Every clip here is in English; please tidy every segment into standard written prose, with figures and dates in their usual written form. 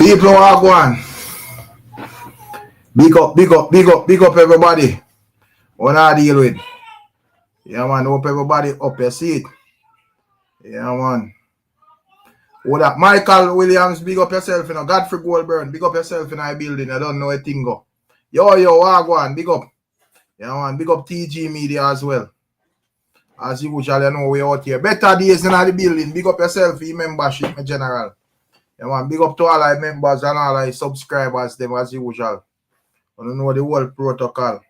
People are going. Big up everybody. What I deal with. Yeah, man. Hope everybody up your seat. Yeah, man. What up? Michael Williams, big up yourself, you know. Godfrey Goldburn, big up yourself in our building. I don't know a thing go. Yo, Wagon, big up. Yeah, man. Big up TG Media as well. As usual, you know, we out here. Better days in the building. Big up yourself in membership in general. Yeah, man. Big up to all our members and all our subscribers, them as usual. I don't know the whole protocol.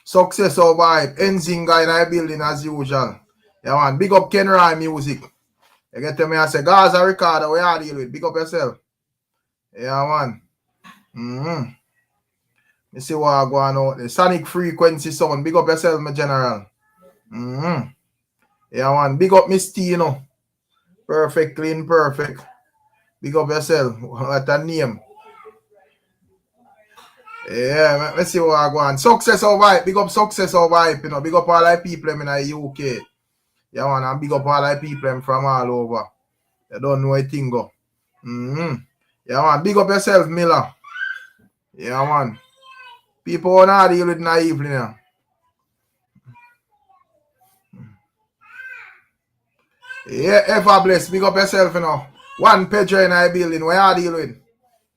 Success or vibe. Enzinga in our building as usual. Yeah, man. Big up Ken Rai Music. You get to me and say, Gaza Ricardo, we are deal with. Big up yourself. Yeah, man. You see what I go on out there. Sonic Frequency Sound. Big up yourself, my general. Yeah, man. Big up Miss T, you know. Perfect, clean, perfect. Big up yourself. What a name. Yeah, let's see what I go on. Success or vibe. Big up Success or vibe, you know. Big up all our people in the UK. Yeah, man. And big up all our people from all over. You don't know a thing go. Yeah, man. Big up yourself, Miller. Yeah, man. People want to deal with naively now. Yeah, ever blessed. Big up yourself, you know. One Pedro in our building. Where you deal with?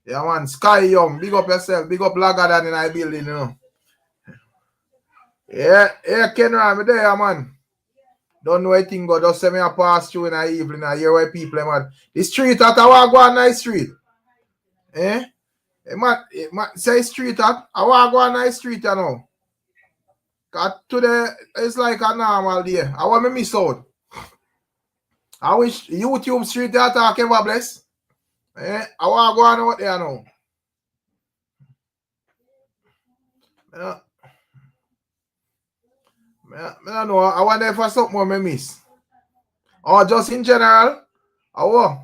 Yeah, man. Sky Young. Big up yourself. Big up Lagadan in our building, you know. Yeah, Ken Ram there, man. Don't know anything, but just send me a pass through in the evening. I hear where people, man. The street at our go on nice street. Eh? Man, say street at I want to go on nice street, you know. Cause today it's like a normal day. I want me miss out. I wish YouTube street that talk ever bless. Eh? I want to go on out there now. I don't know. I wonder if I something more me miss. Or just in general. Or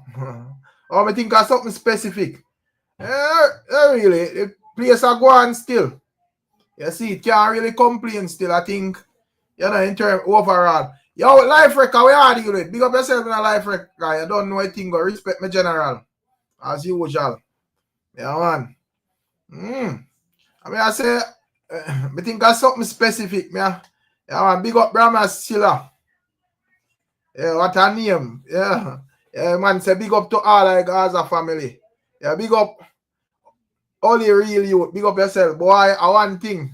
I think of something specific. Really, the place I go on still. You see, it can't really complain still, I think. You know, in terms overall. Yo, life record, we are dealing with. Big up yourself in a life record. You don't know anything, but respect me general. As usual. Yeah, man. I mean, I say, I think of something specific, man. Yeah, man. Big up Brahma Silla. Yeah, what a name. Yeah. Yeah, man, say big up to all like Gaza family. Yeah, big up only real you. Big up yourself. Boy, I one thing.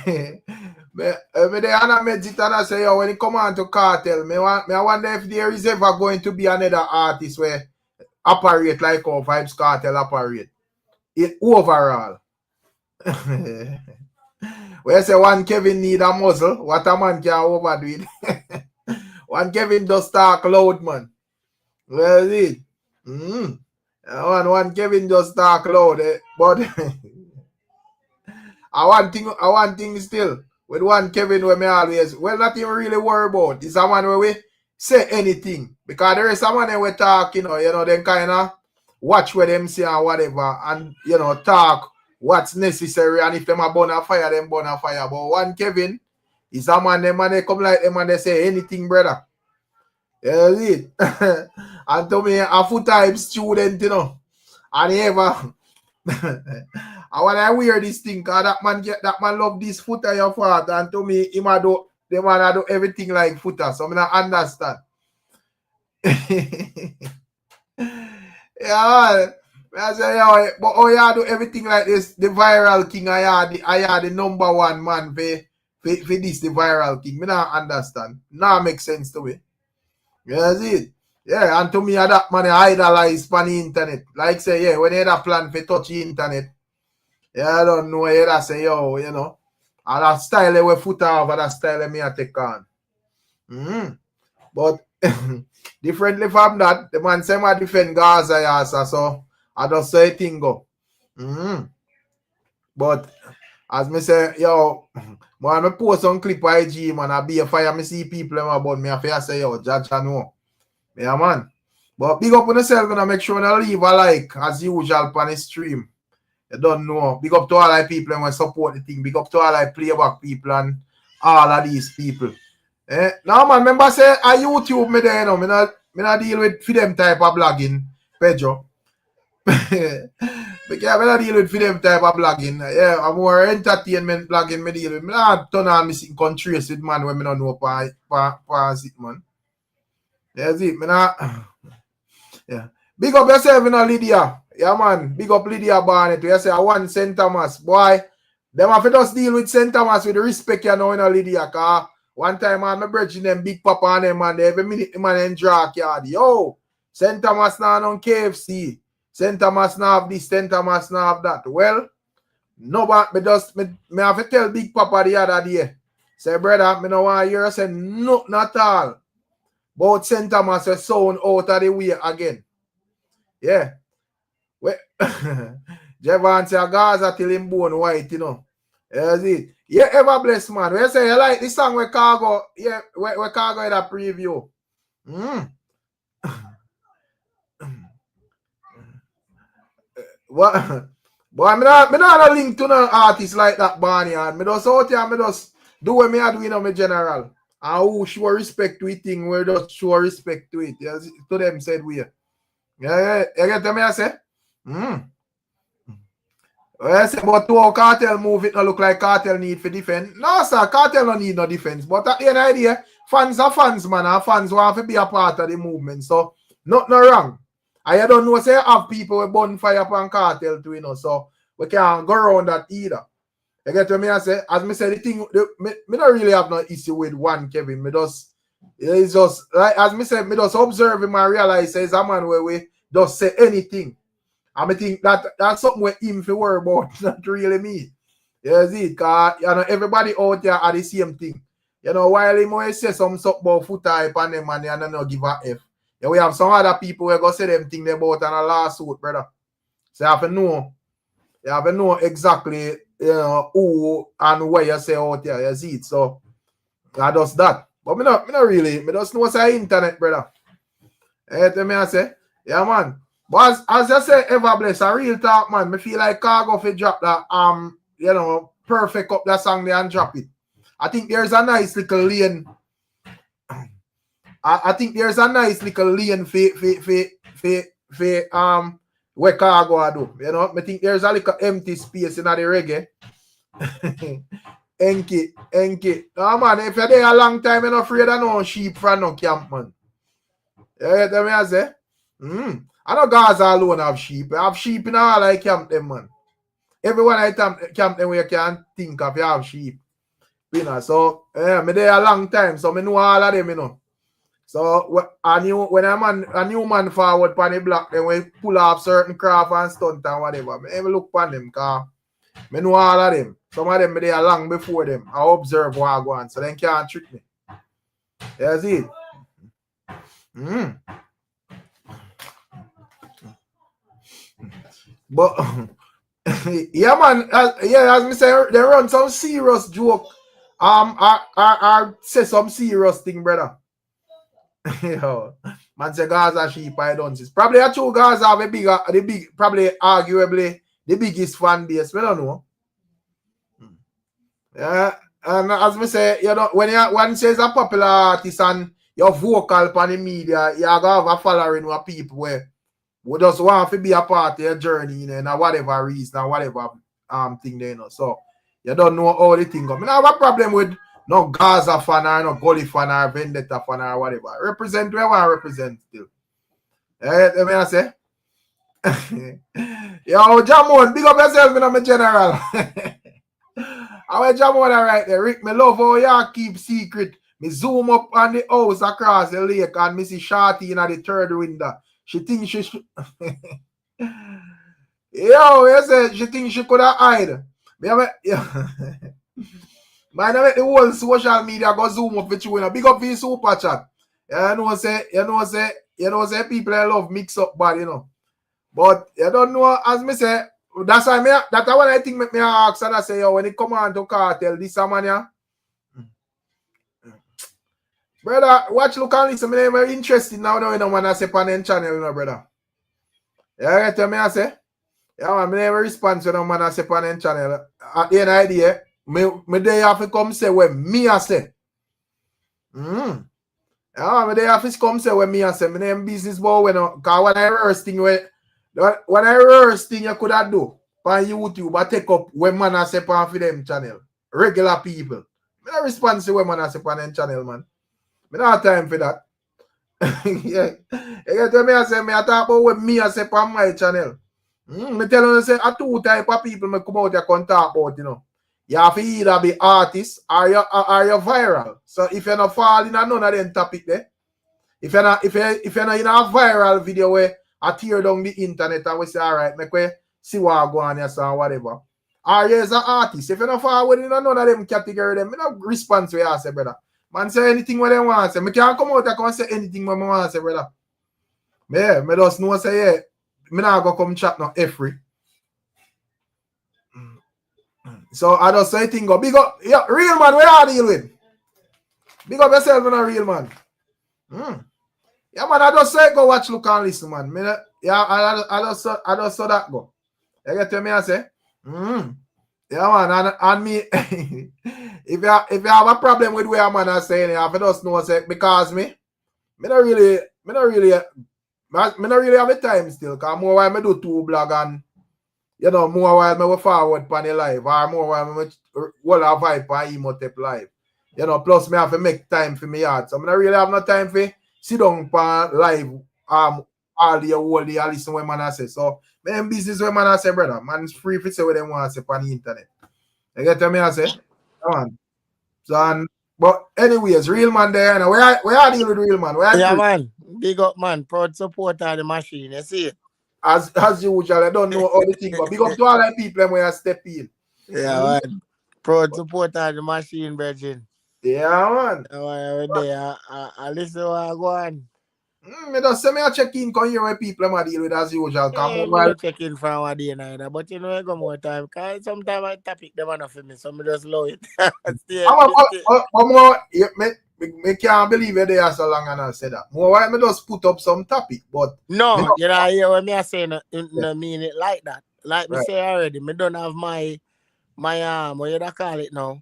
Me the Anna Medjit and I say, yo, when it come on to Kartel, I wonder if there is ever going to be another artist where operate like how Vybz Kartel operate. It overall. Where say one Kevin need a muzzle, what a man can overdo it. One Kevin does talk loud, man. Where is it? One Kevin just talk loud, but I want thing still with one Kevin where me always not even really worry about. It's a man where we say anything because there is someone that we talk, you know, them kind of watch what them say and whatever, and you know, talk what's necessary, and if them are burn a fire, them burn a fire. But one Kevin is a man, them and they come like them and they say anything, brother. Yeah, it. And to me, a full-time student, you know, and he ever I want to wear this thing because that man love this footer your father, and to me, they want to do everything like footer, so I don't understand. Yeah, I say, yeah, but oh yeah, do everything like this. The viral king, I had the number one man for this, the viral king. I don't understand. Now make sense to me. Yeah, that's it. Yeah, and to me, that man idolize on the internet. Like say, yeah, when you had a plan for touch the internet, yeah, I don't know, you that say, yo, you know, and that style we foot off, and that style me I take on. But differently from that, the man say I defend Gaza, yes, so I just say thing go. But as me say, yo, man, I post some clip IG, man, I be a fire, me see people about me, I say, yo, judge I know. Yeah, man. But big up on yourself and make sure you leave a like as usual on the stream. You don't know. Big up to all the people and support the thing. Big up to all the playback people and all of these people. Now, man, remember say, I YouTube me there, you know, me not deal with for them type of blogging. Pedro. Because I don't deal with for them type of blogging. Yeah, I'm more entertainment blogging me deal with. I not turn on me sitting countries with man when I don't know pass it, man. That's it, man. Yeah. Big up yourself, you know, Lydia. Yeah, man. Big up Lydia Barnett. You say I want St. Thomas. Boy, them have to just deal with St. Thomas with the respect you know, Lydia. Cause one time I'm bridging them Big Papa and them, man. Every minute the man in drag yard. Yo, St. Thomas now on KFC. St. Thomas now have this, St. Thomas now have that. Well, no, but me have to tell Big Papa the other day. Say, brother, me no want to hear say nothing at all. But St. Thomas is sound out of the way again. Yeah. Well, Javon say Gaza till him bone white, you know. That's it. Yeah, ever blessed man. We say you like this song where Cargo, yeah, where Cargo in a preview. What? Boy, me not a link to no artist like that, Barney. And me just out here, me just do what me do, you know, me general. And who show respect to it thing, we just show respect to it. Yes, to them said we. Yeah, you get me I say? Well, I say, but to our Cartel move, it not look like Cartel need for defense. No, sir, Cartel don't need no defense. But at the end of the day, fans are fans, man. And fans want to be a part of the movement. So, nothing wrong. I don't know, say, have people with bonfire upon Cartel too, you know. So, we can't go around that either. You get what me I say? As me say, the thing, me don't really have no issue with one Kevin. It's just, like, as me say, me just observe him and realize he's a man where we just say anything. And I think that's something where him to worry about, not really me. You see, because, you know, everybody out there are the same thing. You know, while him always say something about foot type and them and they don't give a F. Yeah, we have some other people who go say them thing about on a lawsuit, brother. So you have to know exactly, you know, who and where you say out there, you see it. So I does that. But me not really. Me just know say internet, brother. Me I say, yeah, man. But as I say, ever bless, a real talk, man. Me feel like Cargo fi drop that you know, perfect up that song there and drop it. I think there's a nice little lane. I think there's a nice little lane where Cargo do. You know, I think there's a little empty space in the reggae. Enki. No, man, if you're there a long time, you're not afraid of no sheep from no camp, man. Yeah, tell me I say. I know Gaza alone have sheep. I have sheep in all I camp them, man. Everyone I camp them where you can think of, you have sheep. You know, so, yeah, me there a long time, so me know all of them, you know. So, when a new man forward on the block, then we pull off certain craft and stunt and whatever, me ever look on them, because I know all of them. Some of them me there long before them. I observe Wagon, so they can't trick me. That's it. But yeah, man, as me say, they run some serious joke. I say some serious thing, brother. Yo, man say Gaza sheep I don't see. Probably a true Gaza have probably arguably the biggest fan base. We don't know. Yeah, and as me say, you know, when one says a popular artist and you're vocal on the media, you have a following with people where we just want to be a part of your journey, you know, and whatever reason or whatever thing they know. So you don't know how the thing goes. I have a problem with no Gaza fan or no Gully fan or Vendetta fan or whatever. Represent where I want to represent still. Let me say. Yo, Jamon, big up yourself, you know, my general. I want Jamon right there. Rick, me love how you keep secret. Me zoom up on the house across the lake and me see Shorty in the third window. She thinks she should. Yo, you say she thinks she could have hide. Man, I make the whole social media go zoom up with you. Big up for your super chat. You know say people love mix up bad, you know. But you don't know, as me say, that's why that's what I think me ask and I say, yo, when it come on to Cartel, this man, yeah. Brother, watch, look and listen. I'm very interested now when I want to say on the channel, you know, brother. Yeah, tell me I say. Yeah, man, I never respond to when I say on the channel. At the end of the day, me day have to come say what me I say. Yeah, they have to come say when me and say my name business boy because when I rehearse thing you could have do on YouTube but take up when man I say for them channel. Regular people. I don't respond to when man I say on them channel, man. I don't have time for that. Yeah. You get what me I say, me I talk about when me I say on my channel. Me tell you say a two type of people me come out here and talk about, you know. You have to either be artist or you viral. So if you're not falling in none of them topic there, if you're not in a viral video where I tear down the internet and we say, all right, make we see what go on here, so whatever. Or you as an artist, if you're not forward in none of them category, them, I don't respond to you, say, brother. Man say anything what they want to say. I can't come out and say anything what I want to say, brother. Yeah, I just know say, yeah, I'm not going to come chat no every. So I just say thing go big up. Yeah, real man, where are you deal with? Big up yourself on a real man. Yeah, man, I just say go watch, look and listen, man. Yeah, I just saw that go. You get to me I say? Yeah, man, and me if you have a problem with where man I saying, you have to just know say because me not really have the time still, because more while I do two blog and you know, more while I will forward pan the live, or more while I will have vibe pan Emotep live. You know, plus me have to make time for me yard. So I don't really have no time for sit down pan live all the whole day and listen what man I say. So man business what man I say, brother. Man's free to say what they want to say on the internet. You get what me I say? Come on. So but anyways, real man there, and where are deal with real man? Yeah, man. Big up, man. Proud supporter of the machine. You see it? As usual, I don't know all the things, but big up to all the people when I step in. Yeah, man. Proud supporter of the machine, Virgin. Yeah, man. I listen to what I go on. Me just say me a check in come here when people I deal with as usual. Yeah, me not check in for one day neither, but you know I go more time because sometimes I topic them enough for me, so me just love it. Me can't believe it there so long and I said that. More why me just put up some topic, but no, you know hear what me I say no mean it like that. Like me say already, me don't have my what you call it now.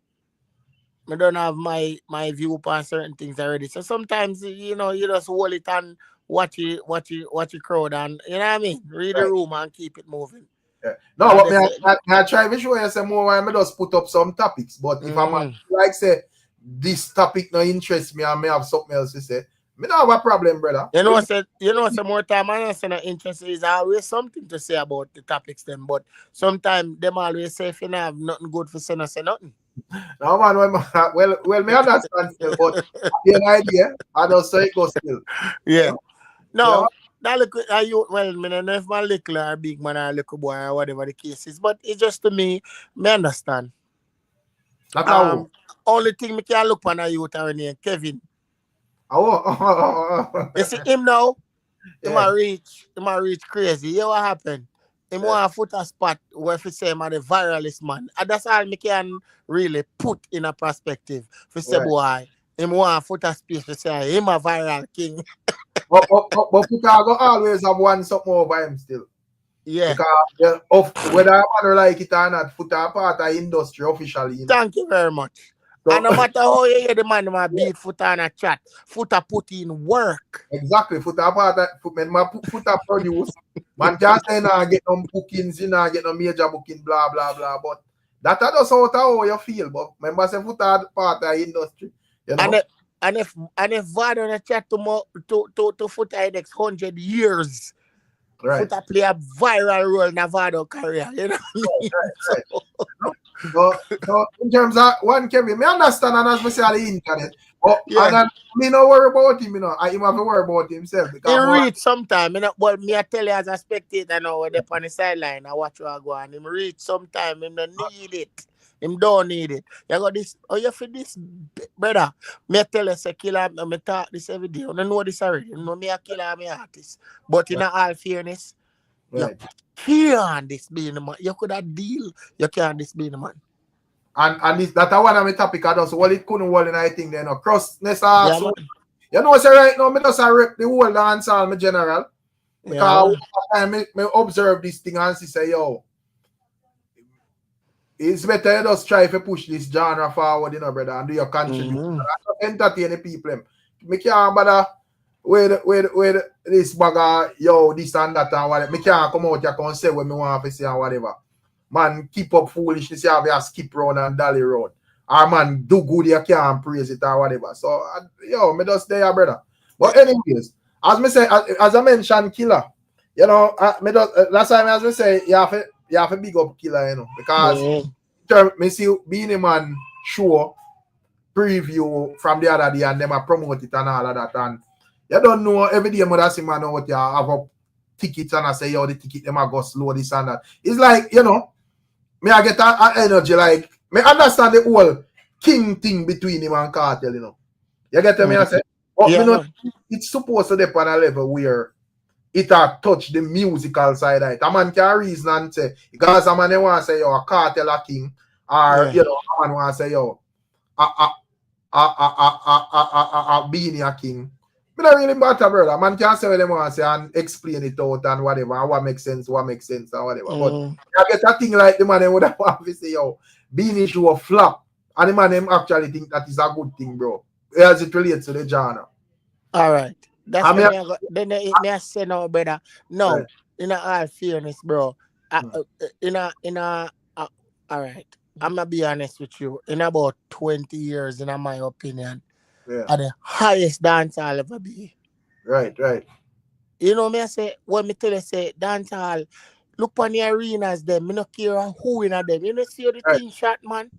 I don't have my view on certain things already. So sometimes you know you just hold it and watch it crowd and you know what I mean? Read the room and keep it moving. Yeah. No, but I try to show you some more why I just put up some topics. But if I'm like say this topic no interest me and may have something else to say, me don't have a problem, brother. You know, some more time I say no interest is always something to say about the topics them, but sometimes them always say if you don't have nothing good for say nothing. No man, well, me understand still, but the idea, I don't say it goes still. Yeah. No, that look well, me don't know if my little or big man or little boy or whatever the case is, but it's just to me understand. That's how. Only thing me can look on a youth are named Kevin. You see him now? He might reach crazy. You know what happened? He want to put a spot where if say man the viralist man. And that's all me can really put in a perspective. For say boy, him want to put a space to say him a viral king. but Chicago always have one something over him still. Yeah. Because whether I like it or not, foot are part of industry officially. You know? Thank you very much. So, and no matter how you hear the man might beat foot on a chat, foot are put in work. Exactly. Foot are part of foot are produce. Man can't say nah get no bookings, you know, get no major booking, blah blah blah. But that just how you feel. But remember say foot are part of industry. You know? And if Vado on a chat to foot next 100 years. Right. Foot play a viral role in Vado career, you know what I mean? So in terms of one Kevin, me understand and as me say on the internet. But and me no worry about him, you know. I him have to worry about himself. He reach sometime, you know. Well, me I tell you as a spectator now, when they on the sideline, I watch what go on. Him reach sometime, him don't need it. Him don't need it. You got this. Oh, you for this, brother. Me tell you, say killer. Me talk this every day. You know this already. You know me a killer, me artist. But in all fairness, you can't this be the man. You could have deal. You can't this be the man. And this that one of my topic. I just well it couldn't hold in anything there. No crossness. So, you know, say right now, me just rep the whole dancehall, me general. Because me observe this thing and say, yo. It's better you just try to push this genre forward, you know, brother, and do your contribution. Entertain the people. me can't bother with this bagger, yo, this and that and whatever. Me can't come out here and say what me want to say and whatever. Man, keep up foolishness, you have a skip round and dolly round. Or man, do good, you can't praise it or whatever. So, yo, me just there, brother. But anyways, as me say, as I mentioned, Killer, you know, me just, last time as me say, you have to big up Killer, you know, because me see Beenie Man show preview from the other day and them a promote it and all of that, and you don't know every day mother see man out there have up tickets and I say, yo, the ticket them a go slow, this and that. It's like, you know, me I get a energy, like me understand the whole king thing between him and Kartel, you know. You get me I say? But me not, it's supposed to be on a level where it a touch the musical side of it. A man can reason and say, because a man they want to say, yo, a Kartel a king, or you know, a man want to say, yo, a Beenie a king. Me not really matter, brother. Man can say what they want to say and explain it out and whatever, and what makes sense, and whatever. But I get a thing like the man they would have to say, yo, Beenie show a flop, and the man them actually think that is a good thing, bro. As it relates to the genre. All right. That's what then I say now, brother. No, right. In all fairness, bro. All right. I'm gonna be honest with you. In about 20 years, in my opinion, are the highest dancehall ever be. Right. You know me I say when me tell you say dancehall, look on the arenas them, me no care who in them. You know see the thing shot, man.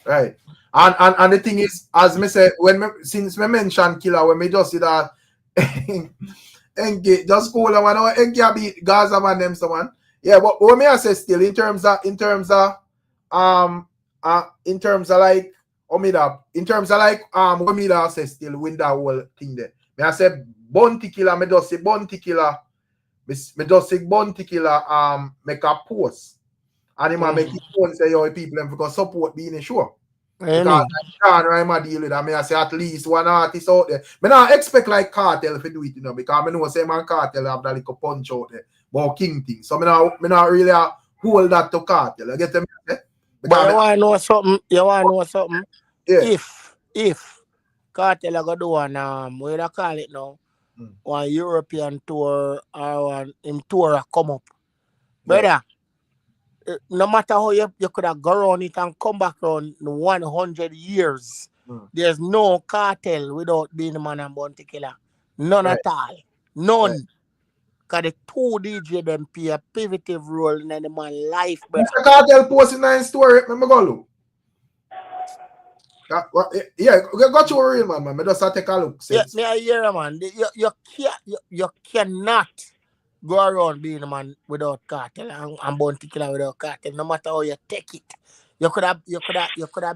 Right. And the thing is, as me say, since me mention Killer, when me just see that Enke, just call them one Enke beat Gaza man them someone. Yeah, but what me I say still in terms of like what me I say still win that whole thing there. Me I say Bounty Killer, me just say Bounty Killer, make a post. And he might make it phone say, yo, people them because support being sure. Because I can't deal with that. I mean, I say at least one artist out there. I don't expect like Kartel to do it, you know, because I know say man Kartel have that little punch out there. But King thing. So I not really hold that to Kartel. You get them? But you want to know something? Yeah. If Kartel are going to do one, what do you call it now? One European tour or one tour come up. Brother, no matter how you could have gone on it and come back around 100 years, there's no Kartel without Beenie Man and Bounty Killer. None at all. None. Because the two DJ them play a pivotal role in the man's life, brother. Mr. Kartel posting in story, remember go look. Yeah, got you real man. I just take a look. Since. Yeah, I hear man. You cannot go around Beenie Man without Kartel and Bounty Killer without Kartel. No matter how you take it, you could have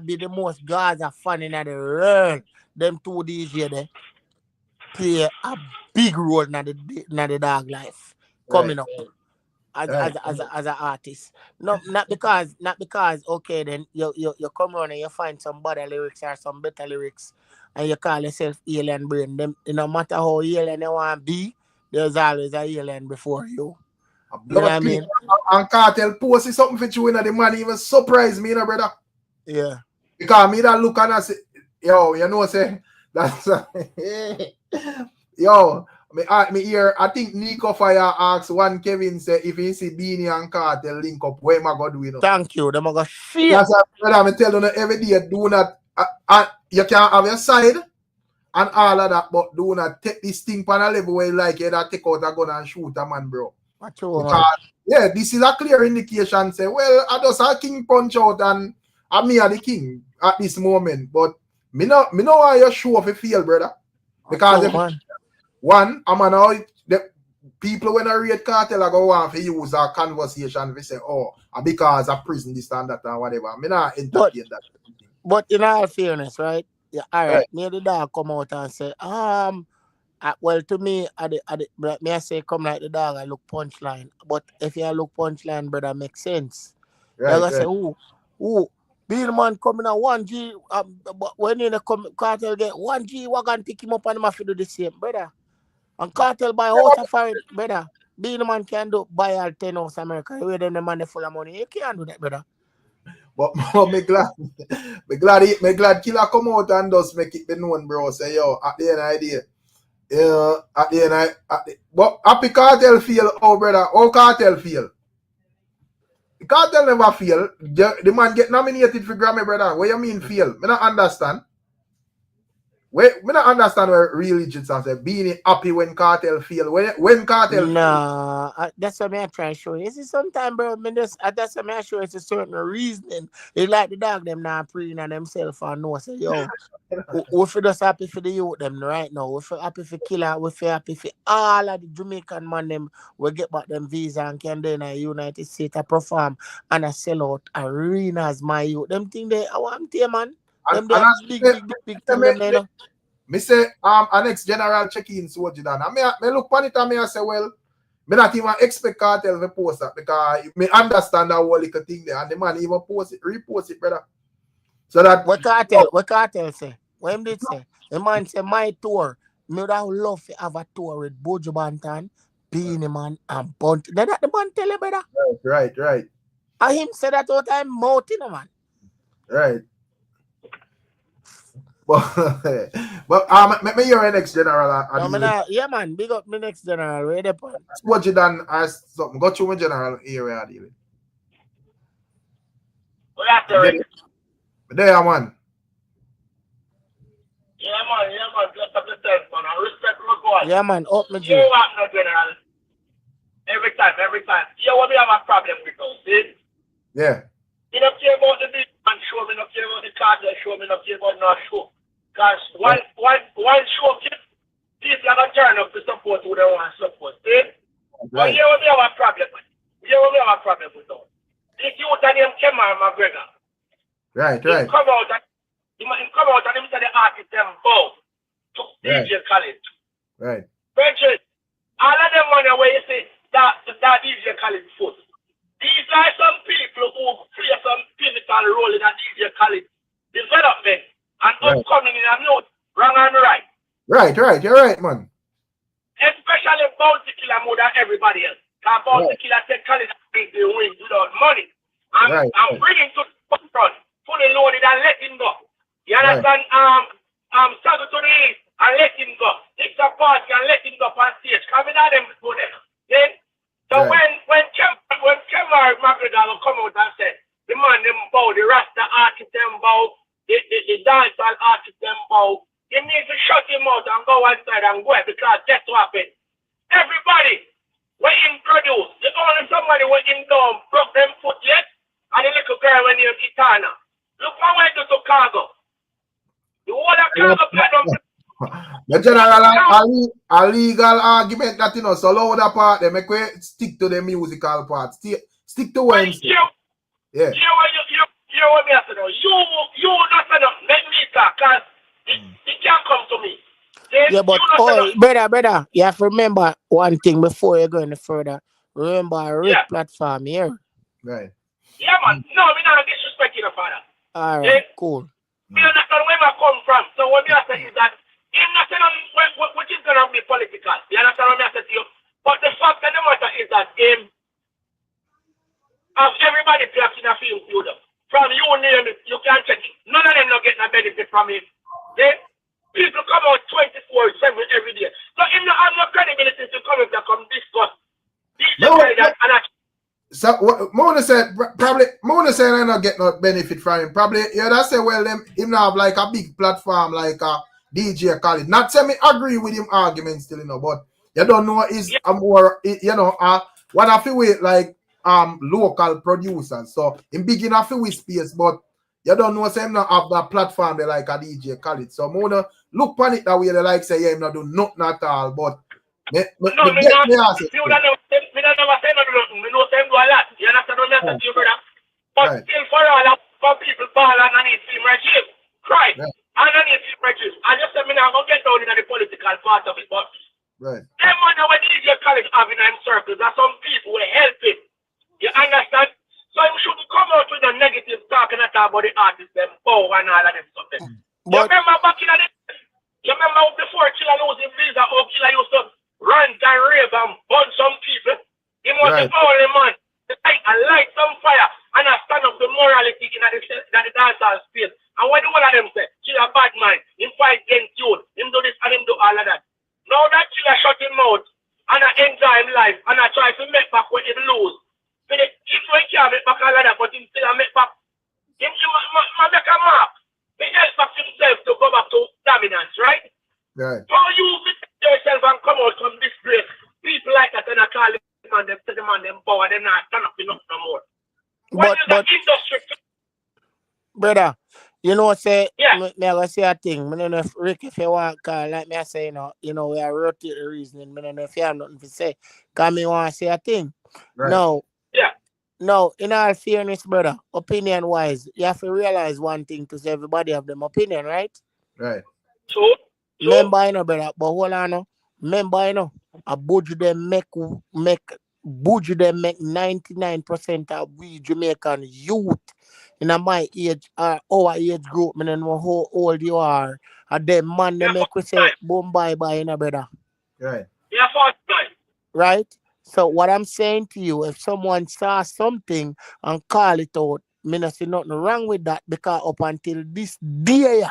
been the most Gaza fan in the world. Them two DJ there play a big role in the dog life coming up as an artist. No, not because okay then you come around and you find some better lyrics or some better lyrics and you call yourself alien brain. Them no matter how alien you want to be, there's always a alien before you. You know what I mean? And Kartel posting something for you, the man even surprised me, you know, brother. Yeah. Because me that look and I say, yo, you know, say that's yo, me hear. I think Nico Fire asked one Kevin say if he see Beenie and Kartel link up, where am I gonna do it? Thank you. Them gonna shit. That's what I'm telling you every day. Do not. You can have your side and all of that, but do not take this thing on a level where you like you that take out a gun and shoot a man, bro. Because, yeah, this is a clear indication. Say, well, I just a king punch out and me are the king at this moment. But me know why you show off a feel, brother. Because one, I'm an the people when I read Kartel I go want to use a conversation we say, oh, because of prison this and that and whatever. Me not entertain that. But in all fairness, right? Yeah, all right. Me the dog come out and say, well, to me, me I say come like the dog, I look punchline. But if you look punchline, brother, makes sense. Right, you're gonna say, Beenie Man coming at 1G, but when you come, Kartel get 1G, Wagon pick him up and him have to do the same, brother. And Kartel buy house of foreign, brother. Beenie Man can buy all 10 house America. Where then the man full of money. You can't do that, brother. But me glad Killer come out and just make it be known, bro. Say yo, at the end of the day. At the end, but Happy Cartel feel, oh brother, oh Cartel feel. The Cartel never feel. The man get nominated for Grammy, brother. What you mean feel? Me not understand. Me not understand where religions are say being happy when Cartel feel. When Cartel feel. Nah, that's what I try to show you. See, sometimes, bro, that's what I show you. It's a certain reasoning. It's like the dog them now preying on themselves and know, say, yo, we feel just happy for the youth them right now. We feel happy for Killer. We feel happy for all of the Jamaican man them. We get back them visa and can then in United States to perform and a sell out arenas, my youth. Them thing they, I want to man. Them they have big thing them there, no? Me say, our next general check-in so what you done. And me look on it and me say, well, me not even expect Cartel to post that because me understand that whole little thing there. And the man even repost it, brother. So that What Cartel say? What him did say? The man say my tour. Me would have love to have a tour with Bojo Bantan, Beenie Man, and Bunt. Then that the man tell you, brother. Right. And him say that all time mouth, you know, man. Right. But me your next general. Yeah, man. Big up the next general. Where they put? What you done as something? Got you my general area dealing. What after? There, man. Yeah, man. Just up the self, man. I respect my God. Yeah, man. Up my You want no general. Every time. You want me have a problem with those, see? Yeah. You don't care about the big man show, me don't care about the Cartel show, me don't care about no show. Because one show, people are going to turn up to support who they want to support, see? But you want me have a problem with those. If you tell them Kemar McGregor, Right. He come out and him say the artist them bow to DJ Khaled. Right. Bridget, all of them money where you say that DJ Khaled foot. These are some people who play some pivotal role in a DJ Khaled development and upcoming in a note, wrong and right. Right, you're right, man. Especially Bounty Killer more than everybody else. Because Bounty Killer said Khaled make the win without money. I'm bringing to the front, fully loaded and let him go. You understand? Struggle to the east and let him go. Take the party and let him go on stage. Coming at them before them. Then, so when Kemar McGregor will come out and say, the man them bow, the Rasta artist them bow, the dancehall artist them bow, you need to shut him out and go outside and go because guess what happened? Everybody, when him produce, the only somebody when him down broke them foot yet, and the little girl when him Itana. Look how I do to Chicago. The whole of Chicago played the general a legal argument that you know, so low that part, they make we stick to the musical part. Stick to Wednesday. Yeah. You what me say now? You not say no, make me talk, cause it can't come to me. Yeah, but brother, you have to remember one thing before you go any further. Remember a Rick platform here. Right. Yeah, man. No, me not disrespecting the father. All right, cool. Me understand where I come from. So what me I say is that I'm not saying which is gonna be political. You understand what me I say to you? But the fact of the matter is that of everybody playing a film field. From you name it, you can't check it. None of them not getting a benefit from it. People come out 24/7 every day. So if you have no credibility to come and discuss so Mona said I not get no benefit from him. Probably that's say well him not have like a big platform like DJ Khaled. Not say me agree with him argument still, you know, but you don't know is a more one of the way like local producers. So in big enough with space, but you don't know say him not have that platform they like a DJ Khaled. So Mona look on it that way they like say him not do nothing at all, but me never say nothing. Me know them do a lot. You understand what I say, brother? But still for all for people ball underneath film regime. Right. Underneath film regime. I just say me now go get down in the political part of it, but them man when DJ Khaled having in circles, there's some people will help him. You understand? So you shouldn't come out with a negative talking at all about the artists, them bow and all of them stuff. You remember back in the day? You remember before Killer losing visa, or Killer used to rant and rave and burn some people? He was the only man to light some fire and I stand up the morality in the dancehall space. And when one of them say, she's a bad man, him fight against youth, him do this and him do all of that. Now that Chilla shut him out and I enjoy him life and I try to make back what him lose. But if he can't make back all of that, but him still make back, him make a mark. He helps back himself to go back to dominance, right? Right. How you visit yourself and come out from this place? People like that and I call them man, them to the man, them power, them not stand up enough no more. What is the industry? Brother, you know, say, Yeah. me I gonna say a thing. I don't know if Rick, if you want call, like me I say, you know, we are rotate the reasoning. I don't know if you have nothing to say. Cause me want to say a thing. Right. No, Yeah. no, in all fairness, brother, opinion wise, you have to realize one thing to say everybody have them opinion, right? Right. So Remember, you know, brother, but hold on, no. Remember, you know, a budget them make 99% of we Jamaican youth in my age or our age group, I don't know how old you are. And them man they make we say boom bye bye, you know, brother. Right. yeah, 49. Right? So what I'm saying to you, if someone saw something and call it out, me not see nothing wrong with that because up until this day,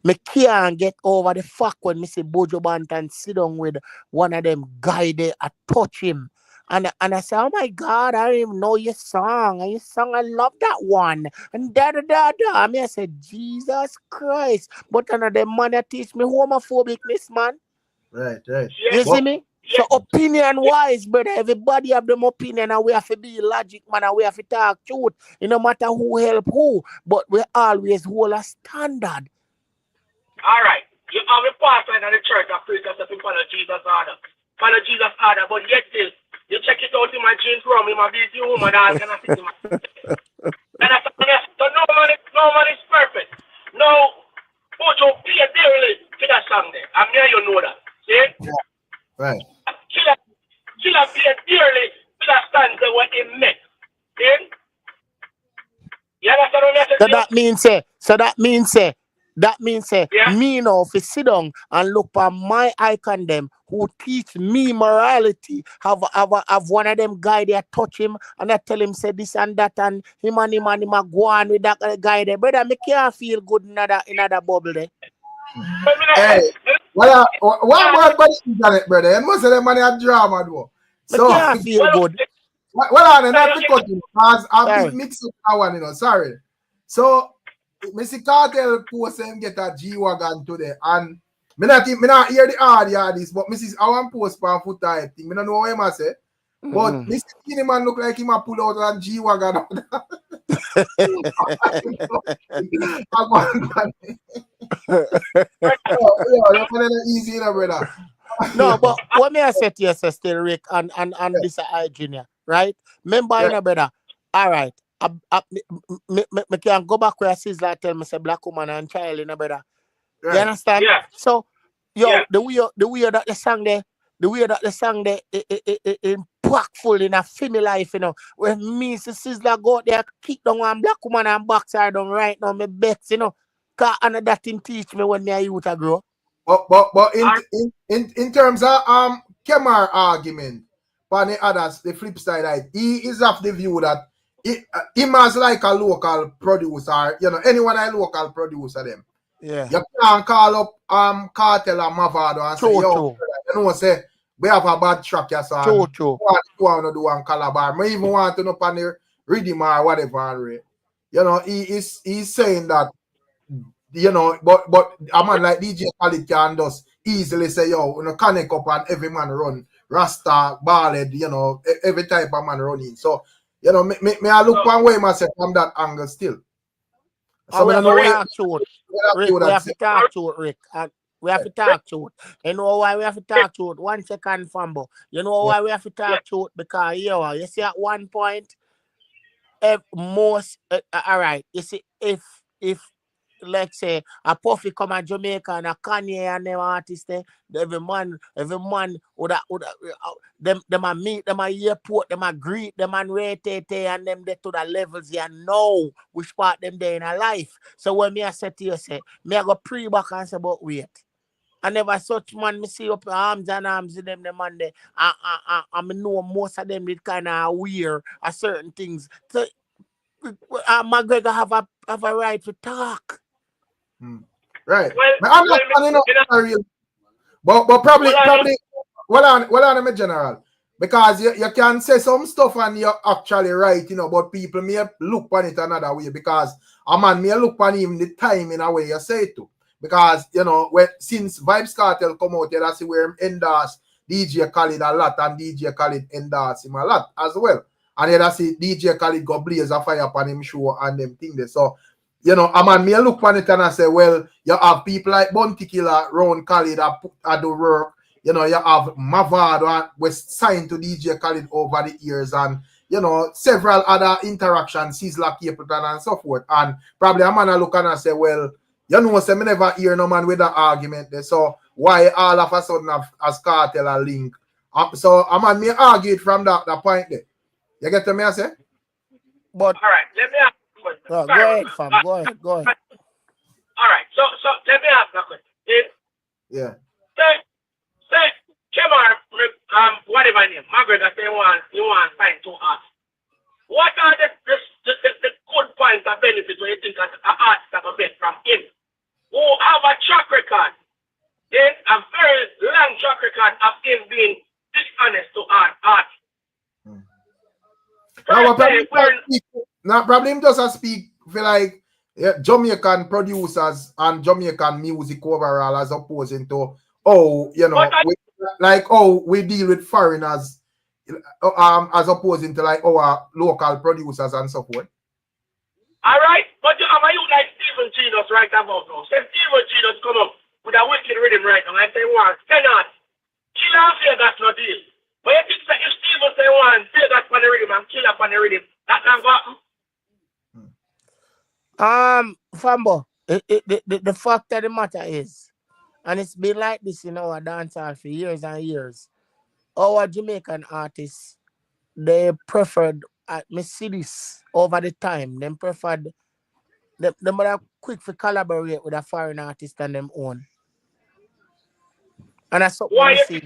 me can't get over the fact when me see Bojo Bantan sit down with one of them guy there, I touch him. And I say, oh my God, I don't even know your song. And your song, I love that one. And da. I mean, I said, Jesus Christ. But another man that teach me homophobicness, man. Right. Right. You see me? So opinion-wise, brother, everybody have them opinion and we have to be logic, man, and we have to talk truth. It no matter who help who, but we always hold a standard. All right. You have a pastor in the church that preaches that you follow Jesus' order. Follow Jesus' order, but yet still, you check it out in my jeans room, in my busy woman, all can I sit in my so no man is perfect. No, Bojo pay dearly to that song there. I'm here, you know that. See? Yeah. Right. Killer pay dearly to that stanza what he met. See? You understand what I'm saying? So that means me now if you sit down and look at my icon them who teach me morality, have one of them guy there touch him and I tell him say this and that and him a go on with that guy there. Brother, me can't feel good in another bubble there. Hey, what more questions on it, brother? And most of them money are drama though. So me can't feel good. Well, I'm not because I've been mixed up that one, you know. Sorry. So Mr. Cartel post him get a G-Wagon today, and me not hear the audio of this, but Mrs. I want post for foot type thing. Me don't know what him I say. But Mr. Skinny man look like him a pull out a G-Wagon. Easy, brother. No, but what may I say to you, still Rick and this Junior, right? Remember, you know, brother. All right. Me can go back where Sizzler tell me say black woman and child, you know, brother. Right. You understand? Yeah. So, the way that the song there, impactful in a female life, you know. When me and Sizzler go out there, kick down one black woman and box her down right now, me bex, you know. Cause another thing teach me when me a youth a grow. But in terms of Kemar argument, for the others, the flip side, right, he is of the view that him as like a local producer, you know, anyone a local producer them. Yeah. You can't call up Cartel or Mavado and say, yo, you know, say we have a bad track, yes, sir. True. You want to do one Calabar. I even want to know on the rhythm or whatever. You know, he's saying that, you know, but a man like DJ Khaled can just easily say, yo, you know, connect up and every man run Rasta, Ballad, you know, every type of man running. So, you know, me I look one way myself from that angle still. So we have we to talk to it, Rick. We have to talk to it. You know why we have to talk to it? 1 second, Fambo. You know why we have to talk to it? Because, you see at one point, all right, you see, if let's say a Puffy come to Jamaica and a Kanye and them artists there, every man would them a meet them a airport, them a greet them and rate and them there to the levels you know which part them there in a life. So when me I say to you, me I go pre-back and say, but wait. I never such man me see up arms in them man there. I know most of them did kind of weird certain things. So McGregor have a right to talk. Right. Well, I'm not funny enough. But probably well on my general. Because you can say some stuff and you're actually right, but people may look on it another way because a man may look on him the time in a way you say it to. Because, since VYBZ KARTEL come out, you see where him endorse DJ Khaled a lot and DJ Khaled endorse him a lot as well. And you see DJ Khaled go blaze a fire upon him show and them things there. So, a man may look on it and I say, well, you have people like Bounty Killer, Ron Khaled, I do work. You have Mavado was signed to DJ Khaled over the years and, several other interactions, Sizzla Capleton and so forth. And probably a man look and say, well, say me never hear no man with that argument there. So why all of a sudden as Cartel a link? So a man may argue it from that point there. You get to me I say? But all right, let me ask you a question. Go ahead, fam. Go ahead. All right, so let me ask a question. Yeah. Say, Kemar, whatever name, McGregor say you want to sign to us. What are the good points and benefits when you think that an artist have a bet from him? Who have a track record, a very long track record of him being dishonest to art. Probably him just speak for like Jamaican producers and Jamaican music overall as opposing to we deal with foreigners as opposing to like our local producers and so forth. All right, but you have a youth like Steven Genius right about now. Say Steven Genius come up with a wicked rhythm right now. I say one, cannot kill and Vegas no deal. But you think that if Steven say one, Vegas on the rhythm and kill up on the rhythm, that can go happen? Fambo, the fact of the matter is, and it's been like this in our dancehall for years and years. Our Jamaican artists, they preferred Mercedes over the time. They preferred them are quick to collaborate with a foreign artist than them own. And that's what I see.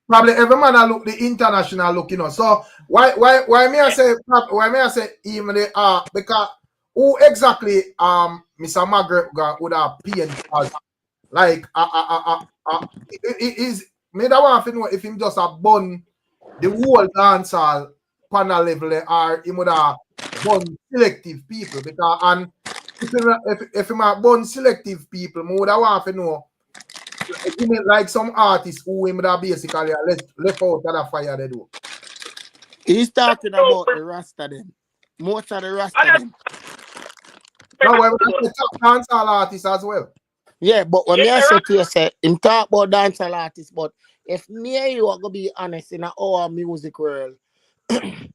Probably every man I look the international look, So why may I say even the because who exactly Mr. McGregor would have paid as like it is me that want to know if him just a bun the whole dancehall panel level or him would have bun selective people because and if him a bun selective people, me would have want to know like some artists who him that basically left out of the fire they do. He's talking about the Rasta them. Most of the Rasta them. No, we have top dancehall artists as well. Yeah, but when I say to you, him talk about dancehall artists, but if me and you are gonna be honest in our music world,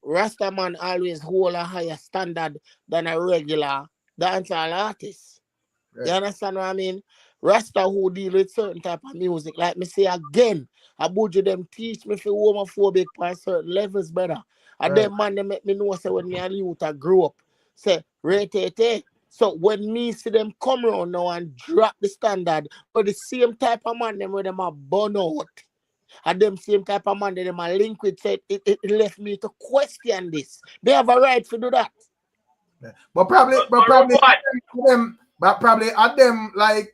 Rasta man always hold a higher standard than a regular dancehall artist. Right. You understand what I mean? Rasta who deal with certain type of music, like me say again, I budget them teach me for homophobic by certain levels, brother. And them man they make me know say when me and youth I grew up, say rate. So when me see them come around now and drop the standard, but the same type of man them where them are burn out, and them same type of man that them are linked with, said it left me to question this. They have a right to do that. Yeah. But probably at them like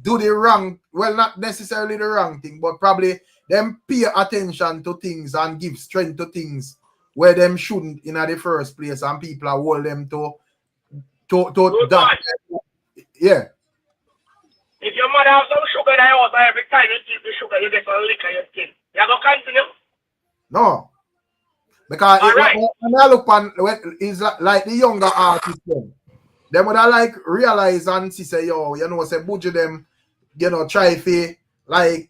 do the wrong, well, not necessarily the wrong thing, but probably them pay attention to things and give strength to things where them shouldn't in the first place, and people are hold them to that. Yeah. If your mother has some sugar in your house, every time you drink the sugar, you get some liquor in your skin. You going to continue? No. Because when I look on, it's like the younger artists, them would like realize and see say, say budget them, try to like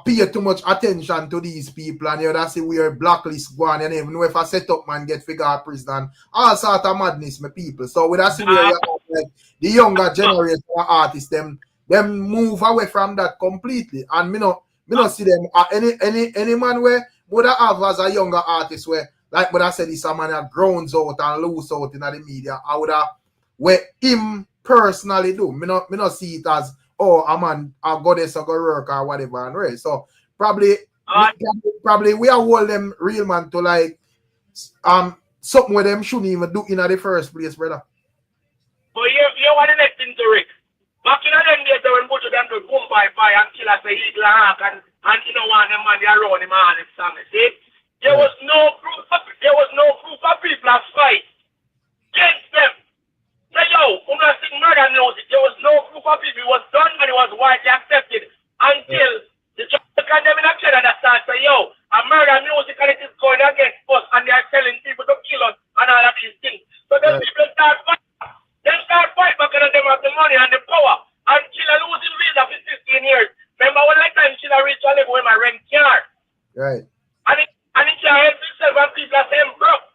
pay too much attention to these people, and that's where blacklist go on, and even know if I set up man get figure prison, all sort of madness, my people. So with that where like the younger generation of artists, them move away from that completely, and me not see them any man where would I have as a younger artist where like what I said, this a man that groans out and loose out in the media. I would have where him personally do. Me not see it as a man a goddess or go work or whatever and right. So probably we are hold them real man to like something where them shouldn't even do in the first place, brother. But you want the next thing to Rick. Back in the days when Butcher them to boom by fire and kill us a eagle and you know one them man they around him and his family. See? There was no proof of people have fight against them. Say yo, when I sing murder music, there was no proof of people. It was done and it was widely accepted until the judge condemned in a chair and start say yo, a murder music and it is going against us and they are telling people to kill us and all of these things. So then people start fighting. They start fighting because them have the money and the power. And Chilla losing visa for 15 years. Remember when that time Chilla reached a level where my rent car. Right. And it can't help itself and people are saying broke.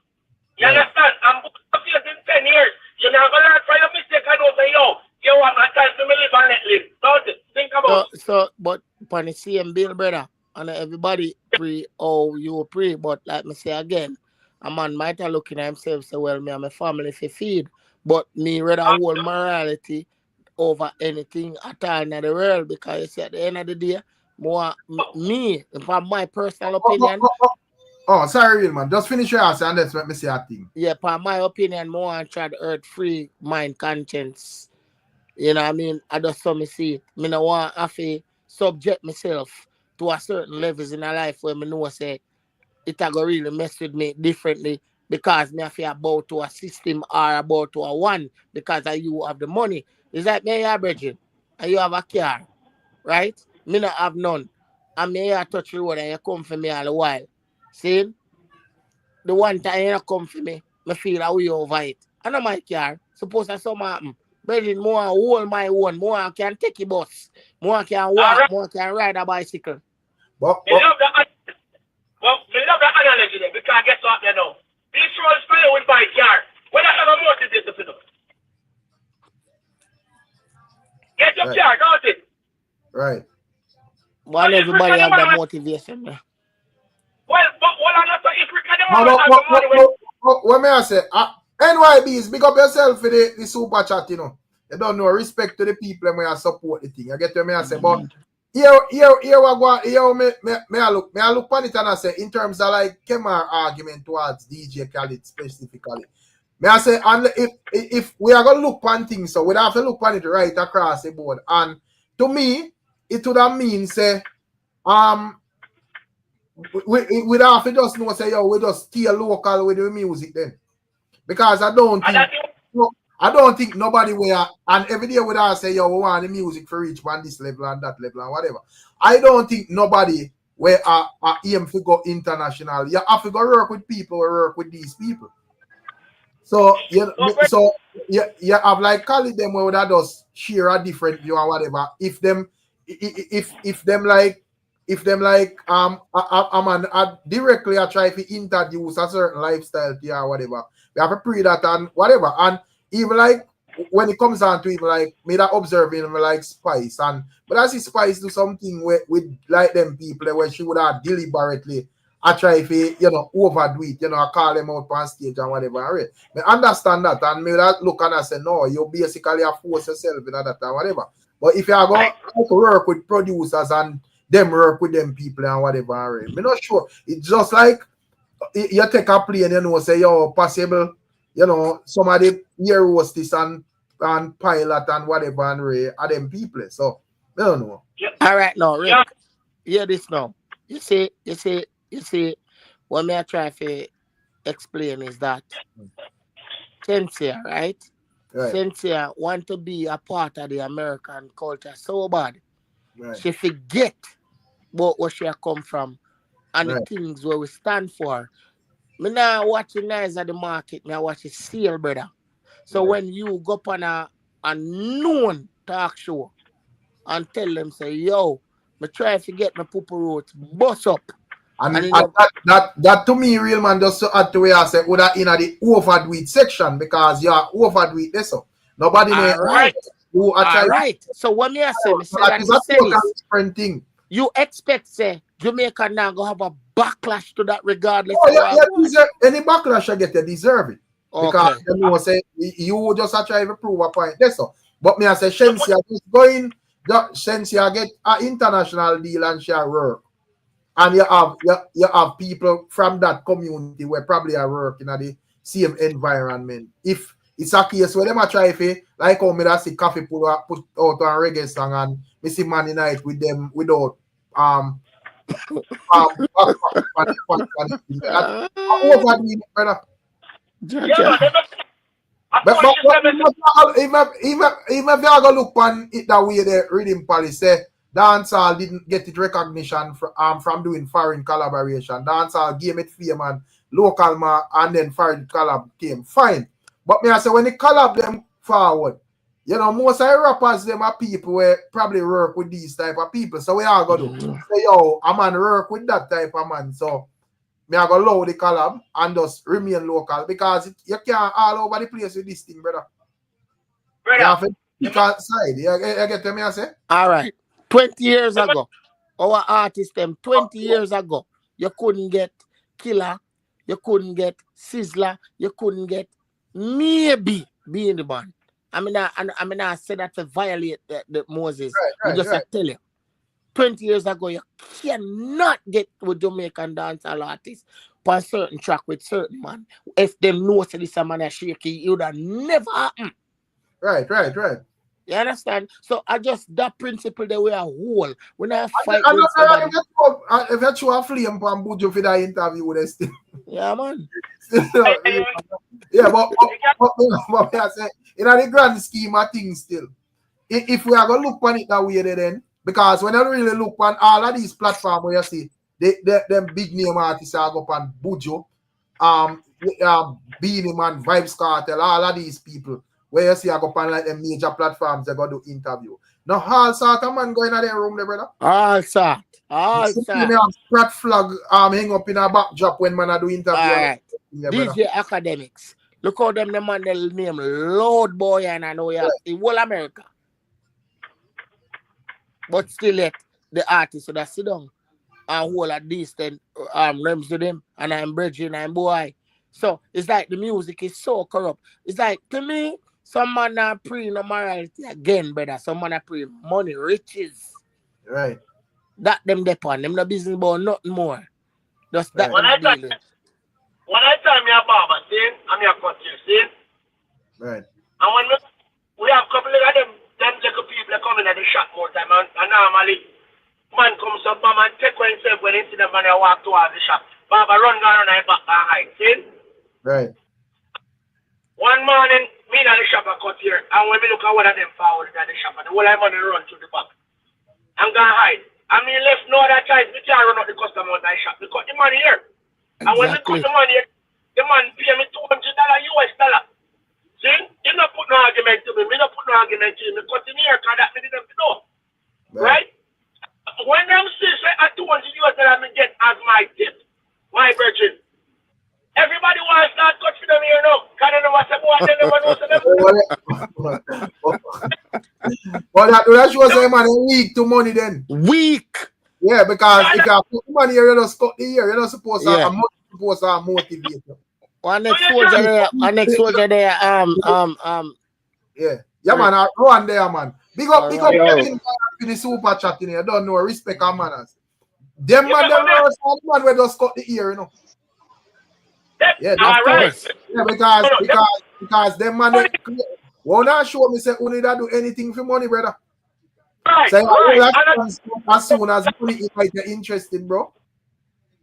You understand? And book up in 10 years. You're not going to learn from your mistake and don't say, yo, you want my time to live and let live. Don't think about it. So, but upon the same bill, brother, and everybody pray, oh, you pray, but like me say again, a man might have looking at himself say, well, me and my family for feed, but me rather hold morality over anything at all in the world, because you see at the end of the day, more me, from my personal opinion. Oh, sorry, real man. Just finish your answer and let's let me say a thing. Yeah, for my opinion, more I try to earth free mind conscience. You know what I mean? I just saw me see it. Me no want to have to subject myself to a certain levels in a life where me know say it a go really mess with me differently because me have to about to a system or about to a one because you have the money. It's like me and brethren and you have a car, right? Me not have none. And me here touch the road and you come for me all the while. See? The one time you come for me, I feel a way over it. I know my car. Suppose that something happen. Brethren, more hold my own. More can take a bus. More can walk. More can ride a bicycle. But I love that analogy there because guess what they know? These roads fire with my car. When I have a motive this to do. Get your car, don't it? right. Well, everybody have that motivation. Man. Well, but what I'm not saying, if we can what may I say? NYBs, big up yourself for the super chat, you know. You don't know respect to the people when you support the thing. I get what me I say, but may I look upon it and I say in terms of like Kemar argument towards DJ Khaled specifically. May I say, and if we are gonna look upon things, so we have to look upon it right across the board. And to me, it would have mean say we have to just know say yo, we just stay local with the music then. Because I don't think nobody where and every day we all say yo, we want the music for reach on this level and that level and whatever. I don't think nobody where aim to go international. You have to go work with people or work with these people. So you have like Khaled them where that does share a different view or whatever. If them like directly I try to introduce a certain lifestyle to you or whatever. We have to pray that and whatever. And even like when it comes down to even like me that observing like Spice but I see Spice do something with like them people where she would have deliberately I try to overdo it, I call them out on stage and whatever. Right? I understand that and me that look and I say no, you basically have force yourself in that and whatever. But if you are going to work with producers and them work with them people and whatever, I'm not sure. It's just like you take a plane, say, yo, possible, somebody air hostess and pilot and whatever and are them people. So, I don't know. All right, now, Rick, hear this now. You see, what me I try to explain is that Cynthia, right? Cynthia want to be a part of the American culture so bad. Right. She forget about where she come from and the things where we stand for. Me now watching nice at the market, me I watch it sale, brother. So when you go up on a known talk show and tell them, say, yo, me try to get my pooper roots, bust up. And that to me, real man, just to add to where I say, would that in the overdo it section because you are overdo it there, so nobody knows. Right. Right. So what me I say, that is a different thing. You expect, say, Jamaica now go have a backlash to that regardless. Any backlash I get, you deserve it. Okay. Because say you just try to prove a point. That's all. But me I say Shensia just going Shensia get an international deal and share work. And you have people from that community where probably are working at the same environment. If it's a case where them a try for like how me that see coffee put out on reggae song and me see Man United with them without overdoing it, brother. But even if you go look on it that way, the reading policy say Dancehall didn't get it recognition from doing foreign collaboration. Dancehall gave it fame and local and then foreign collab came fine. But me I say when they collab them forward, you know, most of the rappers them are people where probably work with these type of people. So we are gonna do say, yo, a man work with that type of man. So me I go allow the collab and just remain local because you can't all over the place with this thing, brother. You can't side. You get to me I say? All right. 20 years ago, our artists them 20 years ago, you couldn't get Killer, you couldn't get Sizzler, you couldn't get maybe Beenie the band. I mean, I said that to violate the Moses. Right, just tell you. 20 years ago, you cannot get with Jamaican dancehall artists for a certain track with certain man. If them know that this man is shaky, it would have never happened. Right. You understand? So I just that principle that we are whole. When I fight with somebody. If you show a flame from Buju for that interview with us still. Yeah, man. Yeah, but I say, in the grand scheme of things still, if we are going to look on it that way then, because when I really look on all of these platforms where you see, them big name artists are up on Buju, Beenie Man, VYBZ KARTEL, all of these people, where you see I go on like them major platforms, they go do interview. Now, all sort of man going in their room there, brother. All sort. Pratt flag hang up in a backdrop when man I do interview. All right. DJ Academics. Look how them the man they name Lord Boy and I know ya in whole America. But still let the artists so that sit down and hold a decent rems to them and I'm bridging and boy. So it's like the music is so corrupt. It's like to me, some man are pre no morality again, brother. Some man are pre money, riches. Right. That them depend. Them no business about nothing more. Just that when I tell me a barber, see, I'm your cut here, see? Right. And when we have a couple of them little people that come in at the shop more time, and normally, man comes up and take one himself when he see them and they walk towards the shop. Barber run down and I back and hide, see? Right. One morning, me and the shop are cut here, and when we look at one of them forward at the shop, and the whole time money run to the back. I'm going to hide. I mean, left no other choice, we can't run out the customer out of the shop, because the money here. And when we cut the money, the man pay me $200 US dollar. See? You not put no argument to me. Me not put no argument to you. Me cut him here because that me didn't know. Right? When them say at $200 US dollar me get as my tip, my virgin. Everybody wants to start cut for them here now. Because they never say, boy, they never know. Well, that shows them man weak to money then. Weak. Yeah, because if you put money here, you don't cut the year. You're not supposed to motivate you. One next soldier there, Yeah, man, I run there, man. Big up in the super chat in here. Don't know, respect our manners. Them man, them man where just cut the ear, you know. Yeah, that's right. Yeah, because them man, won't not show me say only that do anything for money, brother. Right, so right. As soon as money is like you're interested, bro.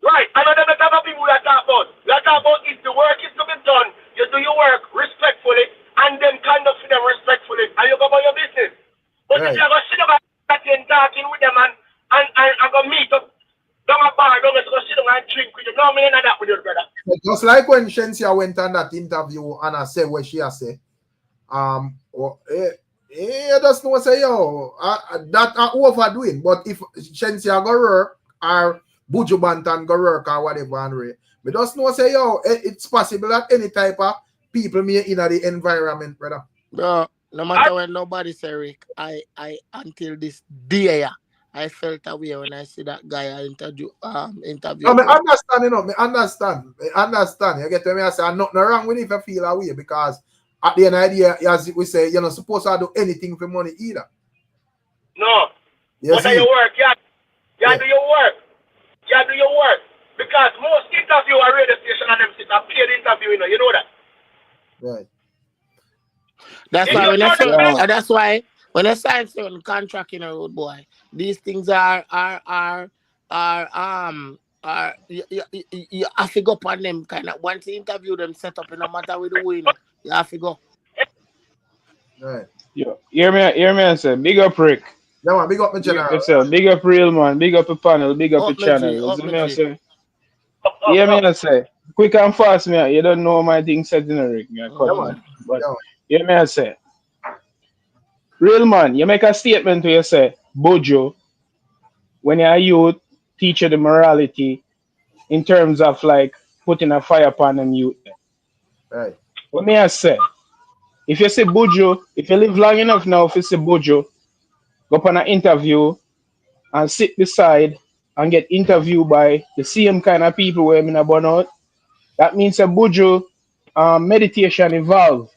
Right, another type of people that talk about. That talk about if the work is to be done, you do your work respectfully and then conduct them respectfully and you go about your business. But if you're going to sit up and talking with them and go meet up down a bar, don't go sit down and drink with them. No, me not that with you, brother. Just like when Shensia went on that interview and I said what she has said, just know say yo, that overdoing. But if Shensia go work or Buju Bantan go work or whatever, and we just know say yo, it's possible that any type of people may in the environment, brother. Bro, no matter when nobody say Rick, I until this day I felt away when I see that guy I interview. No, I understand, you know, I understand. You get me? I say I'm not wrong with it if I feel away because at the end of the day, as we say, you're not supposed to do anything for money either. No. What do your work? You do your work. You do your work. Because most interview are radio station and them sit and paid interview, you know that. Right. That's why when that's why when I sign certain contract in a road boy, these things are you have to go upon them kind of once you interview them set up, no matter with the winner, you have to go. Right. Yo, hear me and say, big up Rick. Yeah, man, big up my general. Big up real man, big up the panel, big up the channel. You see me and say, hear me and say, quick and fast me, you don't know my thing set in a Rick, me cut man. But hear me and say, real man, you make a statement where you say, Bojo, when you're a youth, teach you the morality in terms of like putting a fire upon them youth. Right. What may I say? If you say Bojo, if you live long enough now, if you say Bojo, go up on an interview and sit beside and get interviewed by the same kind of people where I'm in a burnout, that means a Bojo meditation involved.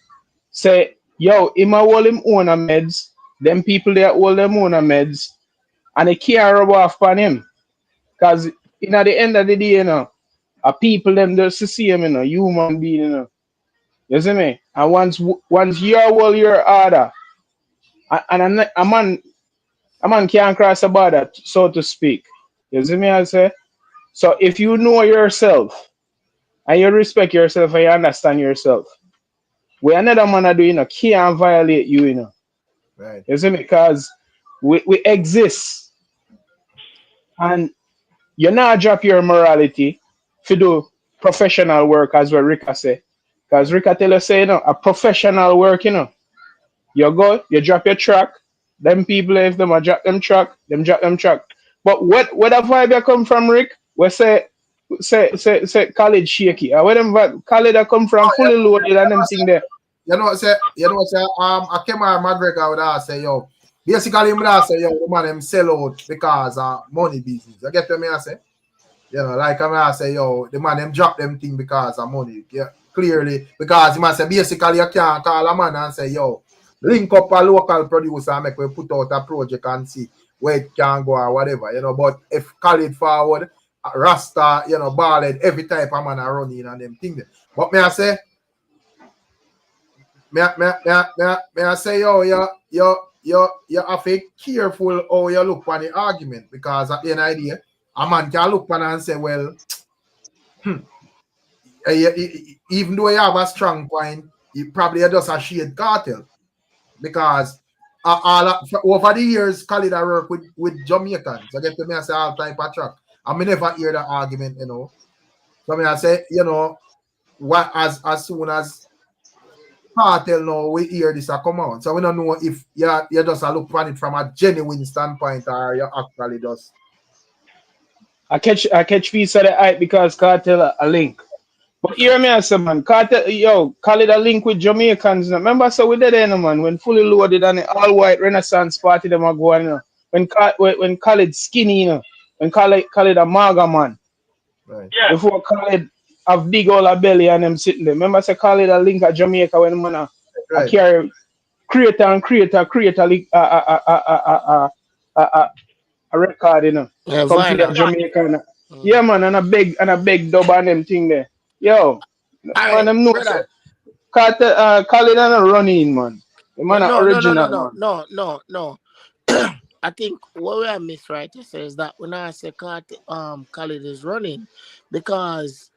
Say, yo, him a hold him own a meds, them people that hold them own a meds, and they can't rub off on him. Because in at the end of the day, you know, a people them just to see him, you know, human being, you know. You see me? And once you're well, you're harder. And a man can't cross a border, so to speak. You see me? I say. So if you know yourself and you respect yourself and you understand yourself, what another man are doing, you know, can't violate you, you know. Right. You see me? Because we exist. And you not drop your morality to do professional work, as what Rika say. Because Rika tell us, say, you know, a professional work, you know. You go, you drop your track. Them people, if them a drop them track, them drop them track. But what a vibe you come from, Rick? We say Khaled shaky. Where them vibe? Khaled a come from fully loaded and them thing there. You know what say? I came out McGregor would I say, yo, basically him would say, yo, the man him sell out because money business. You get what I say? You know, like I say, yo, the man them drop them thing because of money. Yeah, clearly, because he must say basically you can't call a man and say, yo, link up a local producer and make we put out a project and see where it can go or whatever, you know. But if Khaled forward, Rasta, you know, Ballad, every type of man are running and them thing there. But may I say, may I say, yo, you have to be careful how you look on the argument, because at the end of the day, a man can look on and say, well, even though you have a strong point, you probably just a shade cartel. Because over the years, Khaled I work with Jamaicans. I get to me and say all type of track. I may never hear the argument, you know. So I say, you know, what as soon as cartel now we hear this come out. So we don't know if you just look on it from a genuine standpoint or you actually just. I catch piece of the hype because cartel a link. But hear me as a man, Cartel, yo, Khaled a link with Jamaicans. Remember, so we did it, man, when fully loaded and the all white Renaissance party them are going, you know. When Khaled skinny, you know, when Khaled a maga man. Right. Yeah. Before Khaled have big old belly and them sitting there. Remember, say Khaled a link at Jamaica when man a carry create a record, you know. Come to the Jamaica. Yeah, man, and a big dub and them thing there. Yo, man, them know say Khaled and a running, man. The man original. No. I think what we are miss right to say is that when I say Khaled is running, because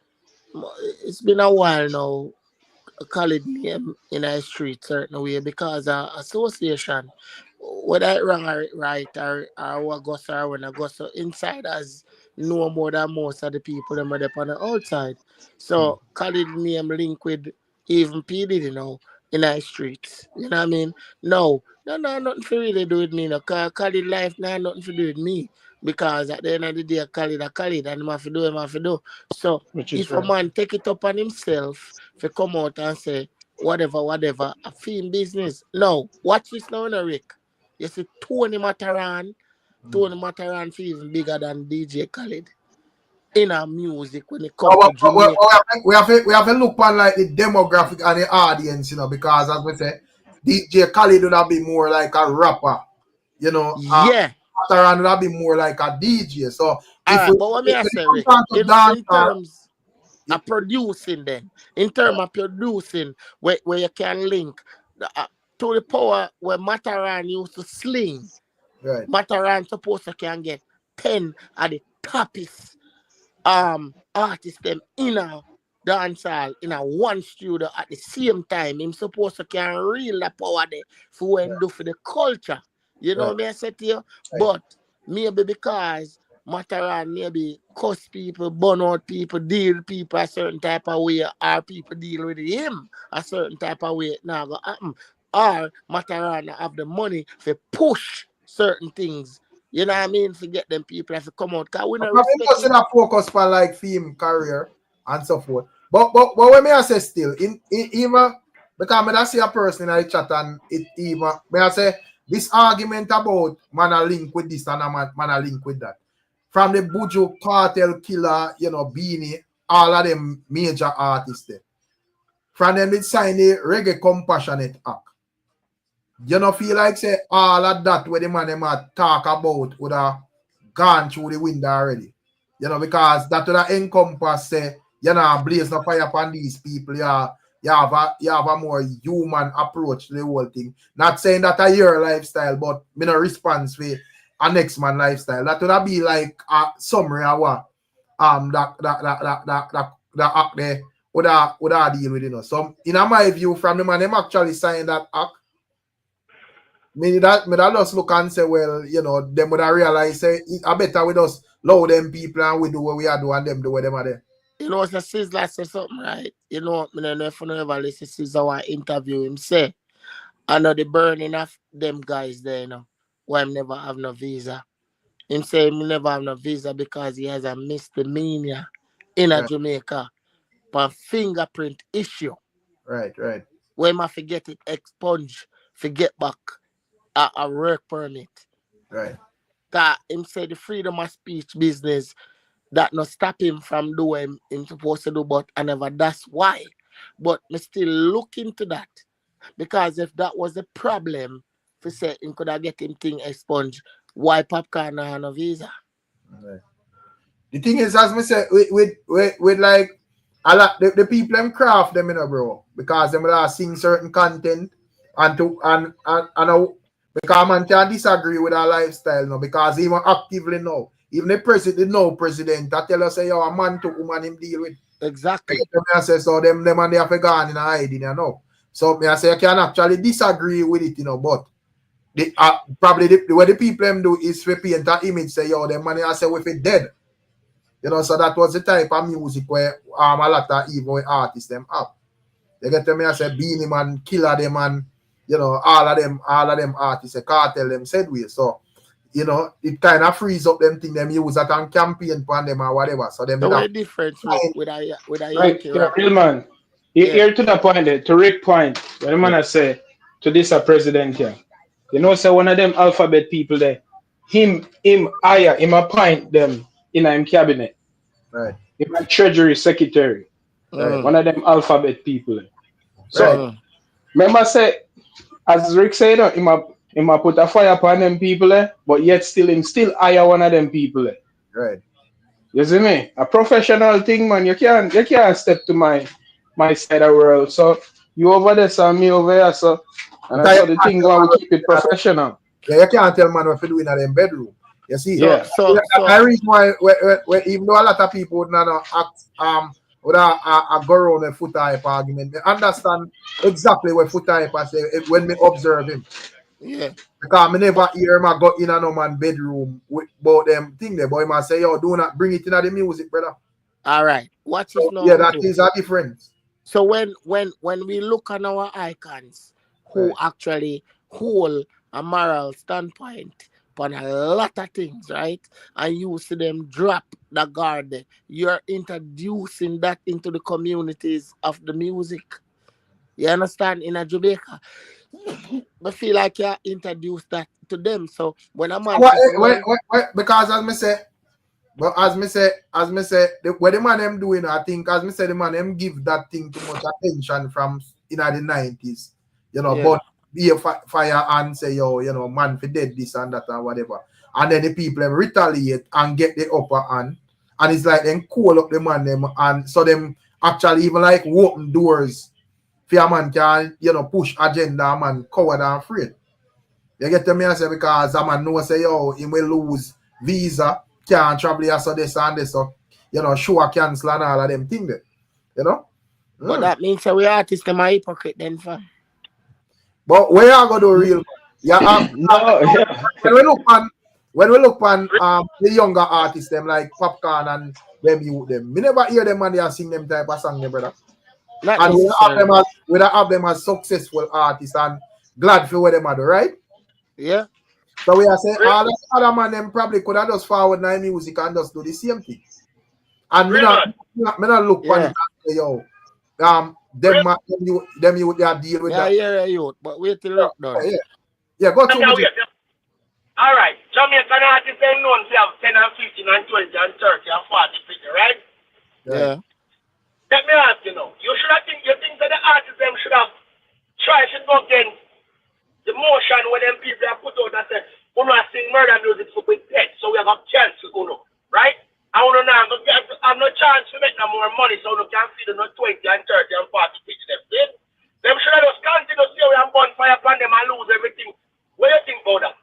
it's been a while now, Khaled name in a street certain way, because association, whether it wrong or right or what goes or when I go, so insiders know more than most of the people that are on the outside. So Khaled name link with even P Diddy now in our streets. You know what I mean? No, nothing to really do with me. No, Khaled life now nothing to do with me. Because at the end of the day, Khaled and him have to do. So if a man take it up on himself to come out and say whatever, a film business. No, watch this now, Rick. You see Tony Mataran even bigger than DJ Khaled in our music when it comes to Jamaica. We have to look on like the demographic and the audience, you know, because as we say, DJ Khaled would have been more like a rapper, you know. Yeah. Mataran would have been more like a DJ. So but what may I say, Rick? In terms, producing then. In terms of producing, where you can link to the power where Mataran used to sling. Right. Mataran supposed to can get 10 at the toppest artists them in a dancehall in a one studio at the same time. Him supposed to can real the power there for when do for the culture. You know me I said to you? But maybe because Mataran maybe cuss people, burn out people, deal with people a certain type of way, or people deal with him a certain type of way. Now go happen. Or Mataran have the money to push certain things. You know what I mean? To get them people to come out. Cause we not respect him. Focus for like film career and so forth. But when me I say still in even because I see a person in the chat and it even may I say this argument about man a link with this and a man a link with that. From the Buju Cartel Killer, you know, Beenie, all of them major artists there. From them they sign the Reggae Compassionate Act. You know, feel like say all of that where the man them talk about would have gone through the window already. You know, because that would have encompass say, you know, blaze no fire upon these people. You have a more human approach to the whole thing. Not saying that a your lifestyle, but me no response for a next man lifestyle. That would have be like a summary of what that act there would have deal with, you know. So in my view, from the man them actually sign that act. Me that just look and say, well, you know, them would have realized say I better we just load them people and we do what we are doing and them do what them are there. You know, it's a Sizzler say something, right? You know, I don't know if you ever listen to Sizzler interview him say, I know the burning of them guys there, you know, why him never have no visa. Him say he never have no visa because he has a misdemeanor in a Jamaica for fingerprint issue. Right. Where him have to get it expunged, forget back a work permit. Right. That him say the freedom of speech business that not stop him from doing him supposed to do, but I never. That's why. But me still look into that. Because if that was the problem, for say him could have get him thing expunged, why Popcorn not have no visa? Right. The thing is, as me say, with like a lot the people them craft them, you know, bro, because them will sing certain content and because man can disagree with our lifestyle, no, because even actively now, even the president that tell us say, yo, a man took woman him deal with. Exactly. I say, so them and they have gone in a hiding, you know. So me I say I can actually disagree with it, you know, but the probably what the people them do is to paint an image, say, yo, them money I say if it dead. You know, so that was the type of music where a lot of evil artists them up. They get to me I say Beenie man, Killer them and you know, all of them artists, a cartel them said we. So, you know, it kind of frees up them thing them use that and campaign for them or whatever. So them the difference with a right, yeah, real man. Here to the point there, to Rick point, when the man I say to this a president here. You know, say one of them alphabet people there, him appoint them in him cabinet. Right. Him a treasury secretary. Right. One of them alphabet people. So remember say, as Rick said, him a put a fire upon them people, but yet him still hire one of them people. Right. You see me? A professional thing, man. You can't step to my side of the world. So you over there, so me over here, so and that's how the thing going. We keep it professional. Yeah, you can't tell man what to do in them bedroom. You see? Yeah. So the reason why even though a lot of people would not act with a go around a foot type argument, they understand exactly what foot type I say when we observe him. Yeah. Because I never hear him go in a no man bedroom with about them thing there. Boy, man say, yo, do not bring it in the music, brother. All right. Watch it now. Yeah, that is a difference. So when we look on our icons who actually hold a moral standpoint on a lot of things, right? And you see them drop the guard, you're introducing that into the communities of the music. You understand? In a Jamaica, I feel like you introduced that to them. So when a man because as me say, what the man them doing, I think as me say the man them give that thing too much attention from in the 90s, you know, but be a fire and say, yo, you know, man for dead this and that and whatever. And then the people them retaliate and get the upper hand And it's like them call up the man them and so them actually even like open doors for a man can, you know, push agenda man coward and afraid. You get to me and say because a man know say yo, he will lose visa, can't travel here so this and this, so you know, show cancel and all of them things there. You know? But that means that we artists them are hypocrite then fam. But where you go do real yeah, when we look on the younger artists them like Popcorn and them you them. Me never hear them and they sing them type of song, brother. Not And necessarily. we have them as successful artists and glad for what them are do, right? Yeah. So we are saying all the other man them probably could have just forward nine music and just do the same thing. And me not look on it and say, yo, them you they are deal with that. Yeah, youth, but wait till look done. Yeah, go to me. All right, Jamaican artists they known to have 10 and 15 and 20 and 30 and 40 figure, right? Yeah. Let me ask you now. You think that the artists them should have tried to go against the motion when them people have put out that say, we not sing murder music for with dead, so we have a chance to go now, right? I want to know, I have no chance to make no more money, so we can feed them 20 and 30 and 40 people them. See? Them should have just continue to see we have bonfire upon them and lose everything. What do you think about that?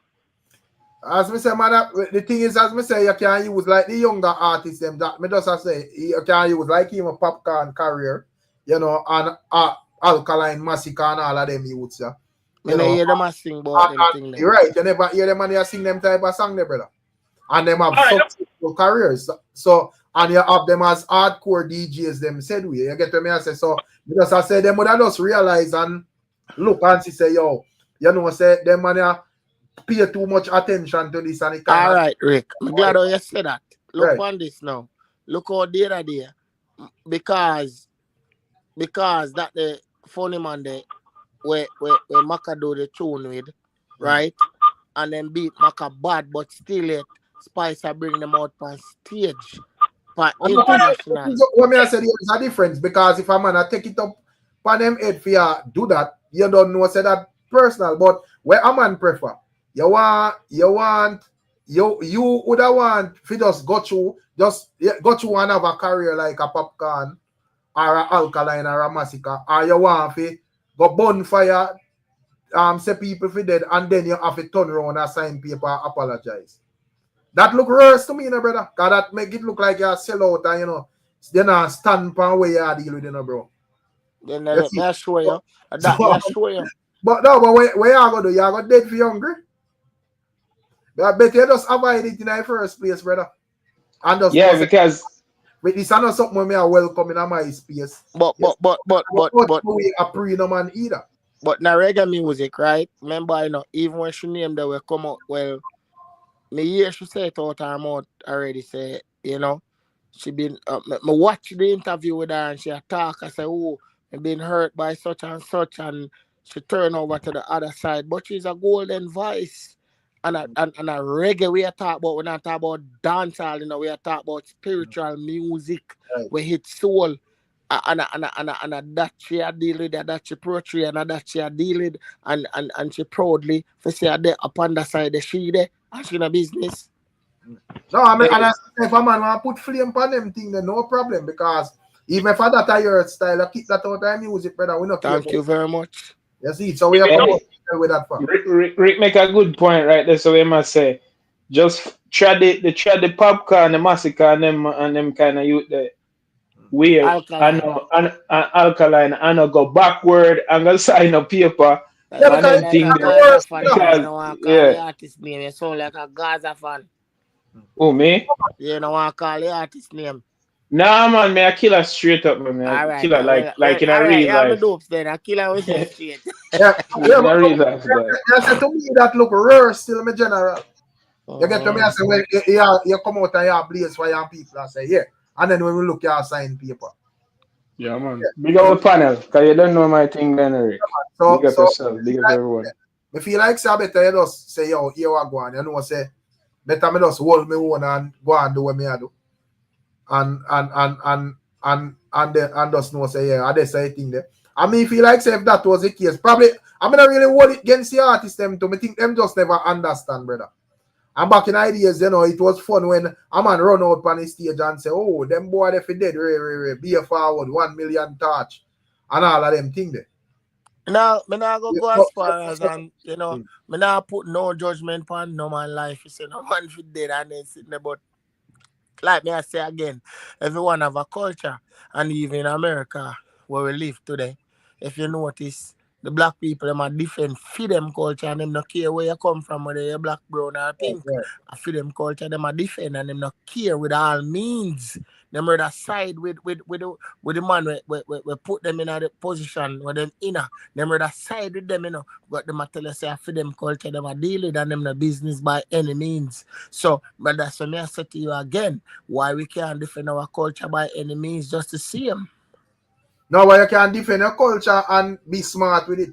As me say, man, the thing is, as me say, you can use like the younger artists, them that me just say, you can use like him a Popcorn career, you know, and Alkaline Massacre and all of them youths, yeah. You know, hear them sing about them thing. You're right, you never hear them and they sing them type of song there, brother. And them have successful careers. So, and you have them as hardcore DJs, them said we. You get to me, I say, so, because I say, them would have just realize and look and say, yo, you know, say, them man, pay too much attention to this and it all right, Rick. I'm glad how you said that. Look Right. on this now. Look how the other day. Because that the funny man there where Maka do the tune with, right? And then beat Maka bad, but still yet Spicer bring them out on stage. For international. What me I say there's a difference because if a man I take it up on them head for you do that, you don't know say that personal, but where a man prefer. You would have want if you just go through and have a career like a Popcorn or a Alkaline or a Massacre, or you want to go bonfire, say people for dead, and then you have to turn around and sign paper, apologize. That look worse to me, you know, brother. Cause that make it look like you sell out and you know, then stand pan where you deal with, you know, bro. Then let me show you. Show you. But no, but where you gonna do? You gonna dead for hungry? I bet you just avoid it in the first place, brother. And just because with this is not something me I welcome in my space. But we a pre no man either. But now reggae music, right? Remember, you know, even when she named that will come out, well, me hear she say it out her mouth already. Say, you know, she been me watch the interview with her and she talk. I say, oh, I've been hurt by such and she turn over to the other side. But she's a golden voice. And a reggae we are talking about, we're not talking about dancehall, you know, we are talking about spiritual music, right. We hit soul, and that she are deal with, that she portray, and that she are deal with, and she proudly for say there upon the side that she there, and she in a business. No, I mean, and I say if a man want to put flame on them thing, then no problem, because even if that are your style, I keep that out of music, brother, we not. Thank you very much. You see, so we have with that fact. Rick make a good point right there. So we must say, just try the Popcorn, the Massacre, and them kind of youth there. Weird. Alkaline. Alkaline. I know go backward and go sign a paper. The artist name. You sound like a Gaza fan. Oh me? You don't want to call the artist name. Nah, man, me a killer straight up, man. I killer like in a real life. I'm dopes then. I killer with you straight. In a real life. To me, that look rare still, my general. You get to me and say, well, you come out and you blaze for your people and say, yeah. And then when we look, you sign paper. Yeah, man. Big up the panel, because you don't know my thing then, Eric. Big up yourself, big up everyone. I feel like say better you just say, yo, here I go on. You know, say, better me just hold me own and go and do what me I do. And just know say yeah, I just say thing there. I mean, feel like say if that was the case, probably I'm not really hold it against the artist them to me think them just never understand, brother. And back in ideas, you know, it was fun when a man run out on the stage and say, oh, them boy if dead, be a forward, 1 million touch, and all of them things there. Now, me not go as far as, and you know, me not put no judgment on no man life. You say no man fi dead and then sitting there, but like me I say again, everyone have a culture, and even in America where we live today, if you notice, the black people them are different for them culture, and them not care where you come from, whether you're black, brown, or pink. For them culture, them are different, and them not care with all means. Them rather side with the man we put them in a position where them inner. Them rather side with them, you know. But them tell us say for them culture, them are dealing and them no business by any means. So, but that's what I say to you again. Why we can't defend our culture by any means, just to see them. No, why you can't defend your culture and be smart with it.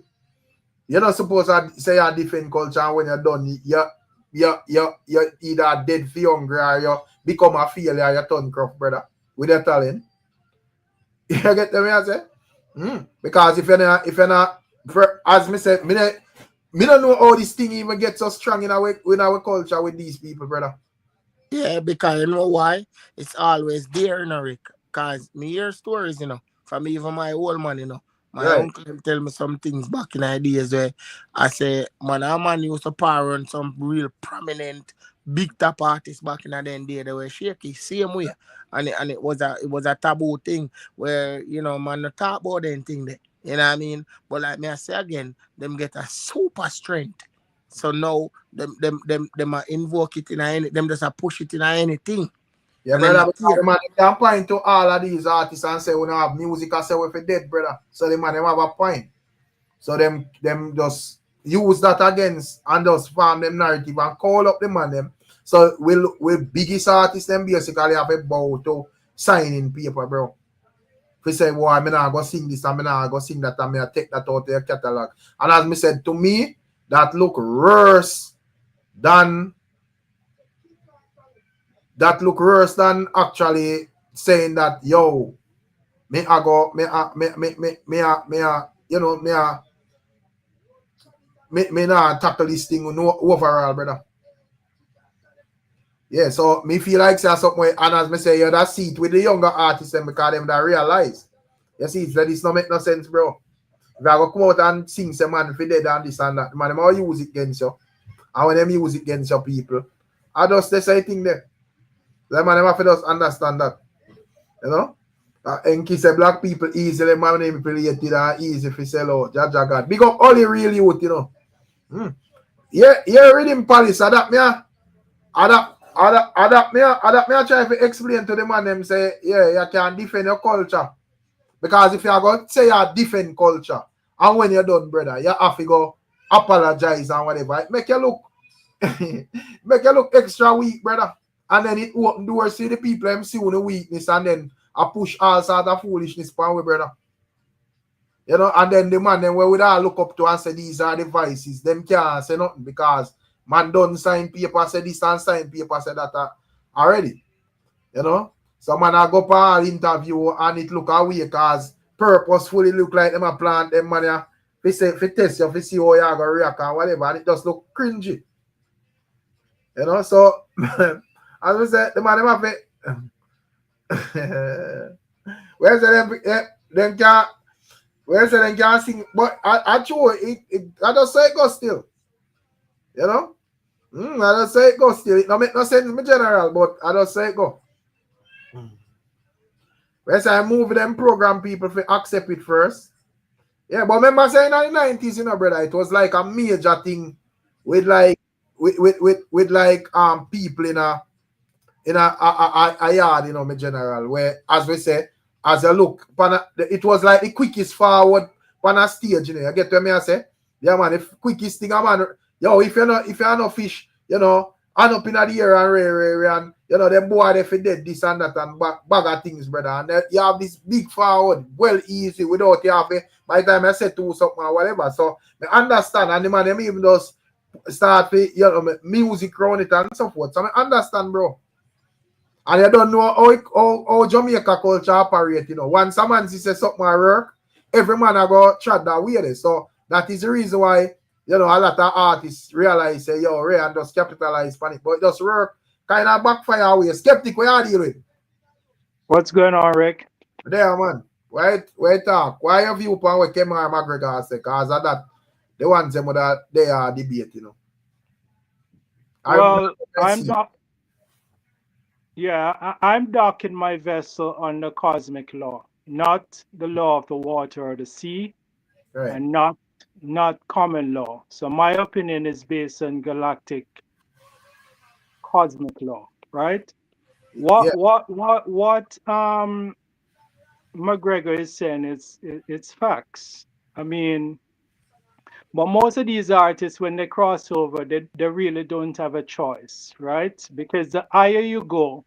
You're not supposed to say you defend culture, and when you're done, you're either dead for hungry or you become a failure or you turn crop, brother, with your talent. You get me, I say? Because if you're not, as me say, me don't know how this thing even gets so strong in our culture with these people, brother. Yeah, because you know why? It's always there, you know, Rick. Because me hear stories, you know, from even my old man, you know. My uncle tell me some things back in the days where I say, man, a man used to power on some real prominent big top artists back in the day. They were shaky, same way. And it was a taboo thing where, you know, man, not talk about anything there. You know what I mean? But like me I say again, them get a super strength. So now them are invoke it in any, them just a push it in anything. Yeah, brother, man, they can point to all of these artists and say we don't have music and say we're dead, brother. So the man them have a point. So them just use that against and just farm them narrative and call up the man them. So we biggest artists them basically have a bow to signing paper, bro. If you say, well, I'm not go sing this, I'm not go sing that, I'm gonna take that out of your catalog. And as me said, to me, that look worse than actually saying that, yo, you know, me not tackle this thing no overall, brother. Yeah, so me feel like say something, and as me say, you that seat with the younger artists and because them that realize. You see, that this no make no sense, bro. If I go come out and sing some man for dead and this and that, man, them all use it against you. And when them use it against your people, I just the same thing there. The man, them have to just understand that. You know? And kiss the black people easily manipulated and easy for sell out. Jaja God. Big up all the real youth, you know. Yeah, reading Palace, adapt me. Adapt me. I try to explain to the man them say, yeah, you can defend your culture. Because if you are going to say you defend culture, and when you're done, brother, you have to go apologize and whatever. It make you look extra weak, brother. And then it open doors to the people them see the weakness and then I push all sorts of foolishness upon we, brother. You know, and then the man then where we all look up to and say these are the vices, them can't say nothing because man done sign paper, say this and sign paper, say that already. You know? So man I go for interview and it look away because purposefully look like them a plant them man if say if test you if see how you are gonna react and whatever and it just look cringy. You know, so as we say the man them have it. Where's them can sing, but I just say it go still. You know? I just say it go still. It don't make no sense in general, but I just say it go. Whereas I move them program people to accept it first. Yeah, but remember saying in the 90s, you know, brother, it was like a major thing with like with like people in a yard, you know, in general, where as we say, as a look, it was like the quickest forward on a stage, you know. You get what I say? Yeah, man, the quickest thing, man, yo, if you're not fish, you know, and up in the air and you know, them boy they for dead this and that and bag of things, brother. And you have this big forward, well easy without you have by the time I say to something or whatever. So I understand, and the man them even just start you know music around it and so forth. So I understand, bro. And you don't know how Jamaica culture operate, you know. Once someone says something work, every man I go chat that way. So that is the reason why you know, a lot of artists realize, say, yo, Ray and just capitalize on it. But it just work kind of backfire away. Skeptic, where you deal with? What's going on, Rick? There, man. Why talk? Why your viewpoint what Kemar McGregor say? Because of that, the ones them that they are debate, you know. Well, I'm not. Yeah, I'm docking my vessel on the cosmic law, not the law of the water or the sea, right. and not common law. So my opinion is based on galactic cosmic law, right? What McGregor is saying it's facts. I mean, but most of these artists, when they cross over, they really don't have a choice, right? Because the higher you go,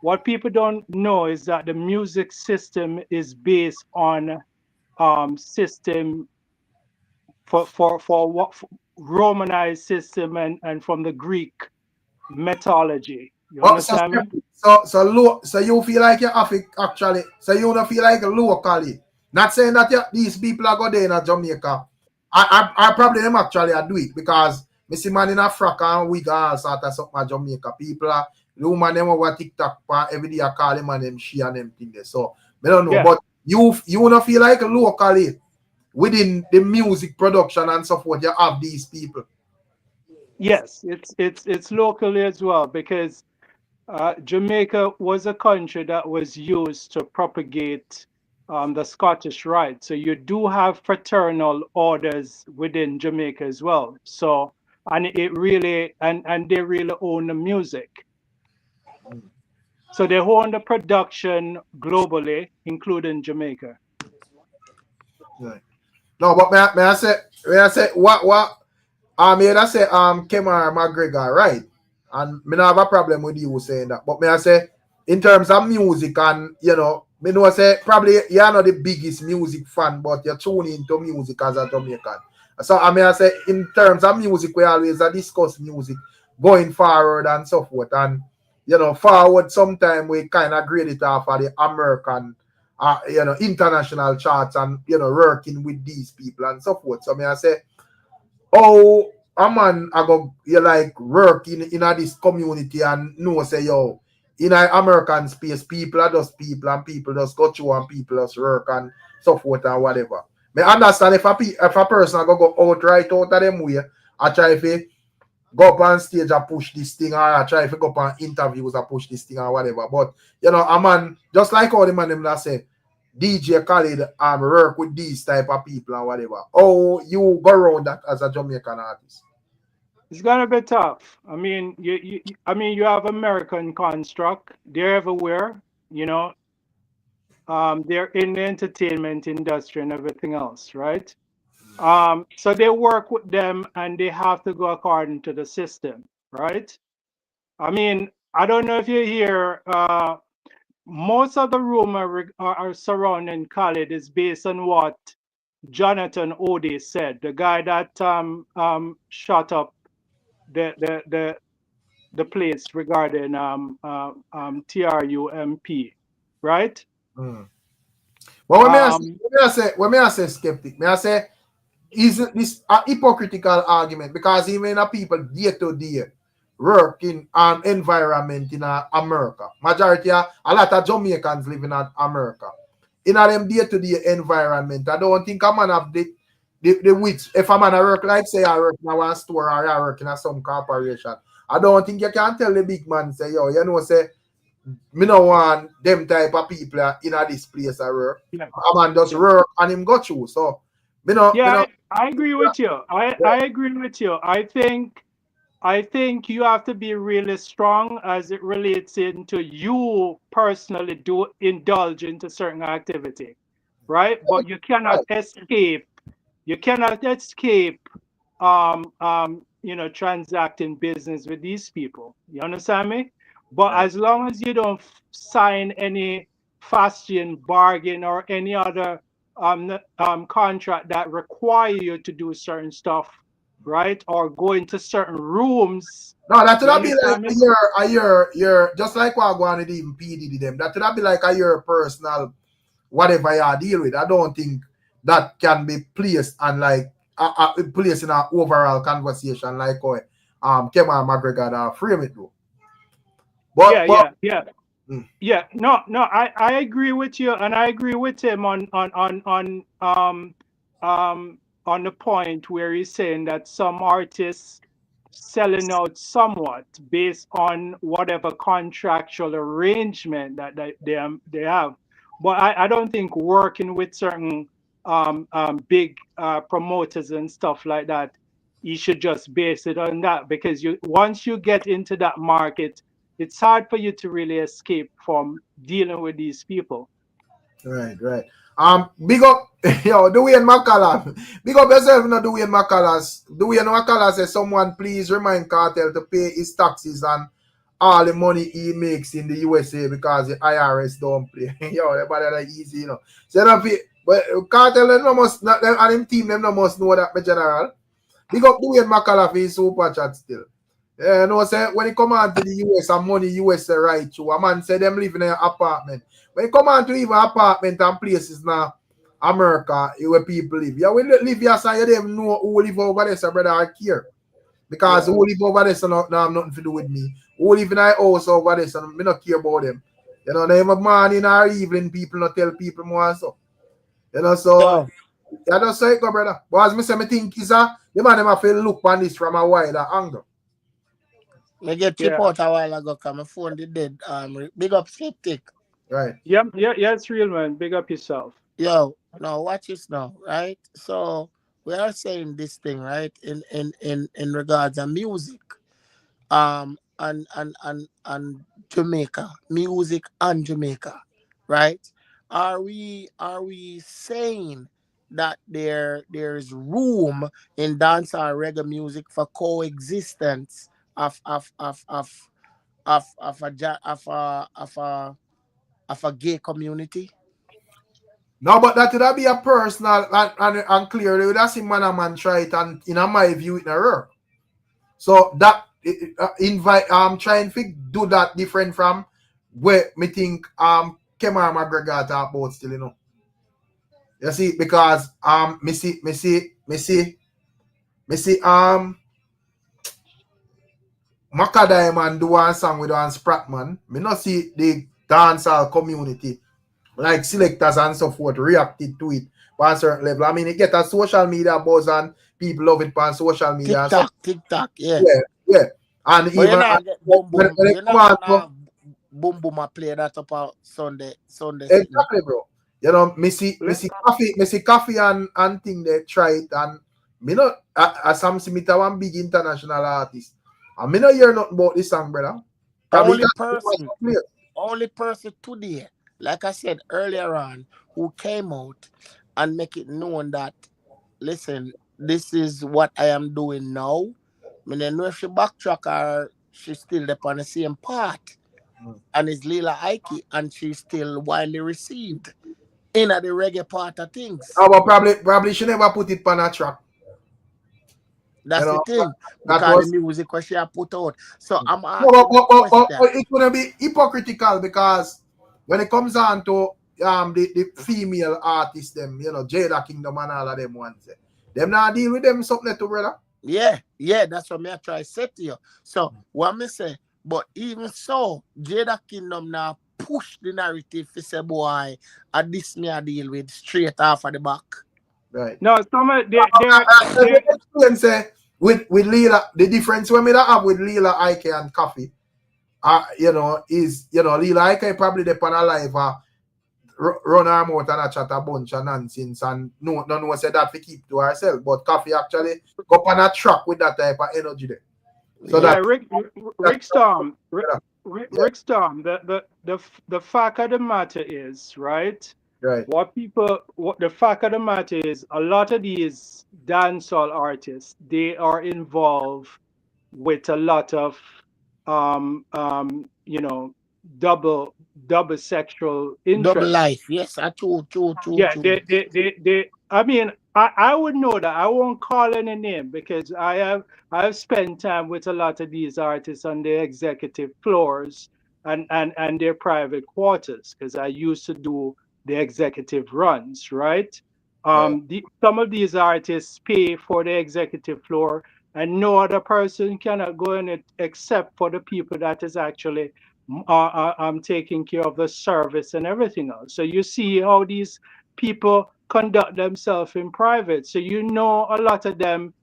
what people don't know is that the music system is based on system for what Romanized system and from the Greek mythology. You understand me? So you feel like you have it actually, so you don't feel like locally. Not saying that these people are going there in Jamaica. I probably them actually do it because I see man in Africa and we got sort of something Jamaica. People are the woman them over TikTok every day I call them and them she and them thing there. So I don't know. Yeah. But you don't feel like locally within the music production and so forth, you have these people. Yes, it's locally as well because Jamaica was a country that was used to propagate the Scottish Rite. So you do have fraternal orders within Jamaica as well. So, and it really, and they really own the music. So they own the production globally, including Jamaica. Right. No, but may I say what I say Kemar McGregor, right? And me not have a problem with you saying that. But may I say, in terms of music and, you know, me know say probably you're not the biggest music fan, but you're tuning into music as a Jamaican. So I mean I say in terms of music, we always discuss music going forward and so forth. And, you know, forward sometime we kind of grade it off of the American, you know, international charts and, you know, working with these people and so forth. So I mean I say, oh, a man I go you like work in this community and know say yo in an American space people are just people and people just go through and people just work and so forth and whatever. I understand if a person go outright out of them way, I try to go up on stage and push this thing or I try to go up on interviews and push this thing or whatever. But you know, a man just like all the man them that say DJ Khaled work with these type of people and whatever. Oh, you go around that as a Jamaican artist? It's gonna be tough. I mean, you have American construct. They're everywhere. You know, they're in the entertainment industry and everything else, right? So they work with them and they have to go according to the system, right? I mean, I don't know if you hear. Most of the rumor are surrounding Khaled is based on what Jonathan Ode said, the guy that shot up the place regarding TRUMP, right? Well, when I say skeptic, may I say is this a hypocritical argument because even people day to day work in an environment in America. Majority a lot of Jamaicans live in America. In them day-to-day environment, I don't think a man have the wits. If a man work like say I work in one store or I work in some corporation, I don't think you can tell the big man say, yo, you know, say me no want them type of people in this place I work. Yeah. A man just work and him go through. So I agree with you. I agree with you. I think you have to be really strong as it relates into you personally do indulge into certain activity, right? But you cannot escape. You cannot escape, you know, transacting business with these people. You understand me? But as long as you don't sign any fashion bargain or any other contract that require you to do certain stuff, right, or go into certain rooms. No, that would be like your just like what Wagon and even PD them. That would be like your personal whatever you deal with. I don't think that can be placed on like place in an overall conversation like how Kemar McGregor frame it though. But No, I agree with you, and I agree with him on the point where he's saying that some artists selling out somewhat based on whatever contractual arrangement that they have. But I don't think working with certain big promoters and stuff like that, you should just base it on that, because once you get into that market, it's hard for you to really escape from dealing with these people. Right. Big up, yo, Dwayne McCallum. Big up yourself, no Dwayne McCallum. Dwayne McCallum says, someone please remind Cartel to pay his taxes and all the money he makes in the USA because the IRS don't play. Yo, everybody that easy, you know. So, but Cartel, them no must, and him team, them no must know that, my general. Big up Dwayne McCallum for his super chat still. You know, say when he come on to the US and money USA right to a man say them live in an apartment. When you come on to even apartment and places now, America, where people live. Yeah, we live here, so you don't know who live over there, so brother, I care. Because who live over there, so no have nothing to do with me. Who live in a house over there, so me not care about them. You know, they have morning or evening, people not tell people more so. You know, so yeah, that's so it go, brother. But as me say, me think is the man them have to look on this from a wider angle. Me get chip out a while ago because my phone did dead. Big up Skeptic. Right. Yeah, it's real, man. Big up yourself. Yo, now watch this now, right? So we are saying this thing, right? In regards to music, and Jamaica, music and Jamaica, right? Are we saying that there is room in dancehall reggae music for coexistence of a gay community? No, but that would be a personal and clearly that's a man try it, and in my view it not work. So that invite trying to do that different from where me think Kemar McGregor talk about still, you know. You see, because me see Maka Diamond do one song with one Spratman. Me not see the dancehall community like selectors and so forth reacted to it on a certain level. I mean, it get a social media buzz and people love it on social media. TikTok, yeah. And but even boom boom I play that up on Sunday. Exactly, bro. You know, me see coffee and thing they try it, and me not as Sam Smith one big international artist. And me not hear nothing about this song, brother. Only person today, like I said earlier on, who came out and make it known that, listen, this is what I am doing now. I don't know if she backtrack or she's still up on the same part. And it's Lila Ike, and she's still widely received in the reggae part of things. Oh, but probably she never put it on a track. That's the thing. Because the music what she have put out. So I'm asking it's gonna be hypocritical because when it comes on to the female artists, them, you know, Jada Kingdom and all of them ones, them not deal with them something to, brother. Yeah, that's what me I try to say to you. So what me say, but even so, Jada Kingdom now push the narrative for say, boy, and this me I deal with straight off of the back. Right. No, some of with Lila, the difference when me that have with Lila Ike and Coffee, you know, is, you know, Lila Ike probably depend on live run her mouth and a chat a bunch of nonsense and no say that we keep to ourselves, but Coffee actually go on a track with that type of energy there. So yeah, Rickstorm, the fact of the matter is, right? Right. What the fact of the matter is, a lot of these dancehall artists, they are involved with a lot of you know, double sexual interest. Double life, yes, true. Yeah, they I mean, I would know that. I won't call any name because I've spent time with a lot of these artists on their executive floors and their private quarters because I used to do the executive runs, right? Some of these artists pay for the executive floor, and no other person cannot go in it except for the people that is actually taking care of the service and everything else. So you see how these people conduct themselves in private. So you know a lot of them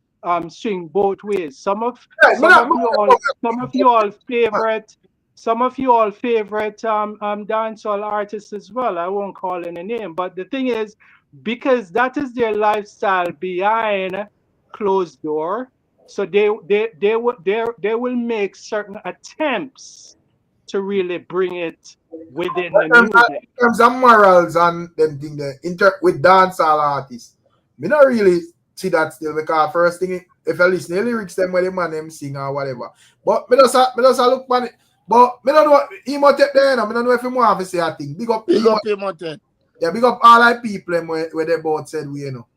swing both ways. Some of you all favorite dancehall artists as well. I won't call any name, but the thing is, because that is their lifestyle behind closed door, so they will make certain attempts to really bring it within the music. In terms of morals and them thing there, with dancehall artists, me not really see that still, because first thing, if I listen to the lyrics them when the man them sing or whatever, but me just look on it. But me don't know he might take there, I don't know if he want to say a thing. Big up him. Yeah, big up all the people them where they both said we, you know.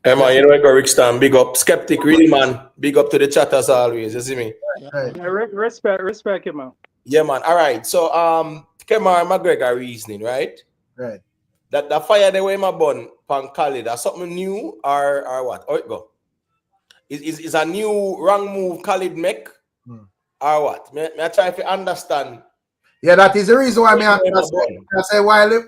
Hey man, you know I go Ricstorm, big up Skeptic, real man, big up to the chat as always, you see me? Right. Yeah, respect him, man. Yeah man, all right, so Kemar McGregor reasoning, right? Right. That the fire the way my bun pan Khaled, that's something new or what? How it go? Is a new wrong move Khaled make or what? Me try to understand. Yeah, that is the reason why I say while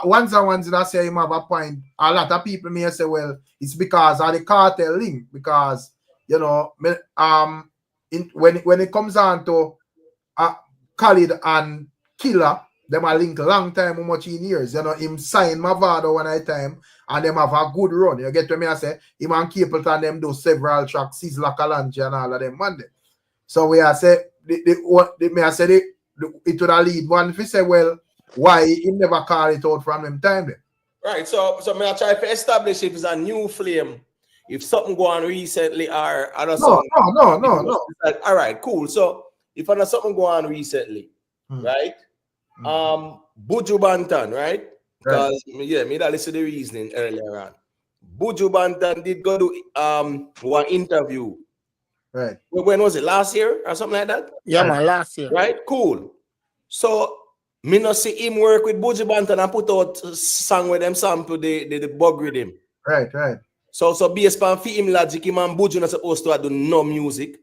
once I say him have a point, a lot of people may say, well, it's because of the cartel link, because you know, when it comes down to Khaled and Killer, them a link long time, how much in years. You know, him sign Mavado one at time, and them have a good run. You get what me I say? Him and Capleton them do several tracks, Sizzla Kalonji and all of them Monday. So we are say it would lead one if you say, well, why he never call it out from them time then? Right, so may I try to establish if it's a new flame, if something go on recently or no. All right, cool. So if I know something go on recently, right? Buju Banton, right? Because me that listen to the reasoning earlier on. Buju Banton did go do one interview. Right. When was it? Last year or something like that? Yeah, man, last year. Right, cool. So me not see him work with Buju Banton and put out song with them sample the bug rhythm. Right. So based on him logic, him and Buju not supposed to do no music.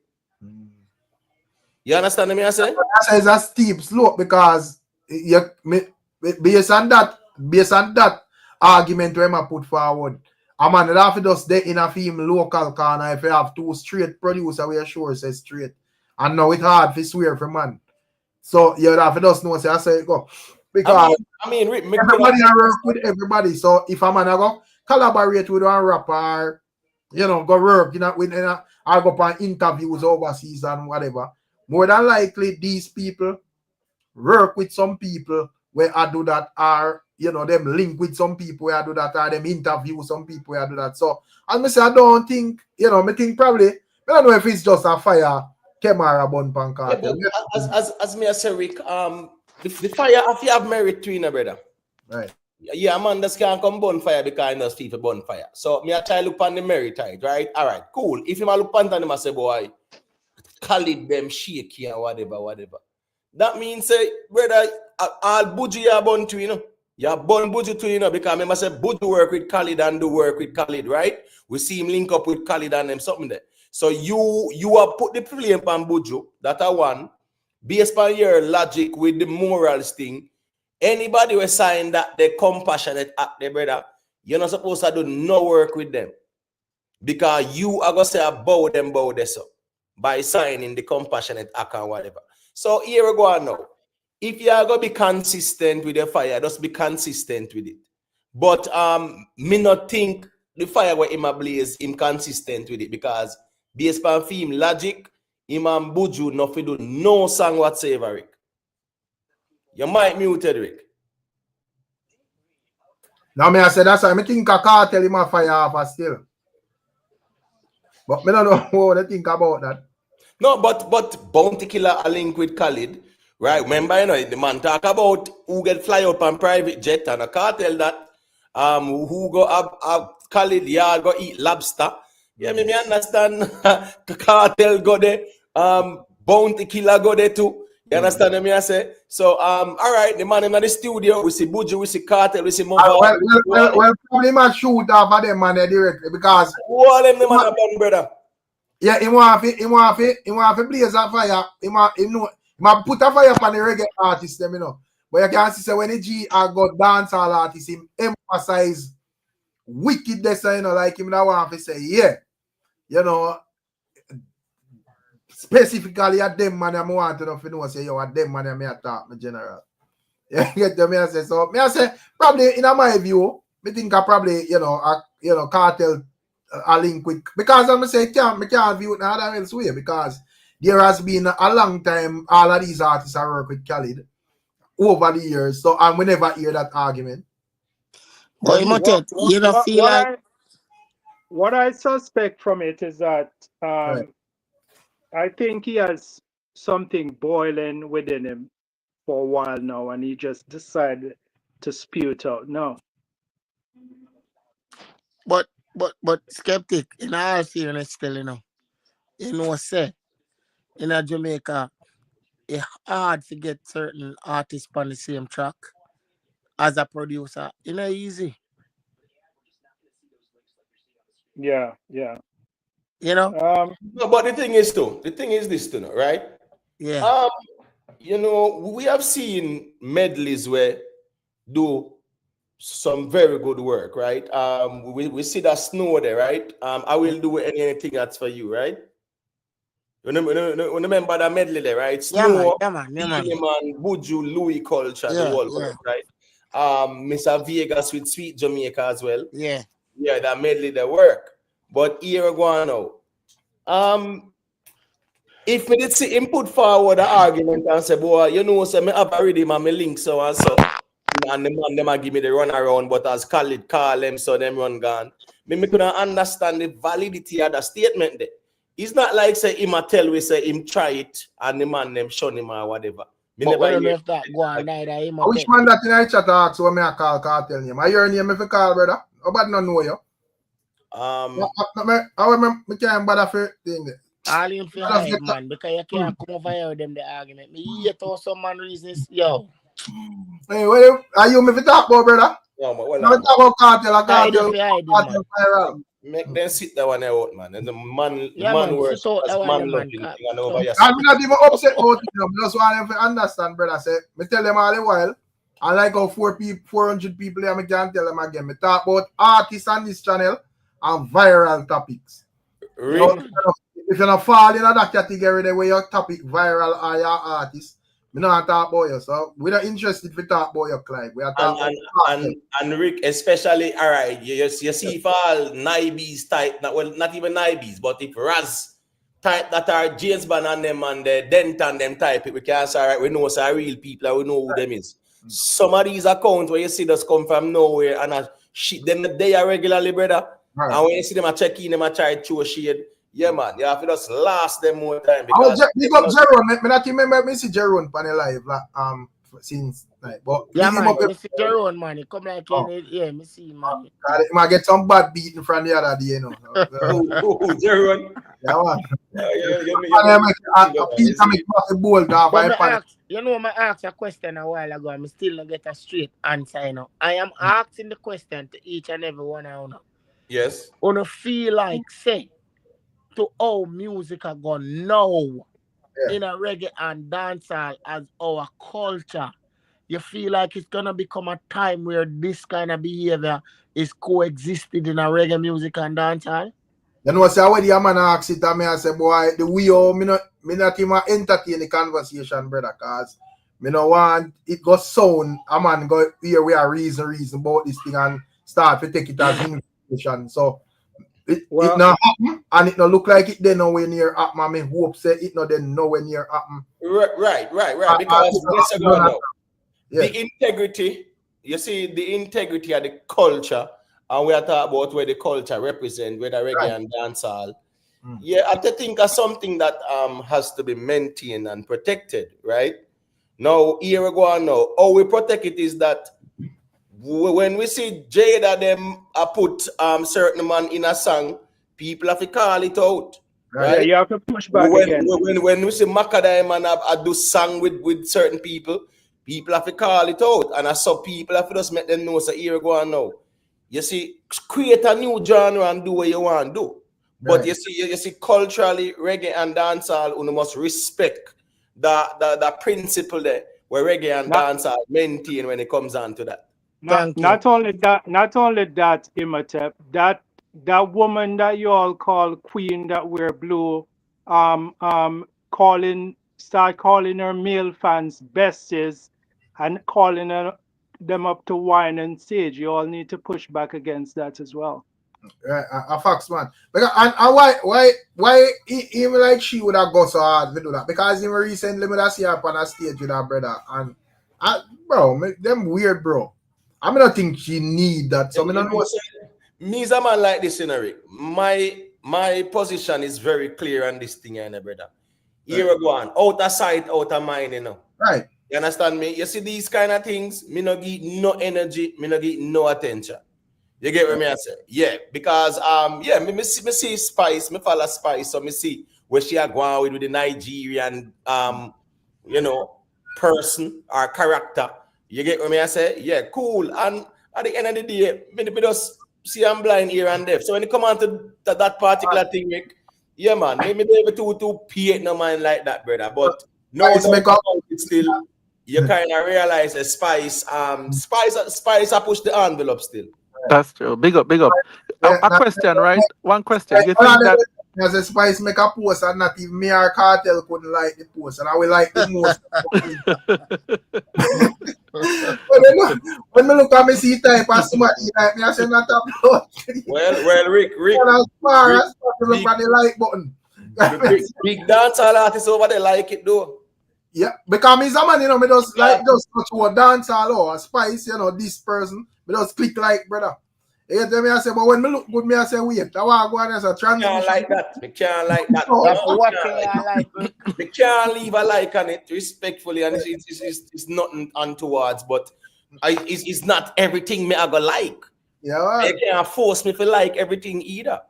You understand me? I say? I say it's a steep slope, because based on that argument where I put forward, a man that have to just stay in a film local corner if you have two straight producer we are sure say straight. And now it's hard to swear for man. So you have to just know, say I say go. Because everybody work with everybody. So if a man go collaborate with one rapper, you know, go work, you know, with I go on interviews overseas and whatever, more than likely these people work with some people where I do that, are, you know, them link with some people where I do that, or them interview some people where I do that. So as I say, I don't think, you know, I think probably, I don't know if it's just a fire Kemar bun pan cartel. As me say, Rick, the fire if you have merit to, you know, brother. Right. Yeah, man, this can't come bonfire because there's people bonfire. So me I try look on the merit right? All right, cool. If you look on them, I say, boy, Khaled them shaky and whatever. That means, say, brother, all Buju you born to, you know. You born Buju to, you know, because I say Buju work with Khaled and do work with Khaled, right? We see him link up with Khaled and them something there. So you have put the blame on Buju, that are one, based on your logic with the morals thing. Anybody who sign that they compassionate act, their brother, you're not supposed to do no work with them. Because you are going to say about them so by signing the compassionate act and whatever. So here we go on now. If you are going to be consistent with the fire, just be consistent with it. But me not think the fire where him blaze, him consistent with it, because based on film logic, him and Buju not do no song whatsoever, Rick. You might muted, Rick. Now me I say that's why I think a cartel him a fire off still. But me don't know what I think about that. No, but Bounty Killer a link with Khaled, right? Remember, you know, the man talk about who get fly up on private jet, and a cartel that who go up Khaled yard go eat lobster. Yeah, me understand. Cartel go there, Bounty Killer go there too. You understand what I say? So, all right, the man in the studio, we see Buju, we see Kartel, we see Mova. Well, probably might shoot off of them man directly because all them the man are done, brother. Yeah, he want to blaze a fire. He might put a fire upon the reggae artist, them, you know. But you can see when the G got dancehall artists, him emphasize wickedness, you know, like him that want to say, yeah, you know, specifically at them man, I want to know, say, yo, at them man, I may talk, my general. Yeah, get them, I say, so, I say, probably, in my view, I think I probably, you know, Kartel a link with, because I'm say, I can't view it another else way, because there has been a long time, all of these artists I work with Khaled over the years, so, and we never hear that argument. But you don't feel like... What I suspect from it is that Right. I think he has something boiling within him for a while now, and he just decided to spew it out. No. But skeptic, in all seriousness, still, you know, say, in Jamaica, it's hard to get certain artists on the same track as a producer. It's not easy. Yeah. You know? No, but the thing is this, right? Yeah. You know, we have seen medleys where do some very good work, right? We see that Snow there, right? I will do anything that's for you, right? Remember that medley there, right? Snow, Yeah, man. Buju, Louis culture, the whole work, right? Mr. Vegas with Sweet Jamaica as well. Yeah, that medley they work. But here we go now. If we did see him put forward the argument and say, boy, you know, say me have already my link so and so, and the man them give me the run around, but as Khaled call them, so them run gone. Me couldn't understand the validity of the statement there. It's not like say him a tell we say him try it and the man them shun him or whatever. Me but never we don't that go on neither him. Which man that in the chat ask when me a call Kartel name? Are your name if you call, brother? How bad not know you? I can't bother for thing. All in for hide, man, because you can't come over here with them the argument. Me hate how some man reasons, yo. Hey, what are you me talk about, brother? No, but well, talk about Kartel. Make them sit that one out, man. And the man works as man loving. I'm not even upset about it. I just want them to understand, brother. Say, me tell them all the while. I like how 400 people here, I can't tell them again. Me talk about artists on this channel and viral topics. Really? If you're not fall in that category, the way your topic viral or your artist, we don't talk about you. So we're not interested to talk about your client. We are talking and Rick, especially, all right, you see if all Nibes type, not even Nibes, but if Raz type that are James Bond and them and the Denton them type it, we can say, all right, we know it's real people and we know who them is. Some of these accounts where you see those come from nowhere and shit them they are regularly, brother. Right. And when you see them check in, them try to show shade. Yeah, man. You have to just last them more time. Because big up Jerome. I not remember me see Jerome on the live since like, but yeah, man. Me see Jerome, man. He come like yeah, me see man. I might get some bad beating from the other day, you know. Jerome. Yeah, man. You know, I asked a question a while ago and I still not get a straight answer, you know. I am asking the question to each and every one of you. Yes. You feel like, say, to how music are gone now in a reggae and dancehall as our culture, you feel like it's gonna become a time where this kind of behavior is coexisted in a reggae music and dancehall? You know, say when the man asks it, I say, boy, the way me not even entertain the conversation, brother, cause me no want it go sound a man go here we are reason about this thing and start to take it as information. So it not happen and it not look like it then nowhere near happen. I mean, hope say it not then nowhere near happen. Right. Because the integrity, you see, the integrity of the culture, and we are talking about where the culture represents, whether reggae and dancehall. Yeah, I think of something that has to be maintained and protected, right? Now, here we go on now. How we protect it is that when we see Jada them put certain man in a song, people have to call it out. right? Yeah, you have to push back again. When we see Macadam and I do song with certain people have to call it out. And I saw people have to just make them know, so here we go on now. You see, create a new genre and do what you want to do. But you see, culturally, reggae and dancehall, you must respect the principle there, where reggae and dancehall maintain when it comes down to that. Not only that, Imhotep, that woman that you all call Queen that wear blue, start calling her male fans besties and calling them up to wine and sage. You all need to push back against that as well. Right, a facts, man. Because and why even like she would have gone so hard to do that? Because even recently, me that see her up on a stage with her brother, and them weird, bro. I mean, I think she need that. So Me as a man like this, Rick, my position is very clear on this thing, brother. Here we go on, out of sight, out of mind, you know. Right. You understand me? You see these kind of things, me no give no energy, me no give no attention. You get what me I say? Yeah, because me see Spice, me follow Spice, so me see where she are going with the Nigerian person or character. You get what me I say? Yeah, cool. And at the end of the day, me just see I'm blind here and there. So when it come on to that particular thing, Rick, yeah, man, maybe be able to pay no mind like that, brother. But no, it's still you kind of realize a Spice I push the envelope still. That's true. Big up. A question, right? One question. You think that as a Spice make a post and not even me or Cartel couldn't like the post, and I will like the most. when I look at me see type of somebody like me, I say not a post. Well, Rick. Look at the like button. Big dancehall artists over there like it though. Yeah, because me man, me just like just go to a dancehall or a Spice, this person, me just click like, brother. You get me? I say, but when me look good, me I say, wait, I want to go and there's a transition. Me can't like that. Me can't leave a like on it respectfully, and it's nothing untowards, but it's not everything me I go like. Yeah, they can't force me to like everything either.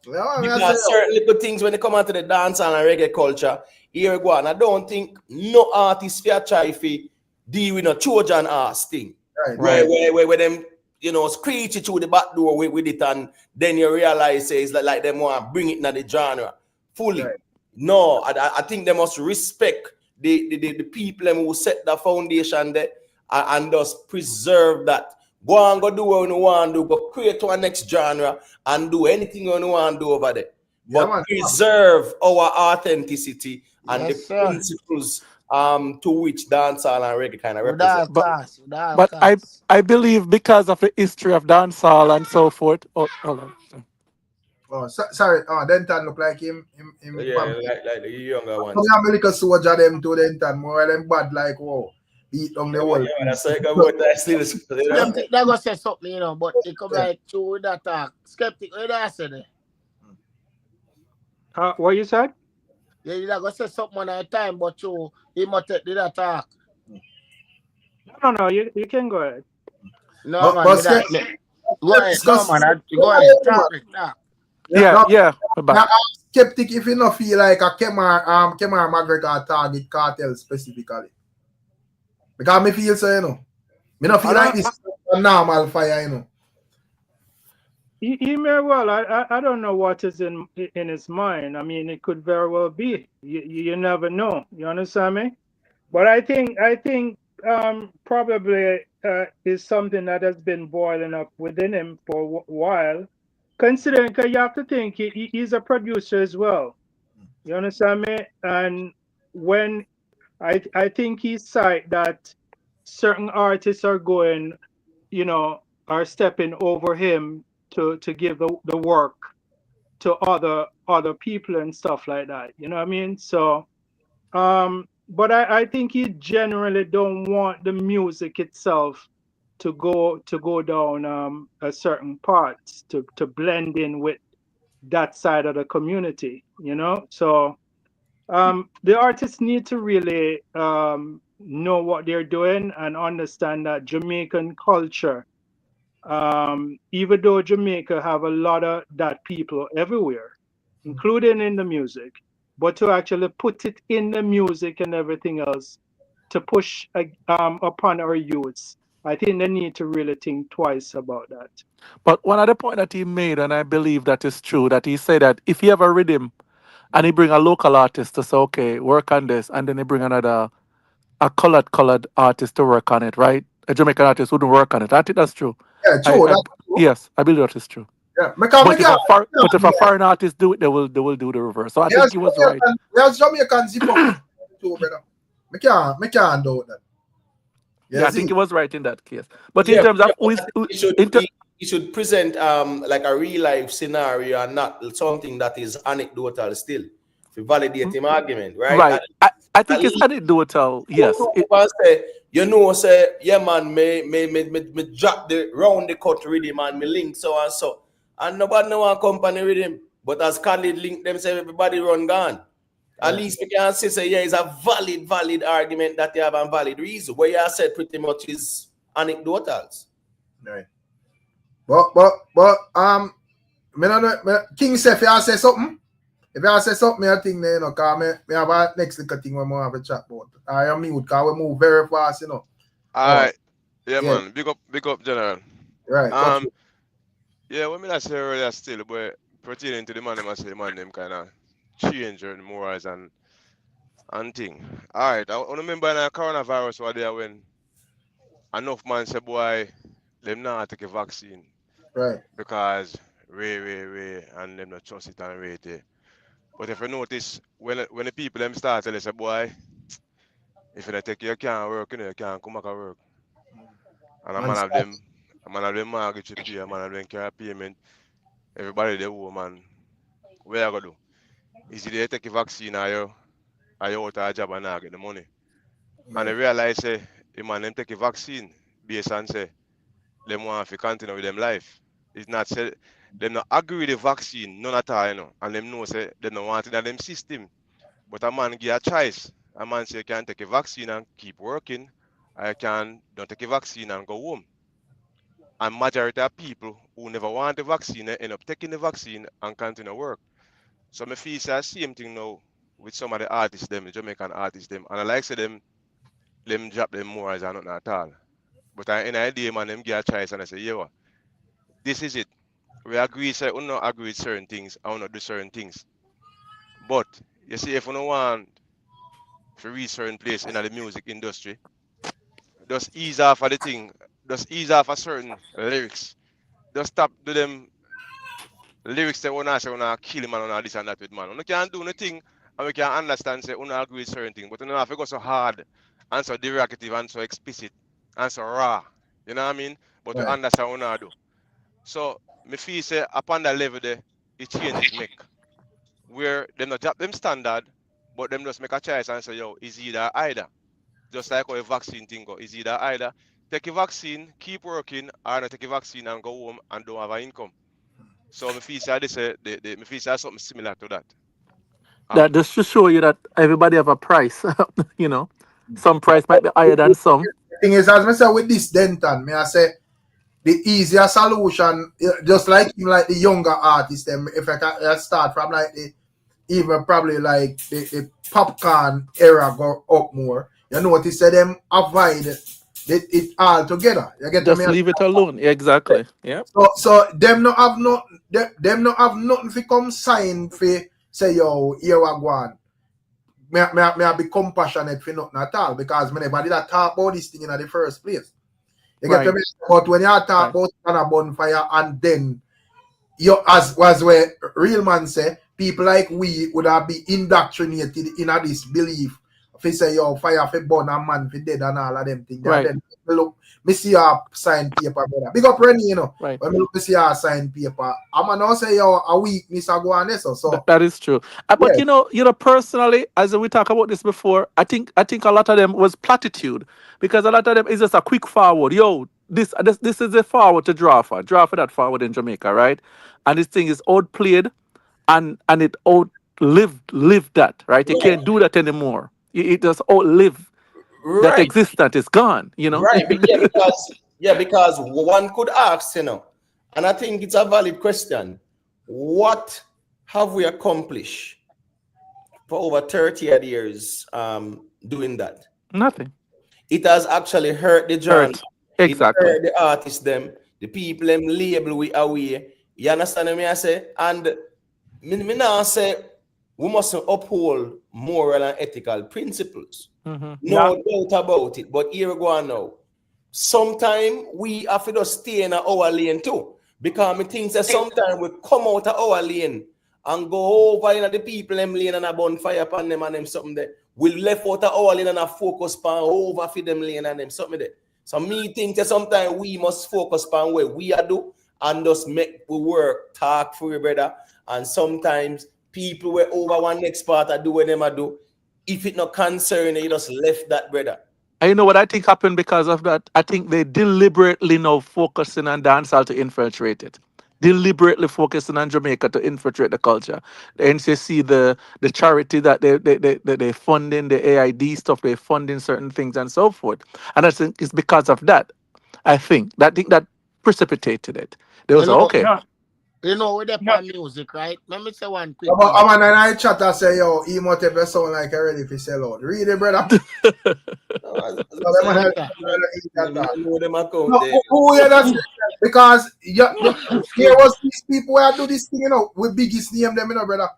Yeah, because certain little things when they come out to the dance and reggae culture, here we go. And I don't think no artist fear try to deal with no Trojan ass thing. Right. Where them, screech it through the back door with it, and then you realize it's like them want to bring it into the genre fully. Right. No, I think they must respect the people who set the foundation there and just preserve that. Go and go do what you want to do, go create to our next genre and do anything you want to do over there. But preserve our authenticity and the principles to which dancehall and reggae kind of represent. But I believe because of the history of dancehall and so forth. Oh, hold on. Oh, sorry. Oh, Denton look like him. Yeah, like the younger one. I'm a little soldier them to Denton. More them bad like whoa. Beat on the wall. Yeah, that's like about that still. They're gonna say something, but they come like through with that talk. Skeptic, what did I say there? What you said? Yeah, you're gonna say something on a time, but he must take the attack. No, you can go ahead. No, man, go ahead. Go ahead, talk. Yeah. Now, I'm skeptic if you not feel like a Kemar McGregor target Cartel specifically. Because me feel so, me not feel like this is a normal fire, He may well. I don't know what is in his mind. I mean, it could very well be. You never know. You understand me? But I think probably is something that has been boiling up within him for a while. Considering, because you have to think he's a producer as well. You understand me? And when I think he's sight that certain artists are going, are stepping over him to give the work to other people and stuff like that. You know what I mean? So, but I think he generally don't want the music itself to go down a certain parts to blend in with that side of the community. So. The artists need to really know what they're doing and understand that Jamaican culture, even though Jamaica have a lot of that people everywhere, including in the music, but to actually put it in the music and everything else to push upon our youths, I think they need to really think twice about that. But one other point that he made, and I believe that is true, that he said that if he have a rhythm and he bring a local artist to say, okay, work on this, and then he bring another a colored artist to work on it, right? A Jamaican artist wouldn't work on it. I think that's true. Yeah, true. That's true. Yes, I believe that is true. Yeah. But if a foreign artist do it, they will do the reverse. So I think he was right. There's Jamaican zip up too, brother. Me can't do that. Yeah, I think he was right in that case. But in terms of he should present like a real life scenario and not something that is anecdotal still to validate him argument, right? Right. I think it's anecdotal. Yes. Say, yeah, man, me drop the round the cut rhythm and me link so and so. And nobody no one company with him. But as Khaled link them, say everybody run gone. At least we can say, yeah, it's a valid argument that they have a valid reason. What you have said pretty much is anecdotals. Right. But King say if you say something, I think cause me have a next little thing we have a chat about. I am mute because we move very fast, All right. Yeah, man. Big up, General. Right. Yeah, what I say earlier still, but pertaining to the man, I say the man them kind of change the morals and thing. All right. I remember in the coronavirus was there when enough man say, boy, them not take a vaccine. Right. Because way, and them not trust it and rate it. But if you notice, when the people them start telling say, boy, if you don't take you can't work, you can't come back and work. And a man of them mortgage to pay, a man of them carry payment. Everybody they owe, man. What you gonna do? Is it they take a vaccine or you out of a job and not get the money? And they realize say, man, them take a vaccine based on say, them want to continue with them life. It's not say them not agree with the vaccine, none at all, and them know say they don't want it in them system. But a man give a choice. A man say you can take a vaccine and keep working, or you can don't take a vaccine and go home. And majority of people who never want the vaccine end up taking the vaccine and continue work. So I feel the same thing now with some of the artists, them, the Jamaican artists, them, and I like say them drop them more as nothing at all. But in the day, man, them give a choice and I say, yeah, this is it. We agree, say, we not agree with certain things, I will not do certain things. But, you see, if we don't want to reach certain place in the music industry, just ease off of the thing, just ease off of certain lyrics. Just stop do them lyrics that we not say we not kill man or this and that with man. We can't do anything and we can understand, say, we not agree with certain things, but we don't have to go so hard and so derogative and so explicit and so raw. You know what I mean? But we understand what we not do. So, me feel say upon that level there, it changes make. Where them not drop them standard, but them just make a choice and say, yo, is either either. Just like how a vaccine thing go, is either either. Take a vaccine, keep working, or not take a vaccine and go home and don't have an income. So me feel say me feel say something similar to that. That just to show you that everybody have a price. Some price might be higher than some. The thing is, as I say with this Denton, I say the easier solution, just like the younger artists, them, if I can start from even probably like the popcorn era go up more. You notice that them avoid it all together. You get just leave it alone. Exactly. Yeah. So them not have nothing to come sign for say yo here we go on. May I be compassionate for nothing at all because me never did talk about this thing in the first place. You get me? But when you talk about a bonfire and then you as where real man say people like we would have been indoctrinated in this belief. If you say yo fire for burn and man for dead and all of them things. Right. And then look, me see your sign paper, brother. Big up Rennie, Right. When me look see your sign paper, I'm not say yo a weakness I go on this. So that is true. But personally, as we talked about this before, I think a lot of them was platitude because a lot of them is just a quick forward. Yo, this is a forward to draw for that forward in Jamaica, right? And this thing is outplayed and it outlived that, right? You can't do that anymore. It just outlive that existence is gone, Right, because one could ask, and I think it's a valid question. What have we accomplished for over 30 odd years doing that? Nothing. It has actually hurt the genre. Hurt. Exactly. It hurt the artists, them, the people, them label we away. You understand what I say? And me now say we must uphold moral and ethical principles. No doubt about it. But here we go on now. Sometimes we have to just stay in our lane too. Because me think that sometimes we come out of our lane and go over in the people them lane and a bonfire upon them and them something there. We left out of our lane and a focus on over for them lane and them something there. So me think that sometimes we must focus on what we are do and just make we work, talk for your brother. And sometimes people were over one next part and do what them do. If it not concern, you just left that brother. And you know what I think happened because of that? I think they deliberately now focusing on dancehall to infiltrate it. Deliberately focusing on Jamaica to infiltrate the culture. The NCC, the charity that they funding, the AID stuff, they funding certain things and so forth. And I think it's because of that. I think that precipitated it. They was okay. You know, with the music, right? Let me say one quick. I'm on an eye chat and say, yo, he might have sound like a ready for sell out. Read it, brother. Because there was these people who do this thing, you know, with biggest name them, you know, brother.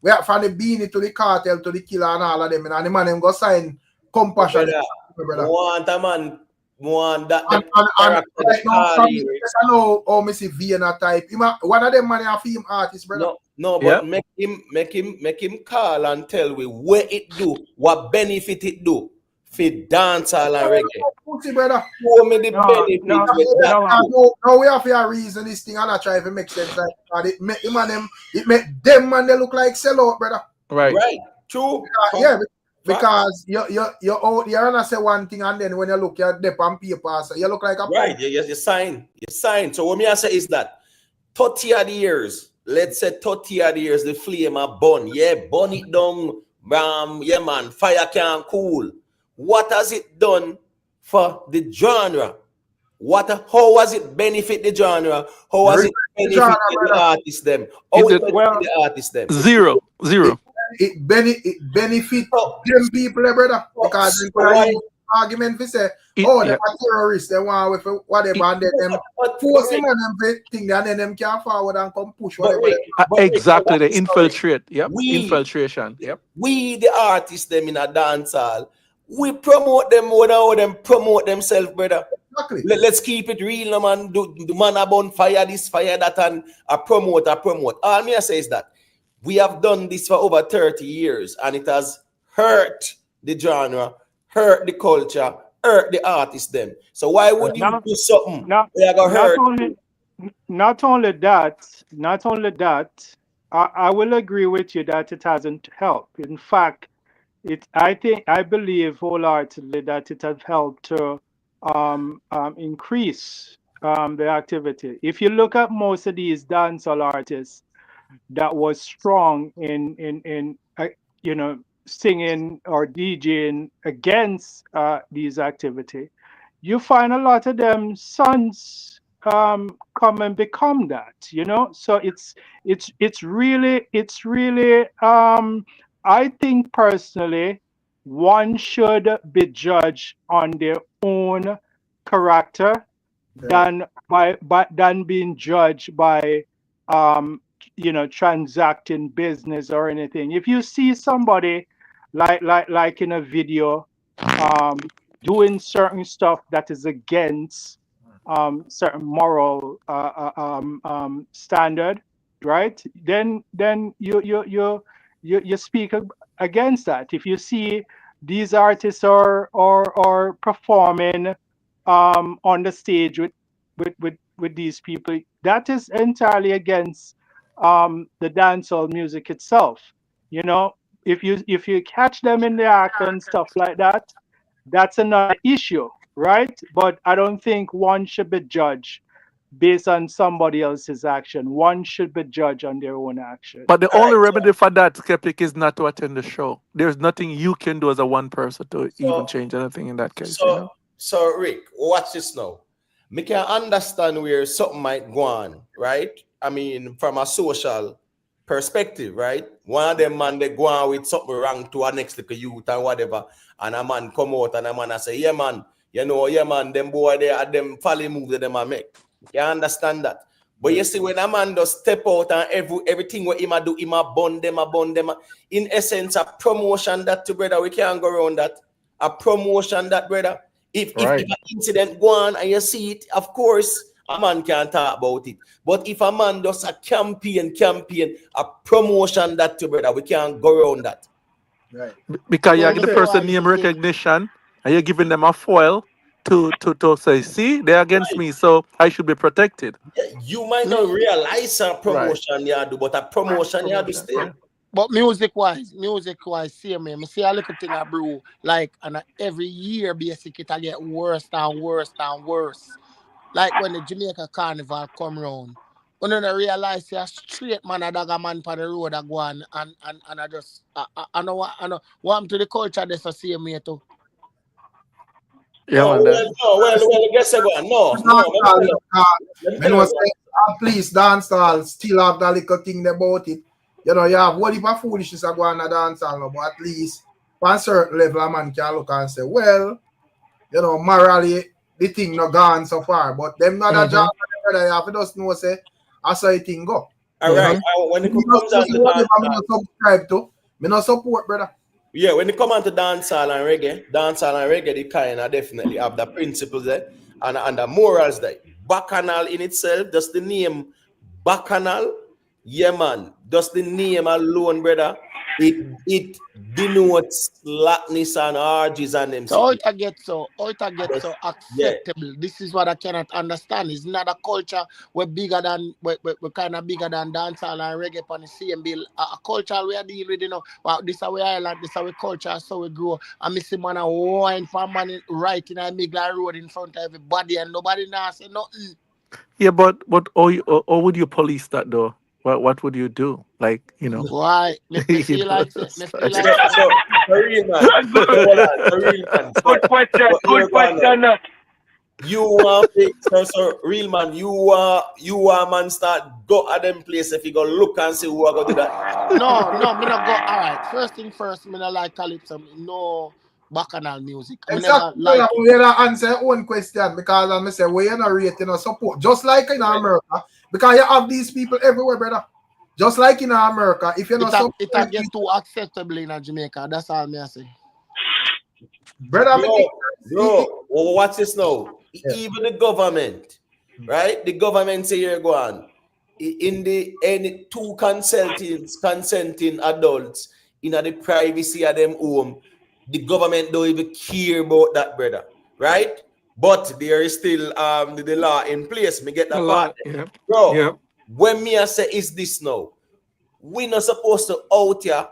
We have from the Beenie to the Cartel to the Killer and all of them, and the man them go sign compassion. Brother. Want a man. One that and right now, I know Missy Vienna type. One of them man a film artist, brother. No, but make him call and tell we where it do, what benefit it do for dancehall and reggae. Brother. Show me the benefit. No, we have to reason this thing and I try to make sense. Like, it make them man they look like sellout, brother. Right. True. Because you're out there and I say one thing and then when you look at the on paper, so you look like a right. You sign. So what me I say is that 30 odd years, let's say 30 odd years, the flame a burn. Burn it down. Man, fire can cool. What has it done for the genre? How has it benefit the genre? How has it benefit the artists them? How it benefit the artists them? Zero. It benefit them people, brother, because they argument for say, they're terrorists, they want with whatever, and them force them and them thing, and then them can forward and come push whatever. Exactly, they infiltrate. Infiltration. We the artists them in a dancehall, we promote them without them promote themselves, brother. Exactly. Let's keep it real, no man. Do man about fire this, fire that, and a promote. All me I say is that we have done this for over 30 years and it has hurt the genre, hurt the culture, hurt the artists them. So why would you do something Not only that, I will agree with you that it hasn't helped. In fact, I believe wholeheartedly that it has helped to increase the activity. If you look at most of these dancehall artists that was strong in singing or DJing against these activity, you find a lot of them sons come and become that, so it's really I think personally one should be judged on their own character than being judged by transacting business or anything. If you see somebody like in a video doing certain stuff that is against certain moral standard, right? Then you speak against that. If you see these artists are performing on the stage with these people, that is entirely against the dancehall music itself. If you catch them in the act and stuff like that, that's another issue, right? But I don't think one should be judged based on somebody else's action. One should be judged on their own action. But the only remedy for that, Skeptic, is not to attend the show. There's nothing you can do as a one person to even change anything in that case. So Rick, watch this now. Me can understand where something might go on, right? I mean, from a social perspective, right? One of them man, they go on with something wrong to our next little youth and whatever, and a man come out and a man I say, yeah man, you know, yeah man, them boy they are them folly move that them a make. You understand that? But you see, when a man does step out and everything what him a do, him a bond them. In essence, a promotion that to brother, we can't go around that. A promotion that brother. If an incident go on and you see it, of course, a man can't talk about it. But if a man does a campaign, a promotion that to brother, we can't go around that. Right. Because you're giving the person name recognition and you're giving them a foil to say, see, they're against me, so I should be protected. Yeah, you might not realize a promotion you do, but a promotion you do still. But music-wise, see me. I see a little thing I brew, like, and every year, basically, it get worse and worse and worse. Like when the Jamaica Carnival come round, when I realize a straight man, a dog a man on the road, I go on, and I just, I know what to the culture, that's the same way too. Yeah, well, guess what? No. Please, dancehall still have that little thing about it. You know, you have what if a foolishness go on a dancehall, but at least on a certain level, a man can look and say, well, you know, morally, the thing not gone so far, but them not a job, you have to just know, say, I saw it thing go. All right, when it comes down to subscribe to, me not support, brother. Yeah, when it come on to dancehall and reggae, they kind of definitely have the principles there and the morals there. Bacchanal in itself, just the name Bacchanal, yeah man, just the name alone, brother, it denotes slackness and orgies and them. So it get so acceptable. Yeah. This is what I cannot understand. It's not a culture we're bigger than we're kind of bigger than dancehall and reggae on the same bill. A culture we are dealing with, you know. Wow, this is our island, this is our culture, so we grow. And miss man a wine for man right in a Migla road in front of everybody and nobody now say nothing. Yeah, but or would you police that though? What would you do? Like, you know. Why? Me feel like so real man. Good question. You want so real man, you want man start go at them place if you go look and see who are gonna do that. No, me not go. All right. First thing first, me not like Calypso. No bacchanal music. Exactly. Like we answer your own question because I say we are not rating or support. Just like in America, because you have these people everywhere, brother. Just like in America, if you're not support, it get too acceptable in Jamaica. That's all me I say. Brother, bro, watch this now. Yeah. Even the government, right? The government say you're going in any two consenting adults in the privacy of them home. The government don't even care about that, brother, right? But there is still the law in place. Me get that part, yeah. Bro. Yeah. When me I say is this now, we not supposed to out here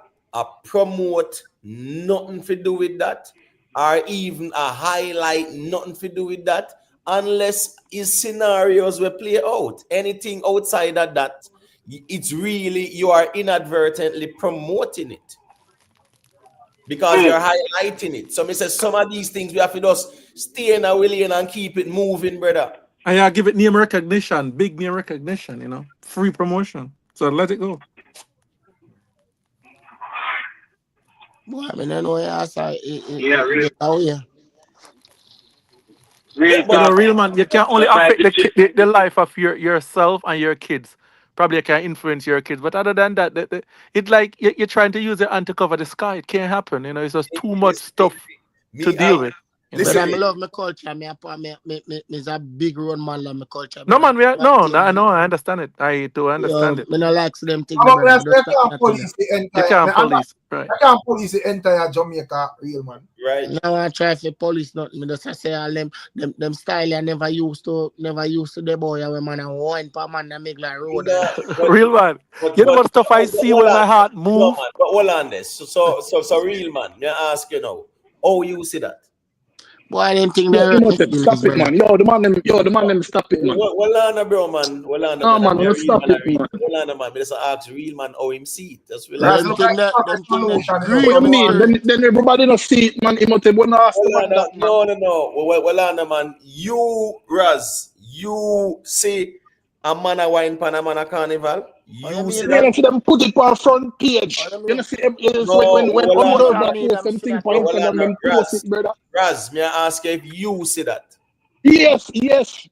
promote nothing to do with that, or even a highlight nothing to do with that, unless it's scenarios we play out. Anything outside of that, it's really you are inadvertently promoting it. Because you're highlighting it. So me say some of these things we have to just stay in our lane and keep it moving, brother. And I give it name recognition, big name recognition, you know, free promotion. So let it go. Boy, I mean, I know really. Oh yeah. Real man, you can only affect the life of yourself and your kids. Probably you can influence your kids, but other than that, it's like you're trying to use your hand to cover the sky. It can't happen, you know. It's just too much stuff to deal with. Listen, I love my culture. Me a big run man love my culture. No man, I understand it. I do understand it. Me not like them things. You can't police the entire. You can't police, right? You can't police the entire Jamaica, real man. Right. Now I try for police nothing. Me just say all them style I never used to the boy when man and wine per man and make like road. Real man. You know what stuff I see when my heart move. But hold on this. So real man, me ask you now, how you see that? Boy, I didn't think stop it, man. Yo, the man them stop it, man. Well on, bro, man. Well on, no, man, stop it, man. Well on, man. Just ask real man how him see it. That's real. Then everybody not see it, man. No. Well on, man. You, Raz, you see a man a wine pan a man a carnival. You see You that? know, see them put it on front page. What do you You know, mean? see when No, Observer media, post me them see thing that for too. Instagram, them post it, brother. Raz, may I ask you if you see that? Yes,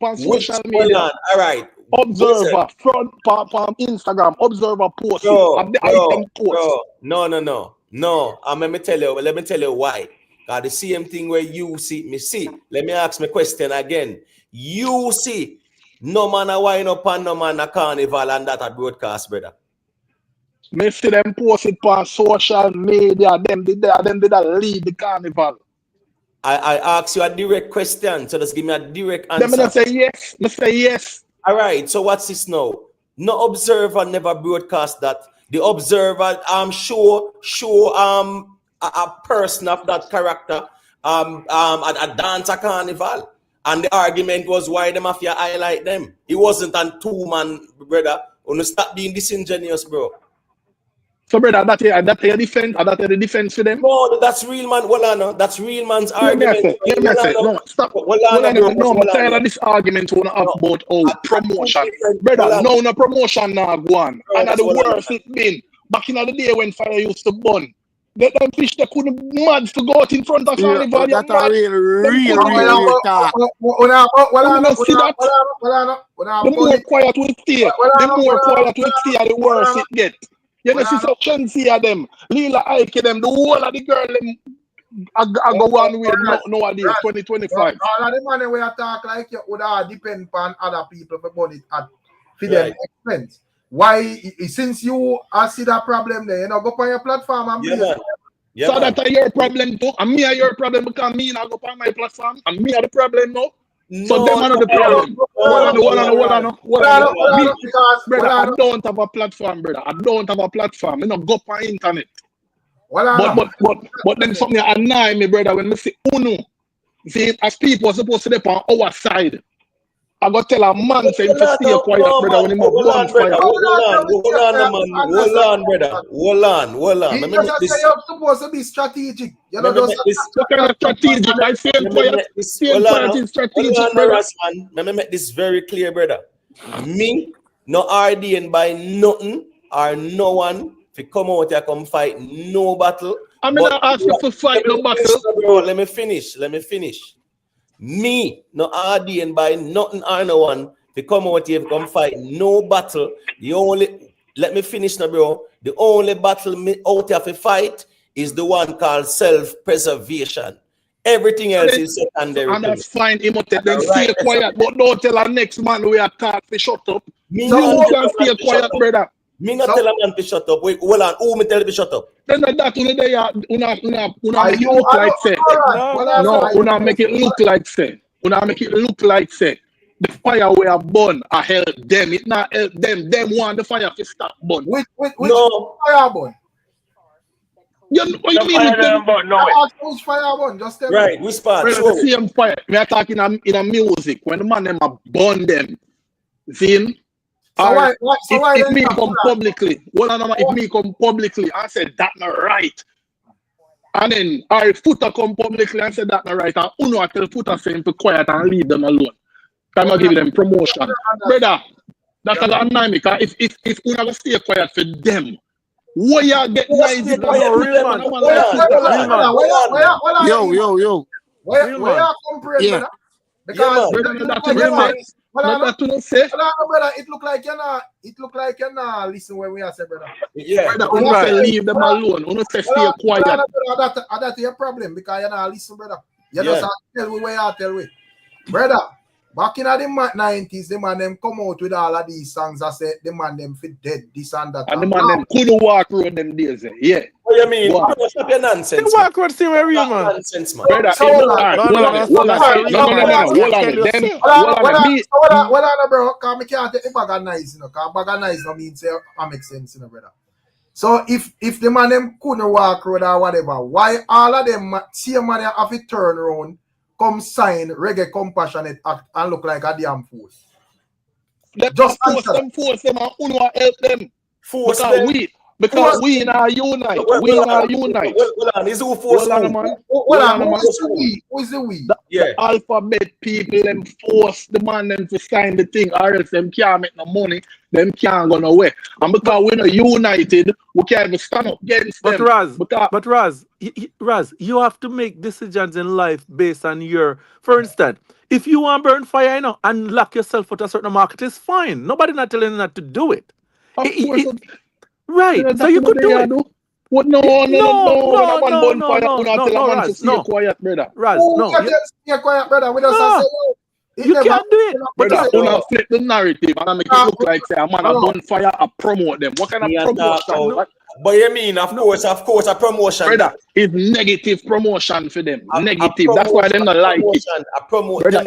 on Which social hold media. on, all right. Observer, front on Instagram, Observer post it. Bro, Of the item post. no. Let me tell you why. Cause the same thing where you see me see. Let me ask my question again. You see, no man a wine up and no man a carnival and that a broadcast, brother. Me see them post it on social media. Them did that lead the carnival. I ask you a direct question, so just give me a direct Them answer. me say yes. Me say yes. All right, so what's this now? No Observer never broadcast that. The Observer, show a person of that character a dancer carnival. And the argument was why the mafia highlight them. It wasn't on two-man, brother. You stop being disingenuous, bro. So, brother, that your defense, or that the defense for them? No, that's real man. Well, no, that's real man's argument. No, stop. I'm tired of this argument we have about promotion. Brother, no promotion now go on. And the worst it been. Back in the day when fire used to burn. Let them fish they couldn't mad to go out in front of carnival. That's a real talk. The more quiet we stay, the more quiet we stay, the worse it get. You know, see some Chensi of them, Lila Ike them, the whole of the girl them I go one way nowadays, 2025. All of the money we talk like you would depend on other people for money at for them expense. Why, since you see that problem there, you know, go on your platform and so that's your problem too. And me are your problem because me not go on my platform. And me are the problem now. So them are the problem. Hold on. Brother, I don't have a platform, brother. I don't have a platform. I don't go on internet. But then something annoy me, brother, when I see Uno. See, as people are supposed to be on our side. I got to tell a man saying to stay quiet, brother, when he must burn fire. Hold on, brother. Hold on. You're supposed to be strategic. You know, what kind of strategic? I say quiet. Stay quiet is strategic, brother. Let me make this very clear, brother. Me, no RDN by nothing or no one to come out here come fight no battle. I'm not asking for fight no battle. Bro, let me finish. Me, no RDN by nothing or no one to come out here come fight no battle. Let me finish now, bro. The only battle me out here to fight is the one called self-preservation. Everything else is secondary. And that's fine. He must then stay quiet, but don't tell our next man we are caught to shut up. You can stay quiet, brother. Me not tell a man to shut up. Wait, hold on. Who me tell to shut up? Then that una make it look like say. No, una make it look like say. Una make it look like say. The fire we are burn, I help them. It not help them. Them want the fire to stop burn. Which fire burn? You know what you mean? Who's fire burn? Just tell me. Which part? The same fire. We are talking in a music. When the man them are burn them. See? If me come publicly, if me come publicly and say that not right, and then our footer come publicly and say that not right, and Uno tell footer saying to quiet and leave them alone. I'm not giving them promotion, brother. That's a dynamic. If Uno go stay quiet for them, why you get nice? Yo. Where you comprehend, because brother, it look like you're not listen when we are say, brother. Yeah, brother, say leave them alone. You say stay quiet. That's your problem because you're not listen, brother. You just tell me where you tell me, brother. Back in the 90s, the man them come out with all of these songs. I said the man them fit dead, this and that. And the man them couldn't walk road them days. Yeah. What you mean? Stop your nonsense. You walk road see where real man. Nonsense, man. Brother, hold on, bro. Cause me can't take the bag of nice, you know. Cause bag of nice no mean say I make sense, you know, brother. So if the man them couldn't walk road or whatever, why all of them see man have to turn around? Come sign Reggae Compassionate Act and look like a damn fool. Just force them and Uno help them. Force them. Because we are unite. We are unite. Hold on, is who force Hold on, who? man. Hold on, who is the we? The alphabet people them force the man them to sign the thing, or else them can't make no money, them can't go nowhere. And because we're not united, we can't even stand up against them. But Raz, you have to make decisions in life based on your, for instance, if you want to burn fire, you know, and lock yourself out a certain market, it's fine. Nobody not telling you not to do it. Right. So you could do it. What? No. Raz, no. Quiet, brother. Raz, no. You're quiet, brother. We don't say you can't do it. Brother, you not flip the narrative and make it look like say a man a bonfire a promote them. What kind of promotion? But you mean, of course, a promotion. Brother, it's negative promotion for them. Negative. That's why they not like it. A promotion.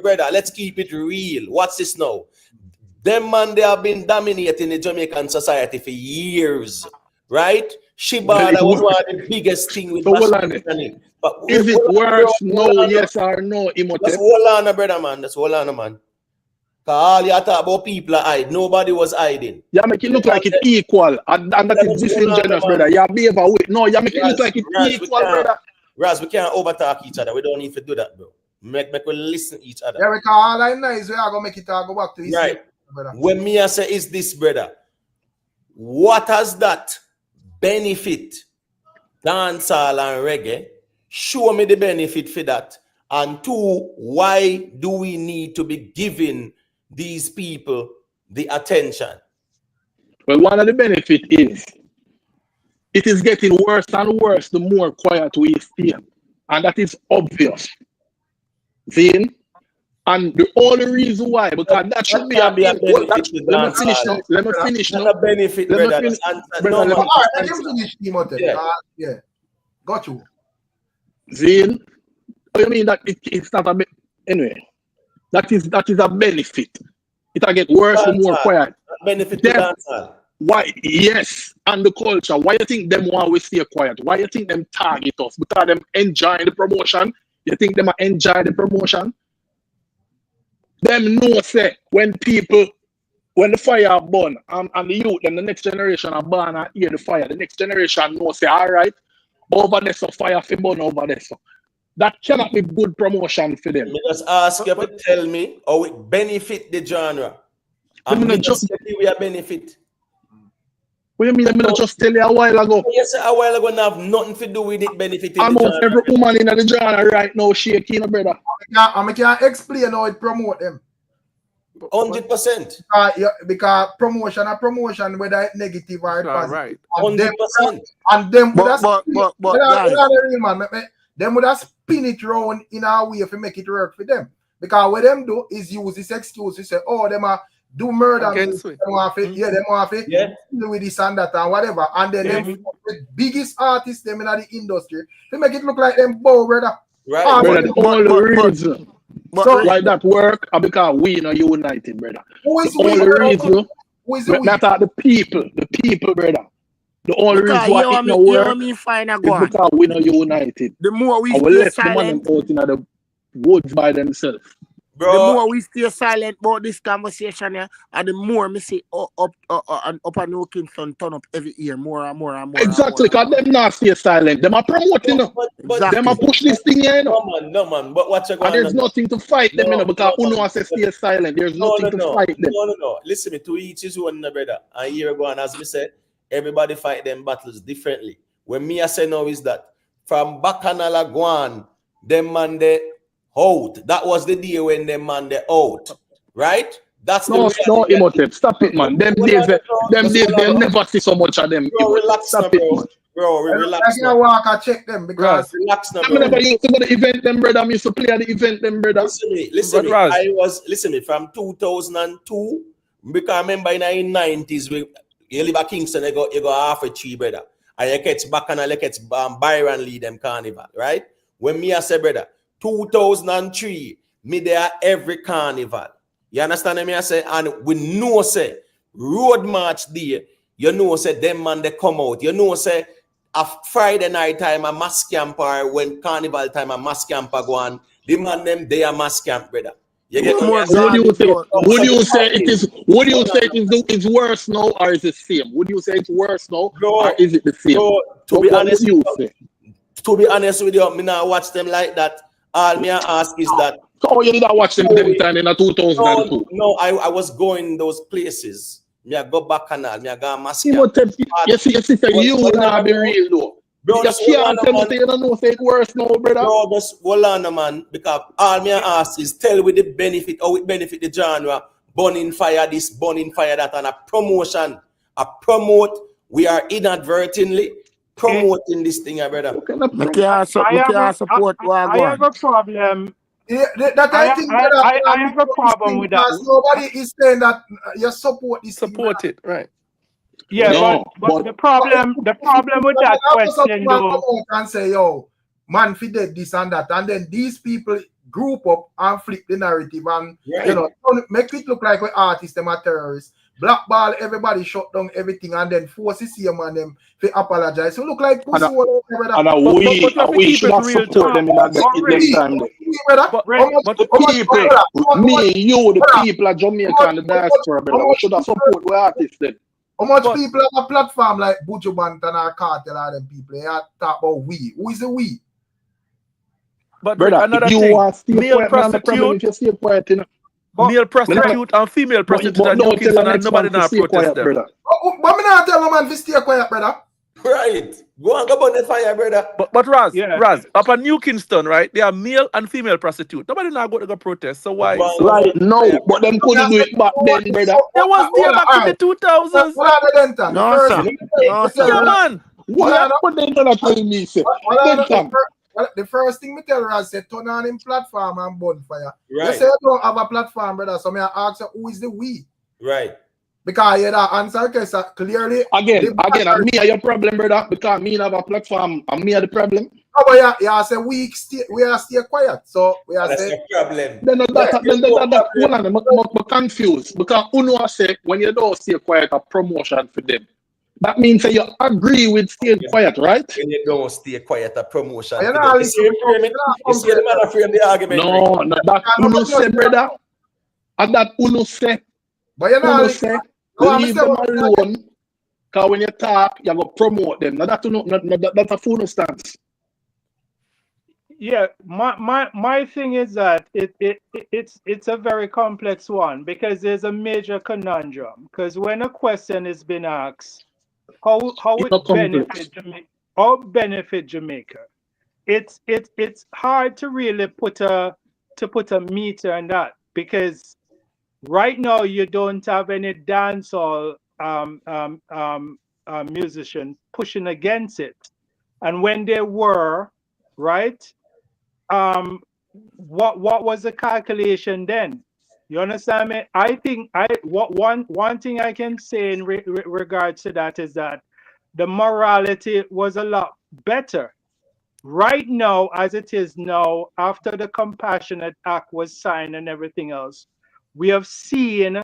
Brother, let's keep it real. What's this now? Them man, they have been dominating the Jamaican society for years, right? Shibada was one of the biggest things with masculinity. But is it worse? No, yes or no, Imhotep? That's hold on, brother, man. That's hold on, man. All you talk about people are hide. Nobody was hiding. You make it look like it's equal. And that is disingenuous, brother. You behave away. No, you make it look like it's equal, brother. Raz, we can't overtalk each other. We don't need to do that, bro. Make we listen to each other. Yeah, because all I know is we are going to make it go back to this. Right. When me say is this, brother, what has that benefit dancehall and reggae? Show me the benefit for that. And two, why do we need to be giving these people the attention? Well, one of the benefits is it is getting worse and worse the more quiet we stay. And that is obvious. See? And the only reason why, because that should be a benefit. Let me finish now. Not a benefit, brother. Let me finish, Timothy. Yeah. Got you. Zin, what do you mean that it's not a anyway? That is a benefit. It'll get worse and more quiet. Benefit to dancehall. Why? Yes, and the culture. Why you think them want we stay quiet? Why you think them target us? Because them enjoy the promotion. You think them enjoy the promotion? Them know say when the fire burn and the youth and the next generation are born and hear the fire, the next generation know say, all right, over there so fire fi burn over there so. That cannot be good promotion for them. Me just ask you to tell me how it benefit the genre. And me just tell you we a benefit. What do you mean? I just tell you a while ago. Yes, a while ago have nothing to do with it benefiting. Almost every woman in the genre right now shaking, brother. I can't explain how it promote them. 100%. Because promotion, whether it's negative or positive. Right. 100%. And them would have guys, them would have spin it round in a way if we make it work for them. Because what them do is use this excuse to say, oh, them are do murder. Them want to deal with this and that and whatever. And then them the biggest artists them in the industry, they make it look like them bow, brother. Right. Brother, the only reason so like that work because we not united, brother. Who is the only reason that the people, brother. The only reason why it not work is because we not united. The more we stay silent, the out in the woods by themselves. Bro. The more we stay silent about this conversation, and the more me see up and New Kingston turn up every year, more and more. Exactly, because them not stay silent. Them are promoting, exactly. Them are push this thing here, No man. But what's going on? And there's nothing to fight them, because who knows to stay silent. There's nothing to fight them. No. Listen me, to each his own, brother. A year ago, and as we said, everybody fight them battles differently. When me I say now is that from Bacchanal Guan, them man they out. That was the day when them man they out, right? That's no Imhotep. Stop it, man. Them days they'll never see so much of them. Bro, relax, stop now, it, bro. Relax. I walk and check them because relax now, bro. I never used to go to the event, them brother. I used to play at the event, them brother. Listen me. From 2002, because I remember in the 90s, you live at Kingston, you go half a tree, brother. And you catch Bacchanal, you catch Byron lead them carnival, right? When me I say, brother, 2003, me there every carnival. You understand me I say? And we know say, road march day, you know say, them man they come out. You know say, a Friday night time a mass camp or when carnival time a mass camp go on, the man them they a mass camp, brother. You get More what Would you say? garbage. Would you say it is? Would you say it's worse now, or is it same? Would you say it's worse now, or is it the same? Bro, What would you say? to be honest with you, me not watch them like that. All me ask is that. Oh, you didn't watch them them time in 2002. No, I was going those places. Me I go back canal, me I go Moscow. You see, you not be real though. Bro, You can't tell me you don't know say it worse now, brother. Bro, just hold on, man, because all me ask is tell with the benefit, how it benefit the genre, burning fire this, burning fire that, and a promotion. A promote, we are inadvertently promoting this thing, brother. I support Wagon. I have a problem. Yeah, I have a problem with that. Nobody is saying that you support this. Support it, right? Yeah, No, but the problem with that question though, and say, yo, man, fi dead this and that, and then these people group up and flip the narrative and you know make it look like we artists them are terrorists. Blackball everybody, shut down everything, and then force the CM and them to apologize. So look like pussy. We should have support them in that next time. Me, you, the people of Jamaica and the diaspora, brother, we should have support the artists then. How much people have a platform like Buju Banton or Kartel or them people? They are talk about we. Who is the we? But brother, another if you thing, want to male prostitute, male prostitute and female prostitute and new kids and nobody now protest them. But me not tell no man to stay quiet, brother. Right. Go and go burn the fire, brother. But Raz, up at New Kingston, right? They are male and female prostitute. Nobody now go to go protest. So why? Right, no, but them couldn't do it back then, brother. There was there back in the 2000s. What are the Denton? No, sir. Yeah, man. What they gonna tell me, sir? The first thing me tell Raz say turn on him platform and bonfire. Right. You say you don't have a platform, brother. So me ask you who is the we? Right. Because you that answer because clearly again, me are your problem, brother. Because me have a platform, and me are the problem. Oh, but yeah, say we are stay quiet. So we are that's saying the problem. Then hold on, I'm confused because Uno say when you don't stay quiet, a promotion for them. That means that you agree with staying quiet, right? When you don't stay quiet, a promotion. You see the man of frame the argument. No, that Uno say, brother. And that Uno say. But you know, say, leave them alone. Because when you talk, you go promote them. Now that's a full stance. Yeah, my thing is that it's a very complex one because there's a major conundrum. Because when a question is being asked, how benefit Jamaica, it's hard to really put a meter on that because right now you don't have any dancehall musicians pushing against it, and when they were, right, what was the calculation then? You understand me? I think one thing I can say in regards to that is that the morality was a lot better right now as it is now after the Compassionate Act was signed and everything else. We have seen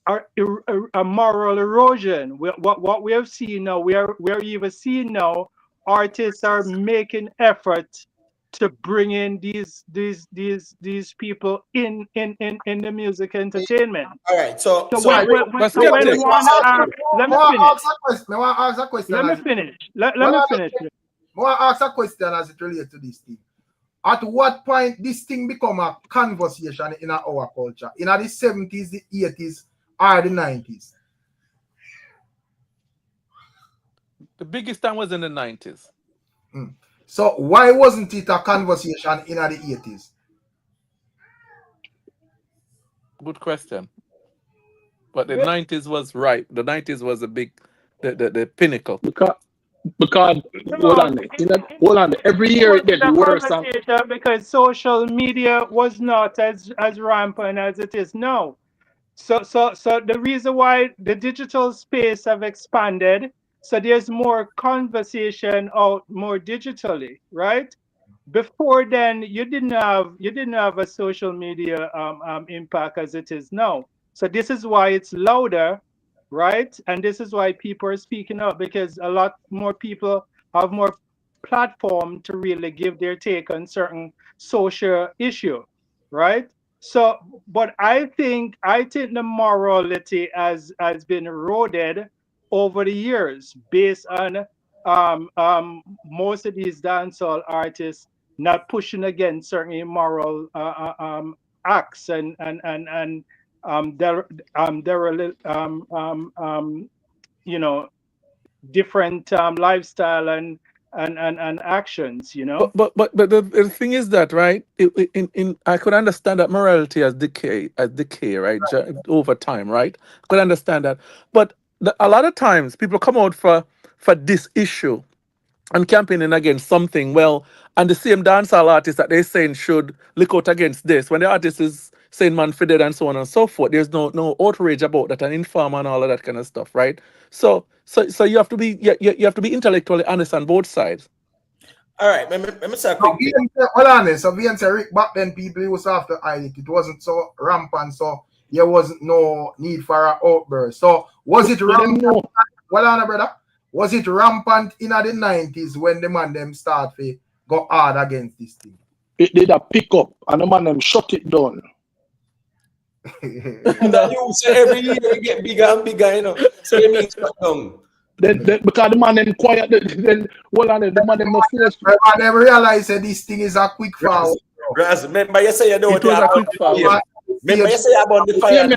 a moral erosion. What we have seen now, we're even seeing now artists are making effort to bring in these people in the music entertainment. All right, so let me finish. Let me finish. I want to ask a question as it relates to this thing. At what point this thing become a conversation in our culture? In the 70s, the 80s, or the 90s? The biggest time was in the 90s. So why wasn't it a conversation in the 80s? Good question. But the 90s was right. The 90s was the pinnacle. Because hold on. Every year it gets worse. Because social media was not as rampant as it is now. So the reason why the digital space have expanded, so there's more conversation out more digitally, right? Before then, you didn't have a social media impact as it is now. So this is why it's louder, right? And this is why people are speaking up because a lot more people have more platform to really give their take on certain social issue, right? So, but I think the morality has been eroded over the years based on most of these dancehall artists not pushing against certain immoral acts and you know, different lifestyle and actions, you know. But the thing is that, right? In I could understand that morality has decay, right, over time, right? I could understand that, but a lot of times people come out for this issue and campaigning against something. Well, and the same dancehall artist that they're saying should look out against this, when the artist is saying man for dead and so on and so forth, there's no outrage about that and inform and all of that kind of stuff, right? So you have to be you have to be intellectually honest on both sides. All right, let me say a So quick thing. hold on, so VNC Rick back then people used to have to hide it. It wasn't so rampant, so there wasn't no need for an outburst. So was it rampant? Hold on, brother. Was it rampant in the 90s when the man them start to go hard against this thing? It did a pick up and the man them shut it down. That you say every year it get bigger and bigger, you know. So you mean shut down. Then because the man them quiet, then hold on, the man them no force. I never realized that this thing is a quick forward. Raz, remember you say you don't It was a quick forward. Remember you say about the fire.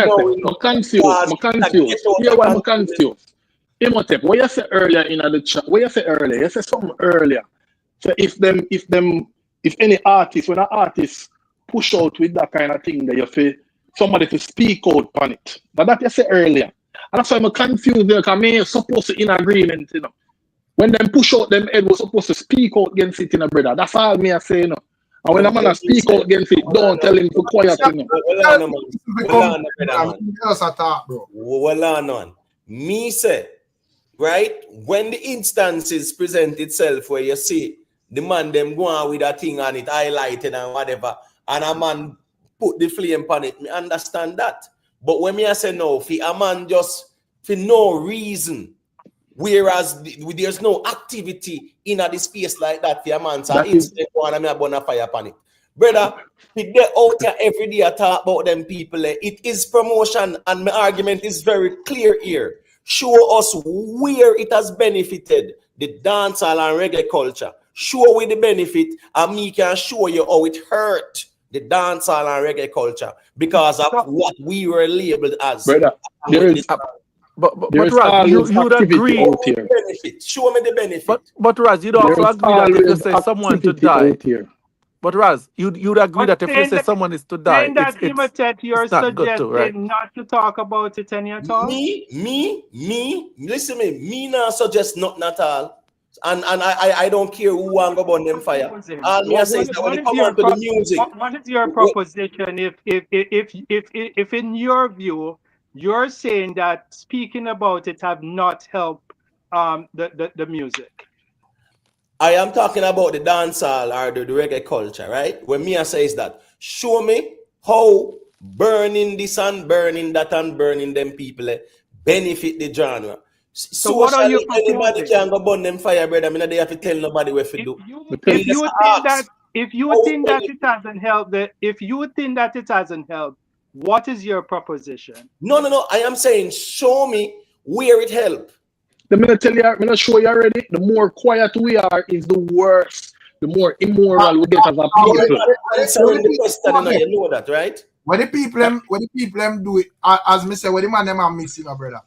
I'm confused. Here why I'm confused. Imhotep, what you say earlier in the chat? What you say earlier? You said something earlier. So if any artist, when an artist push out with that kind of thing, that you feel somebody to speak out on it. But that you said earlier. And that's why I'm confused there, because I'm supposed to in agreement, you know. When them push out them head, was supposed to speak out against it, you know, brother. That's all me I say, you know. And when a man speak out against it, don't tell him to quiet, you know. Well on. Me say, right? When the instances present itself where you see the man them go on with a thing on it, highlighted and whatever, and a man put the flame on it, me understand that. But when me I say no, for a man just for no reason, whereas there's no activity in a space like that for a man, so instead one me a burn a fire upon it. Brother, we get out here every day I talk about them people. It is promotion, and my argument is very clear here. Show us where it has benefited the dancehall and reggae culture. Show we the benefit, and me can show you how it hurt the dancehall and reggae culture because of what we were labeled as. Brother, there is Raz, you would agree. Show me the benefit. But Raz, you'd also agree that if you say someone to die. But Raz, you'd agree that if you say someone is to die, you're suggesting not to talk about it any at all? Me, listen to me. Me not suggest nothing at all. And I don't care who want to burn them fire. All me say is that when it comes to the music. What is your proposition if in your view you're saying that speaking about it have not helped the music? I am talking about the dancehall or the reggae culture, right? When me I say is that show me how burning this and burning that and burning them people benefit the genre. So what are you proposing? Anybody can go burn them fire, brother. I mean, they have to tell nobody what to do. If you think that it hasn't helped, what is your proposition? No. I am saying show me where it helped. I'm gonna tell you, I'm gonna show you already. The more quiet we are, is the worse. The more immoral we get as a people. You know that, right? When the people them do it, as me say, when the man them are missing, brother.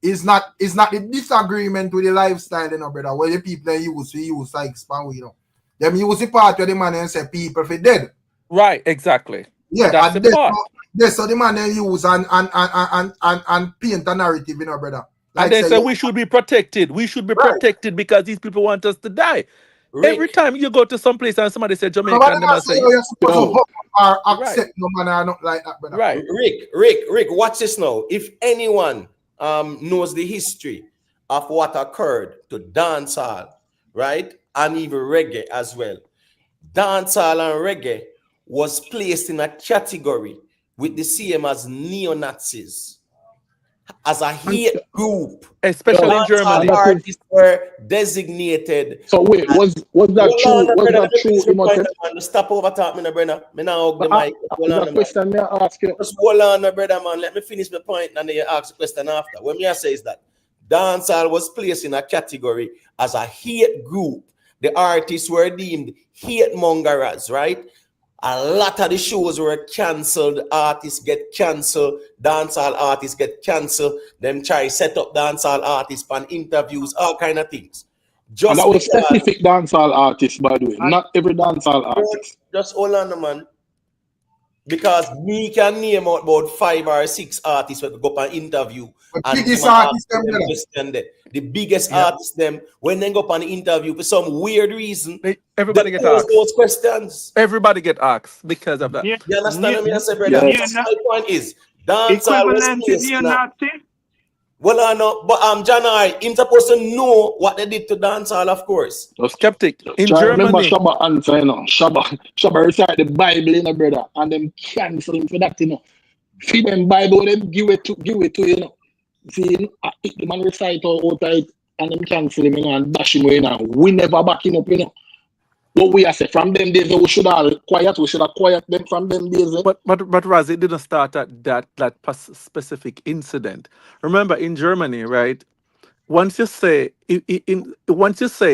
It's not the disagreement with the lifestyle, you know, brother. Where the people use like expand, you know. Them use the part where the man and say people for dead. Right, exactly. Yeah, that's the part. So the man then use and paint a narrative, you know, brother. Like and they say we should be protected. We should be protected because these people want us to die. Rick. Every time you go to some place and somebody say Jamaica, and them say you're supposed to accept no man are not like that, brother. Right. Rick, watch this now. If anyone knows the history of what occurred to dancehall, right, and even reggae as well, dancehall and reggae was placed in a category with the same as neo-Nazis. as a hate group. Especially in Germany. Artists were designated. So wait, was that true? Was that true? Stop over talk me, brother. Me now hug the mic. Hold on, question me ask you. Just hold on, brother, man. Let me finish my point and then you ask the question after. What me I say is that dancehall was placed in a category as a hate group. The artists were deemed hate mongers, right? A lot of the shows were cancelled. Artists get cancelled. Dancehall artists get cancelled. Them try set up dancehall artists for interviews, all kind of things. Just and that was specific dancehall artists, by the way. Not every dancehall artist. Just hold on, man. Because me can name out about 5 or 6 artists who go up an interview. And the biggest artists them when they go up an interview for some weird reason. Everybody get asked those questions. Everybody get asked because of that. You understand what I say, brother? My point is dancehall was placed in a... Well, I know, but John I'm supposed to know what they did to dancehall, of course. The skeptic in Germany. Remember Shabba answer, you know. Shabba recite the Bible, you know, brother, and them cancel him for that, you know. Feed them Bible, them give it to you know. See, the man recite all tight, and them cancel him, you know, and dash him away, you know. We never back him up, you know. What we have said from them days, we should have quiet them from them days. But Raz, it didn't start at that specific incident. Remember, in Germany, right? Once you say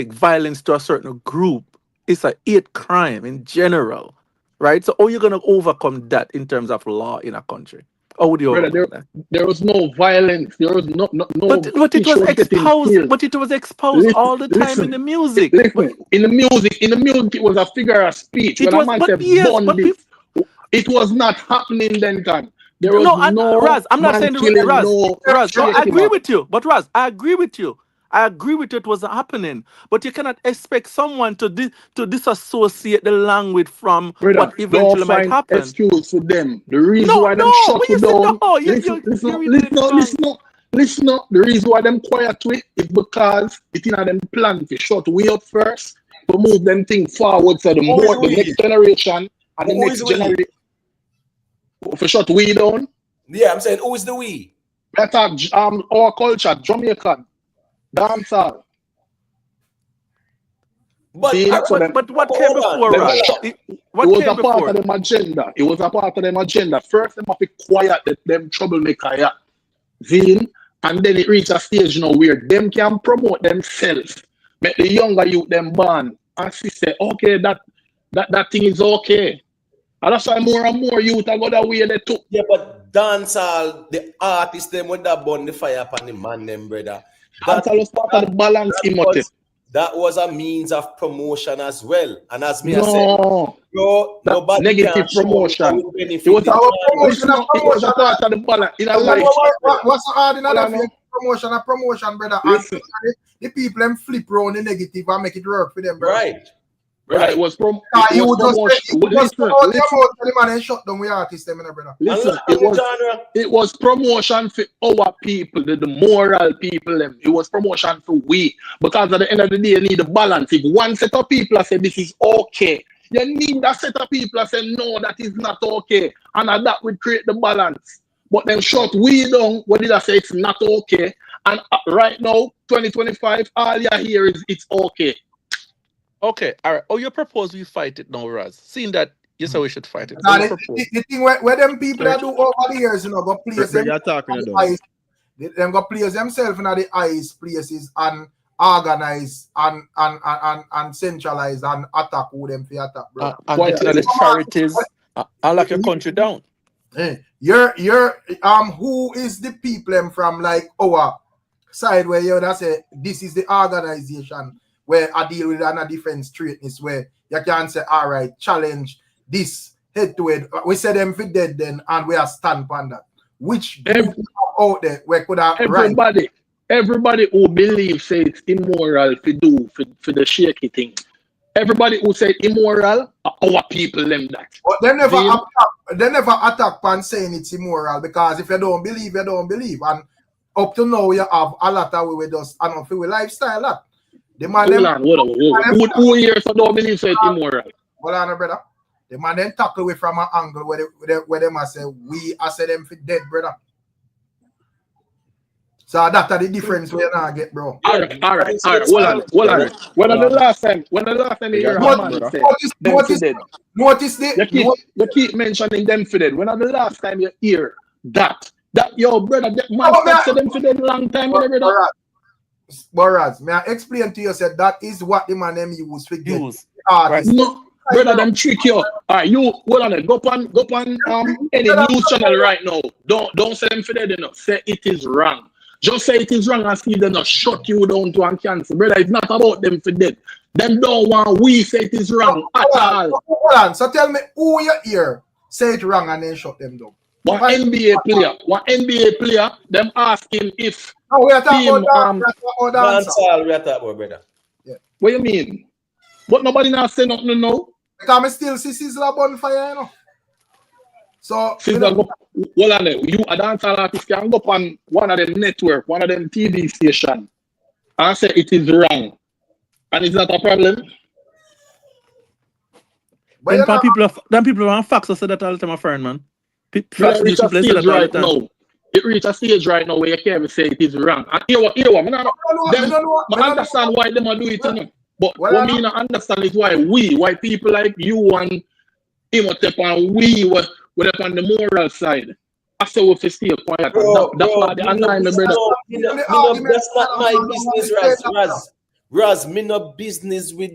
violence to a certain group, it's a hate crime in general, right? So, how are you gonna overcome that in terms of law in a country? How would you overcome that? There was no violence. There was no. But it was exposed. But it was exposed all the time in the music. In the music, it was a figure of speech. It was not happening then, time. There was Raz, I'm not saying Raz. I agree with you. But Raz, I agree with you. It was happening, but you cannot expect someone to disassociate the language from what eventually might happen. Excuse for them. The reason why them shut you down. Listen. The reason why them quiet to it is because it's in them plan to shut we up first to move them things forward so the next generation and the next generation for shut we down. Yeah, I'm saying who is the we? Better our culture, Jamaican. Dancehall. But what came before, Raz? It was a part of them agenda. It was a part of them agenda. First, them have to quiet them troublemaker, and then it reached a stage now where them can promote themselves, make the younger youth them born, and she say, okay, that thing is okay. And that's why more and more youth are going that way they took. Yeah, but dancehall, the artists them with that burn the fire upon the man them, brother. That was part of the balance emotive. That was a means of promotion as well. And as me I said, nobody negative promotion. It was a part of the balance. What's so hard in that promotion, brother? The people them flip around the negative and make it work for them, brother. Right. It was promotion. Listen, it was promotion for our people, the moral people. It was promotion for we. Because at the end of the day, you need a balance. If one set of people say this is okay, you need that set of people say no, that is not okay. And that will create the balance. But then short we don't, what did I say? It's not okay. And right now, 2025, all you hear is it's okay. Okay, all right. Oh, you propose we fight it now, Raz. Seeing that you say we should fight it. Now, the thing where them people that do over the years, go place them. Them go place themselves in the ice places and organize and centralize and attack who them for attack, bro. And the charities and lock your country down. You're who is the people from like our side where you that say this is the organization where I deal with a different straightness where you can say, all right, challenge this head to head. We say them for dead then, and we are stand on that. Which out there we could have everybody who believes say it's immoral to do for the shaky thing. Everybody who say immoral are our people them that. But they never attack on saying it's immoral because if you don't believe, you don't believe. And up to now you have a lot of we just feel with lifestyle that. The man who here so don't believe so it's immoral. Hold on, brother. The man then tackle away from an angle where they must say we I say them for dead, brother. So that's the difference we now get, bro. All right. Hold on. When the last time you hear a man say them for dead? Notice it. You keep mentioning them for dead. When the last time you hear that yo brother, that man said them for dead long time, brother. Boraz, may I explain to you said that is what the man them use to get artists. No, brother, them trick you. Alright, you hold on it. Go on any news channel right now. Don't say them for dead enough. Say it is wrong. Just say it is wrong and see them not shut you down to and cancel. Brother, it's not about them for dead. Them don't want we say it is wrong at all. Hold on. So tell me who you hear say it wrong and then shut them down. One NBA player, them asking if we are talking about dancehall, we are talking about, brother. Yeah. What you mean? But nobody now say nothing now. Because I still see Sizzla bonfire, you know. So Sizzla go, hold on there. You a dancehall artist can go on one of them network, one of them TV station, and say it is wrong, and it's not a problem. But people want facts say that all the time, my friend, man. It reach a stage right now where you can't even say it is wrong. And I understand why them are doing it, you know? But what I mean I understand is why people like you and Imhotep and we were up on the moral side. I say we stay quiet. That's why they annoy me, brother. That's not my business, Raz. Me no business with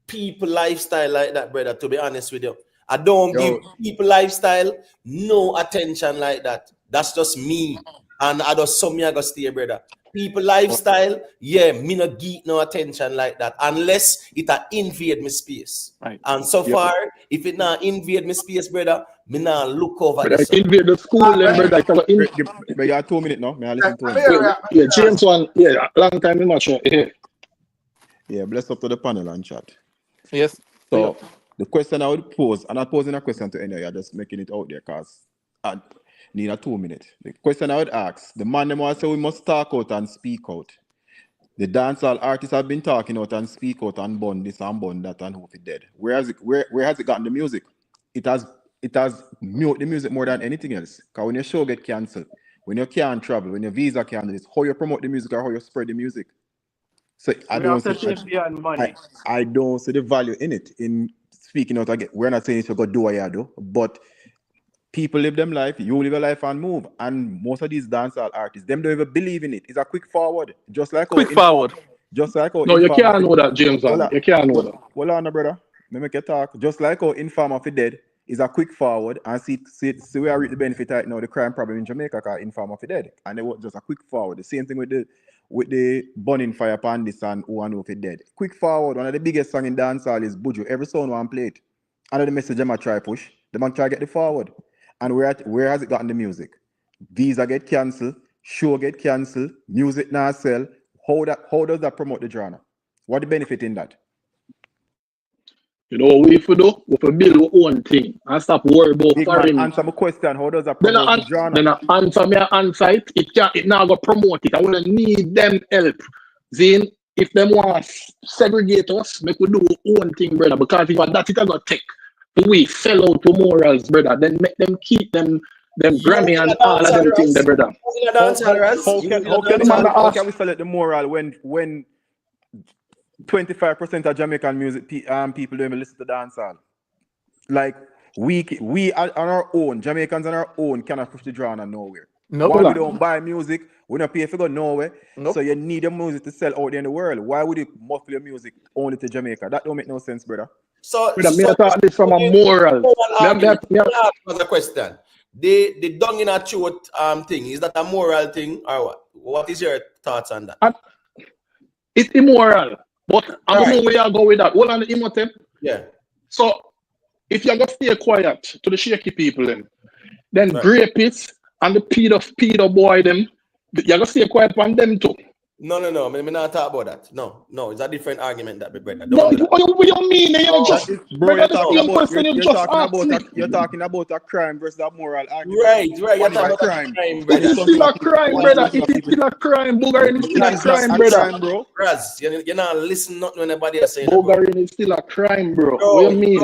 people lifestyle like that, brother, to be honest with you. I don't give people lifestyle no attention like that. That's just me. And I just saw me I go stay, brother. People lifestyle, me no give no attention like that. Unless it invade my space. Right. And so far, if it not invade my space, brother, me not look over this. Invade the school, brother. But you have 2 minutes now. May I listen to him? Yeah, James one. Yeah, long time in my show. Yeah, bless up to the panel and chat. Yes. So the question I would pose, I'm not posing a question to any of you, I'm just making it out there because I need a 2 minutes. The question I would ask, the man them want to say we must talk out and speak out. The dancehall artists have been talking out and speak out and bun this and bun that and hope it dead. Where has it gotten the music? It has mute the music more than anything else. Because when your show get cancelled, when you can't travel, when your visa can't do this, how you promote the music or how you spread the music. So I don't see the value in it, in speaking out again. We're not saying you should go do what you do, but people live them life, you live a life and move. And most of these dancehall artists, them don't even believe in it. It's a quick forward. Just like you can't know that, James. You can't know that. Hold on, brother. Let me make you talk. Just like how Informer for Dead is a quick forward and see where I reap the benefit right now, the crime problem in Jamaica called Informer for Dead. And it was just a quick forward. The same thing with the burning fire pan this and who and who for dead. Quick forward, one of the biggest songs in dancehall is Buju. Every song one play it. And the message them a try push. Them a try get the forward. And where has it gotten the music? Visa get cancelled, show get cancelled, music now sell. How does that promote the genre? What the benefit in that? You know what we have to do? We have to build our own thing and stop worrying about foreign. Answer my question. How does that promote the genre? Then answer me answer it. It now go promote it. I want to need them help. Then if them want to segregate us, make we do our own thing, brother. Because if that it gonna take, we sell out to morals, brother. Then make them keep them Grammy and all of them things, brother. How can we sell it the moral when 25% of Jamaican music people don't even listen to dancehall? Like we on our own, Jamaicans on our own cannot push the genre nowhere. No, why we don't buy music? We don't pay if you go nowhere. Nope. So you need your music to sell out there in the world. Why would you muffle your music only to Jamaica? That don't make no sense, brother. So me talk this from a moral. That's a question. The dung in a throat thing, is that a moral thing or what? What is your thoughts on that? It's immoral. But I don't know where you go with that. Hold on the Imhotep. Yeah. So if you're gonna stay quiet to the shaky people then rapists and the pedo boy them, you're gonna stay quiet on them too. No. I'm not talking about that. No, it's a different argument that we brother. What do you mean? You're talking about a crime versus a moral argument. Right. You're talking about crime. It's still a crime, brother. It is still a crime. Bulgarian is still a crime, brother. Bro. Raz, you're not listening to what anybody is saying. Bulgarian is still a crime, bro. What do you mean?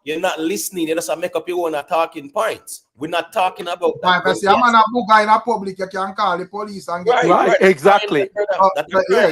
You're not listening. You just make up your own talking points. We're not talking about that. If a man a book guy in a public, you can call the police and get right, exactly.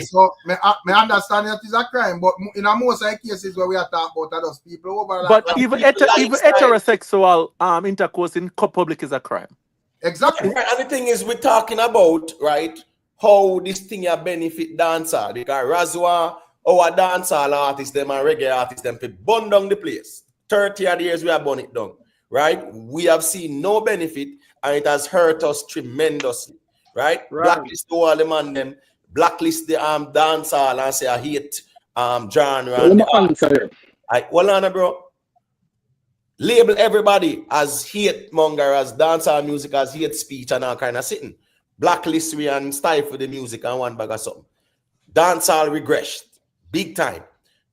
So me understand that is a crime, but in a most of the cases where we are talking about those people over. But even heterosexual intercourse in public is a crime. Exactly. Right. And the thing is, we're talking about right how this thing a benefit dancer because Razwa, our dancehall artists, them and reggae artists, them burn down the place. 30 odd years we have burn it down. Right? We have seen no benefit and it has hurt us tremendously. Right? Blacklist all the man them, blacklist the dancehall and say I hate genre. Hold on, bro. Label everybody as hate monger, as dancehall music, as hate speech and all kind of sitting. Blacklist we and stifle the music and one bag of something. Dancehall regressed. Big time.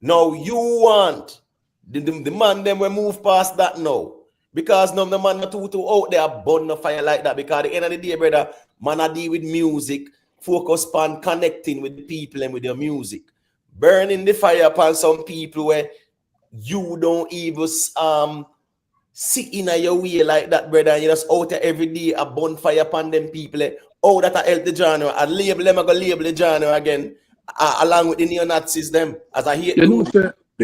Now you want the man them will move past that now. Because none of the man not too out there burn the fire like that. Because at the end of the day, brother, man I deal with music, focus on connecting with the people and with their music. Burning the fire upon some people where you don't even sit in your way like that, brother. You just out there every day a bonfire upon them people. Oh, that I help the genre. I label them, I go label the genre again. Along with the neo-Nazis them. As I hear the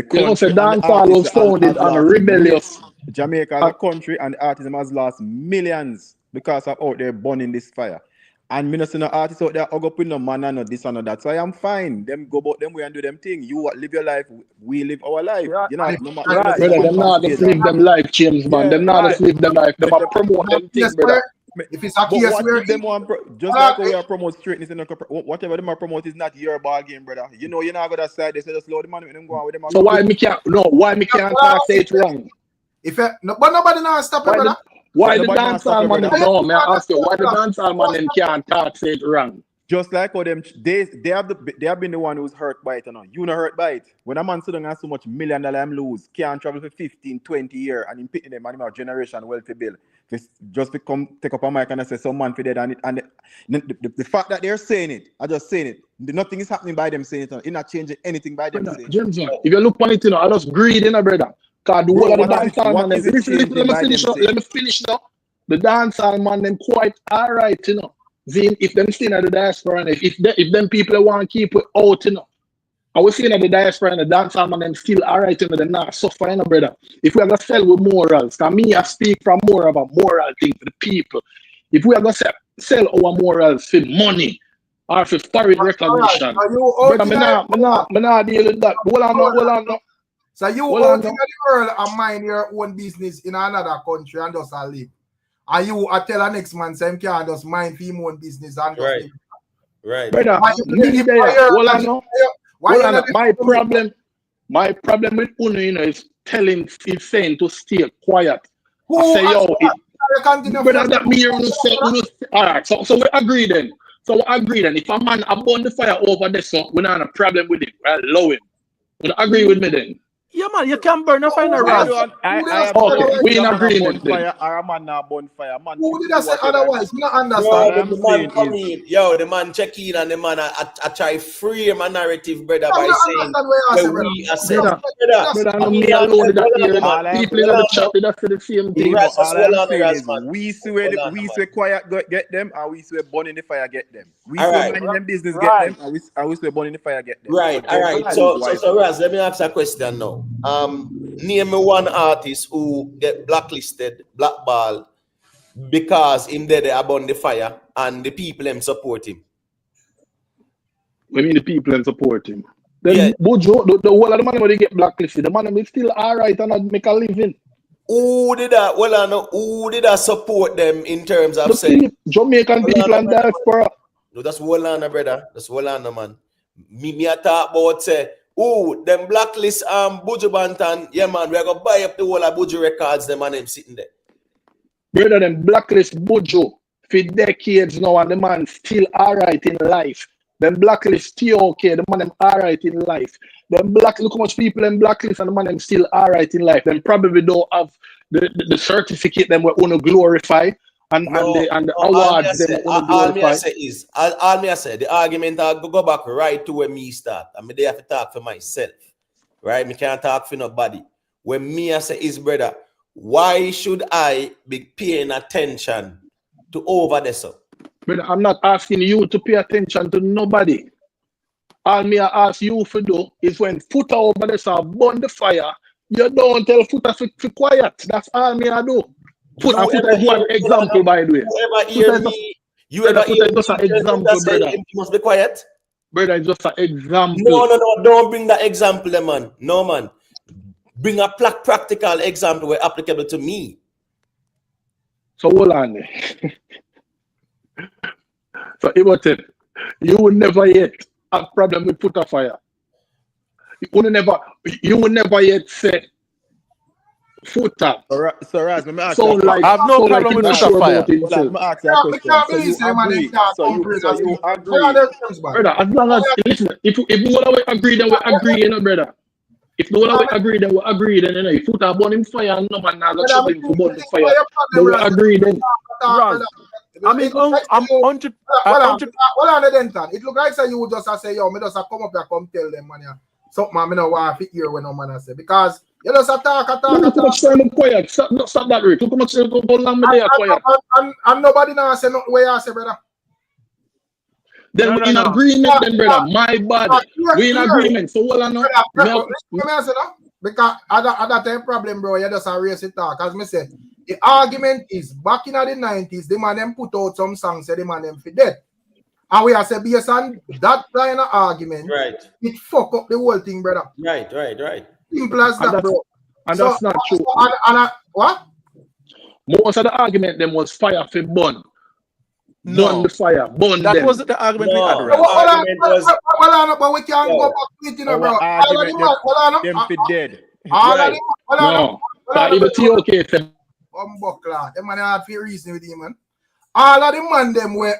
dancehall was founded on a rebellious. Jamaica as a country and the artism has lost millions because of out there burning this fire. And me not see no artists out there go up with no man and no this and no that. So I am fine. Them go about them way and do them thing. You live your life, we live our life. Right. You know, Brother, them not just live them life, James, man. Them not just live them life. Them promote them things, brother. If it's a case where them want just like how we are promote straightness and whatever them are promote is not your ball game, brother. You know you're not gonna side. They say just load the money with them go on with them. So why me can't talk say it's wrong? But nobody now stop it, brother. Why the dancehall man? No, may I ask you why the dancehall man them can't talk say it wrong? Just like how them they have been the one who's hurt by it, you know. You not hurt by it. When a man sitting on so much $1 million I'm lose, can't travel for 15, 20 years and him picking them and him a generation wealthy bill. Just become take up a mic and I say some man for dead and the fact that they're saying it, I just saying it. Nothing is happening by them saying it. It's not changing anything by them saying it. James, if you look on it, you know, I just greed, you know, brother. Because the whole of the dancehall man, let me finish now. The dancehall man, them quite alright, you know. If them staying at the diaspora and if them people want to keep it out, you know. I was seeing at the diaspora and the dancehall man, them still alright, you know, they're not suffering, you know, brother. If we are going to sell with morals, because me, I speak from more of a moral thing for the people. If we are going to sell our morals for money or for foreign recognition, brother, me not deal with that. Hold on now. So you out in the world and mind your own business in another country and just live. And you tell a next man say him can't just mind his own business and just live. Right. Brother, my problem with Uno, you know, is saying to stay quiet. I say, yo, brother, that me here say, all right, so we agree then. If a man burn the fire over there, so we don't have a problem with it. I allow him. You agree with me then? Yeah, man, you can burn a fire around. Okay, we in agreement then. Or a man not burn fire. Man, who did I say otherwise? You don't understand. The man check in and the man I try frame a narrative, brother, by saying we are saying. Brother, me alone that here. People in the chat, that's the same thing. All I'm saying is we say quiet get them, and we say burn in the fire get them. We say mind them business get them, and we say burn in the fire get them. Right, all right. So Raz, let me ask a question now. Name me one artist who get blacklisted, blackballed because him there they burn the fire and the people them support him. I mean the people them support him. Then Bojo, the whole of the man when they get blacklisted, the man is still alright and make a living. Who did that? Well, I know who did that support them in terms of saying Jamaican people and diaspora. No, that's Wolana, brother. That's Wolana, man. Me I talk about say. Oh, them blacklist Buju Bantan, yeah man, we're gonna buy up the whole of Buju records, them and them sitting there. Brother, them blacklist Buju for decades now and the man still alright in life. Them blacklist TOK, the man them alright in life. Them look how much people them blacklist and the man them still alright in life. Them probably don't have the certificate them we wanna glorify. And the awards all me I say the argument I go back right to where me start. I mean they have to talk for myself. Right? Me can't talk for nobody. when me I say is brother, why should I be paying attention to over this? Brother, I'm not asking you to pay attention to nobody. All me I ask you for do is when Footer over there so burn the fire, you don't tell Footer to quiet. That's all me I do. Footer is one example, by the way. You ever hear me? You ever hear me? Just an example, brother. You must be quiet. Brother, it's just an example. No, don't bring that example, man. No, man. Bring a practical example where applicable to me. So hold on there. So Ibotin, you will never yet have problem with Footer fire. You will never yet say Footer. So Raz, let me ask So you. like, I have no so problem like with Footer fire. Let me ask you a question. So you agree. Brother, as long as listen, if we all agree, then we agree, you know, brother. If we all agree, then we agree, then you know, if Footer burn in fire and no man now got trouble to burn the fire, then we agree then. Raz, I mean, I'm 100. Hold on, Denton. It look like so you just say, yo, me just come up here, come tell them, man, yeah. Something I don't want to fit here when no man say. Because you just talk. Too much time quiet. Stop that, Rick. Too much time go long me there quiet. And nobody now say nothing where you say, brother. Then we in agreement, then, brother. My bad. We in agreement. So what I know? Let me answer that. Because at that time problem, bro, you just a race it talk. As me said, the argument is back in the 90s, the man them put out some songs, say the man them for dead. And we have said based on that kind of argument, right, it fuck up the whole thing, brother. Right. Simple as that, bro. And that's not true. What? Most of the argument them was fire for burn. No. Burn the fire. Burn That them. wasn't the argument we had, But we can't go back to it, you know, bro. Them for dead. No. Even TOK said. Them man have to reason with him, man. All of the man them we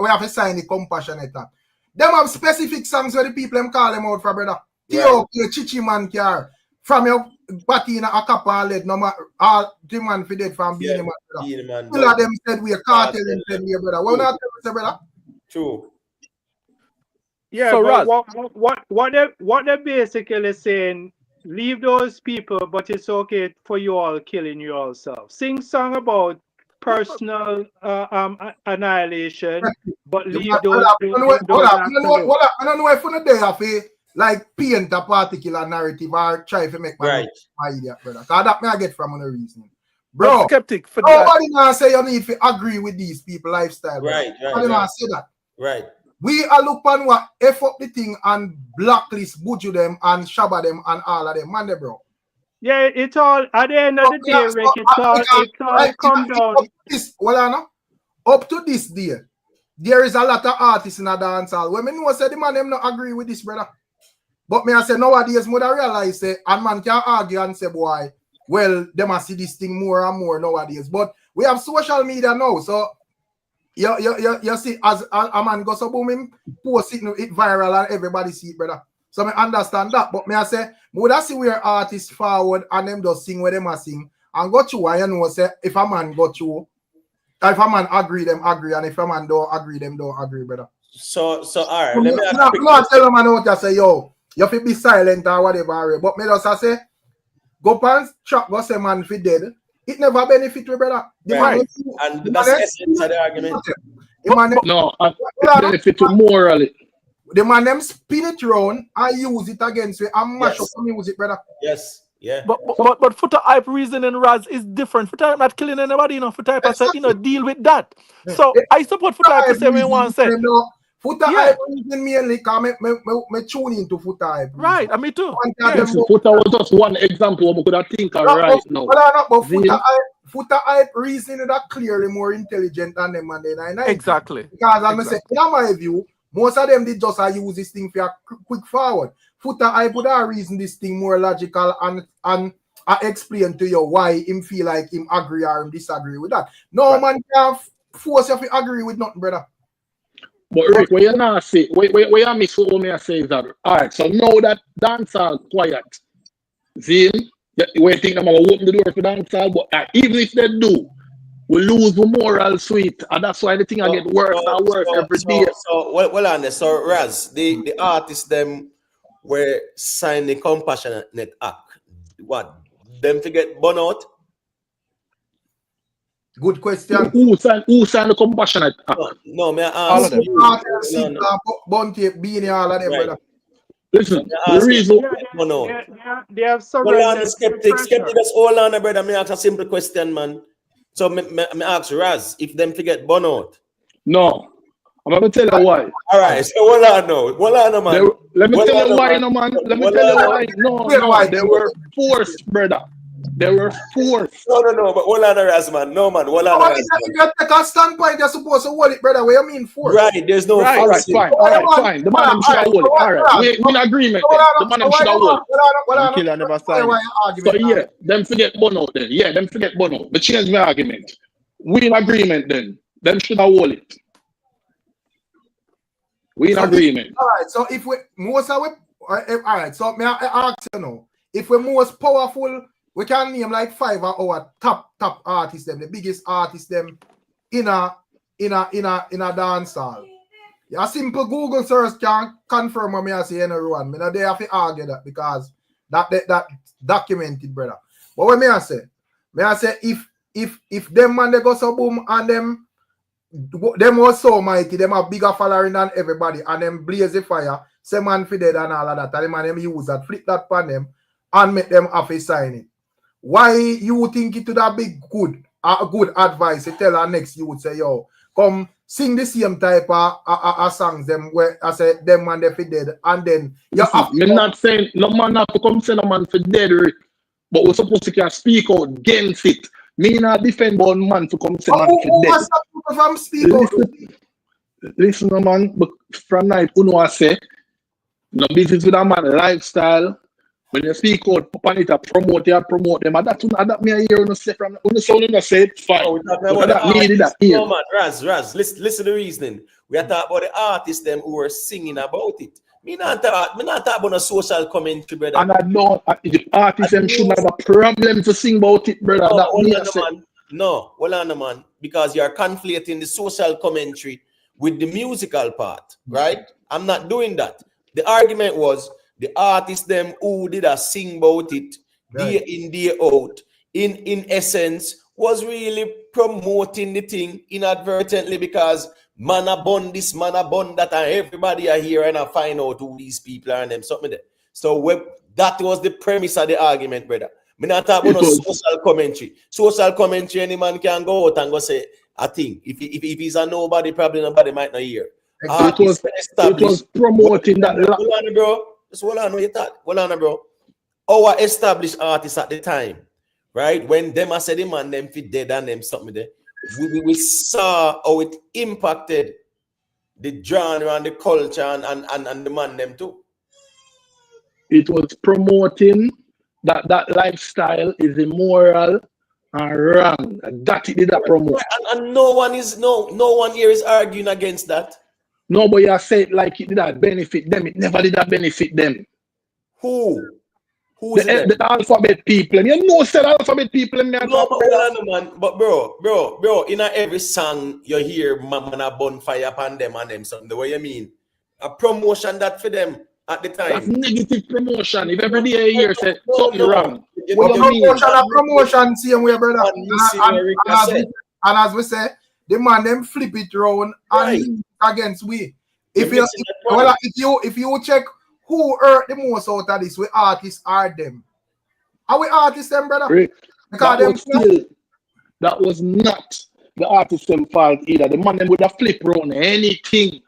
have to sign the compassionate act. Them have specific songs where the people them call them out for, brother. TOK, Chichi man car. From your party in a couple lead, no matter all the man for dead from Beenie man, brother. All of them said we a cartel and said we, brother. What not tell brother? True. Yeah, So, but Raz, what they're basically saying, leave those people, but it's okay for you all killing yourself. Sing song about personal annihilation, but leave those. I don't know if on the day of like paint a particular narrative or try to make my idiot, brother. Because that may I get from another reason. Bro, skeptic for nobody now say you need to agree with these people lifestyle. Right. Nobody now say that. Right. We are look on what F up the thing and blacklist Buju them and Shabba them and all of them, man, bro. Yeah, it's all at the end of the day, Rick. It's all come down. Up to this day, there is a lot of artists in a dancehall. When me know say the man them not agree with this, brother. But me I say nowadays, mother realize say and man can argue and say, boy, well, they must see this thing more and more nowadays. But we have social media now, so you see as a man goes so boom him post it viral and everybody see it, brother. So I understand that. But me I say, would I see where artists forward and them just sing where them a sing and go through and you know say if a man go through, if a man agree, them agree, and if a man don't agree, them don't agree, brother. So all right. Let me tell them and out say, yo, you have to be silent or whatever. But me just say, go pants trap, go say man fi dead. It never benefit you, brother. Right. And that's the essence of the argument. No, it benefit you morally. The man them spin it round and use it against you and mash up the music, brother. Yes. Yeah. But Footer hype reason and Raz is different. Footer not killing anybody, you know. Footer hype said, deal with that. So I support Footer hype to say when one say. Footer hype reason mainly because me tune into Footer hype. Right, and me too. Yes, Footer was just one example we could have think of right now. But Footer hype reason that clearly more intelligent than them and then exactly. Because as I say, in my view, most of them did just use this thing for a quick forward. Footer hype would have reason this thing more logical and I explain to you why him feel like him agree or him disagree with that. No man can force you to agree with nothing, brother. But Rick, what you not say, what you miss what me say is that, all right, so now that dancehall quiet, see, we think I'm going to open the door for dancehall, but even if they do, we lose the moral sweet, and that's why the thing I get worse and worse every day. So Raz, the artists them were signing compassionate act. what? Them to get burn out? Good question. Who signed the compassionate act? No, may I All ask of them. Bounty, Beenie, all of them, Right. brother. Listen, May I the ask reason burn out? They have Hold on, surrendered to skeptic, pressure. just hold on, brother. Me ask a simple question, man. So me ask Raz if them to get burn out. no. I'm gonna tell you why. All right, so hold on now, man. Let me Hold tell on, you why, man. no man. Let me Hold tell you on, why. Why? No, they were forced, brother. They were forced. No, but hold on, Raz, man. No, man, hold on, No, Raz, if man. you take a standpoint, you're supposed to hold it, brother. What you mean force? Right, there's no Right. All right, forcing. fine. All right, fine. The man them should have hold it. All right, we in agreement. Then. The man them should have hold it. And Killer never signed it. So yeah, them forget burnout then. Yeah, them forget burnout. But change my argument. We in agreement then. Them should have hold it. We in agreement. All right, so if we most of we, all right, so may I ask you now, if we're most powerful, we can name like 5 of our top artists, them, the biggest artists, them in a dancehall. A simple Google search can confirm what I say in everyone. Me not they have to argue that because that documented, brother. But what I say if them man they go so boom and them was so mighty, them have bigger following than everybody, and them blaze the fire, say man for dead and all of that, and them and them use that, flip that pan them, and make them have to sign it. Why you think it would have been good advice to tell our next you would say, yo, come sing the same type of songs them where I say them man they for dead, and then you have I'm not saying no man have to come say no man for dead, Rick, but we're supposed to can speak out against it. Me not defend one man to come say man for dead. from speak out? Listen, man, but from night, you know I say, no business with a man lifestyle. When you speak out, upon it, promote them. And that me hear you say from the sound you say it's fine. Oh, we're talking But about that the needed artists. that here. No, man, Raz, listen to the reasoning. We are talking about the artists them who are singing about it. Me not talk about a social commentary, brother. And I don't, the artists them should have a problem to sing about it, brother. No, That hold me on, I say. man. No, hold on, man. Because you're conflating the social commentary with the musical part, right? I'm not doing that. The argument was the artists them who did a sing about it day in, day out, in essence, was really promoting the thing inadvertently because man a bun this, man a bun that, and everybody are here and I find out who these people are and them something there. So that was the premise of the argument, brother. Me not talk about no social commentary. Social commentary, any man can go out and go say, I think if he's a nobody, probably nobody might not hear. It was promoting that. Hold on, bro. Just hold on, you thought. Hold on, bro. Our established artists at the time, right? When them I said the man them fit dead and them something there, we saw how it impacted the genre and the culture and the man them too. It was promoting that lifestyle is immoral and wrong. That it did that promote. And no one here is arguing against that. Nobody has said like it did that benefit them. It never did that benefit them. Who? The alphabet people. You know, said alphabet people. No, but bro, in every song you hear man a bonfire upon them and them something. The way you mean a promotion that for them at the time. That's negative promotion. If every day you hear say something wrong. What you mean? Promotion same way, brother. And as we say, the man them flip it round and against we. If you check who hurt the most out of this, we artists are them. Are we artists them, brother? Rick, because that was not the artist them fault either. The man them would have flipped around anything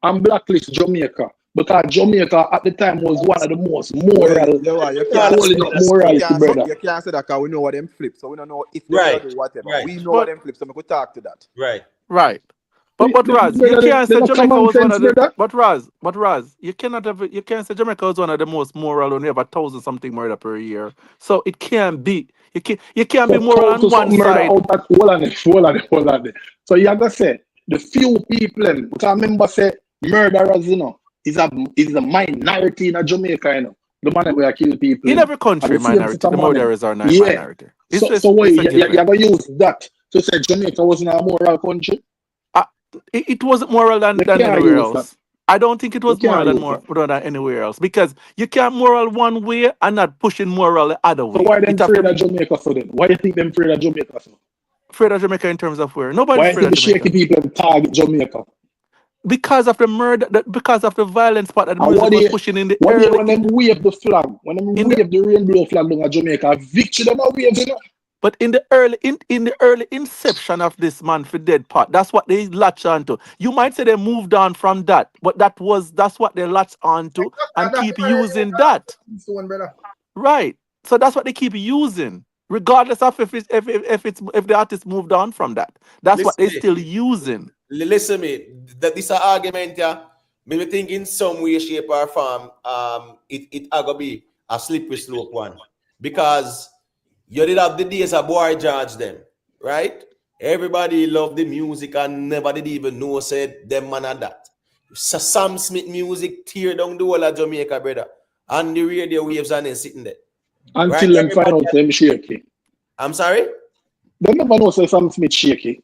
and blacklist Jamaica. Because Jamaica at the time was one of the most moral. You can't say that because we know what them flip, so we don't know if they do whatever. Right. We know what them flip, so we could talk to that. Right. But Raz, you can't say Jamaica was one of the. But Raz, you can't say Jamaica was one of the most moral. Only have 1,000 something murder per year, so it can't be. You can't be moral on one side. Hold on. So you have to say the few people, because I remember say murderers, is a minority in Jamaica, The man who kill people. In every country, minority. The murderers are not minority. So wait, you're going to use that to say Jamaica wasn't a moral country? It wasn't moral than anywhere else. I don't think it was You can't lose more that. than anywhere else because you can't moral one way and not pushing moral the other So way. why them It have afraid to of Jamaica so then? Why you think them afraid of Jamaica so? afraid of Jamaica in terms of where nobody's Why you afraid think of the shaky Jamaica people target Jamaica? because of the murder, because of the violence part that the And music was pushing in the what do you early when them wave the flag? When them in the wave the rainbow flag down at Jamaica, victory them are wave, you know? but in the early inception of this man for dead part, that's what they latch onto. You might say they moved on from that, but that's what they latch onto and keep using that. Right. So that's what they keep using, regardless of if the artist moved on from that. That's what they still using. Listen me, that this argument, yeah, me think in some way, shape, or form, it gonna be a slippery slope one. Because you did have the days of boy judge them, right? Everybody loved the music and never did even know said them man and that. So Sam Smith music tear down the whole of Jamaica, brother. And the radio waves and then sitting there. Until them find out them shaky. I'm sorry? They never know say Sam Smith shaky.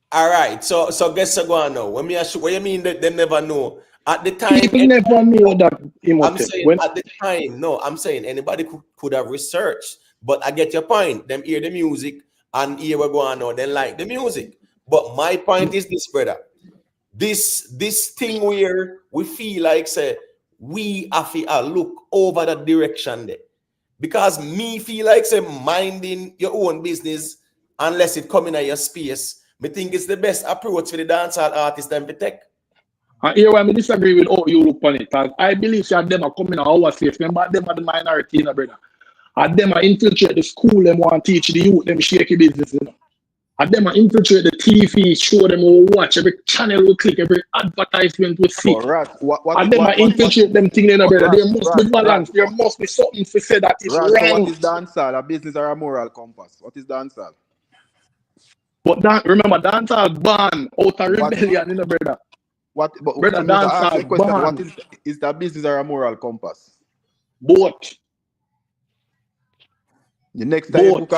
All right, so guess what going on now? What you mean that they never know? At the time, People never know that. I'm saying at the time, no, I'm saying anybody could have researched, but I get your point. Them hear the music and hear what going on, then like the music. But my point is this, brother. This thing where we feel like say we have to look over that direction there. Because me feel like say minding your own business unless it come in your space. Me think it's the best approach for the dancehall artist and to take. And here why I disagree with how you look on it. I believe that them are coming out our space. Remember, them are the minority, you know, brother. And them are infiltrate the school, them want to teach the youth, them shaky business, you know. And them are infiltrate the TV, show them how watch, every channel we click, every advertisement we see. And them are infiltrate them thing, you know, brother. There must be balance. There must be something to say that is wrong. So what is dancehall? A business or a moral compass? What is dancehall? But remember, dancehall ban out of rebellion, you know, brother. Brother, dancehall ban. What is that business or a moral compass? Both. The next time you book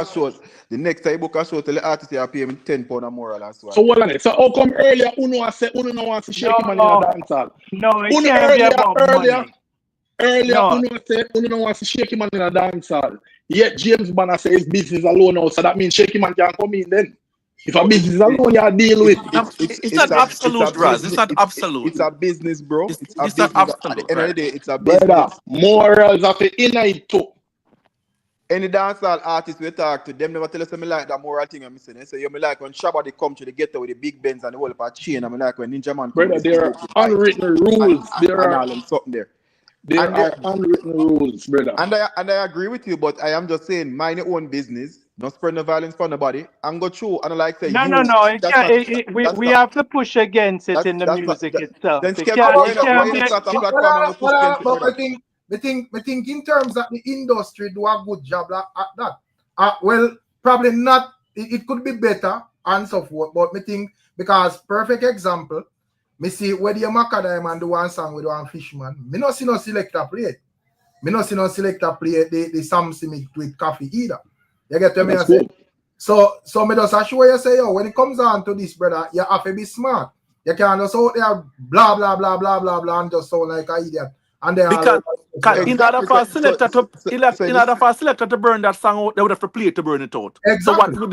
a show, tell the artist you pay him £10 a moral and so on. So what on it? So how come earlier Uno said Uno wants to shake him in the dancehall? No, it can't be about money. Earlier Uno said Uno wants to shake him in the dancehall. Yet James Banner says his business alone now, so that means shake him can't come in then. If a business alone you deal with. It's not absolute, Raz. It's not absolute. It's a business, bro. It's not absolute. At the end of the day, it's a business. Brother, morals of the inner it too. Any dancehall artist we talk to, them never tell us me like that moral thing I'm saying. They say you me like when Shabba they come to the ghetto with the big Benz and the whole of a chain. I'm like when Ninja Man. Brother, there are unwritten rules. There are unwritten rules, brother. And I agree with you, but I am just saying, mind your own business. Don't spread no violence for nobody. And go through and like say no. We have to push against it in the music itself. Then I think in terms of the industry do a good job at that. Well, probably not. It could be better and so forth. But I think because perfect example, me see where the Macadam and do one song with one Fishman. Me not see no selector play it. Me not see no selector play the Sam Smith with coffee either. You get what I say? So me just assure you say, yo, when it comes on to this, brother, you have to be smart. You can't just out there blah blah blah blah blah blah and just sound like an idiot. And they because in order for a selector to burn that song out, they would have to play it to burn it out. Exactly. So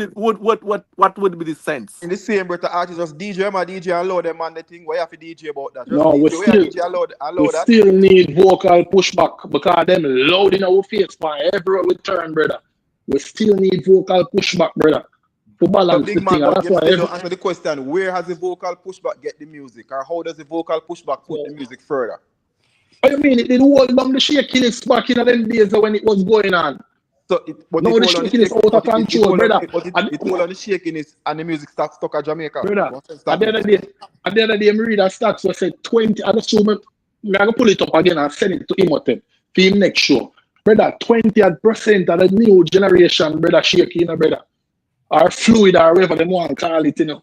what would be the sense? In the same breath, the artist just DJ allow them and the thing. Why you have to DJ about that? No, we still need vocal pushback because them loud in our face for everywhere we turn, brother. We still need vocal pushback, brother. To balance the thing. That's why answer the question, where has the vocal pushback get the music? Or how does the vocal pushback put the music further? What do you mean? It did hold down the shakiness back in them days when it was going on. So now the shakiness out of control, brother. It hold on the shakiness and the music stuck at Jamaica. Brother, at the other day, I read a stats where said 20, I just remember, I'm going to pull it up again and send it to Imhotep for him next show. Brother, 20% of the new generation, brother, shaky, you know, brother, or fluid or whatever they want to call it, you know.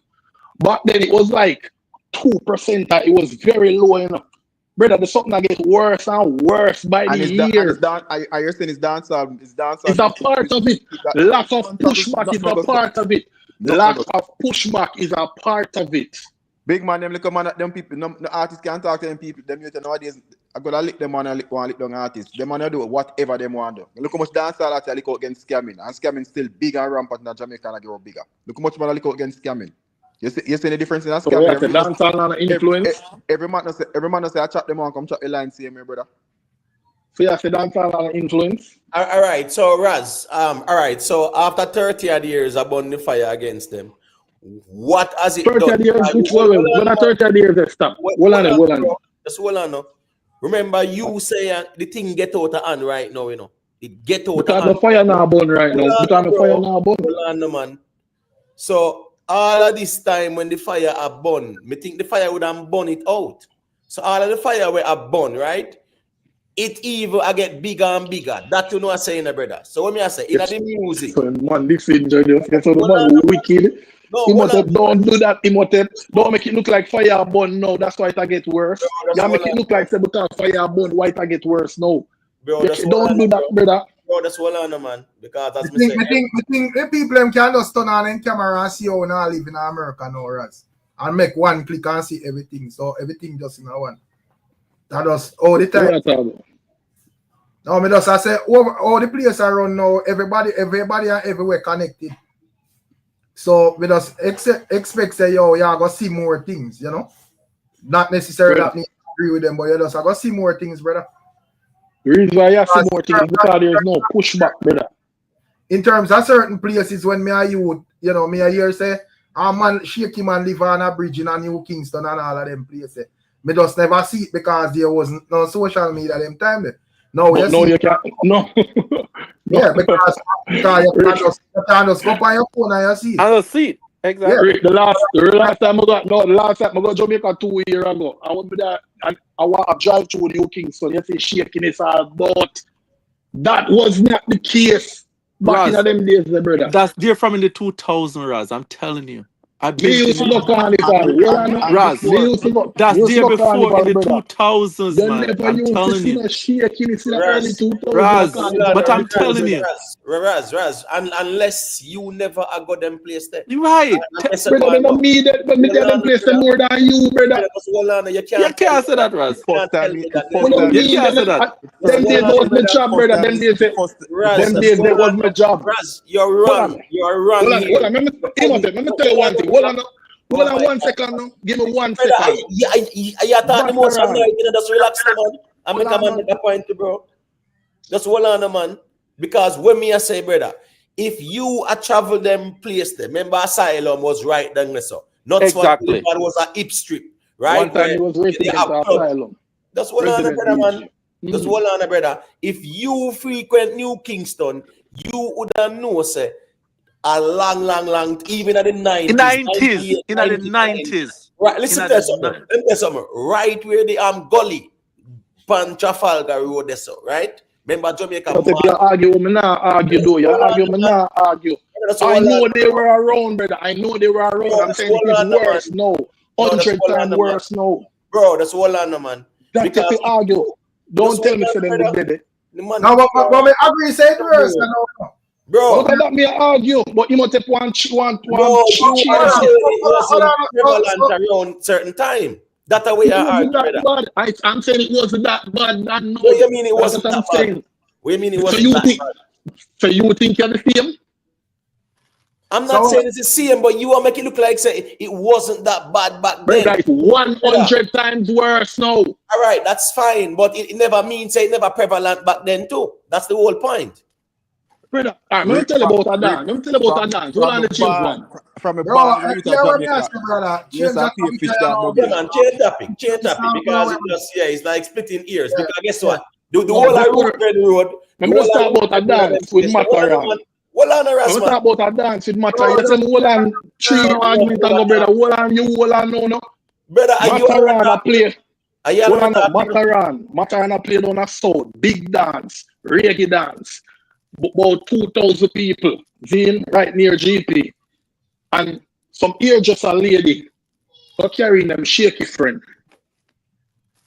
Back then it was like 2%, it was very low, you know. Brother, there's something that gets worse and worse by the year. I hear saying it's dancehall. It's a part of it. Lack of pushback is a part of it. Lack of pushback is a part of it. Big man, them little man, them people, the artists can't talk to them people. Them youth nowadays, I gotta lick them man and lick down artists. Them man do whatever them want to do. Look how much dancehall artists lick out against scamming, and scamming still big and rampant in Jamaica and get bigger. Look how much man lick out against scamming. You see the difference in a scamming? So dancehall and influence. Every man say I chat them on, come chat the line, see me, brother. So you say dancehall and influence. All right, so Raz, all right, so after 30 odd years, I burn the fire against them. What has it 30 done? years, which one? When I 30 years, they stop. Hold on. Just hold on now. Remember, you say the thing get out of hand right now, you know. It get out because of hand. the fire now burn right now. Because the fire now burn. Hold on, man. So all of this time when the fire are burn, me think the fire would have burn it out. So all of the fire were a burn, right? It even I get bigger and bigger. That you know I say, brother. So what me I say, in the music. So, man, this is so the man wicked. No, Imhotep, don't do that, Imhotep. Don't make it look like fire burn now. That's why it get worse. You make it look like say because fire burn, why it get worse now. Bro, don't do that, brother. Bro, that's all on, man. Because that's I think the people them can just turn on in camera and see how we now live in America now, Raz. And make one click and see everything. So everything just in a one. That does all the time. No, me just I say all the place around now, everybody and everywhere connected. So we just expect say yo, yeah, go see more things, you know. Not necessarily that me agree with them, but you just I go see more things, brother. The reason why you see more things because there's no pushback, brother. In terms of certain places when me a youth, you know, me a hear say, man, Shaky man live on a bridge in a New Kingston and all of them places. Me just never see it because there wasn't no social media them time there. No, you can't. No. Yeah, because you can just go on your phone and you see it. I don't see it. Exactly. Yeah. The last time I got Jamaica 2 years ago. I went there and I want to drive through New Kingston. You see shakiness all but that was not the case back in them days, brother. That's there from in the 2000s, Raz. I'm telling you. Me used to look on it, Raz. That's there before in the 2000s, man. I'm telling you. Raz, but I'm telling you. Raz, unless you never got them place there. You're right. Brother, but me tell them place there more than you, brother. You can't say that, Raz. You can't say that. Them days was my job, brother. Them days that was my job. Raz, you're wrong. You're wrong. Hold on. Let me tell you one thing. Hold on 1 second now. Give me 1 second. I thought the most of night, just relax, man. I make a man make a point, bro. Just hold on, man. Because when me I say, brother, if you a travel them place there, remember Asylum was right down there, so not exactly. It was a hip strip, right? One time it was resident Asylum. Just hold on, brother, man. Just hold on, brother. If you frequent New Kingston, you would know, say, a long, even at the 90s. In the 90s. Right, listen to something. Right where the gully, Pan Trafalgar Road, there, so, right? Remember Jamaica? But if you argue, me not argue, though. You argue, me not argue. I know they were around, brother. I know they were around. I'm saying it's worse now. 100 times worse now. Bro, that's all I know, man. That's if you argue. Don't tell me for them to get it. No, but me agree, say it worse. Bro, okay, let me argue, but you must take one. Around certain time. That's the way I argue. I'm saying it wasn't that bad. What do you mean it wasn't that bad? What do you mean it wasn't that bad? So you think you're the same? I'm not saying it's the same, but you are making it look like say it wasn't that bad back then. It's 100 times worse now. All right, that's fine, but it never means it never prevalent back then too. That's the whole point. Brother, let me tell you about a dance. Let me tell you about a dance. Hold on, the change one. From a bro, bar, change topic, because it just, it's like splitting ears. Because guess what? The whole road. Let me talk about a dance with Mataran. Hold on, let me talk about a dance with Mataran. You tell me, hold on, 3 arguments ago, brother. Hold on, hold on, no. Brother, Mataran play. Mataran played on a sound, big dance, reggae dance. About 2,000 people, right near GP. And some hairdresser lady carrying them shaky friend.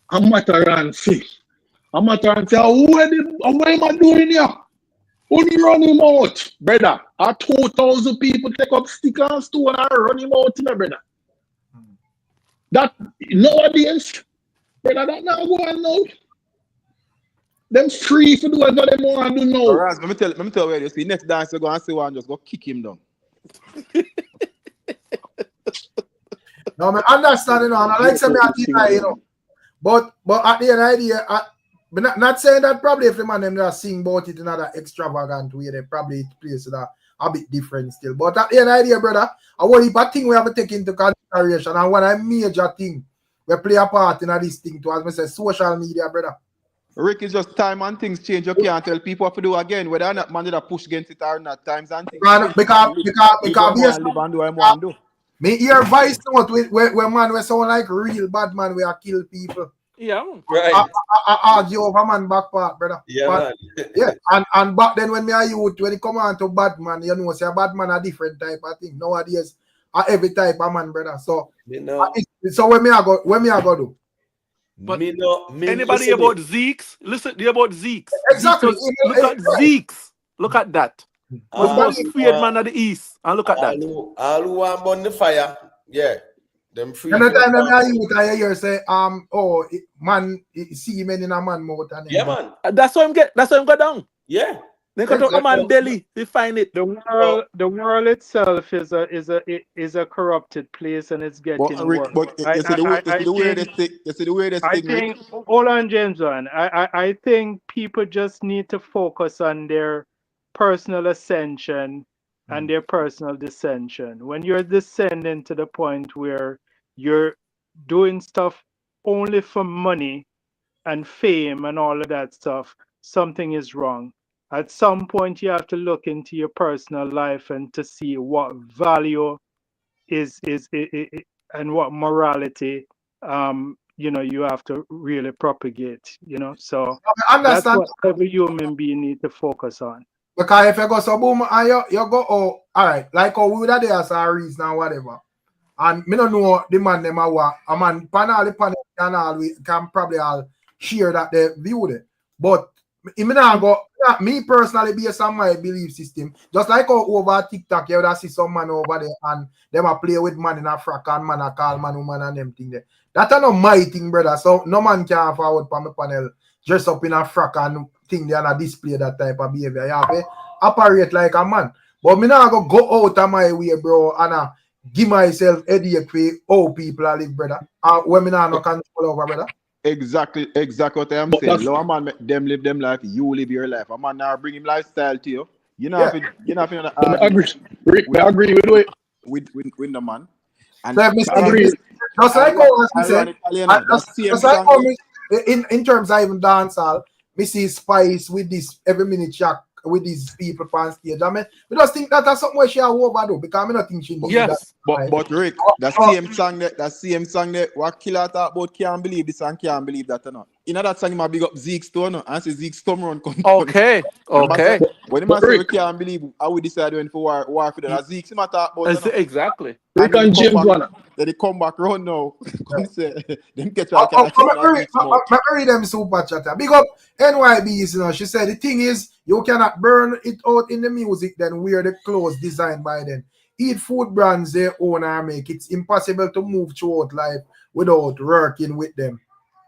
I'm Mataran say, what am I doing here? Only run him out, brother. 2,000 people take up stick and stone and run him out, brother. That nowadays, brother, that now go on now. Them free for do whatever they want to do now. Alright, let me tell you, you see, next dance you go and see one, just go kick him down. No, I understand, you know, and I like some of that, you know. But at the end of the day, not saying that probably if the man them just sing about it in another extravagant way, they probably place that a bit different still. But at the end of the day, brother, I want a thing we have to take into consideration, and one a major thing we play a part in this thing to, as I say, social media, brother. Rick, it's just time and things change. You can't tell people what to do again, whether or not man did a push against it or not. Times and things change. Because me hear voice note where man we sound like real bad man we are kill people. Yeah. Right. I argue over man back part, brother. Yeah, but, man. Yeah. And back then when me are youth, when it come on to bad man, you know, say a bad man a different type of thing. Nowadays, every type of man, brother. So so when me I go do. But anybody about Zeke's? Listen about Zeke's. Exactly. Look at Zeke's. Look at that. Was most feared man of the East. And look at that. All who want burn the fire. Yeah. Them free. And the time when I hear say, man, see men in a man mouth. Yeah, man. That's why I'm go down. Yeah. They got to a man belly. They find it. The world itself is a corrupted place, and it's getting worse. I think. Hold on, James. I think people just need to focus on their personal ascension and their personal descension. When you're descending to the point where you're doing stuff only for money and fame and all of that stuff, something is wrong. At some point, you have to look into your personal life and to see what value is and what morality you have to really propagate. So that's what every human being need to focus on. Because if you go so boom and you go all right, like how we would have there as a reason or whatever. And me don't know the man them are what a man panel and all we can probably all share that they viewed it. But me personally, based on my belief system, just like how over TikTok, you would see some man over there and them a play with man in a frack and man a call man woman and them thing there. That's not my thing, brother. So no man can forward for my panel dress up in a frack and thing there and a display that type of behavior. You have to operate like a man. But me not go out of my way, bro, and give myself headache for how people live, brother. When me not no control over, brother. Exactly what I'm saying. Low man them live them life, you live your life. A man now bring him lifestyle to you. You're not I agree with the man. And just like how in terms of even dancehall, we see Spice with this every minute jack with these people on stage. I mean, we just think that's something where she overdo because I don't think she needs that. But Rick, that same song that what Killer talk about can't believe this and can't believe that or not. In that song, he big up Zeke Stone and say Zeke Stone run. Okay. When the man say we can't believe how we decide when for war for that, Zeke him talk about exactly. Rick and James one. They come back round now. Them catch I read them super chatter. Big up VYBZ, she said the thing is you cannot burn it out in the music, then wear the clothes designed by them. Eat food brands they own or make. It's impossible to move throughout life without working with them.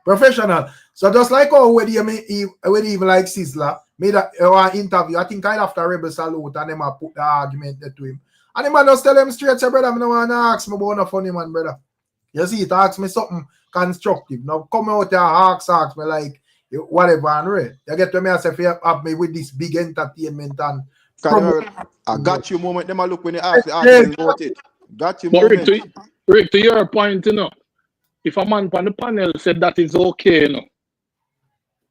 Professional. So just like how when even like Sizzler made an interview, I think I after Rebel Salute and them put the argument there to him. And the man just tell him straight, say, brother, I don't want to ask me about no funny man, brother. You see, it ask me something constructive. Now come out here and ask me like whatever and read. You get to me and say, if you have me with this big entertainment and I got you moment. Them I look when they ask about it. Got you moment. Rick, to your point, if a man on the panel said that is okay,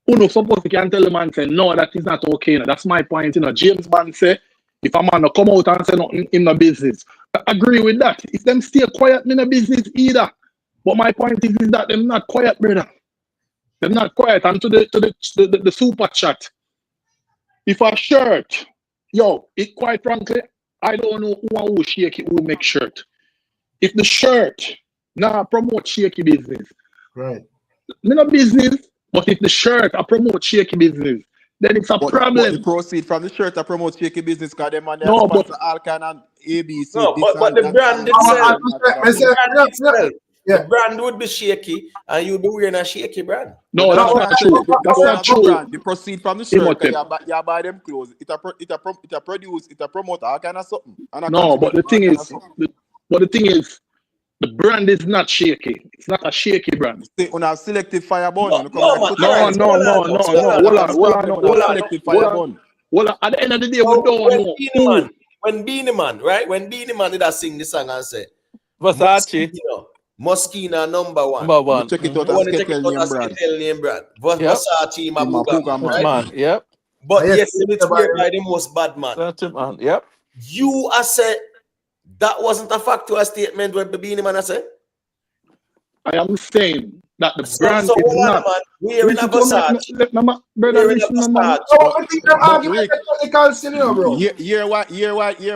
who no suppose you can tell the man say no, that is not okay. That's my point. James Bond say if a man come out and say nothing in the business, I agree with that. If them stay quiet in the business either. But my point is that them not quiet, brother. They're not quiet. And to the super chat. If a shirt, it quite frankly, I don't know who shake it, who make shirt. If the shirt promote shaky business, right? No business, but if the shirt promote shaky business, then it's a problem. But the proceed from the shirt promote shaky business because them and they sponsor all kind of ABC. No, but the brand itself. the brand would be shaky and you'd be wearing a shaky brand. No, that's not true. That's not true. The proceed from the shirt, you buy them clothes. It a produce, it a promote, all kind of something. No, but the thing is, the brand is not shaky. It's not a shaky brand. On a selective fire bun. No. Selective fire bun. Well, at the end of the day, we don't know. When Beenie Man, right? When Beenie Man did sing this song and say, Versace. Moschino #1. Number one. Check it out as Ketel name brand. Versace Mabuga, right? Man, yep. But yes, it's weird by the most bad man. Man, yep. You are said that wasn't a factual statement when the Beenie Man I said. I am saying that the brand is not. We're in a Versace.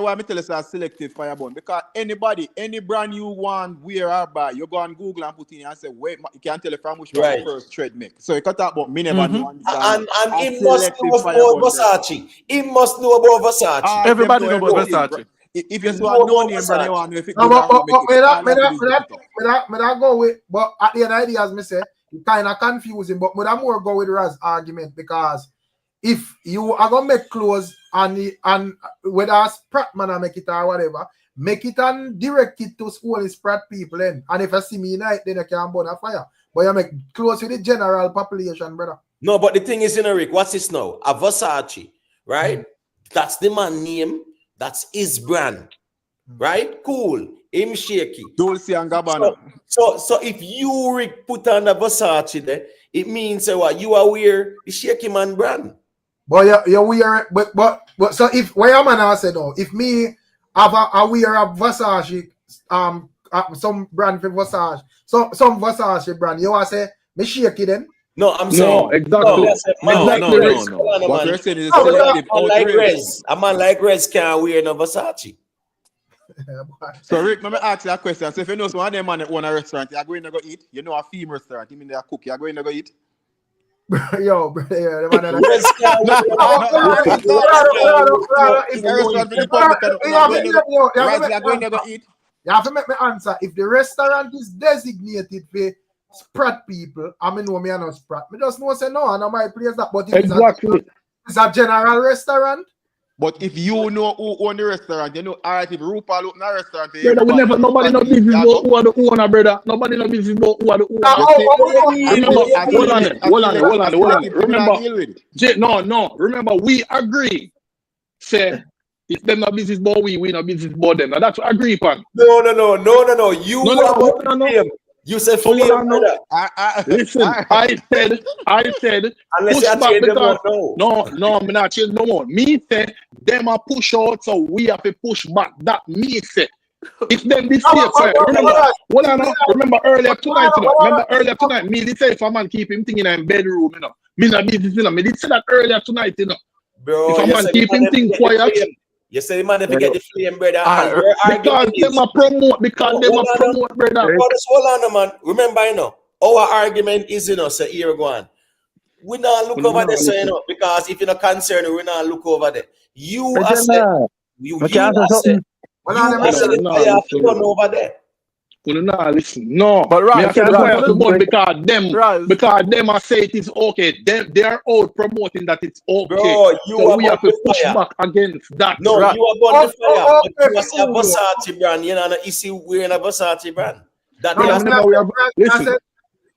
Why me tell us a selective fire bun? Because any brand you want, wear or buy, you go on Google and put in and say, wait, you can't tell from which one the first thread make. So you can talk about me never know. And he must know about Versace. He must know about Versace. Everybody know about Versace. If you saw no name brand, you want to if it go with, but at the end of the day, as me say, it kind of confusing, but I more go with Raz argument because if you are gonna make clothes and whether a Sprat man make it or whatever, make it and direct it to only Sprat people in. And if I see me night, then you can burn a fire. But you make clothes with the general population, brother. No, but the thing is, Rick, what's this now? A Versace, right? That's the man name. That's his brand, right? Cool. Him shaky. Dolce and Gabbana. So if you Rick put on the Versace there, it means what you are wear the shaky man brand. But you wear but so if where am I say no? If me have a wear a Versace some brand for Versace, some Versace brand, you want to say me shaky then? No, I'm saying no, exactly. No. What you're saying is selective outrage. A man like Rez can't wear no Versace. So Rick, let me ask you a question. So if you know one of them man that own a restaurant, you're going to go eat. You know a female restaurant, you mean they are cook, you're going to go eat. Yo, bro, the man you have to make me answer. If the restaurant is designated for Sprat people, I mean, no, me are not Sprat. Me just know say no, I know my place that, but it's a general restaurant. But if you know who own the restaurant, you know, all right, if RuPaul open a restaurant, brother, nobody know business about who are the owner, brother. Nobody know business about who are the owner. Remember, remember, we agree. Say, if them not business about we not business about them. Now that's what I agree upon. No. You said fully brother. Listen, I said unless push you back because no, I'm not change no more. Me say them a push out, so we have to push back. That me say. If them this year, remember earlier tonight, me did say if a man keep him thing in a bedroom, you know. Me not business, you know. Me did say that earlier tonight, you know. Bro, if a man keep him thing quiet. You say the man if you get the flame, brother. Because them a promote, brother. Hold on, man. Remember, you know, our argument is, you know, say here go on. We not look over there, so, you know, because if you're not concerned, we not look over there. You are saying, you are saying, over there. Listen, no, but right, because them are say it is okay. They are out promoting that it's okay. Bro, so we have to push back against that. No, you are born the fire, but you are a Versace brand. You know, you see wearing a Versace brand. That listen.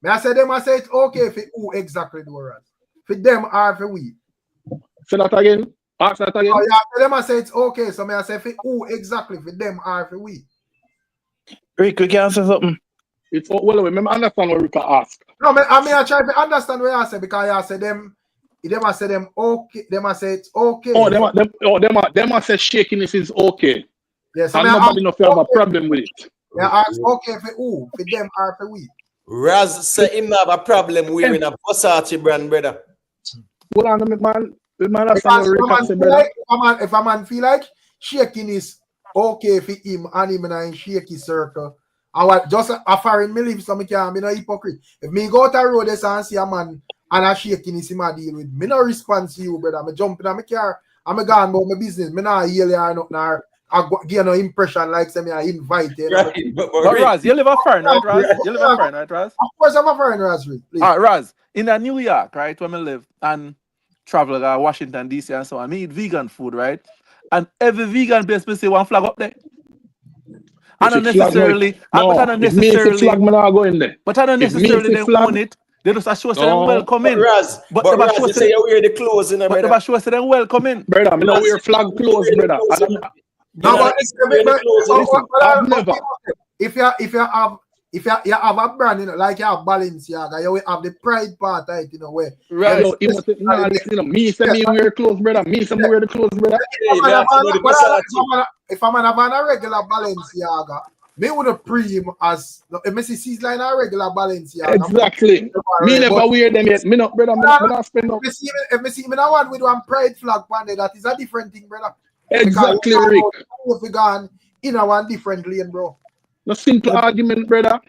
I say them. I say it's okay for who exactly do it. For them or for we. Say that again. Ask that again. Oh yeah, for them I say it's okay. So I say for who exactly for them or for we. Rick, we can answer something. It's well, remember, understand what Rick ask. No, I try to understand what I say because I say them. Them I say them okay. Them I say it's okay. Them I say shakiness is okay. Yes, and nobody know if you have a problem with it. Yeah, ask okay for who? For them or for we? Raz say him have a problem wearing a Versace brand, brother. Well, man, understand what Rick brother. If a man feel like shakiness okay for him and him in a shaky circle. I was just a foreign me live, so I can't be no hypocrite. If me go to the road and see a man and a shakiness him a deal with, me no respond to you, brother. I jump in my car, I'm gone about my business. Me not heal you or nothing, or give no impression like say me I invite you. Right, But Raz, you live a foreign, right, Raz? You live a foreign, right, Raz? Of course, I'm a foreign, Raz. Please. All right, Raz. In New York, right, where I live, and travel Washington, D.C. and so on, I eat vegan food, right? And every vegan place, me see one flag up there. I don't necessarily, but I don't necessarily, flag, man, I go in there. but I don't necessarily they own it. They just show us them welcome in. But Raz, you say you wear the clothes in there, brother. But they show us them welcome in. Brother, I don't wear flag clothes, brother. No, but if you have a brand, you know, like you have Balenciaga, you will have the pride part, right, you know, where right. Me say me wear clothes, brother. Me say me wear the clothes, brother. If I'm on a regular Balenciaga, me would pre him as if me see his line a regular Balenciaga. Exactly. Me never wear them yet. Me not, brother. Me not spend up. If me see me the one with one pride flag on there, that is a different thing, brother. Exactly, Rick. If we gone in a one different lane, bro. No simple argument, brother.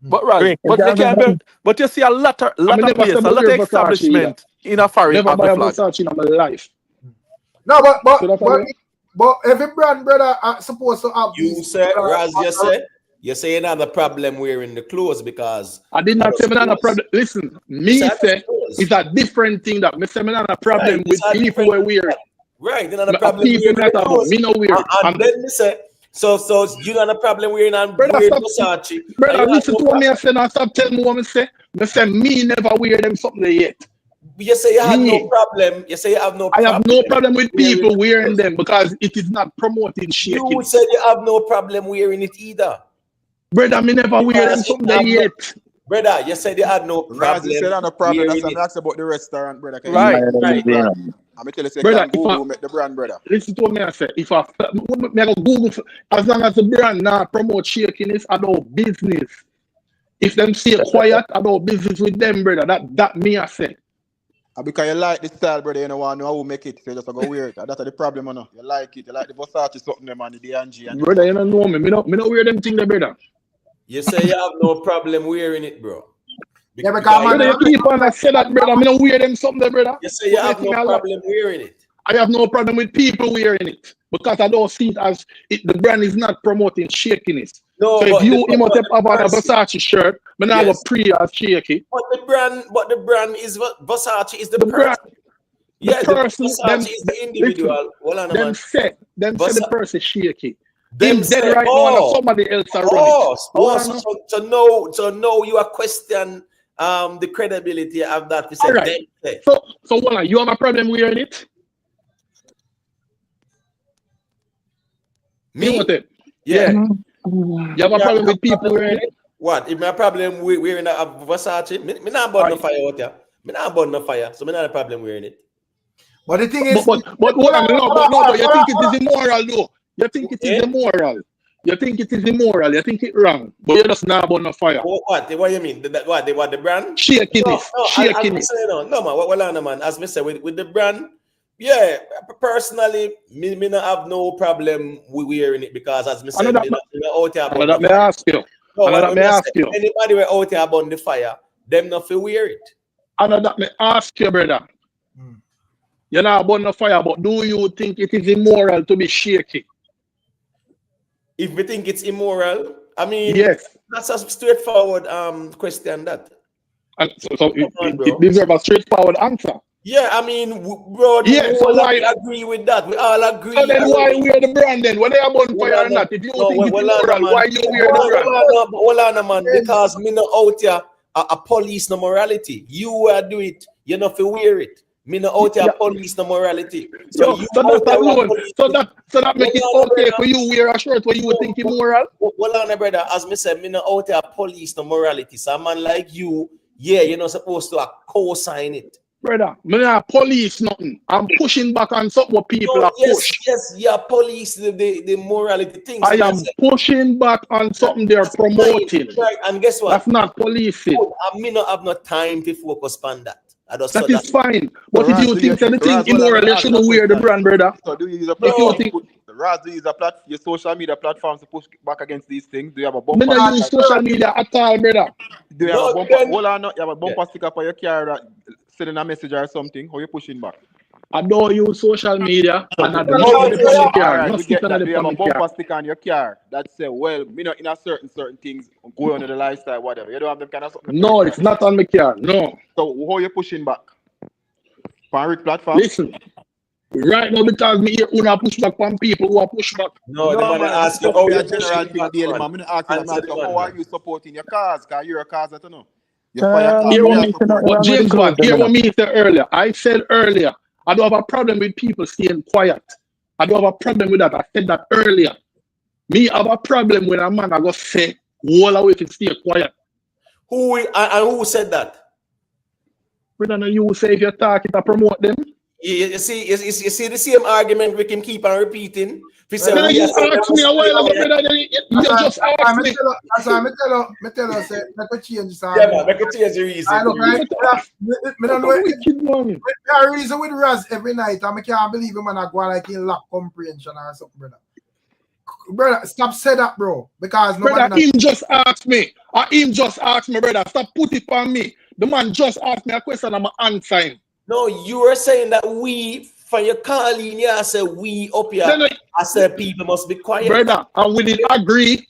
But right, but you see a lot of place, a lot of establishment in a foreign. Never buy a Versace in my life. No, but every brand, brother, are supposed to have. You say, Raz, you say another problem wearing the clothes because I did not say another problem. Listen, me say it's a different thing that me say another problem with people who wear it. Right, another problem people that have me no wear. And then me say. So you got a problem wearing and brother, wearing Versace. Brother, listen to what me I say now. Stop telling me what me say. Me say me never wear them something yet. You say you have no problem. You say you have no problem. I have no problem with people wearing them because it is not promoting shit. You said you have no problem wearing it either. Brother, me never wear them something yet. Brother, you said you had no problem. You said I had no problem. That's what I asked about the restaurant, brother. Right. I'm tell you, say, brother, Google make the brand, brother. Listen to what me I say. If I go Google, as long as the brand now promote shakiness about business. If them stay quiet about business with them, brother, that me I say. Because you like the style, brother, you know want to know who make it. So you just go wear it. That's the problem, you know. You like it. You like the Versace something them and the D&G. Brother, you don't know me. Me not wear them things, brother. You say you have no problem wearing it, bro. Yeah, because you keep on say that, brother. Me not wear them something, brother. You say you have no problem wearing it. I have no problem with people wearing it because I don't see it as the brand is not promoting shakiness. No, so if you have a Versace shirt, me not go pre as shaky. But the brand is Versace is the brand. Yeah, the person, Versace is the individual. Them say the person shaky. Them dead right now, somebody else are running. So no, you are question the credibility of that. We said right. So what? You have a problem wearing it? Me? Yeah. You have a problem with people wearing it? What? If my problem wearing a Versace, me not burn no fire out here. Me not burn no fire, so me not a problem wearing it. But the thing is, but you think it is immoral though. You think it is immoral. You think it is immoral. You think it wrong. But you just not burn no fire. What do you mean? What the brand? Shakiness. Shakiness. No, man. What man? As me say with the brand. Yeah, personally, me not have no problem with wearing it because as me said, me out here. Let me ask you. Anybody were out here about the fire, them not feel wear it. Let me ask you, brother. You're not about the fire, but do you think it is immoral to be shaky? If we think it's immoral, I mean, yes, that's a straightforward question. That. So it deserves a straightforward answer. Yeah, I mean, bro, we agree with that. We all agree. So then why wear the brand then? Whether you're on fire or not, if you don't think it's immoral, why you wear the brand? Hold on, man, because me not out here a police no morality. You do it, you not feel wear it. Me not out here police no morality. So that make it okay for you wear a shirt where you would think immoral? Hold on, brother. As me said, me not out here police no morality. So a man like you, yeah, you're not supposed to co-sign it. Brother, me not police nothing. I'm pushing back on something what people are push. Yes, yeah, police the morality things. I am pushing back on something they're promoting. Right, and guess what? That's not policing. I mean, not have no time to focus on that. That is fine. But if you think anything immoral, you shouldn't wear the brand, brother. So do you use a platform? Do you use your social media platforms to push back against these things? Do you have a bumper? I don't use social media at all, brother. Do you have a bumper? Hold on, you have a bumper sticker for your car that sending a message or something? How you pushing back? I don't use social media and I don't All use the on the car. right, No we stick get on that. the We have on a the car. bumper stick on your car that say, well, me not in a certain things going on the lifestyle, whatever. You don't have them kind of something. No, it's not on the car. No. So how you pushing back? Pirate platform? Listen, right now because me here una push back on people who are push back. No, the No, man man, ask you just how be you a general pushing thing back, daily, man. man. I'm not asking Answer them, the so man, how are man. you supporting your cars? Because you're a cars, I don't know. You fire cars, Hear you what are me, support. but James Bond, hear what me said earlier. I said earlier, I don't have a problem with people staying quiet. I don't have a problem with that. I said that earlier. Me have a problem when a man I go say, all away to stay quiet. Who said that? Brother, no, you say if you talk it, I promote them. You see the same argument we can keep on repeating. If you say Then we you are saying asked me a while ago, brother, then you just asked me. That's why I tell you, say, make a change this yeah, argument. man, make a change the reason. I look like, me don't know wicked man. the reason with Raz every night, and I can't believe him and I go like in lack comprehension or something, brother. Brother, stop say that, bro. Because Brother, him just asked me. Him just asked me, brother. Stop put it on me. The man just asked me a question, I'm answering. No, you were saying that we, for your calling, yeah, I said we up here. No, I said people must be quiet. Brother, and we did agree,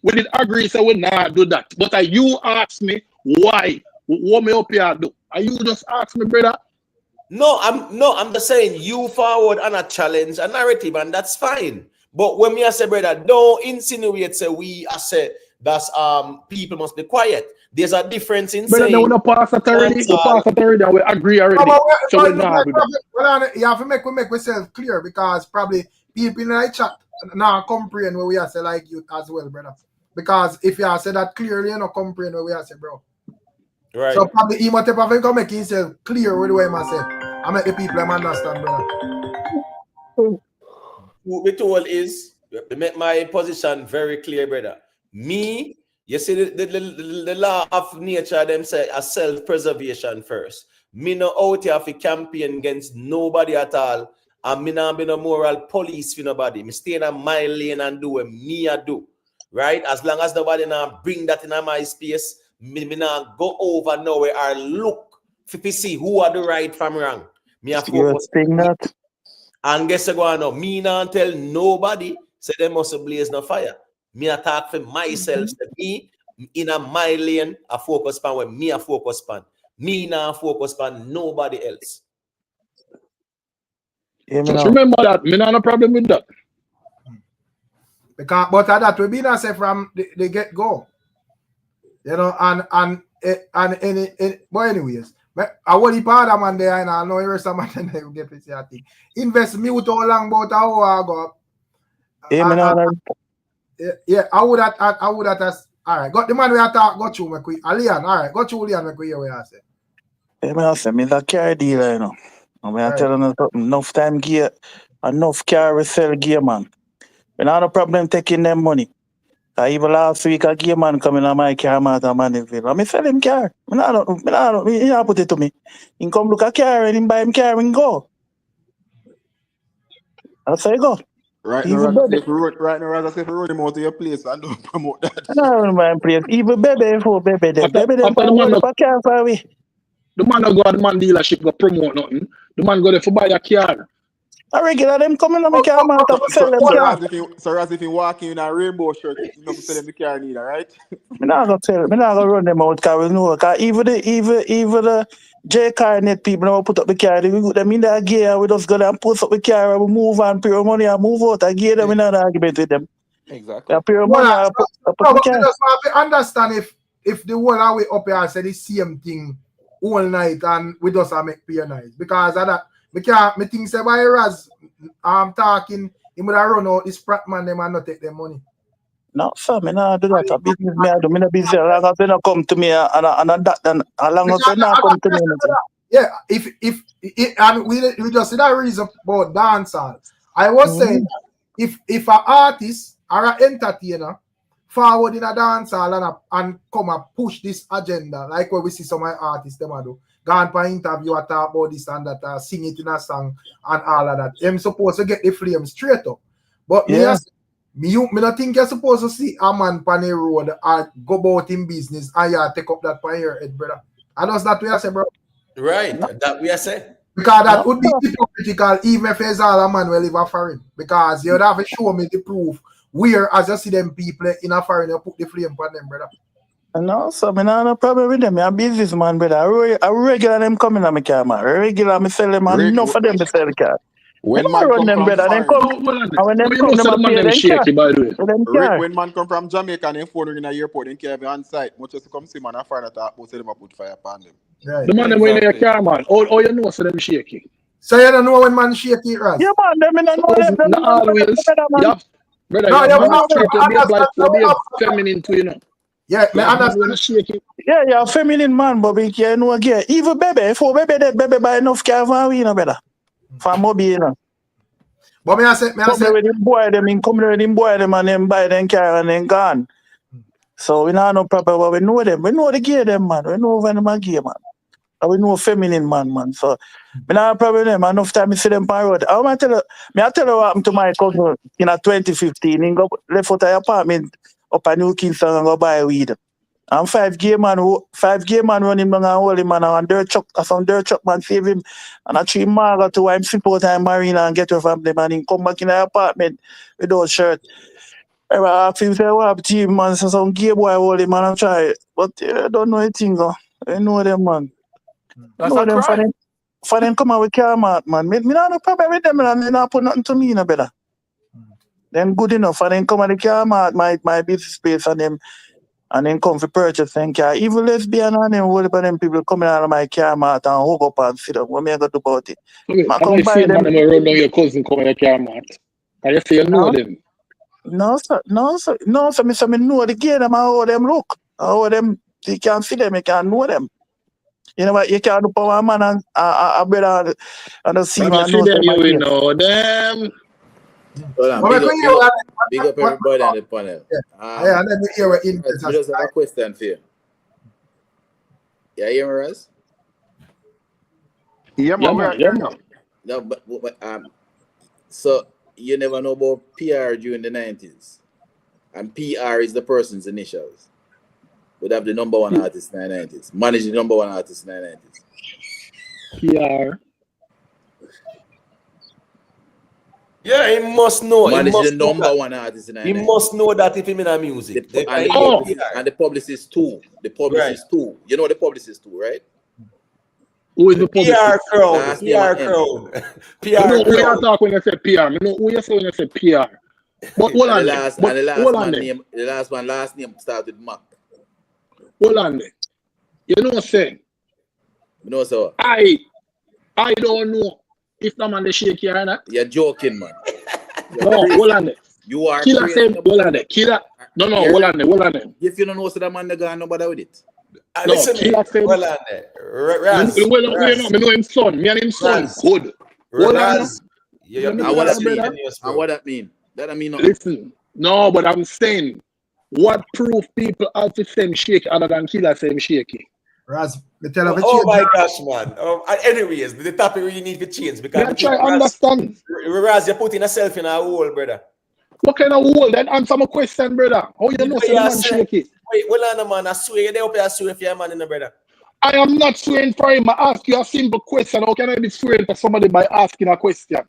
so we not do that. But you asked me why. What me up here do? And you just asked me, brother. No, I'm just saying you forward on a challenge, a narrative, and that's fine. But when me I say, brother, don't insinuate say we I say that's people must be quiet. There's a difference in Brother, saying now we pass it already. We pass it already and we agree already. So we not do that. you have to make ourselves clear because probably people in the chat now comprehend what we are say like you as well, brother. Because if you are say that clearly, you know comprehend what we are say, bro. Right. So probably he might have to make himself clear with the way I say. I make the people understand, brother. What we told is to make my position very clear, brother. Me, you see the law of nature, them say a self-preservation first. Me no out here for campaign against nobody at all. And me not be no moral police for nobody. Me stay in my lane and do what me I do. Right? As long as nobody now bring that in my space, me now go over nowhere or look to see who are the right from wrong. Me a focus. That. And guess what? No, me not tell nobody say they must blaze no fire. Me attack for myself. Say me in a my lane, I focus on where me a focus on. Me not focus on nobody else. Yeah, just remember that. Me not no problem with that. Because but that will be not say from the get go. You know, and any but anyways. I want the part of man there, and I know every some man there will get to see that thing. Invest me with all long about how I go. Yeah, I would have all right. Got the man we attack, got you, McQueen. Leon, all right, got you, Leon, McQueen, where I say. I say, me that car dealer, you know. I'm telling you something, enough time gear, enough car we sell gear, man. We not no problem taking them money. Even last week, a gear man coming on my car, man, and me sell him car. He not put it to me. He come look at car and he buy him car and go. That's how you go. Right now, Raza, if you run him out of your place and don't promote that. No, my place. Even baby, for baby, them the car for we. The man go to the man dealership go promote nothing. The man go there for buy a car. A regular them coming on my car, man, to sell them car. So as if you walk in a rainbow shirt, you know, sell them the car neither, right? Me not gonna run them out car. We know, cause even the J car net people now put up the car. They put them in the gear. We just go there and post up the car. And we move and pay our money and move out. I gear them. We not argument with them. Exactly. Pay our money and put the car. I just want to understand if the whole way up here say the same thing all night and we just make pay nice because of that. Me think say by Raz I'm talking he would have run out this prat man them and not take their money. No, sir, me not do that. A business me I do. Me not busy. As long as they not come to me and that then as long as they not come to me. Yeah, if and we just see that reason about dancehall. I was saying if an artist or an entertainer forward in a dancehall and come and push this agenda like what we see some of my artists them do. Go on for interview and talk about this and that, sing it in a song and all of that. I'm supposed to get the flame straight up. But me not think you're supposed to see a man on the road or go about in business and you take up that on your head, brother. And that's not what I say, bro. Right, that we are saying. Because that would be hypocritical even if it's all a man will live a foreign. Because you'd have to show me the proof where, as you see them people in a foreign, you put the flame on them, brother. No, so I have no problem with them. I'm a businessman, brother. I regular them coming on my car, man. Regular me sell them and enough of them to sell the car. When Them man run come them, from brother. Then foreign, come. And when them you come, know, them so the a man pay them them car. shaky, by the way. Them Rick, car. when man come from Jamaica and they phone ring in the airport, they can't be on site. Much as to come see man and find out about them put fire upon them. Right. The man them in your car, man. Oh, you know, so them shaky. So you don't know when man shake it, Raz? Yeah, man. Them in the know them. Them Not always. man. Brother, No, you you have man have to straight to be understand. feminine too, you know. Yeah, me Man understand. when shaky. Yeah, you're a feminine man, but we can't know again. Even baby, if baby that baby buy enough car for we, you know, brother. For Moby, you know. But me I say, Come with them boy, them in come with them boy, them and them buy them car and then gone. So we not no problem, but we know them. We know the gear them, man. We know when them a gear, man. And we know feminine man. So we not have problem with them. Enough time I see them on road. I tell you what happened to my cousin in 2015. He go left out of apartment up at New Kingston and go buy weed. And 5 gay man run him down and hold him and some dirt truck man save him. And a 3 marga to him slip out of marina and get away from them and he come back in the apartment without shirt. I asked him, say, what happened to him, man? So some gay boy hold him and try it. But I don't know anything, I know them, man. That's a crime. For them come out with car mark, man. Me not no problem with them, and they not put nothing to me, no better. Them good enough, and then come out the car mark, my business space, and then come for purchase and car. Even lesbian and them, all of them people coming out of my car mark and hook up and sit up. What me I got to do about it? Okay, I'm not saying man them run down your cousin come in the car mark. And you say you know them. No, sir. Me say me know the game, them how them look. How them, you can see them, you can know them. You know what, you can't look for a man and a brother and see man see them, you will know them. Hold on, big up everybody on the panel. Yeah, let me hear what I just have a question for you. Yeah, hear me, Raz? Yeah, man. No, but so you never know about PR during the 90s. And PR is the person's initials. Would have the #1 artist in the 90s. Manage the #1 artist in the 90s. PR. Yeah, he must know. Manage he must the #1 artist in the 90s. He must know that if he's in a music. And the publicist too. The publicist too. You know the publicist too, right? Who is the PR crowd? We are talking when you say PR. We know who you say when you say PR. But hold on. The last one, last name started with Mac. Hold on there. You know what I'm saying? You know so. I don't know if the man is shaky or not. You're joking, man. No, hold on there. You are Killer saying, hold on there. Killer. No, hold on there. If you don't know so that man gonna nobody with it. No, Killer saying. Hold on there. I know his son. Me and his son. Good. Hold on. What that mean? That I mean nothing. Listen. No, but I'm saying, what proof people have to say shaky other than Killer saying shaky? Raz, my gosh, man. Anyways, the topic really need to change because I try to understand. Raz, you're putting yourself in a hole, brother. What kind of hole? Then answer my question, brother. How you know so man shaky? Wait, hold on, man. I swear you're up here swear for your man in the brother. I am not swearing for him. I ask you a simple question. How can I be swearing for somebody by asking a question?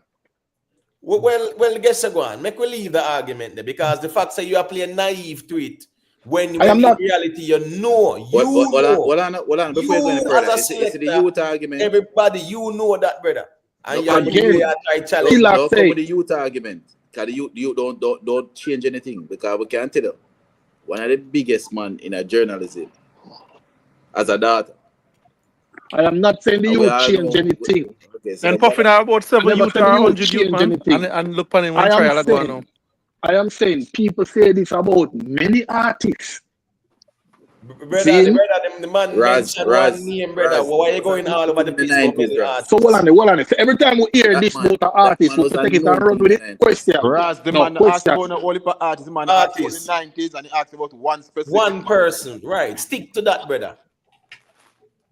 Well, guess what? Make we leave the argument there because the fact that you are playing naive to it when in reality you know. Hold on. Before you go any further, it's the youth argument. Everybody, you know that, brother. And you try challenge. Don't come with the youth argument. Because the youth don't change anything. Because we can't tell you. One of the biggest man in a journalism as a daughter. I am not saying the youth change anything. And puffing out about 7 youth or 100 youth, man. And look on him one trial as well now. I am saying people say this about many artists. Brother, the man mentioned one name, brother. Why are you going all over the place? So hold on. So every time we hear this about an artist, we take it and run with it. Question. Raz, the man asked about only for artists. The man asked about the 90s and he asked about one specific. One person, right? Stick to that, brother.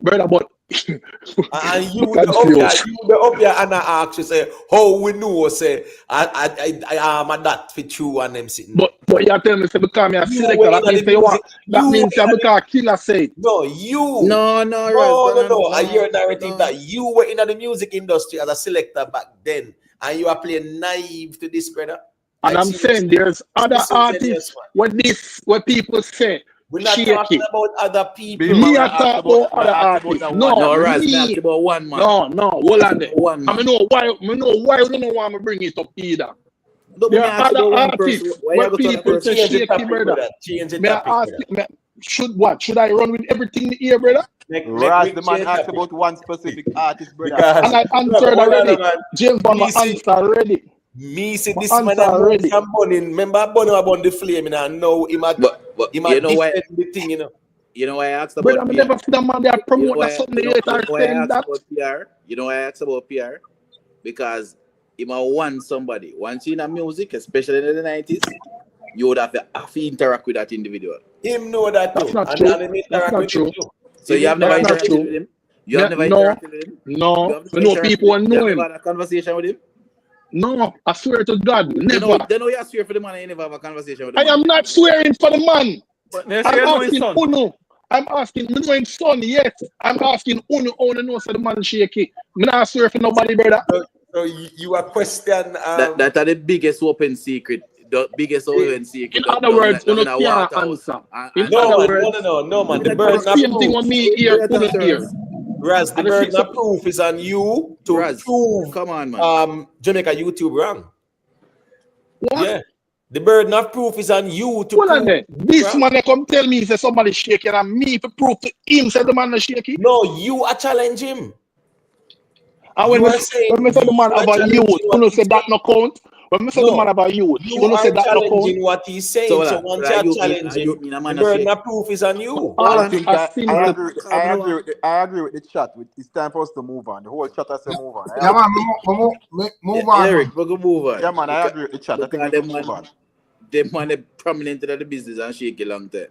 Brother, but and you the up here and I ask you say how we know say I am a that for you and them sitting. But But you tell me, say, because me a You selector, were that in the means say, what? music. That You means were that because Killer say it. No, you. No, Raz. No. I hear a narrative that you were in the music industry as a selector back then, and you are playing naive to this, brother. And Like, I'm saying there's other artists where people say, we're not shake talking it. about other people. Me I talk about other artists. No, Raz, me me. ask about one man. No, hold on there. One man. I know why we don't want to bring it up either. No, There me are ask other about one artists person. Why where you go to other people person? say shaky, brother. Should I run with everything here, brother? Raz, the man asked about one specific artist, brother. And I answered already. James Bond, my answer already. Me see this man already. From burning. Remember Bono about the flame, and I know him at you know why the thing, you know. You know why I asked about Brother, I PR? never see that man there promote something you know why I saying asked that. about PR? You know why I asked about PR? Because if I want somebody, once you in a music, especially in the 90s, you would have to interact with that individual. Him know that too. That's not true. That's not true. So you have never interacted with him? You have never interacted with him? No. You know people who know him. You have never had a conversation with him? No, I swear to God, never. They know you swear for the man and you never have a conversation with him. I am not swearing for the man. I'm asking, me know him son, yes. I'm asking Uno know so the man shaky. Me not swear for nobody, brother. So you are question that are the biggest open secret. The biggest open secret. In other words, Uno can't answer. No, man. The burden of same thing with me here, Uno here. Raz, the burden of proof is on you to prove come on, man. Jamaica YouTube wrong. What? Yeah. The burden of proof is on you to prove. This man come tell me say somebody shaky and me to prove to him say the man is shaky. No, you are challenge him. And when we say the man about youth, you say that no count. When we say the man about youth, you say that no count. What he's saying. So once you challenge him, the burden of proof is on you. I agree with the chat. It's time for us to move on. The whole chat has to move on. Yeah, man, move on. Eric, we go move on. Yeah, man, I agree with the chat. I think we can move on. They man are prominent in the business and shake a long time.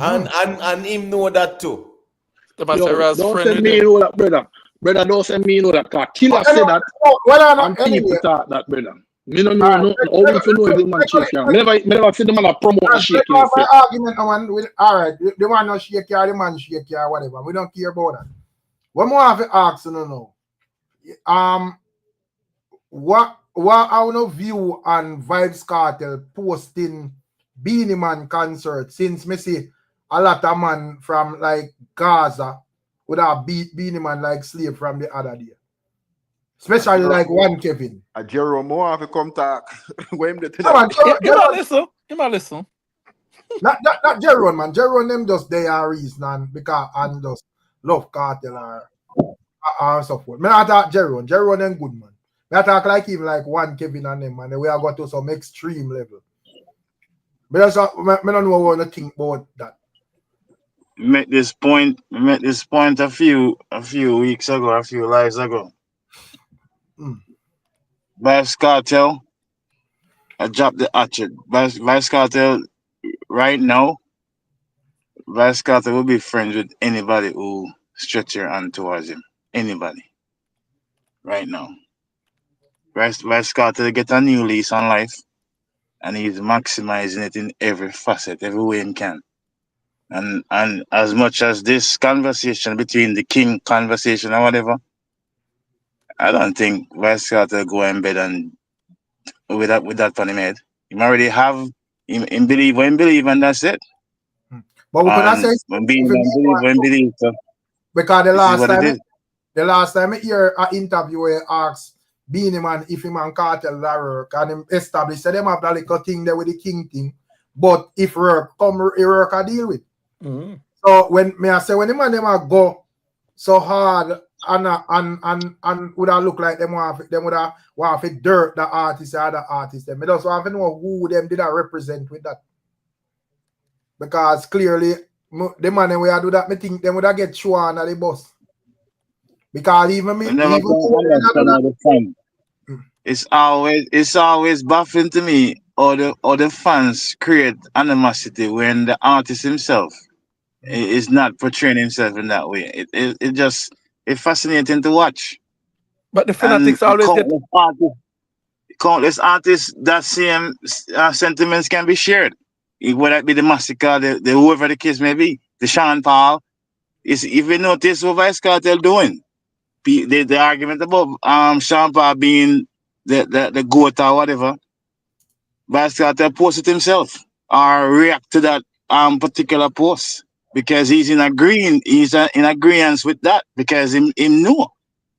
and him know that too. Don't send me know that, brother. Brother, don't send me know that. Cause Killer said that. And people thought that, brother. Me no know. How we know if the man shake ya? Me never see the man promote the shaking. Argument with alright, the man not shake ya, the man shake ya, whatever. We don't care about that. What more have to ask? No. What our no view on VYBZ KARTEL posting Beenie Man concert since me see a lot of man from like Gaza would have beat Beenie Man like slave from the other day. Especially like one Kevin. A Jerome more have to come talk. He might listen. Not Jerome, man. Jerome them just they are reason because and just love Cartel or so forth. Me not talk Jerome. Jerome them good man. Me talk like even like one Kevin and them, and we are going to some extreme level. But that's me don't know what to think about that. Make this point a few weeks ago, a few lives ago. VYBZ KARTEL, I dropped the hatchet. VYBZ KARTEL right now, VYBZ KARTEL will be friends with anybody who stretch your hand towards him. Anybody. Right now. VYBZ KARTEL get a new lease on life, and he's maximizing it in every facet, every way he can. And as much as this conversation between the king conversation or whatever, I don't think VYBZ KARTEL go in bed and with that on him head. He already have him believe and that's it. But we could say when believe so. Because the last time I hear an interview where he asked Beenie Man if him and Cartel that work and him established that them have that little thing there with the king thing. But if work I deal with. So when the man them go so hard and would have look like them would have want to dirt the artist or the artist. Them. I just want to know who them did I represent with that. Because clearly the man we do that, I think them would have get shown at the bus. Because even me it's always baffling to me or the fans create animosity when the artist himself is not portraying himself in that way. It's fascinating to watch. But the fanatics always get countless artists that same sentiments can be shared. Whether it be the Massacre, the whoever the case may be, the Sean Paul. If you notice what Vice Cartel doing, the argument about Sean Paul being the goat or whatever, Vice Cartel post it himself or react to that particular post because he's in agreement with that because him know.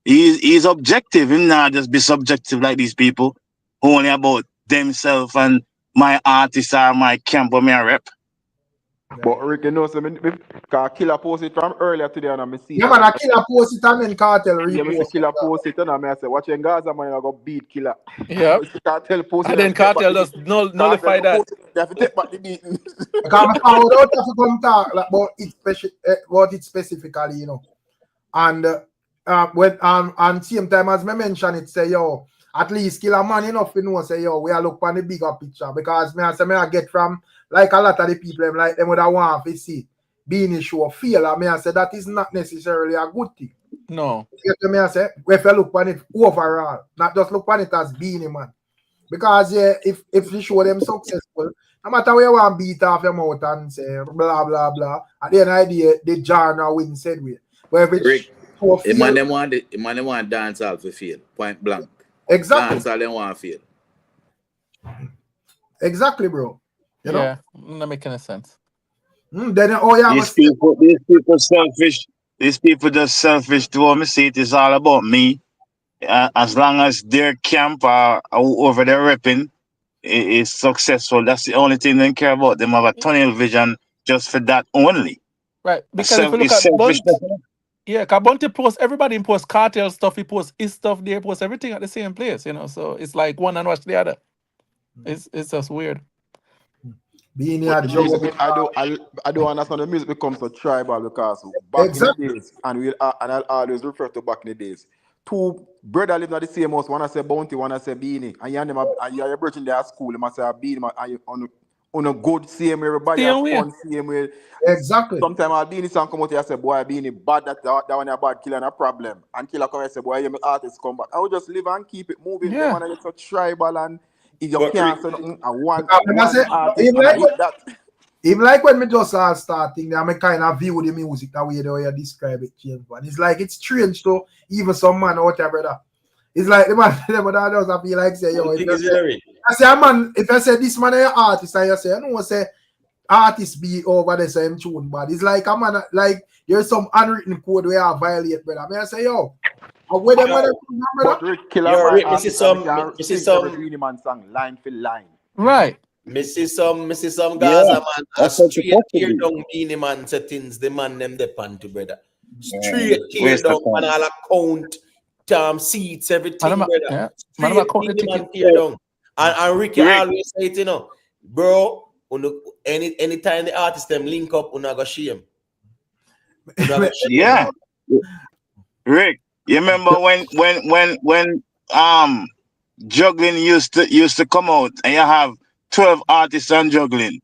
He's objective. He's not just be subjective like these people who only about themselves and my artist or my camp or my rep. But Rick, you know, so because Killer posted from earlier today and I see. Yeah, man, Killer posted and then Cartel Yeah, repost. Killer posted and I say, watch in Gaza, man, I go beat Killer. Yeah. Cartel posted. And then Cartel just nullify that. They have to take back the beating. Because I found out to come talk about it specifically, you know. And when and same time as me mention it, say yo, at least Killer man enough you know say yo, we are look on the bigger picture because I get from like a lot of the people like them would want to see Beenie show feel and I say that is not necessarily a good thing. No. You get me I say if you look on it overall, not just look on it as Beenie man. Because yeah, if you show them successful, no matter where you want to beat off your mouth and say blah blah blah, at the end of the day, the genre win said way. But if it's the man them want dancehall to feel point blank. Exactly. Dancehall them want to feel. Exactly, bro. You know? Yeah, not making any sense. Then yeah, these people selfish. These people just selfish. To me say it is all about me. As long as their camp or over there repping is successful, that's the only thing they care about. They have a tunnel vision just for that only. Right, because if you look at Bunt, yeah, because Bunty posts, everybody posts Cartel stuff, he posts his stuff, they post everything at the same place, you know, so it's like one and watch the other. It's just weird. Beenie I don't understand the music becomes so tribal because back in the days, and I'll always refer to back in the days. Two brothers live in the same house. One I say Bounty, one I say Beenie. And you're bridging their school. You must say Beenie on a good same way. Everybody has fun same way. Exactly. Sometimes I'll Beenie song come out here and say, boy, Beenie bad, that one a bad, Killer a problem. And Killer come and say, boy, you artists come back. I will just live and keep it moving. Yeah. Man, it's so tribal and if you can't say nothing, I want even like when me just starting, I kind of view the music that way you describe it, James. And it's like it's strange to even some man out there, brother. It's like the man does feel like say, yo, I say, man, if I say this man is an artist, and you say, I don't say artist be over the same tune, but it's like a man like there's some unwritten code where I violate, brother. I mean, I say, yo, where the man Missy some man song line for line. Right. Missy some Gaza man. A straight tear down Beenie man settings. The man them depend to brother. Straight tear down and all account, seats, everything, brother. Yeah. Straight Beenie man tear down. And Ricky always say it, you know, bro. Anytime the artists them link up, una go shame. Yeah, Rick. You remember when juggling used to come out and you have 12 artists on juggling.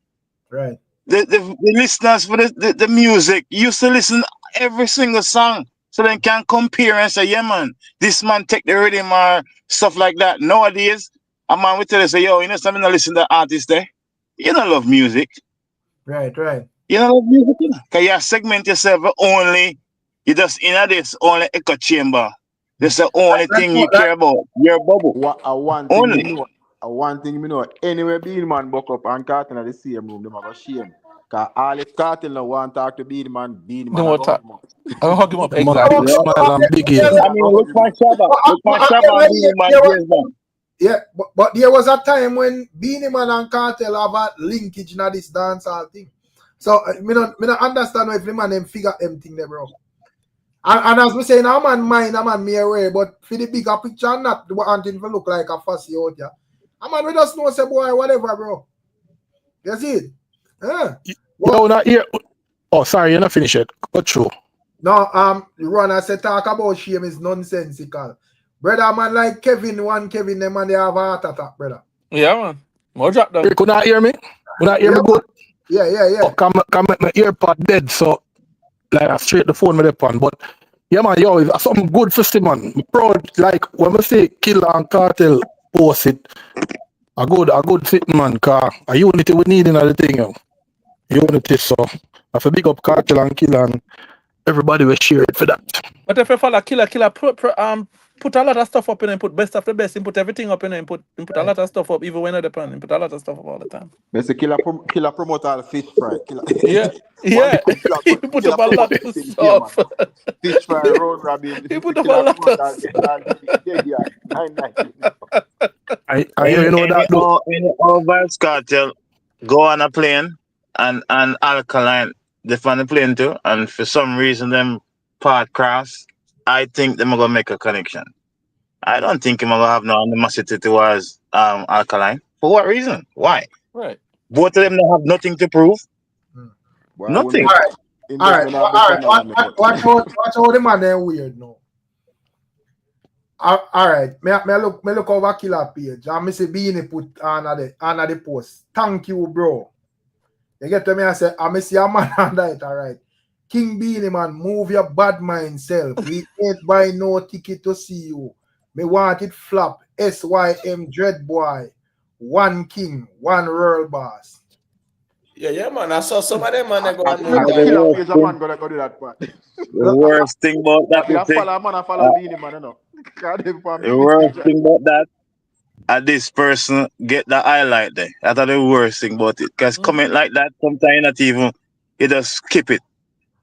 Right. The listeners for the music used to listen every single song so they can compare and say, yeah man, this man take the rhythm or stuff like that. Nowadays, a man will tell you, say, yo, you know something, not listen to the artist there. You don't love music. Right. You don't love music, you know? Because you segment yourself only. You just in this only echo chamber. That's the only thing you care about. Your bubble. One thing you know, anywhere Beenie man buck up and Cartel in the same room, they have a shame. Because all if Cartel no want to talk to Beenie man I'll hug him up. Exactly. Smile and big ear. I mean, look my Shabba. Beenie man. Yeah, but there was a time when Beenie man and Cartel have a linkage in this dancehall thing. So me don't understand if the man them figure them thing there, bro. And as we say, a man mind, a man me aware, but for the bigger picture, not wanting to look like a fussy out here. A man we just know say boy, whatever, bro. You see it? Yeah. No, not here. Oh, sorry, you're not finished yet. Go through. No, Ron, I said talk about shame is nonsensical. Brother, man like Kevin, them and they have a heart attack, brother. Yeah, man. More drop down. You could not hear me? Could not hear me good? Yeah. Oh, come my earpod dead, so like I straight the phone with the on. But yeah man, yo, it's something good for see man. I'm proud, like when we say Killer and Cartel, post it. A good sitting man, car. A unity we need in the thing, yo. Unity, so I feel big up Cartel and Killer and everybody will share it for that. But if you follow Killer, put a lot of stuff up in and put best of the best, and put everything up in and put a lot of stuff up, even when they're depending, put a lot of stuff up all the time. Let's say Killer promote all fish fry. Yeah. He put up a lot of stuff. Fish fry, road rabbit. He put up a lot of stuff. You know that. VYBZ Kartel go on a plane and Alkaline they on the plane too, and for some reason them part cross. I think they're gonna make a connection. I don't think they're gonna have no animosity towards Alkaline. For what reason? Why? Right. Both of them don't have nothing to prove. Well, Nothing. All right. Watch out the man they're weird now. All right. Me look over Killer page. And me see Beenie put on the post. Thank you, bro. You get to me, I say, I see a man under it, all right. King Beenie, man, move your bad mind self. We ain't buy no ticket to see you. Me want it flop. SYM Dread Boy. One king, one world boss. Yeah, man. I saw some of them, man. They go on The worst thing about that, the worst thing about that, this person get the highlight there. That's the worst thing about it. Because comment like that, sometimes not even, you just skip it.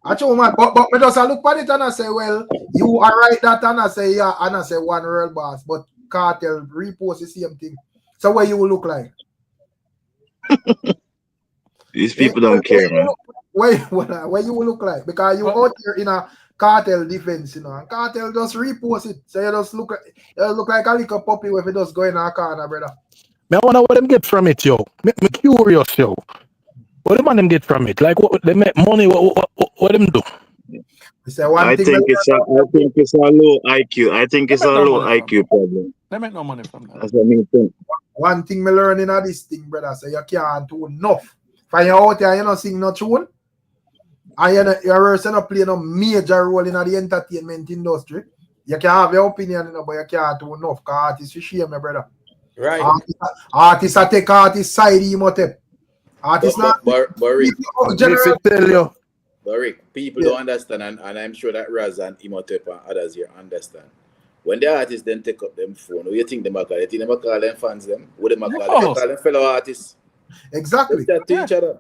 Actually, man, but me just look at it and I say, well, you are right that, and I say, yeah, and I say one world boss, but Kartel repost the same thing. So what you will look like? These people don't care, man. Where you will look like? Because you out here in a Kartel defense, you know, and Kartel just repost it. So you just look like a little puppy if it just go in a corner, brother. Me I wonder what them get from it, yo. Me curious, yo. What do them get from it? Like what they make money? What them do? I think it's a low IQ. I think it's a low IQ problem. They make no money from that. That's what I think. One thing me learning of this thing, brother, so you can't do enough. If you're out there, you don't sing no tune, and you're not playing no major role in the entertainment industry, you can have your opinion, you know, but you can't do enough. Because artists will shame me, brother. Right. Artists take artists side, artists not. But Rick, tell you. But Rick, people don't understand, and I'm sure that Raz and Imhotep and others here understand. When the artists then take up them phone, what do you think them call? You think them call them fans them? What them call? They call them fellow artists. Exactly. They to each other.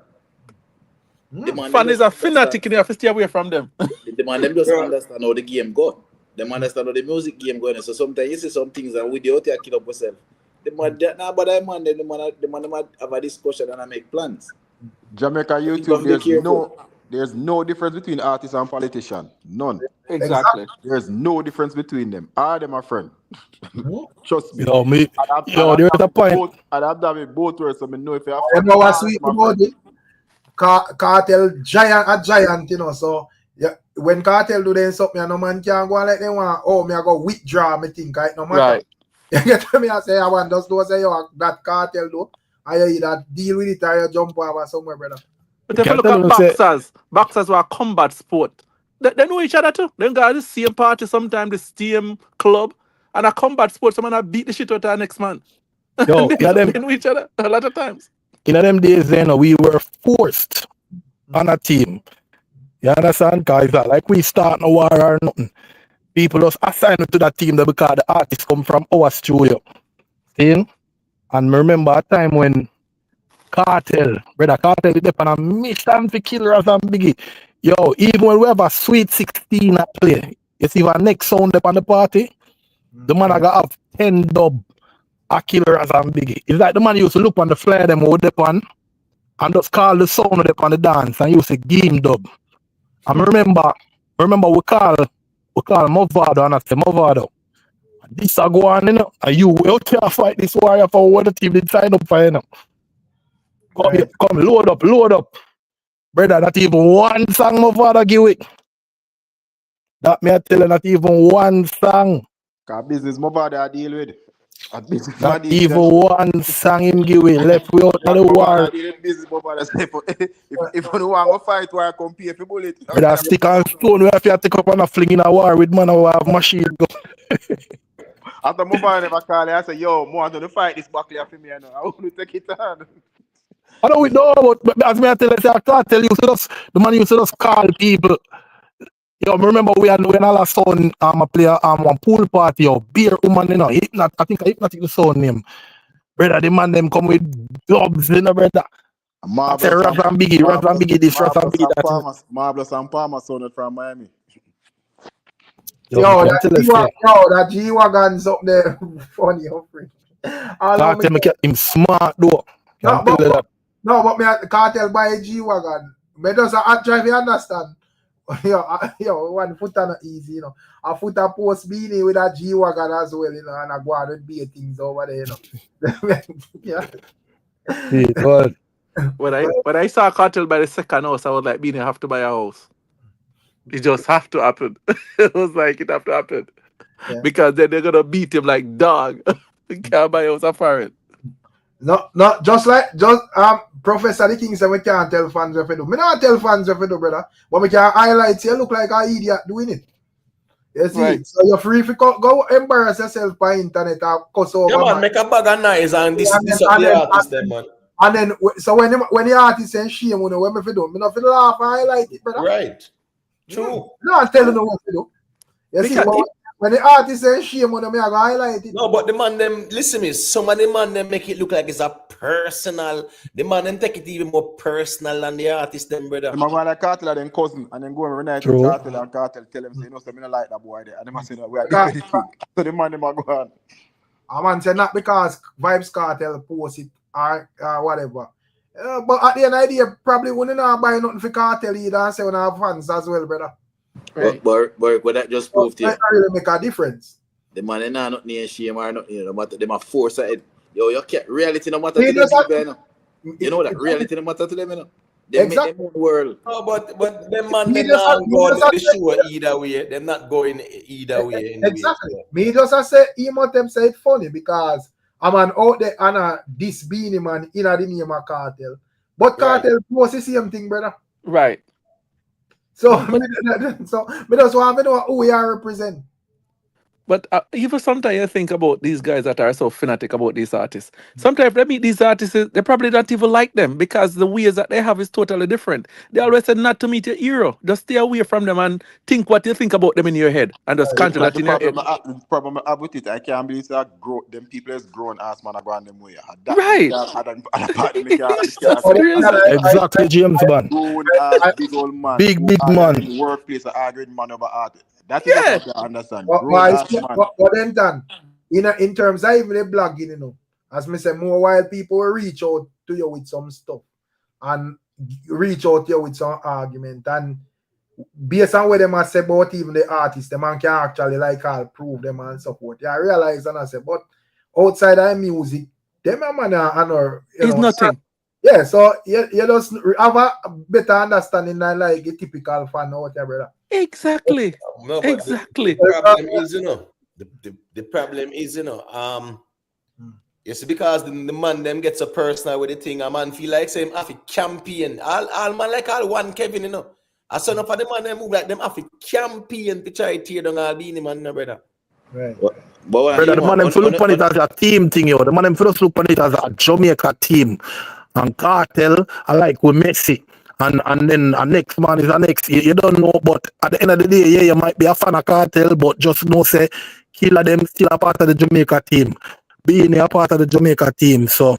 Fan is a fanatic and you have to stay away from them. The man them just understand how the game go. Them understand how the music game going. So sometimes you see some things and with the out here kill up yourself. The man have a discussion and I make plans. Jamaica YouTube, there's no difference between artists and politicians. None. Exactly. There's no difference between them. All them are friends. Trust me. There's a point. I'd have to have both words so I know if you have you know what's sweet about it? Kartel giant, you know. So yeah, when Kartel do then something, no man can go like they want. Oh, me I go withdraw. Me think right no matter. Right. You get me? I say I want just do say yo that Kartel do. I that deal with it or you jump over somewhere, brother. But if you look at boxers were a combat sport. They know each other too. They got the same party sometimes, the same club, and a combat sport. Someone beat the shit out of the next man. Yo, they know each other a lot of times. In them days, we were forced on a team. You understand, guys? Like we start no war or nothing. People just assign to that team because the artists come from our studio. See? And remember a time when Kartel is on a mission to kill Raz and Biggie. Yo, even when we have a sweet 16 at play, you see our next sound up on the party, the man I got have 10 dub a kill Raz and Biggie. It's like the man used to look on the flare them with the pan and just call the sound of them on the dance and used to game dub. I remember we call Movado and I say Movado. This a go on, you know, and you out here fight this warrior for what the team did sign up for, you know. Come, load up. Brother, not even one song my father give it. That me I tell you, not even one song. Cause business my father I deal with. Not even one song him give it. Left we out of the war. If you want to fight, why come pay for bullet? Brother, stick and stone, we have to take up on a fling in a war with man who have machine gun. After Mobile never call I say, yo, more want to fight this Buckley for me, I know. I want to take it on. I know we know, but as me I tell you, I cartel used to just the man used to just call people. Yo, me remember we had when our son I play one pool party or beer woman, you know, I think Hypnotic the son name. Brother, the man them come with dubs, you know, brother. I say Ross and Biggie this, Ross and Biggie that. Marvelous and Palmer son from Miami. Yo, that G-Wagon's up there. Funny, hopefully. Cartel make him smart though. No, but me at the Cartel buy a G-Wagon. Me does a drive, you understand? Yo, one foot on easy, you know. A foot a post Beenie with a G-Wagon as well, you know, and I go out and be things over there, you know. Yeah. Well, when I saw Cartel by the second house, I was like, Beenie, have to buy a house. It just have to happen. It was like, it have to happen. Yeah. Because then they're going to beat him like dog. Can't buy a house foreign. No, just Professor the King said we can't tell fans what to do. Me not tell fans what to do, brother. But we can highlight you look like an idiot doing it. You see? Right. So you're free to go embarrass yourself by internet or cuss over. Yeah, man, make a bag of noise and this up the artist then, man. And then, so when the artist saying shame, you know, what me do? Me not feel laugh and highlight it, brother. Right. True. No, I'm telling you what to do. You see, when the artist says shame, when me I go highlight it. No, but the man them listen me. Some of the man them make it look like it's a personal. The man them take it even more personal than the artist them, brother. The man want a Cartel and then cousin, and then go and reunite with Cartel and Cartel tell him say, you know, so me not like that boy there. And the man say, no, we are doing the thing. So the man them a go on. A man say not because VYBZ KARTEL post it or whatever. But at the end of the day, probably wouldn't buy nothing for Cartel either and say when I have fans as well, brother. Right. But that just proved to you. That really make a difference. The man is not near shame or nothing, you know, but they might force it. Yo, you can't, reality no matter to them people, you know. You know that reality no matter to them, you know. They exactly. Make them own world. No, but them man they not go the show either way. They're not going either way. Anyway. Exactly. Me just say him or them say it funny because I'm an out there and this Beenie man in the name of Cartel. But Cartel post the same thing, brother. Right. So me just want to know who we are represent. But even sometimes you think about these guys that are so fanatic about these artists. Sometimes they meet these artists, they probably don't even like them because the ways that they have is totally different. They always said not to meet your hero. Just stay away from them and think what you think about them in your head and just control that in your head. The problem I have with it, I can't believe that them people is grown ass man are going them way. Right. Exactly, James man. Grown ass big old man. Big man. Workplace arguing man over art. That is what I understand. But then done in terms of even the blogging, you know, as me say, more while people will reach out to you with some stuff and reach out to you with some argument and based on what them I say about even the artists, the man can actually like I'll prove them and support. Yeah, I realize and I say, but outside of music, them a man it's nothing. Yeah, so you just have a better understanding than like a typical fan or whatever, brother. Exactly. No, exactly. The problem is, you know, the problem is, you know, it's because the man them gets a personal with the thing. A man feel like saying have a campaign. All man like all one Kevin, you know. I son up for the man them move like them have a campaign to try to tear down all Beenie man, no, brother. Right. Brother, the man them look on it as a team thing, yo. The man them first look on it as a Jamaica team. And Cartel, I like with Messi. And then a next man is a next. You don't know, but at the end of the day, yeah, you might be a fan of Cartel, but just know say Killer them still a part of the Jamaica team. Being a part of the Jamaica team. So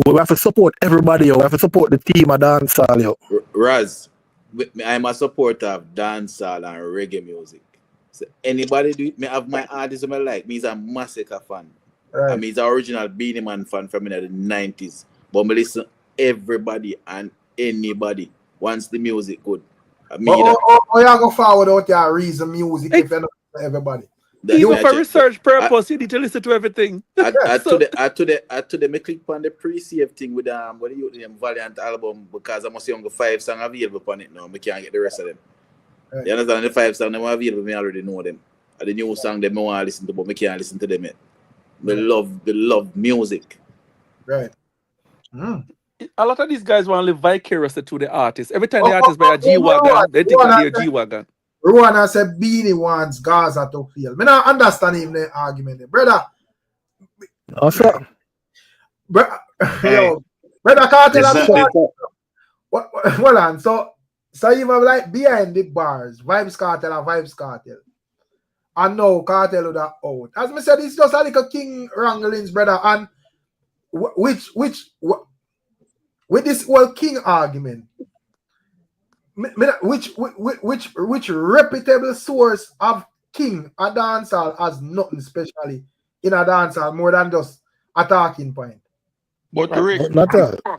we have to support everybody, yo. We have to support the team of dancehall, yo. Raz, I'm a supporter of dancehall and reggae music. So anybody do it, me have my artist I like. Me is a Massacre fan. Right. I mean, he's an original Beenie Man fan from in the 90s. But me listen everybody and anybody once the music good. I mean, you go forward out your reason music if you're not everybody. Even for research purpose, you need to listen to everything. Today, me click on the pre-save thing with what do you name Valiant album because I must see 5 songs available on it now. I can't get the rest of them. Right. You understand? The 5 songs them available, me already know them. And the new song them I want to listen to, but I can't listen to them yet. They love music. Right. A lot of these guys want to live vicariously to the artist. Every time the artist buy a G-Wagon, they think they're a G-Wagon. Rwanda said Beenie wants Gaza to fail. Me not understand even the argument, brother. Also, Yo, brother Cartel. Hold on. So even like behind the bars, Vibes Cartel and Vibes Cartel. And now Cartel would have out. As me said, it's just like a king wranglings, brother. And with this whole king argument, which reputable source of king a dancehall has nothing specially in a dancehall more than just a talking point. But Rick,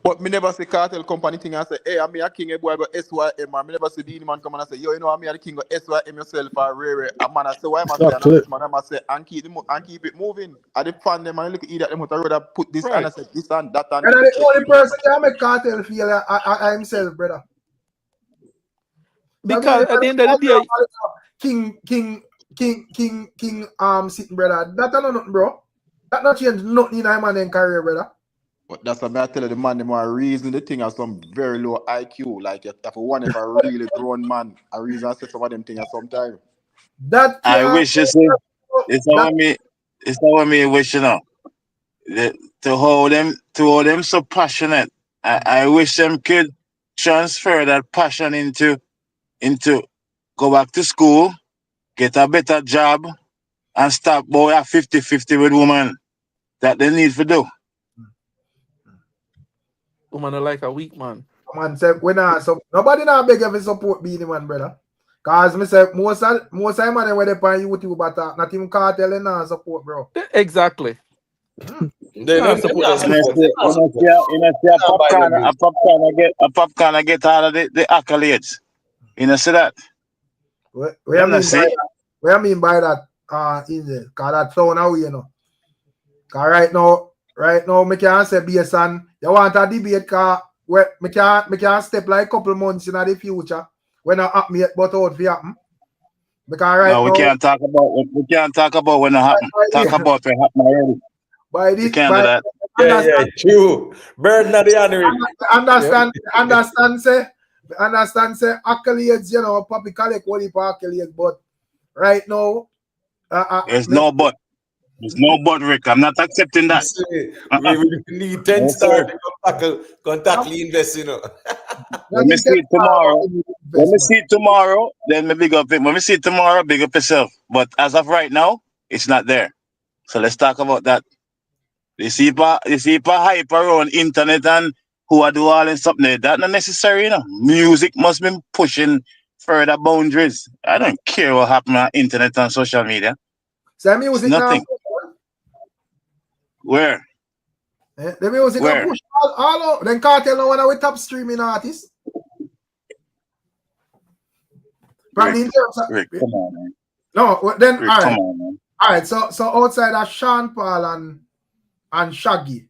but me never see Cartel company thing and say, hey, I'm a king, a boy, but SYM, man. Me never see Beenie man come and say, yo, you know, I'm the king of SYM yourself, or rare. A man, I say, why am I saying this man? I say, and keep it moving. I defend them and look at either them, I rather put this and I say, this and that. And the only person that make Cartel feel I himself, brother. Because at the end of the day, King, sitting, brother. That not nothing, bro. That not change nothing in a man career, brother. But that's what I tell you, the man, the more reason the thing has some very low IQ. Like if one if a really grown man, a reason I say some of them things at some time. That I wish you see it's how me wish, you know. To hold them so passionate. I wish them could transfer that passion into go back to school, get a better job, and stop boy at 50-50 with woman that they need to do. woman are like a weak man. Man say nobody now beg you support Beenie man, brother. Cause me say most of man when they on YouTube but not even Cartel and now support, bro. Exactly. A popcorn I get all of the accolades. You know, see that? What I mean by that, Angel? Cause that flown away, you know. Cause right now, me can't say based on you want a debate, cause where me can step like a couple months in the future when I happen yet, but out for happen. Because now we can't talk about when it happen. Talk about what happen already. We can't do that. Yeah, true. Bird not the honorary. Understand say accolades, you know, Papi collect what he accolades, but right now there's no but. There's no but, Rick. I'm not accepting that. We need 10 stars to contact the invest, you know. When we see it tomorrow, then we big up it. When we see it tomorrow, big up yourself. But as of right now, it's not there. So let's talk about that. You see hype around internet and who are doing all and something. That's not necessary, you know. Music must be pushing further boundaries. I don't care what happens on internet and social media. So music nothing. Now, where? The music now push all out. Then Cartel now one of our top streaming artists. Rick, come on, man. No, then Rick, all right. Come on, man. All right, so outside of Sean Paul and Shaggy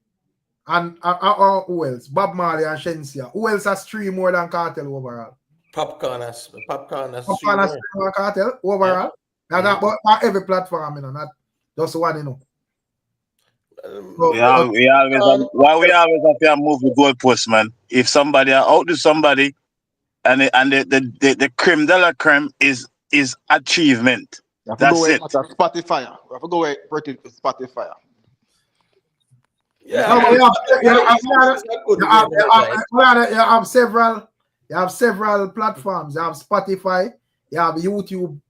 and who else? Bob Marley and Shensia. Who else has stream more than Cartel overall? Popcorn has stream more Cartel overall. Yeah. Not every platform, you know, not just one, you know. We always have to move the goalpost, man. If somebody outdo somebody, and the creme de la creme is achievement. That's it. Spotify. We have to go with Spotify. You have several platforms. You have Spotify. You have YouTube.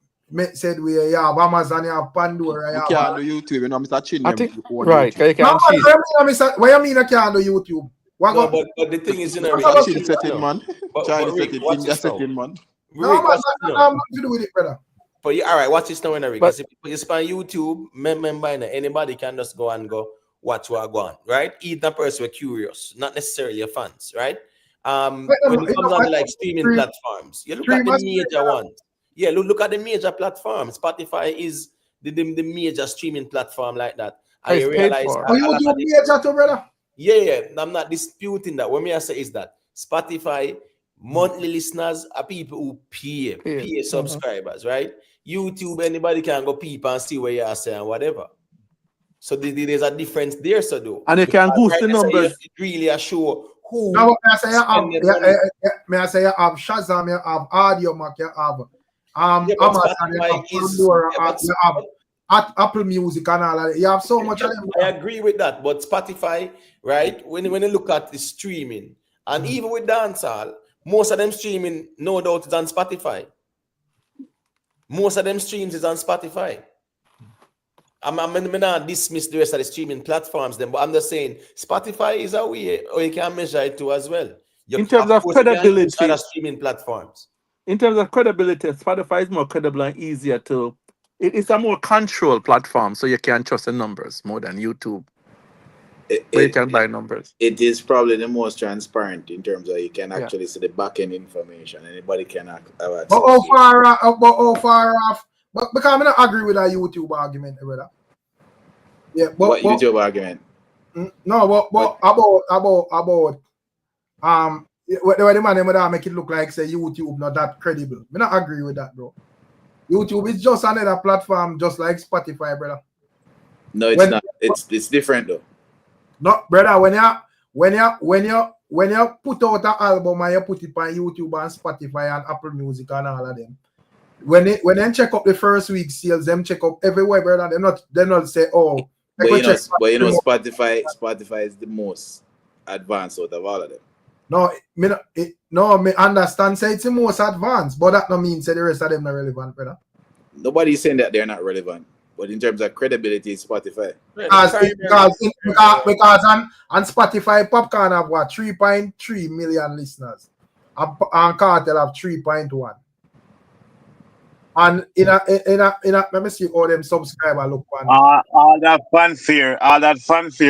Said we have Amazon, you have Pandora. You can't do YouTube, you know, Mr. Chin. I think, right, you can't what you mean I can't do YouTube? No, but the thing is, you know, Chin setting, man. China setting, man. No, man, I'm not to do with it, brother. But all right, watch this now, Rick. Because if you spend YouTube, remember, anybody can just go watch Wagon, right? Even a person who's curious, not necessarily your fans, right? When it comes on like streaming platforms, you look at the major ones. Yeah, look at the major platforms. Spotify is the major streaming platform like that. And you realize YouTube major too, brother. Yeah, I'm not disputing that. What me I say is that Spotify monthly listeners are people who pay subscribers, right? YouTube, anybody can go peep and see what you are saying, whatever. So there's a difference there, so do. And you can boost the numbers. It really a show who. Now, may I say you have Shazam, you have Audio Mac, you have Amazon, you have Pandora, you have Apple Music and all that. You have so much of them. I agree with that, but Spotify, right? When you look at the streaming, and even with dancehall, most of them streaming, no doubt, is on Spotify. Most of them streams is on Spotify. I'm not dismiss the rest of the streaming platforms, then, but I'm just saying Spotify is a way, or you can measure it too as well. In terms of credibility, other streaming platforms. In terms of credibility, Spotify is more credible and easier to. It's a more controlled platform, so you can trust the numbers more than YouTube. Where you can buy numbers. It is probably the most transparent in terms of you can actually see the back end information. Anybody can have access. But how far off? But because I don't agree with that YouTube argument, brother. Yeah, but YouTube argument? No, but about where the man that make it look like say YouTube not that credible. I don't agree with that, bro. YouTube is just another platform, just like Spotify, brother. No, it's not. It's different though. No, brother. When you put out an album and you put it on YouTube and Spotify and Apple Music and all of them, when they check up the first week sales, them check up everywhere, brother. They not say, oh. But you know, Spotify is the most advanced out of all of them. No, me understand say it's the most advanced, but that no means say the rest of them not relevant, brother. Nobody's saying that they're not relevant, but in terms of credibility, it's Spotify. Because on Spotify, Popcorn have what 3.3 million listeners, and Cartel have 3.1. And in a let me see all them subscribers look on. All that fanfare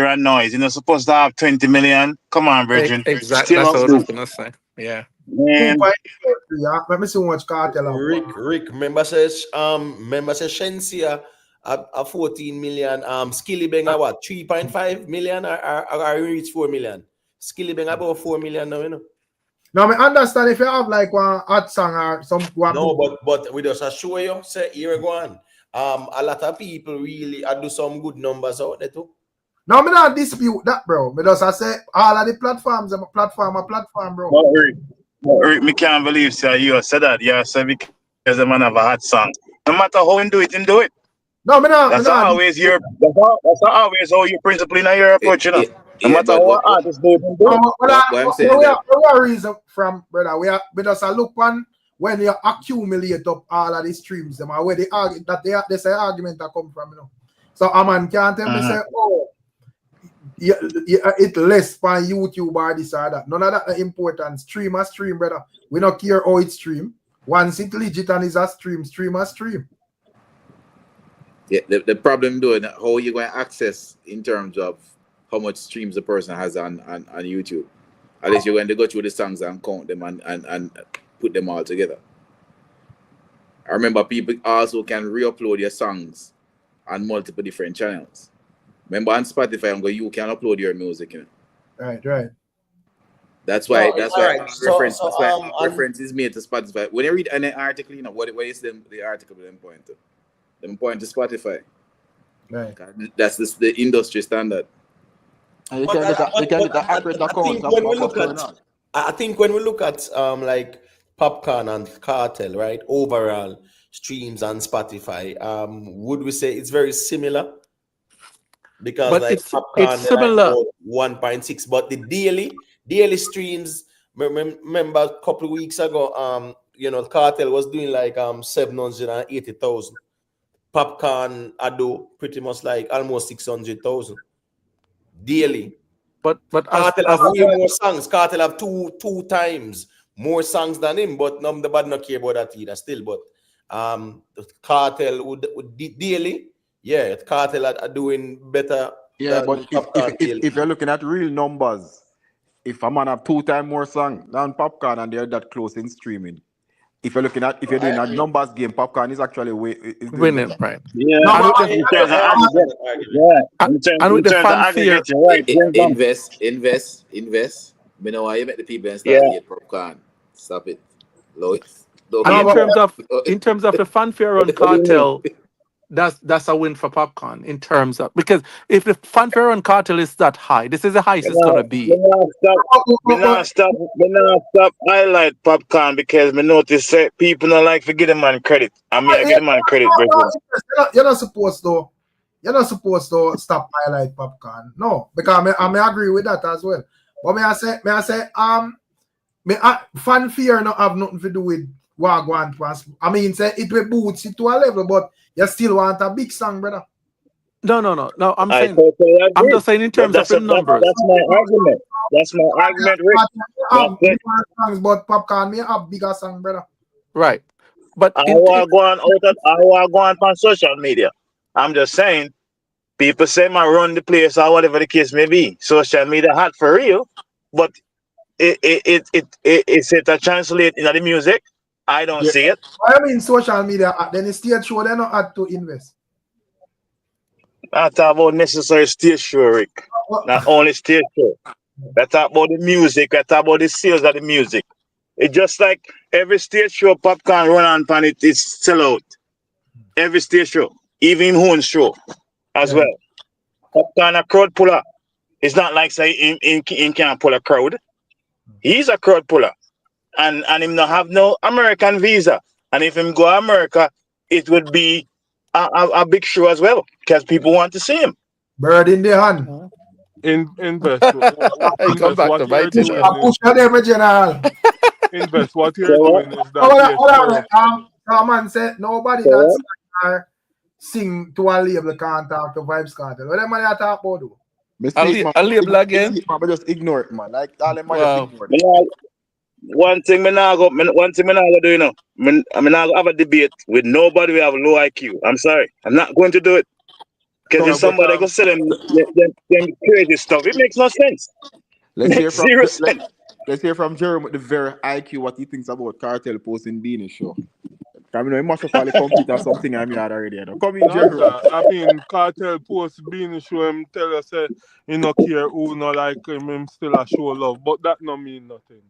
and noise. You're not supposed to have 20 million. Come on, Virgin. Exactly. That's what I was gonna say. Yeah. Let me see how much Cartel have. Rick, member says Shensia a 14 million. Skilly Bang what 3.5 million or reach 4 million. Skilly Bang about 4 million now, you know. Now, I understand if you have like one hot song or some. No, but we just show you, say, here we go on. A lot of people really do some good numbers out there too. No, I don't dispute that, bro. Because I say all of the platforms are a platform, bro. Rick, me can't believe you said that. Yeah, so because the man have a hot song. No matter how you do it, you do it. No, that's not always how you principally in your approach, you know. No matter what artists do, we have a reason from, brother. We just look on when you accumulate up all of the streams, them where they argue that they say argument that come from, you know. So a man can't tell me say, oh, it less for YouTube or this or that. None of that important. Stream, brother. We don't care how it stream. Once it legit and is a stream. Yeah, the problem though, how you going to access in terms of how much streams the person has on YouTube. Unless you're going to go through the songs and count them and put them all together. I remember people also can re-upload your songs on multiple different channels. Remember on Spotify, you can upload your music, you know. Right. That's why reference is made to Spotify. When you read an article, you know what is the article them point to? Them point to Spotify. Right. That's the industry standard. You can get the accurate account of what's going on. I think when we look at like Popcorn and Cartel, right? Overall streams on Spotify, would we say it's very similar? Because but like it's similar. Like 1.6, but the daily streams. Remember a couple of weeks ago, Cartel was doing like 780,000. Popcorn do pretty much like almost 600,000 daily. But Cartel have way more songs. Cartel have two times more songs than him, but nobody not care about that either still. But Cartel would daily, yeah, Cartel are doing better. Yeah, but if you're looking at real numbers, if a man have 2 times more songs than Popcorn and they're that close in streaming, if you're doing a numbers game, Popcorn is actually winning, right? Yeah, and with the fanfare, invest. You know why you make the people and start to get Popcorn. Stop it, Lois. And in terms of the fanfare on Cartel, that's a win for Popcorn in terms of, because if the fanfare on Cartel is that high, this is the highest it's gonna be. Me not stop highlight Popcorn because me notice that people don't like to give the man credit. I mean, I give the man credit, bro. You're not supposed to. You're not supposed to stop highlight Popcorn. No, because I may agree with that as well. But may I say, fanfare not have nothing to do with Wagon. I mean, say it will boost it to a level, but you still want a big song, brother. No. I'm saying, totally I'm just saying in terms of the numbers. That's my argument. That's my argument, Rick. Songs, but Popcorn may have bigger song, brother. Right. But I want to go on social media. I'm just saying, people say I run the place or whatever the case may be. Social media hot for real, but it's a translate in the music. I don't see it. I mean social media, then the stage show they not had to invest. I talk about necessary stage show, Rick. Not only stage show. I talk about the music. I talk about the sales of the music. It's just like every stage show Popcorn run on pan it sell out. Every stage show, even his own show as well. Popcorn a crowd puller. It's not like say in can't pull a crowd. He's a crowd puller. And him not have no American visa. And if him go to America, it would be a big show as well. Because people want to see him. Bird in the hand. Invest. Invest what you're doing invest what you're doing is that man said nobody that's sing to a label can't talk to VYBZ KARTEL. What am I talk about? A label again? But just ignore it, man. Like all them just ignore it. One thing me not go do, you know. I'm not go have a debate with nobody who have low IQ. I'm sorry. I'm not going to do it. Because if somebody go say them crazy stuff, it makes no sense. Let's hear from Jerome with the very IQ what he thinks about Cartel posting Beenie show. I mean, he must have probably compete or something I mean already. Come in, Jerome. I mean, Cartel post Beenie show him tell us he no care who no like him still a show love. But that no mean nothing.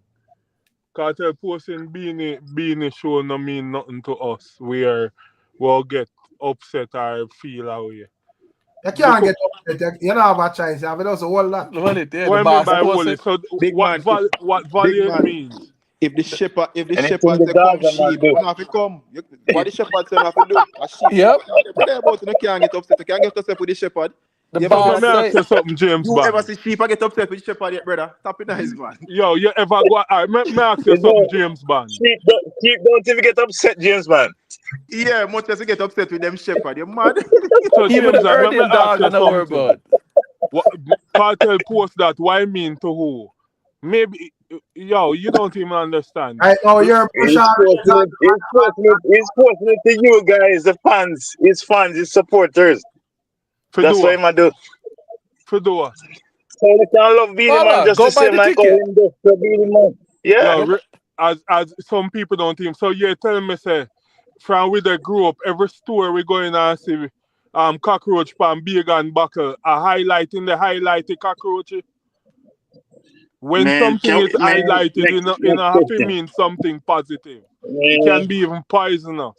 Cartel posting Beenie show no mean nothing to us. We'll get upset or feel our way. You can't get upset. You don't have a choice. You have to also hold that. What value means? If the shepherd say come sheep, you don't have to come. What the shepherd say have to do? A sheep. Yep. You can't get upset. You can't get upset with the shepherd. You ever something, James? You ever see sheep and get upset with the shepherd yet, brother? Stop it nice, man. Yo, you ever go? Me ask you something, James Bond. Sheep don't even get upset, James Bond. Yeah, much as you get upset with them shepherd, you're mad. So even the earning dog I know about. Cartel post that. Why mean to who? Maybe, yo, you don't even understand. I know you're He's posting it to you guys, the fans, his supporters. That's what I'm do. Fedora. So they can love Beenie Man just the same like him just for Beenie Man. Yeah. Yo, as some people don't think. So you're telling me, say, from where they grew up, every store we go in and see cockroach pan big and buckle, highlighting the highlighted cockroach. When something is highlighted, it have to mean something positive. It can be even poisonous.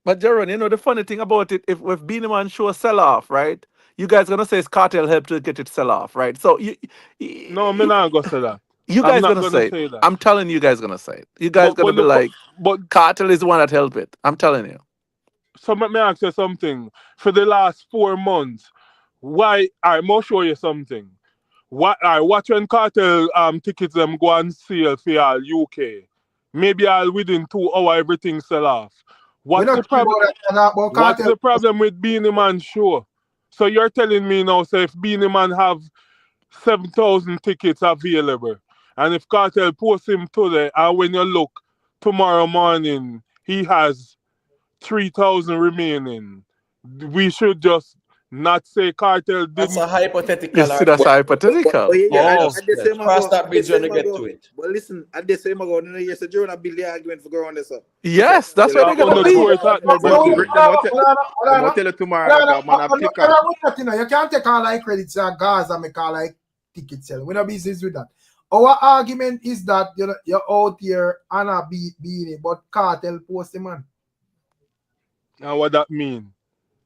But Jaron, you know the funny thing about it, if Beenie Man show sell off, right? You guys gonna say it's Cartel help to get it sell off, right? So no, me not gonna say that. You guys gonna say it. I'm telling you guys gonna say it. You guys gonna be like, but Cartel is the one that helped it. I'm telling you. So let me ask you something. For the last 4 months, why I must show you something. Watch when Cartel tickets them go on sale for all UK. Maybe all within 2 hours everything sell off. What's the problem with Beenie Man show? So you're telling me now, say if Beenie Man have 7,000 tickets available, and if Cartel posts him today, and when you look tomorrow morning, he has 3,000 remaining, we should just not say Cartel didn't. That's a hypothetical. You see, that's hypothetical. Cross that bridge when we get to it. But listen, at the same ago, you said you're not build the argument for going this up. Yes, that's what they're gonna be. I'll tell you tomorrow, man. You can't take all like credits and gas and make all like ticket sell. We're not business with that. Our argument is that you're out here and a Beenie, but Cartel post the man. Now what that mean?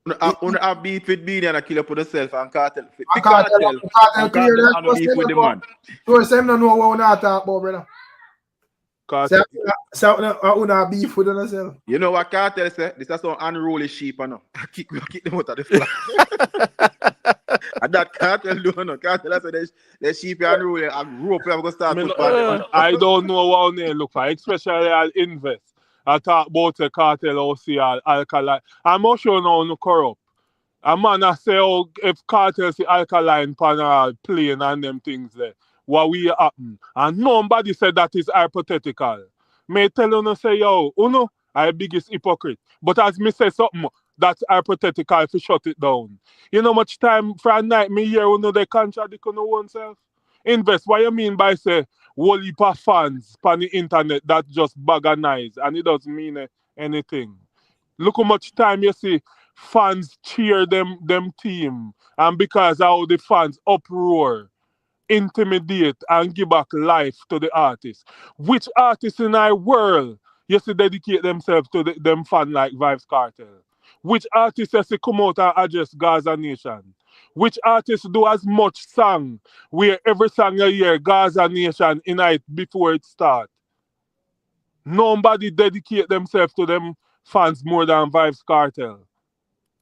Una have beef with Beenie and I kill up with yourself and Cartel. Cartel And clear that. Cartel beef with the man. So same no know what we not talk about, brother. So una beef with yourself. You know what Cartel say? This is some unruly sheep, I know. I kick them out of the flock. And that Cartel do no. Cartel say the sheep are unruly. I grew up I'm gonna start put I don't know what they look for, especially I'll invest. I talk about the Cartel OC alkaline. I'm not sure now no corrupt. A man I say, oh, if Cartel see alkaline panel plane and them things there, what will happen? And nobody said that is hypothetical. May tell you say, yo, uno, I biggest hypocrite. But as me say something, that's hypothetical if you shut it down. You know much time for a night me hear uno they contradict on oneself? Invest, what you mean by say, whole heap of fans on the internet that just baganize and it doesn't mean anything. Look how much time you see fans cheer them team and because how the fans uproar, intimidate and give back life to the artists. Which artists in our world you see dedicate themselves to them fan like VYBZ KARTEL? Which artists you see come out and address Gaza Nation? Which artists do as much song where every song you hear Gaza Nation in it before it start? Nobody dedicate themselves to them fans more than VYBZ KARTEL.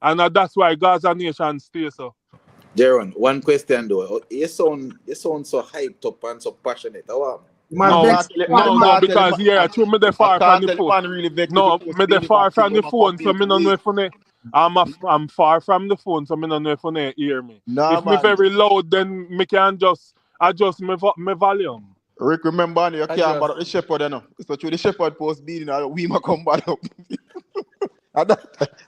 And that's why Gaza Nation stays so. Jaron, one question though. You sound so hyped up and so passionate. No, because yeah, true me the far from the phone. No, me the far from the phone, so me don't know if I'm far from the phone, so me don't know if you hear me. If me very loud, then me can just adjust my volume. Rick, remember you can't bother the shepherd, you know. So through the shepherd post Beenie, we might come back up. I don't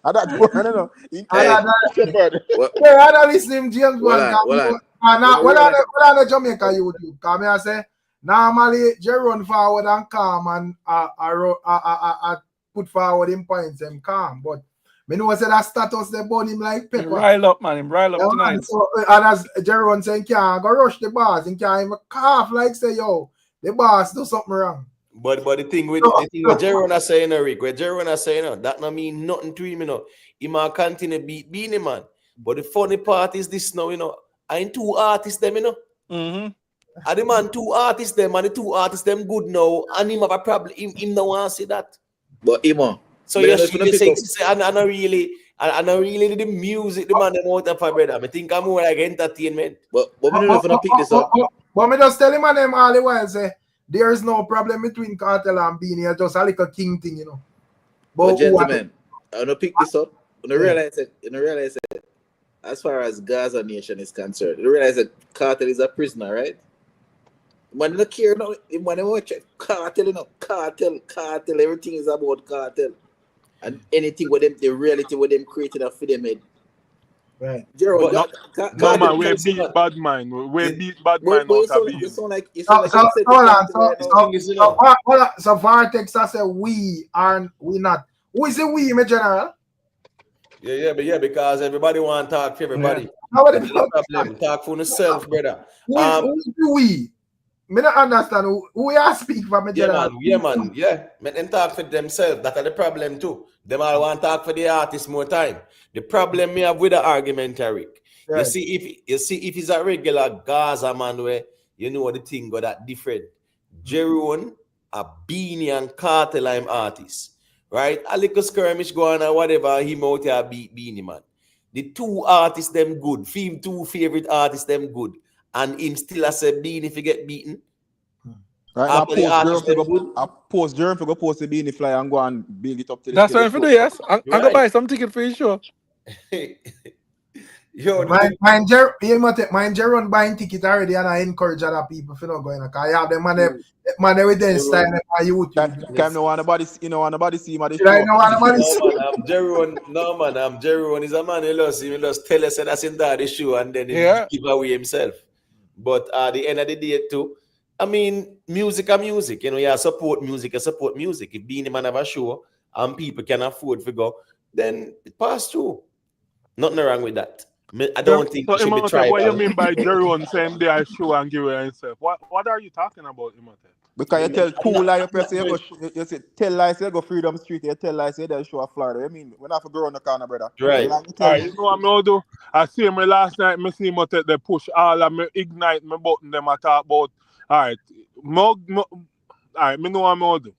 know. I don't listen to James Bond. What are the Jamaica YouTube? Come here, I say normally Jerome forward and calm and put forward in points and calm, but me know say that status they burn him like pepper. Him rile up, man. Him rile up tonight. So, and as Jerome saying, can't go rush the boss and can't even cough like say, yo, the boss do something wrong. But the thing with Jerome is saying, Rick, where Jerome is saying, that not mean nothing to him, you know. He might continue beat Beenie, man. But the funny part is this now, you know. I ain't two artists them, you know. And the man two artists them, and the two artists them good now, and him have a problem. Him no want to see that. But Imo. So you say I don't really the music the man them out of brother. I think I'm more like entertainment. But we don't know if I pick this up. But me just tell him and them all the while say there is no problem between Cartel and Beenie. It's just a little king thing, you know. But gentlemen, I want to pick this up. You realize it. As far as Gaza Nation is concerned, you realize that Cartel is a prisoner, right? Man, don't care now. Man, watch Cartel, you know, Cartel. Everything is about Cartel. And anything with them, the reality with them created for them head. Right. No, man, we beat bad mind. We beat bad mind out of you. So Vortex I say we not. Who is it we, my general? Yeah, because everybody want to talk for everybody. Talk for yourself, brother. Who is we? I don't understand who you speak for, my general. Yeah, man. Make them talk for themselves. That's the problem too. Them all want to talk for the artist more time. The problem me have with the argument, Eric. Right. You see if it's a regular Gaza man where you know the thing got that different. Jerome, a Beenie and Cartel I'm artists. Right? A little skirmish going on whatever, him out here beat Beenie, man. The two artists them good. Two favorite artists them good. And him still as a Beenie if you get beaten. Right, I post Jerome for go post the Beenie fly and go and build it up to the That's what I'm do, yes. I'm gonna buy some ticket for you, sure. Mine Jerome buying ticket already, and I encourage other people to not going. Because I have them man evidence time on YouTube. Can no nobody see him at the show. I know nobody see. I'm Jerome is a man who loves him. He loves tell us that's in the show and then he give away himself. But at the end of the day too, I mean, music are music. You know, you support music. If Beenie man have a show and people can afford to go, then it pass through. Nothing wrong with that. I don't think So it should be Imhotep, what you tribal. mean by Jerome same day I show and give away himself? What are you talking about, Imhotep? Because you tell cool lie, you person you go you say tell lies, you go Freedom Street, you tell lies, you show a Florida. I mean, we not have to go on the corner, brother. Right. Lie, you All tell right, you know what I'm do? I see me last night, me see Imhotep they push all of me ignite me button them I talk about. All right, me know what I'm do.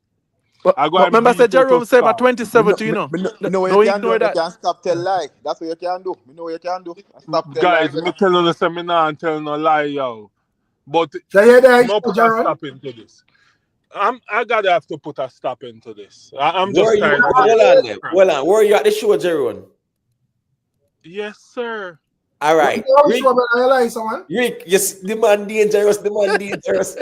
I go But and remember, I beat said you Jerome to said by stop. 2070, you know. know what you Don't can do, ignore you that. can stop tell lie. That's what you can do. You know what you can do. Stop tell Guys, lie. me tell you the seminar and tell no lie, yo. But So you there, no put a Jerome? stop into this. I gotta have to put a stop into this. I'm Where just you? tired of Hold on, this there. crap. Hold on. Where you at the show, Jerome? Yes, sir. All right. Rick, Rick, yes, the man dangerous,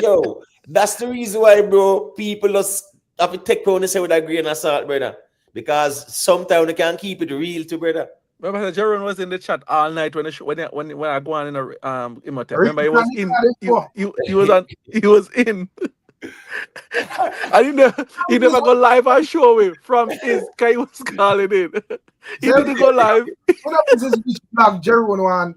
yo. That's the reason why, bro, people just have to take on this with a grain of salt, brother. Because sometimes they can't keep it real to brother. Remember, Jerome was in the chat all night when I go on in a Imhotep. Remember, he was in. He was in. And he never go live and show him from his guy he was calling in. He didn't go live. This is which blog Jerome want.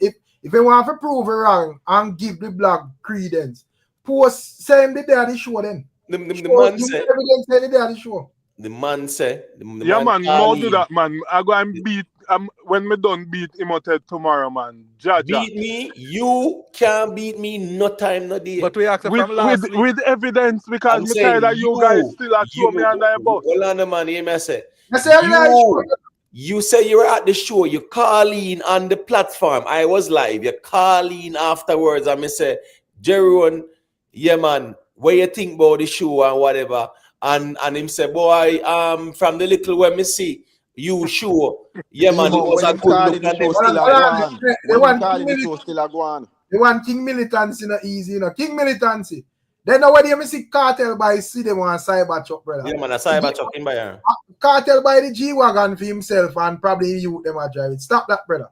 If they want to prove it wrong and give the blog credence, post same the day of the show then. The man say evidence any day of the show. The man say yeah, man, no do that, man. I go and beat when me done beat Imhotep tomorrow, man. Jaja. Beat me, you can't beat me, no time, no day. But we asked from last week. With evidence, because I'm me tired that you guys still are throw me under a bus. Hold on, man, hear me say. You, you say you were at the show, you call in on the platform. I was live, you call in afterwards, and me say, Jerome, yeah, man, what you think about the show and whatever? And him say, boy, from the little when me see you sure, yeah, man, it was a good look. They want King militancy not easy, you know. King militancy. Then now when you see Cartel by see them on cyber truck, brother. Yeah, man, a cyber truck in by Cartel by the G-Wagon for himself and probably you them are driving. Stop that, brother.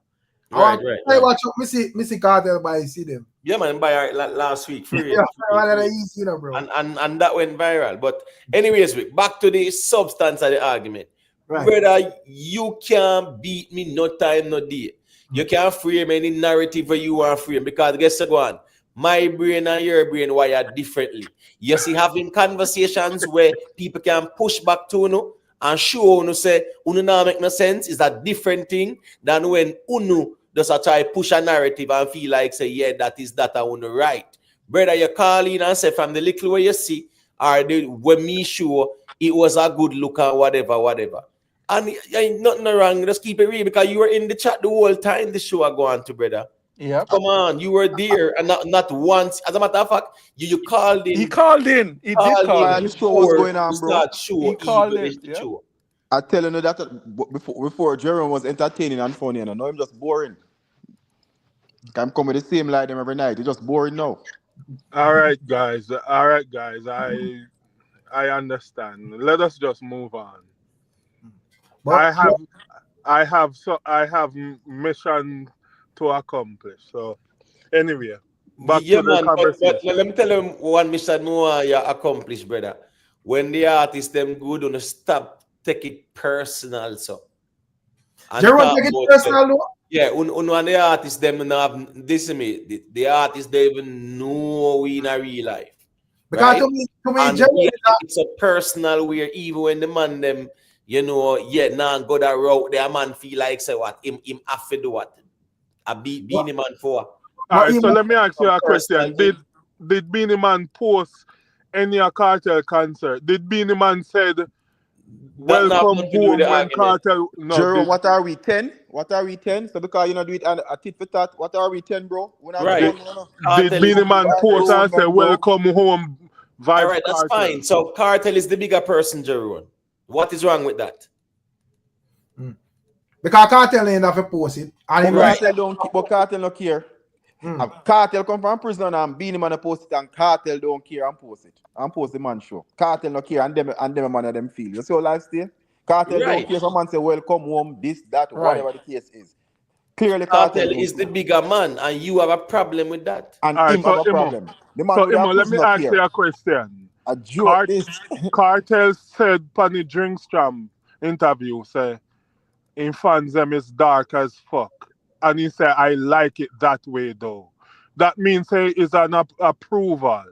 Right. Cyber truck, me see Cartel by see them. Yeah, man, by last week. Free. Easy, you know, bro. And that went viral. But anyways, back to the substance of the argument. Right. Brother, you can't beat me no time, no day. You can't frame any narrative where you want to frame because guess what? My brain and your brain wired differently. You see, having conversations where people can push back to you and show you say, "Uno now make no sense" is a different thing than when Uno does try push a narrative and feel like say, "Yeah, that is that I want to write." Brother, you call in and say from the little way you see, or when me sure it was a good look and whatever. And ain't nothing wrong. Just keep it real because you were in the chat the whole time the show are going to, brother. Yeah. Come on, you were there and not once. As a matter of fact, you called in. He called in. He did call in. The show was going on, bro. He called in. Yeah. I tell you that before Jerome was entertaining and funny, and now I'm just boring. I'm coming with the same lie them every night. It's just boring now. All right, guys. I understand. Let us just move on. But, I have mission to accomplish. So anyway, back to the conversation. But let me tell you one mission more you accomplish, brother. When the artists them good, don't stop take it personal. So Jerome take it personal though? Yeah, when the artists them have this me, the artists they even know we in a real life. Because right? to me Jerome, it's a personal where even when the man them now go that route, the man feel like say what him have to do what a Beenie man for. All right, so let me ask you a question. Did Beenie man post any Cartel concert? Did Beenie man said welcome home when Cartel? No, Jerome, what are we 10? So because you know do it and a tit for tat, what are we 10, bro? Right. Did Beenie man post and say welcome home? All right, that's fine. So Cartel is the bigger person, Jerome. What is wrong with that? Because Cartel ain't have to post it. And Cartel don't keep, but Cartel don't care. Cartel come from prison and Beenie man post it, and Cartel don't care and post it. And post the man show. Cartel don't care and them man of them feel. You see how life stay? Cartel don't care if a man say welcome home, this, that, whatever the case is. Clearly Cartel is the bigger man, and you have a problem with that. And him have a problem. So Imo, let me ask you a question. Cartel said on the Ricstormtv interview, say in fans them is dark as fuck. and he said, I like it that way though. That means it's an approval.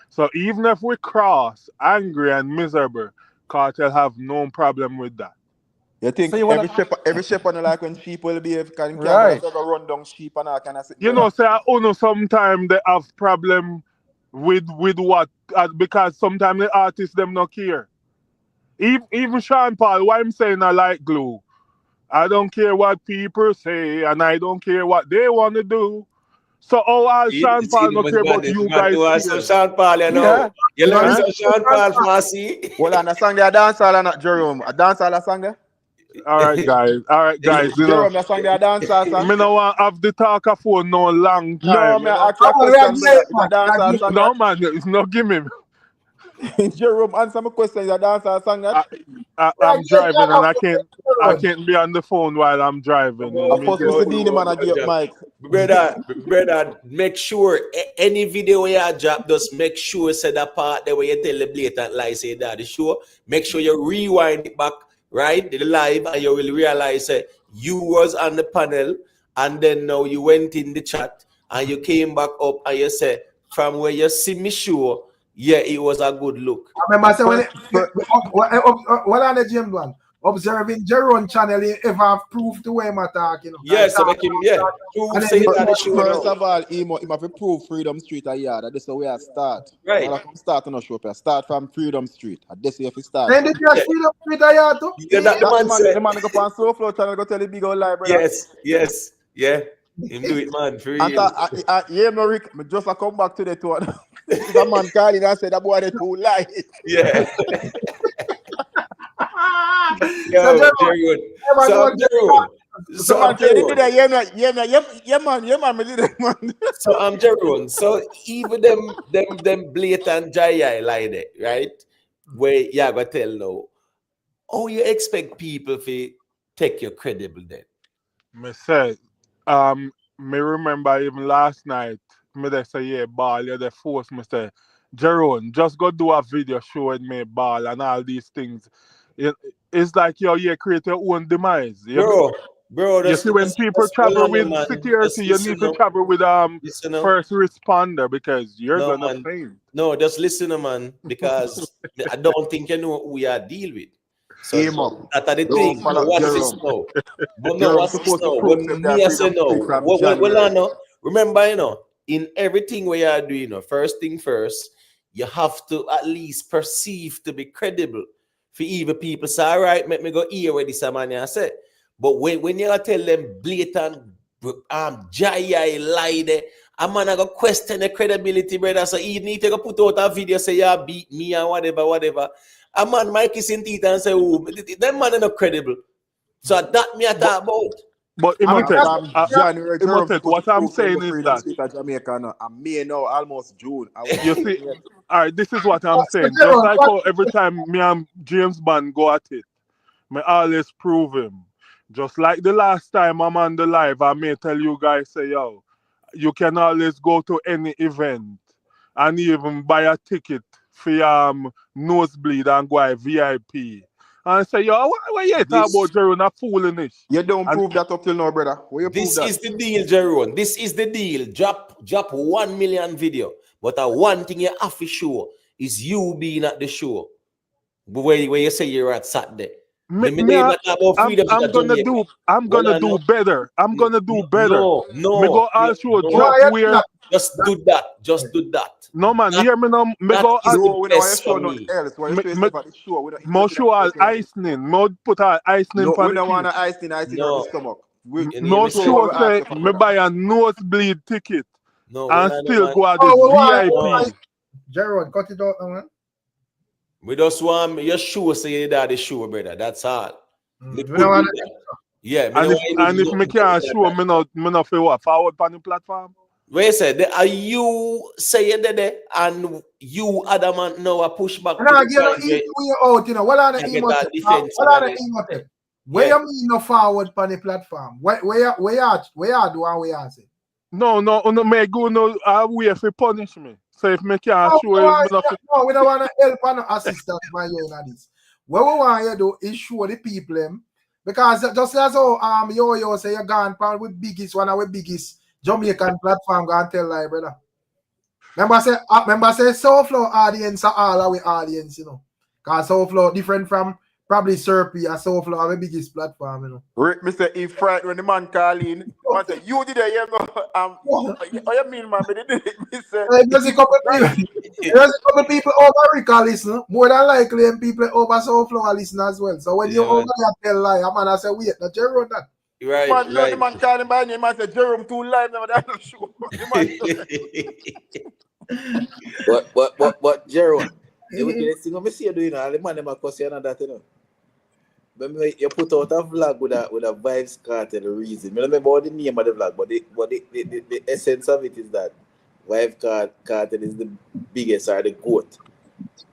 So even if we cross angry and miserable, Cartel have no problem with that. You think So you wanna every shepherd like when sheep will behave, can right? go run down sheep and all kind of thing. You know, say I know sometimes they have problem with what because sometimes the artists them not care. Even Sean Paul, why I'm saying I like glue. I don't care what people say, and I don't care what they want to do. So, Sean Paul not care about you guys. Some Sean Paul, you know. Yeah. You love some Sean Paul, Marcy. Well, and the song they dance all and not Jerome. A dance all a song there? All right, guys. You know, Jerome, the song they dance all song? me no want have the talk for no long No, time. me ask you a question. The dance all song No, man, it's not give me. Jerome, answer my question. The dance all song that? I'm driving and I can't be on the phone while I'm driving. Of course, Mr. Beenie man, I give Mike. Brother, make sure any video where you drop, just make sure say that part there where you tell the blatant lie, say that the show. Make sure you rewind it back, right, the live, and you will realize you was on the panel, and then now you went in the chat, and you came back up, and you said from where you see me show, yeah, it was a good look. I remember saying what are the James one? Observing Jerome channel, you ever have proof the way I'm talking. Yes, I make him, First of all, he have to prove Freedom Street a yard. That's the way I start. Right. I come start on a show. I start from Freedom Street. That's where I start. Then did you Freedom Street a yard too? Yeah, the man go on Slow Flow channel, go tell the big old library. Yes. Yeah. Him do it, man. For real. Yeah, Rick, I just come back to the two. The man calling and said that boy they too light. Yeah. So I'm Jerome. So even them blatant jai like that, right? Where you gotta tell now, how you expect people to take your credible then? Me say, me remember even last night, me they say, yeah, ball, they force me say, Jerome, just go do a video showing me ball and all these things. It's like you create your own demise. Bro, you see when people travel with security, you need to travel with first responder because you're gonna faint. No, just listen, man, because I don't think you know who we are deal with. So that's the thing. What's this now? But no, what's this now? When me I say no, remember, you know, in everything we are doing, you know, first thing first, you have to at least perceive to be credible. For even people say, all right, let me go hear what this man I say. But when you tell them blatant jai lie there, a man I go question the credibility, brother. So even if you go put out a video say you beat me and whatever. A man might kiss in teeth and say, oh, that man is not credible. So that me I talk about. But what I'm saying is that Jamaica, I'm May now, almost June. You see, all right, this is what I'm saying. Just like how every time me and James Bond go at it, me always prove him. Just like the last time I'm on the live, I may tell you guys, say, yo, you can always go to any event and even buy a ticket for nosebleed and go VIP. And I say, yo, why you talk about Jerome? Not fooling. You don't prove that up till now, brother. This is the deal, Jerome. This is the deal. Drop 1 million video. But one thing you have to show is you being at the show. Where you say you're at Saturday. I'm gonna do better. No. Me go all show drop where. Just do that. No man, hear me now. Me go more show all icing. More put all icing. We don't want to icing on the stomach. No show say me buy a nosebleed ticket and still go at the VIP. Jerome, cut it out, man. We just want your show say that the show, brother. That's all. Yeah, and if me can't show, me not feel what forward on the platform. Wait a second, are you saying that and you adamant now a pushback? No, you out, you know. What are the emotive? Where you mean no forward on the platform? Where you do and where you say? No, me go no way for punish me. So if me can't show we don't want to help and assistance by you in this. What we want you to do is show the people them Because just as how Yo say you're gone pan with biggest one of the biggest Jamaican platform, go and tell lie, brother. Remember say Soulflow audience are all our audience, you know. Because Soulflow different from probably Serpy and Soulflow are the biggest platform, you know. Rick, Mr. E. Fright, when the man call in, man say, you did it, you know. What you mean, man? But they did it, Mr. There's a couple people over Rick are listen. More than likely, and people over Soulflow are listen as well. So when you over there tell lie, man, I say, wait, not Jerome that. Right, man, right. The man calling by name, man say, Jerome too live, now that's not sure. But Jerome, the wickedest thing I see you doing, the man them cause you that, you know. Remember you put out a vlog with a VYBZ KARTEL reason. I don't remember the name of the vlog, but the essence of it is that VYBZ KARTEL is the biggest or the goat.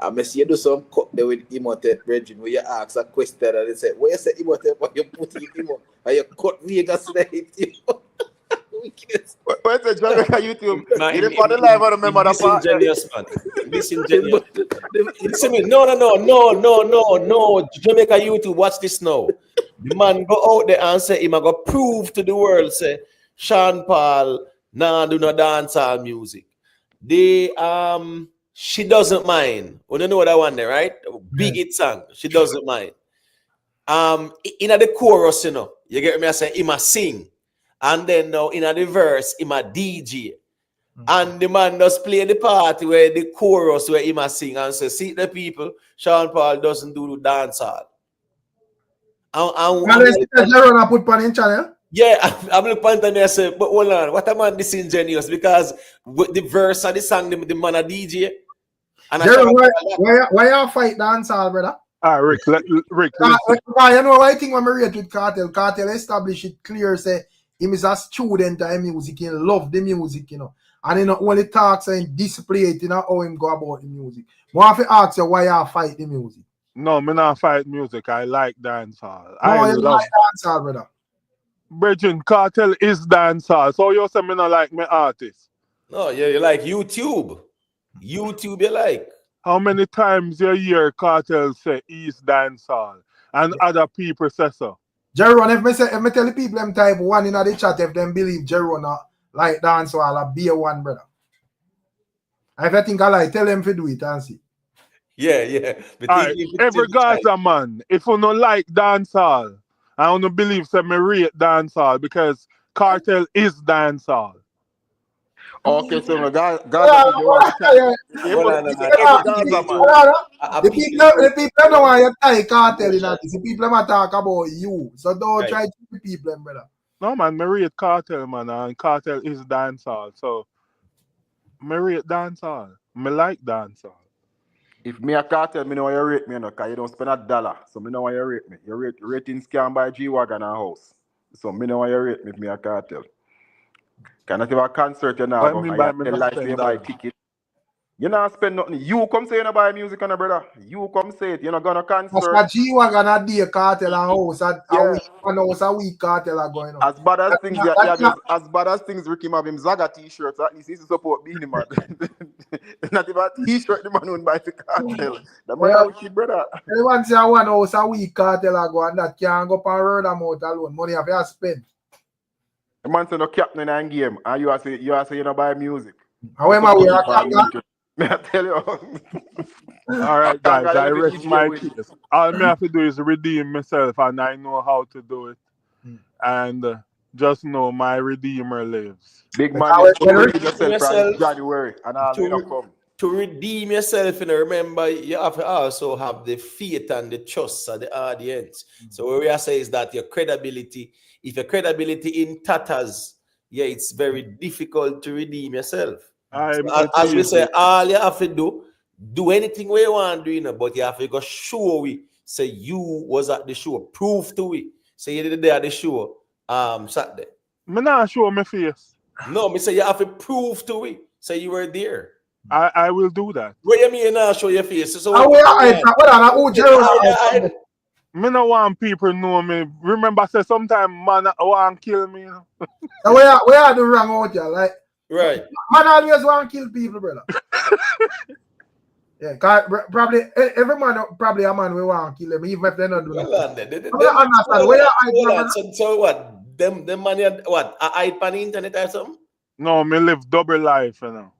I see you do some cut there with Imhotep Brethren where you ask a question and they say, where you say Imhotep, but you put it in and you cut Vegas to the hit. Where's the Jamaica YouTube? You didn't the live, I remember that part. Disingenuous, man. Disingenuous. No. Jamaica YouTube, watch this now. The man go out there and say, he go prove to the world, say, Sean Paul, nah, do not dancehall music. She doesn't mind. We don't know that one there, right? Big hit song. She doesn't mind. In the chorus, you know, you get me? I say, he must sing. And then now in the verse, he must DJ. And the man just play the part where the chorus where he must sing and say, see the people, Sean Paul doesn't do the dancehall. And put pan in channel. Yeah, I'm looking at and I say, but hold on, what a man disingenuous because with the verse of the song, the man a DJ. And why you fight dancehall, brother? Rick, Rick. You know what I think when I rate with Kartel? Kartel establish it clear, say, him is a student of music, he love the music, you know. And he not only talks and display it, you know, how him go about the music. I have to ask you why you fight the music. No, me not fight music. I like dancehall. No, you like dancehall, brother. Brethren, Kartel is dancehall. So you say me not like me artist. No, you like YouTube. YouTube you like. How many times you hear Kartel say he's dancehall and other people say so? Jeron, if me tell the people them type one in the chat, if them believe Jeron like dancehall, I'll be a one, brother. If I think I like, tell them to do it and see. Yeah. Right, every Gaza man, if you don't like dancehall, I don't believe that me rate dancehall because Kartel is dancehall. Okay, so the people don't want you tie Kartel in this. The people might talk about you. So don't try to the people, brother. No man, me rate Kartel, man, and Kartel is dancehall. So me rate dancehall. Me like dancehall. If me a Kartel, me know why you rate me, because you don't spend $1. So me know why you rate me. Your rating scam by Wagon and house. So me know why you rate me if me a Kartel. Can I have a concert you now? You buy ticket. You not spend nothing. You come say you not buy music on a brother. You come say it. You're not gonna concert. That's G-Wagon a day Kartel and house. A week Kartel are going on. As bad as things Ricky have him Zaga t-shirts, at least he support Beenie man. Not even a t-shirt the man won't buy the Kartel. The man wicked brother. Everyone say 1 house a week Kartel are going, that can't go for word amount alone. Money have to spend. The man say no captain in game, and you say you don't buy music. How am I wearing a captain? May I tell you? All right, guys, I rest my case. All I have to do is redeem myself, and I know how to do it. And just know my Redeemer lives. Big man, you redeem yourself from January, and I'll come. To redeem yourself, and remember, you have to also have the faith and the trust of the audience. So what we are saying is that your credibility, if your credibility in tatters, it's very difficult to redeem yourself. As we say, all you have to do anything where you want to do, but you have to go show we say you was at the show, prove to we say you did it there at the show Saturday. Me not show my face. No, me say you have to prove to we say you were there. I will do that. What you mean not show your face? So me no want people know me. Remember, say sometimes man want kill me. Where are the wrong out here? Like, right. Man always want to kill people, brother. Yeah, probably every man, probably a man we want to kill them, even if they not do nothing. So what? Them man, what? I hide on the internet or something? No, me live double life, you know.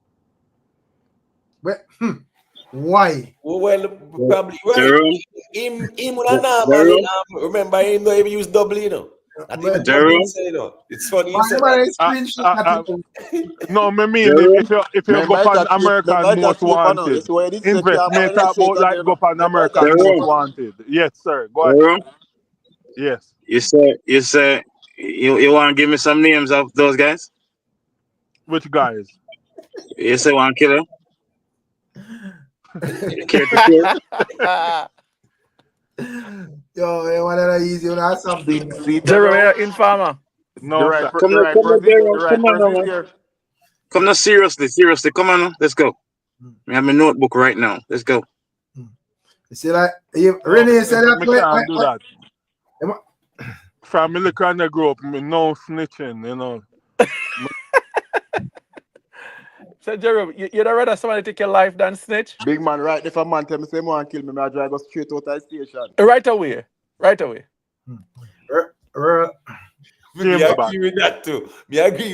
Why? Well, probably right. Him normally remember him don't even use double, you know. It's funny you said no, me mean if you go on American Most Wanted, invest me talk about like go on American Most Wanted. Yes, sir. Go ahead. Yes. You said you want to give me some names of those guys? Which guys? You say one killer? Yo, one of the easy one or something. Jeremy, informer. No, sir. Come now, seriously. Come on, now. Let's go. I have my notebook right now. Let's go. You see, like Renee said that. Me can't do that. Family kind of grow up, no snitching, you know. So, Jerome, you'd rather somebody take your life than snitch? Big man, right? If a man tell me say man kill me, I drive go straight out of the station. Right away. Me agree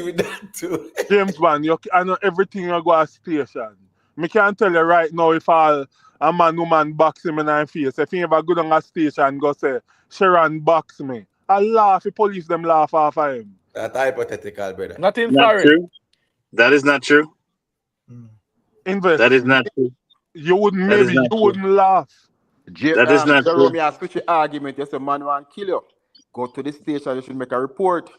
with that too. James Bond, I know everything you go at station. Me can't tell you right now if a man woman box him in the face. If he ever go down a station go say, Sharon box me. I laugh, the police them laugh off of him. That's hypothetical, brother. Not true. That is not true. Invest. That is not true. You wouldn't laugh. That is not true. Me switch the argument. You say man want kill you. Go to the station. You should make a report.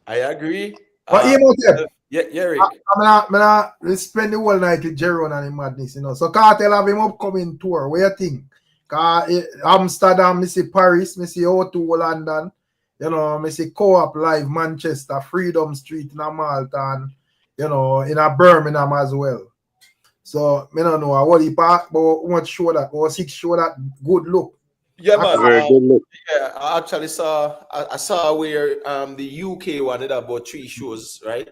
I agree. But Rick. I'm gonna spend the whole night with Jeron and his madness, you know. So Kartel have him upcoming tour. What you think? Amsterdam, I see Paris, I see O2 London, you know, I see Co-op Live Manchester, Freedom Street in Malta, and you know, in a Birmingham as well. So I don't know what he part, but what show that or 6 show that good look. Yeah, man. Very good look. Yeah, I actually saw where the UK one did about 3 shows, right?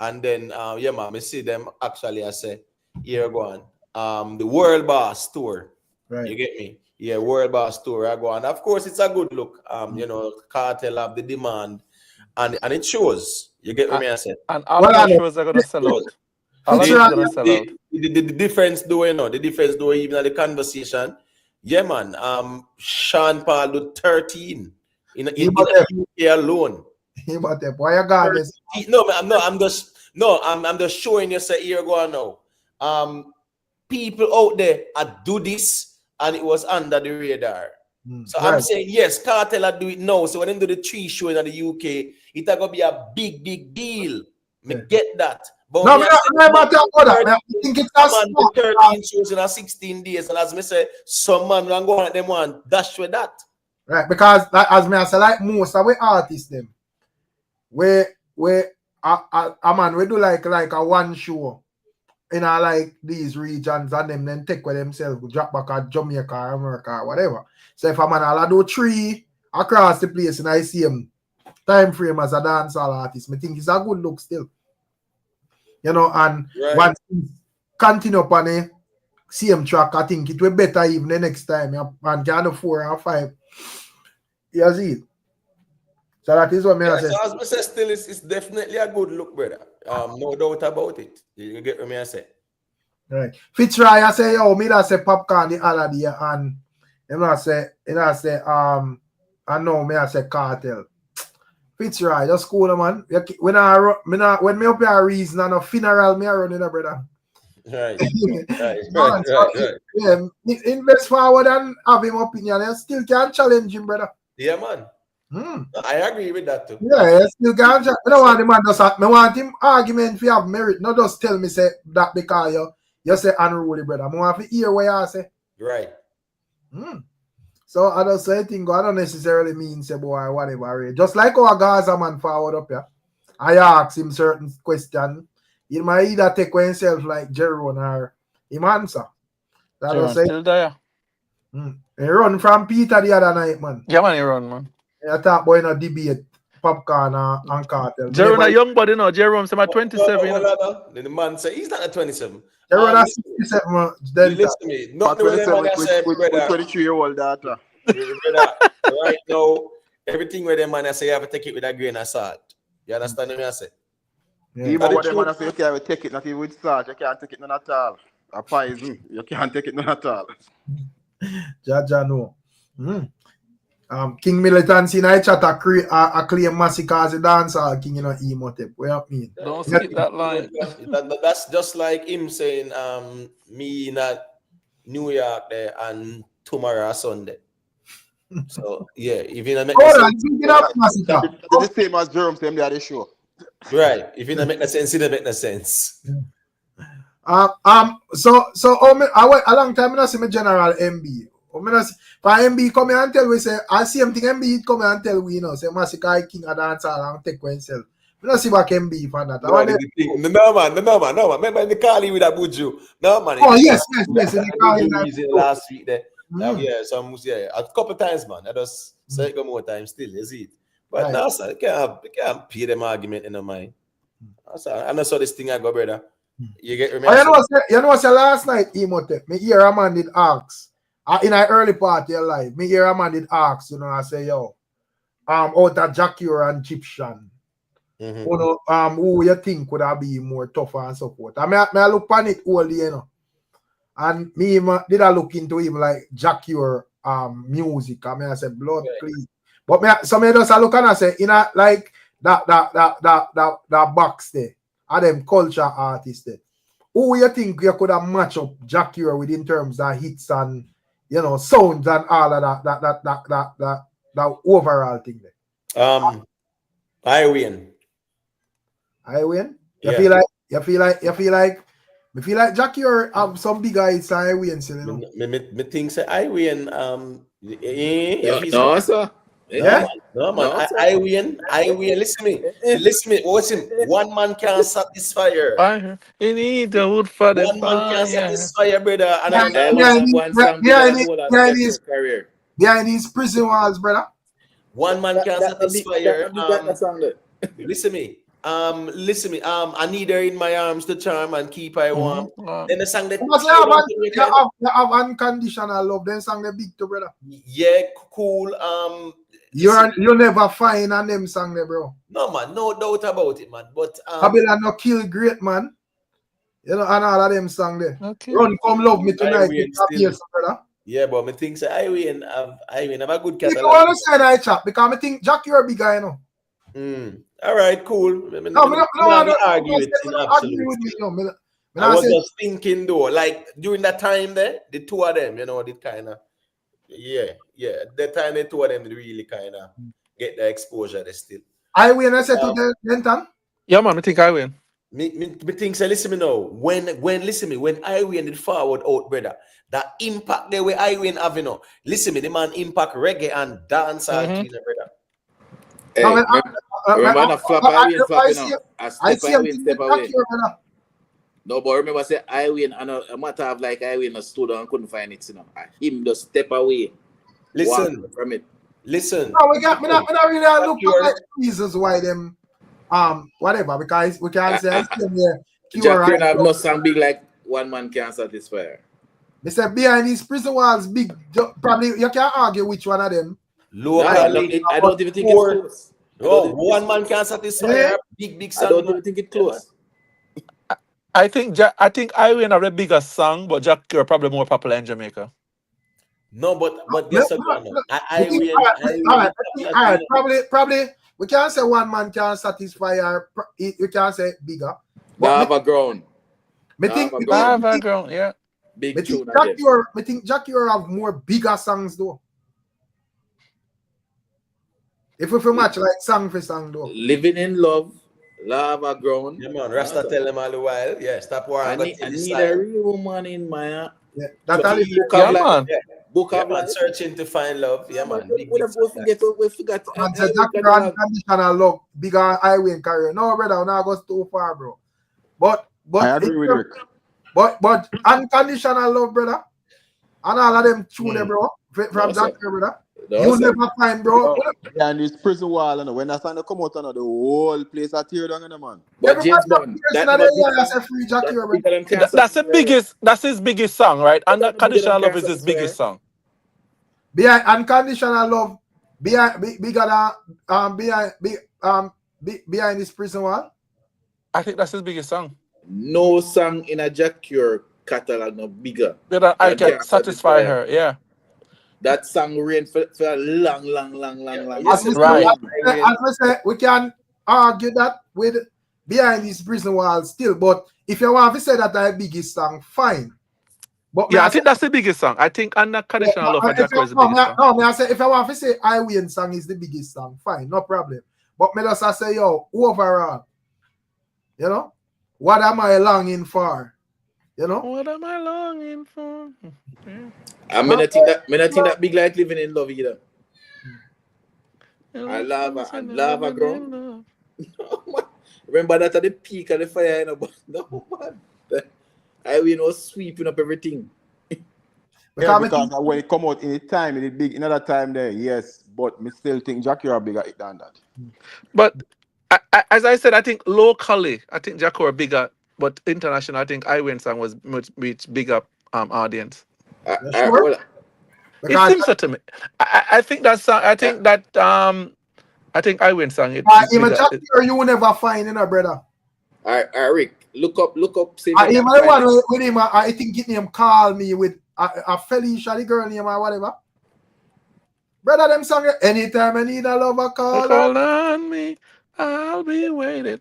And then yeah, man, I see them actually. I say, here go on. The World Boss Tour. Right. You get me? Yeah, World Boss Tour. I go on. Of course, it's a good look. You know, Kartel have the demand, and it shows. You get what I say? And all the shows are gonna sell out. The difference, though, you know, even at the conversation. Yeah, man. Sean Paul do 13 in the UK alone. Why you got this? No, I'm just showing you. Say here go on now. People out there do this, and it was under the radar. So I'm saying yes, Kartel do it now. So when they do the 3 shows in the UK, it's gonna be a big deal. Me get that. But no, I think it's a 13 shows in 16 days, and as me say, some man will go on them one dash with that. Right, because as me I say, like most of the artists them, we do like a one show in like these regions, and them then take with themselves, drop back at Jamaica or America or whatever. So if a man I'll do 3 across the place and I see him time frame as a dancehall artist, I think it's a good look still. You know, and once continue upon the same track, I think it will be better even the next time. And can do 4 or 5. You see it? So that is what I say. So as I say, still it's definitely a good look, brother. No doubt about it. You get what I say? Right. Fitzroy, I say, yo, me that say Popcorn the other day, and I say, I know me I say Kartel. Fitzroy, just cool, man. When me up here reason and a funeral, me I run in a brother. Right. Yeah, invest forward and have him opinion. I still can challenge him, brother. Yeah, man. I agree with that too. Yeah, still can challenge. I don't want the man just I want him argument if you have merit. Not just tell me say that because you say unruly, brother. I want to hear what you say. Right. So I don't say anything. I don't necessarily mean say boy whatever. Just like our Gaza man forward up here, I ask him certain questions. He might either take himself like Jeron or him answer. That Jeron say, still there. He run from Peter the other night, man. Yeah, man, he run, man. I talk about in a debate Popcorn and Cartel. Jerome a young body, no. Jerome, say my 27. You know? Then the man say he's not a 27. Jerome a 67. Then listen to me. Not the way the man say, brother. 23-year-old daughter. Brother, right now, everything where the man say you have to take it with a grain of salt. You understand what I say? Yeah. Even what the man say, you can't take it, not even with salt. You can't take it none at all. A poison. You can't take it none at all. Jaja no. King Militancy in I chat a claim massacre as a dancer king in a emote. What you mean? Don't skip that line. That's just like him saying me in New York there and tomorrow Sunday. So yeah, if you make the same as Jerome saying they are the show. Right. If you don't make no sense, it don't make no sense. So I wait a long time I see my general MB. For MB come here and tell we say I see him thing MB come here and tell we say Massacre king a dancer and take one himself. We don't see back MB for that. No man. Remember in the Cali with a buju. No man. Oh yes. In the Cali last week there. Yeah, a couple times, man. I just say it more time still, you see it. But right. Now, sir, you can't pay them argument in the mind. I saw this thing I go, brother. You get remember? You know what's last night, Emote? Me hear a man did ask. In an early part of your life, me hear a man did ask, I say, yo, out of Jacure and Egyptian, who you think would have been more tougher and so forth. I look on it all day, and me did I look into even like Jacure music. I said blood clean. But me just look and I say, like that box there, are them culture artists there. Who you think you could have matched up Jacure with in terms of hits and sounds and all of that overall thing there? I win. You feel like Jacure have some big guys. I win. Me think say I win. No, sir. Yeah. No man. I win. Listen me. What's him? One man can't satisfy her. You need the wood for the one man can't satisfy her, brother. And behind his prison walls, brother. One man can't satisfy her. Listen me. I need her in my arms to charm and keep her warm. Then the song that you have unconditional love. Then song the big to brother. Yeah, cool. You never find a them song there, bro. No man, no doubt about it, man. But Babylon no kill great man. And all of them song there. Okay. Run come love me tonight. Brother. Yeah, but me think say I win have a good catalog. You want to say that chat because I think Jack you're a big guy, All right, cool. I was just thinking though, like during that time there, the two of them, the kind of the time the two of them really kind of get the exposure they still. I win, I said to the Denton. Yeah, man, I think I win. Me think say listen me now. When I win did forward out, brother, that impact the way I win have listen me, the man impact reggae and dance and brother. Hey, remember the flap I step away. No, but remember say I win and a matter of like I win stood and couldn't find it, him just step away. Listen from it. Listen. No, we not really look at reasons why them whatever, because we can't say Jack have no song big like one man can't satisfy her. They say behind his prison walls big, probably you can't argue which one of them. I don't even think it's close. Oh, one man can't satisfy her. Big song. I don't even think it's close. I think Irene have the biggest song, but Jack you're probably more popular in Jamaica. No, but guess what? Probably we can't say one man can satisfy her. You can't say bigger. Have a ground. Yeah. Big tune. I think Jack you have more bigger songs though. If we match like song for song though. Living in Love, Lava Ground. Yeah man, Rasta tell them all the while. Yeah, stop worrying. I need a real woman in my That's all Book of Life. Searching to find love. Yeah man. We forgot. Unconditional love, bigger highway career. No brother, now goes too far, bro. But I agree with Rick. But unconditional love, brother. And all of them tune, bro. From Jack, brother. No, You sir. never find, bro. Yeah, and this prison wall, and when that song come out, the whole place are tear down, man. But Everybody James got Bond, piercing that on never their big ear enough. as a free Jackie, That bro. bigger than can't That's the satisfy. biggest. That's his biggest song, right? That bigger than Unconditional love can't is his satisfy. biggest song. Behind unconditional love, behind this prison wall. I think that's his biggest song. No song in a Jackie catalog no bigger. That I can can't satisfy her. Yeah. That song ran for a long. As we Right. say, we can argue that with behind this prison wall still. But if you want to say that the biggest song, fine. But Yeah, I think that's the biggest song. I think Unconditional Love for Jackie is the biggest song. No, I say if I want to say I Win song is the biggest song, fine, no problem. But me just say, yo, overall, you know, what am I longing for? You know? What am I longing for? I mean, I think that Big Light Living in Love either. I love her, girl. Remember that at the peak of the fire, you know, but no man. I Win was sweeping up everything. Yeah, because when it come out in the time, in the big another time there, yes, but me still think Jackie are bigger than that. But as I said, I think locally, I think Jackie are bigger, but international, I think I Win song was much bigger audience. Sure? It seems so to me. I think that song. I think that I think I Win song. Even Jackie you will never find in a brother. Rick, look up. Even the one with him, I think his name call me with a Felicia, the girl name or whatever. Brother, them song, anytime I need a lover, call on me, I'll be waiting.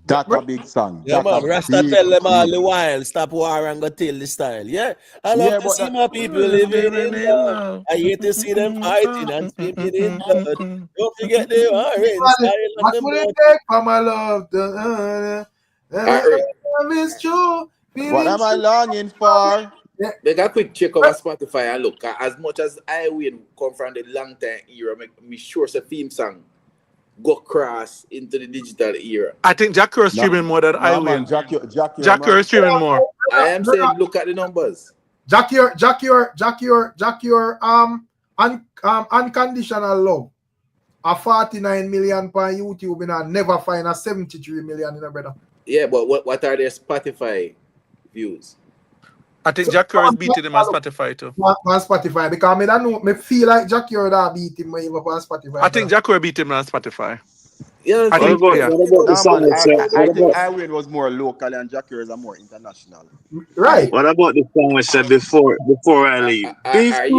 That's a big song. Yeah, man. Rasta tell them all the while, stop war and go tell the style. Yeah, I love to see my people living in love. I hate to see them fighting and screaming in blood. Don't forget they are in style and what them would it blood. take for my love to is true. What am I longing for? Make a quick check over Spotify and look. As much as I Win come from the long time era, me sure it's a theme song go cross into the digital era. I think Jackie is streaming more than I Win. Jackie is streaming more. I am saying look at the numbers. Jackie, unconditional love. A 49 million on YouTube and I never find a 73 million in a brother. Yeah, but what are their Spotify views? I think Jackie is beating him on Spotify too. On Spotify, because I don't know, me feel like Jackie that beat him even on Spotify. I think Jackie beat him on Spotify. Yeah, I think I Win was more local and Jackie is more international. Right. What about the song we said before I leave? I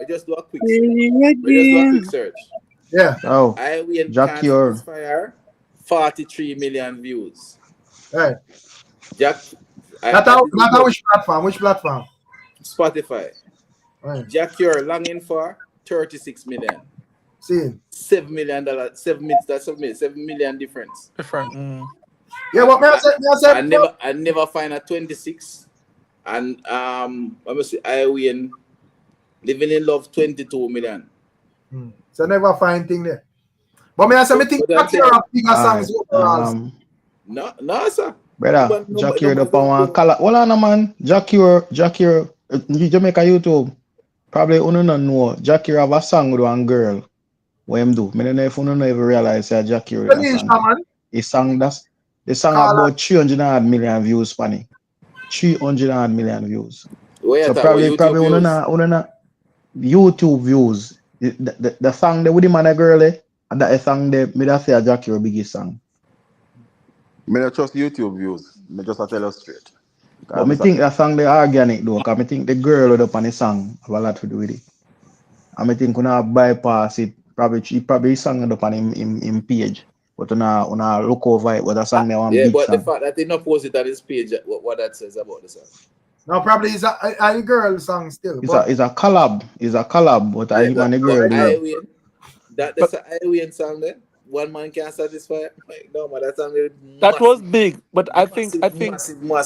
just do a quick search. Yeah. Oh, I Win Jackie Can't Satisfy 43 million views. Right. Not which platform? Spotify. Right. Jackie Longing for 36 million. See. $7 million. 7 minutes. That's 7 million difference. Different. Yeah, but I never find a 26. And let me see. I Win Living in Love 22 million. So never find thing there. But me I say me think Jackie are bigger songs overall. No, sir. brother, Jackie up on one color. Hold on, man. Jackie, Jamaica YouTube. Probably you don't know. Jackie have a song with one girl. What him do? I don't know if you don't even realize that Jackie with a song. The song about 300 million views, funny. 300 million views. So probably you don't know YouTube views. The song that with him and a girl, and that song that me that say Jackie biggest song. I don't trust YouTube views. I just tell you straight. But I think that song they organic though, because I think the girl up on the song have a lot to do with it. And I think when I bypass it, probably song up on him page. But when I look over it, what a song they want big but song. the fact that they not post it on his page, what that says about the song. No, probably it's a girl song still. It's a collab. It's a collab, but I and the girl do. That's an I Win song there. One man can't satisfy. No, man, that song that was big, but I think massive. Now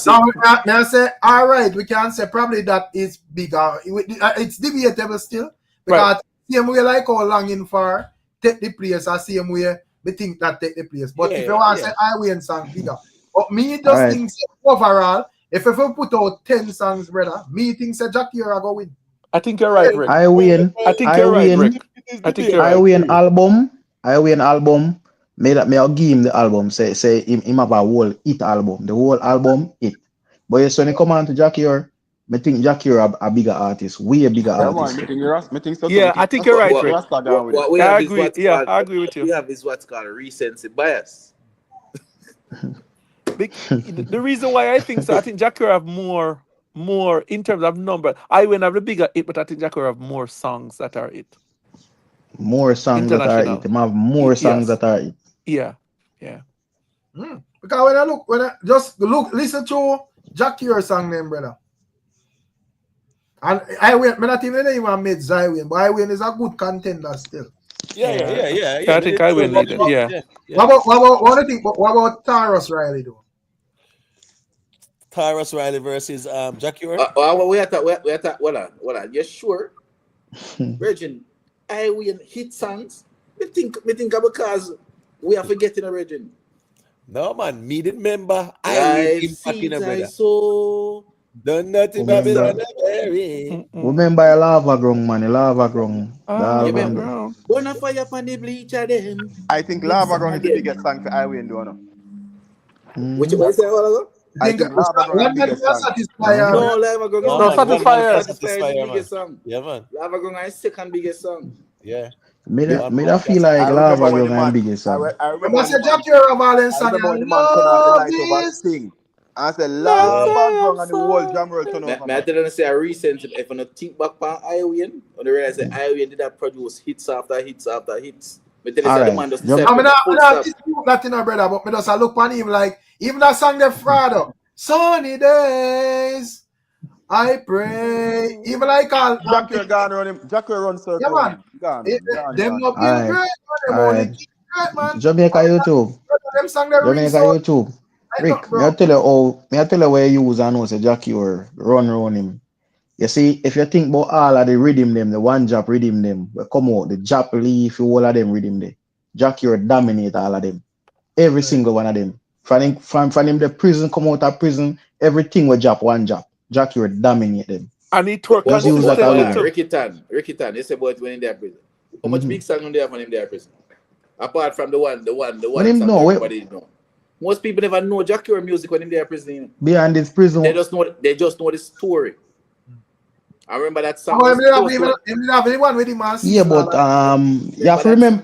I say, all right, we can say probably that is bigger. It's debatable still because same way like how Longing for take the place, or same way we think that take the place. But if you want to say I Win song bigger, but me just think overall, if we put out 10 songs, brother, me think say Jackie are go win. I think you're right, Rick. I win. I think you're right, Rick. I think you're right. I win album. I win album. May I'll give him the album. Say him have a whole hit album. The whole album hit. But yes, when it come on to Jackie or I think Jackie are a bigger artist. We a bigger Yeah, artist. man, Yeah, I think you're right, Rick. What we I have is agree. what's Yeah, called, I agree with we you. have is what's called recency bias. The reason why I think so, I think Jackie have more in terms of number. I win have the bigger hit, but I think Jackie have more songs that are it. More songs that are International. it. They have more songs Yes. that are it. Yeah. Because when I just listen to Jackie or song name, brother. And I win, me not even made Zywin, but I win is a good contender still. Yeah. I think I win leader. Yeah. What do you think? What about Taurus Riley though? Taurus Riley versus Jackie. We are hold on. You sure? Virgin, I win hit songs. Me think because we are forgetting a Virgin. No man, me didn't remember. I win back in a brother. so Done nothing Babylon. Remember a lava grung, man. A lava grung. Wanna fire upon the bleacher them. I think Lava Ground is the biggest song for I win, though. Which one say all I think Lava Ground is the biggest song. No, Lava Ground is No, Satisfyer. the biggest song. Yeah, man. Lava Ground is second biggest song. Yeah. Me that feel like Lava Ground is the biggest song. I remember I said Jackie or Valence song. when the man turn off the light over sing. I said Lava Ground and the whole drum roll turn off. I didn't say a recent. If I think back on Iwin, on the realize that Iwin did that produce hits after hits after hits. But tell you the man just I'm not dispute that in brother, but me just look on him like even that song the Frado. Sunny days, I pray. Even like all Jackie gone run him. Jackie run circle. Yeah, man. Gone. Them not being great, man. Them only keep great, man. Jamaica YouTube. Them song they Jamaica YouTube. Rick, me I tell you where you use and know say Jackie or run around him. You see, if you think about all of the rhythm them, the one drop rhythm them, come out, the drop leaf, all of them rhythm there. Jackie or dominate all of them. Every single one of them. From him the prison, come out of prison, everything will drop one drop. Jackie or dominate them. And he twerk Ricky Tan, they say about when in their prison. How much big song on there when in their prison? Apart from the one song everybody know. Most people never know Jackie or music when in their prison. Behind this prison. They just know the story. I remember that song. Yeah, but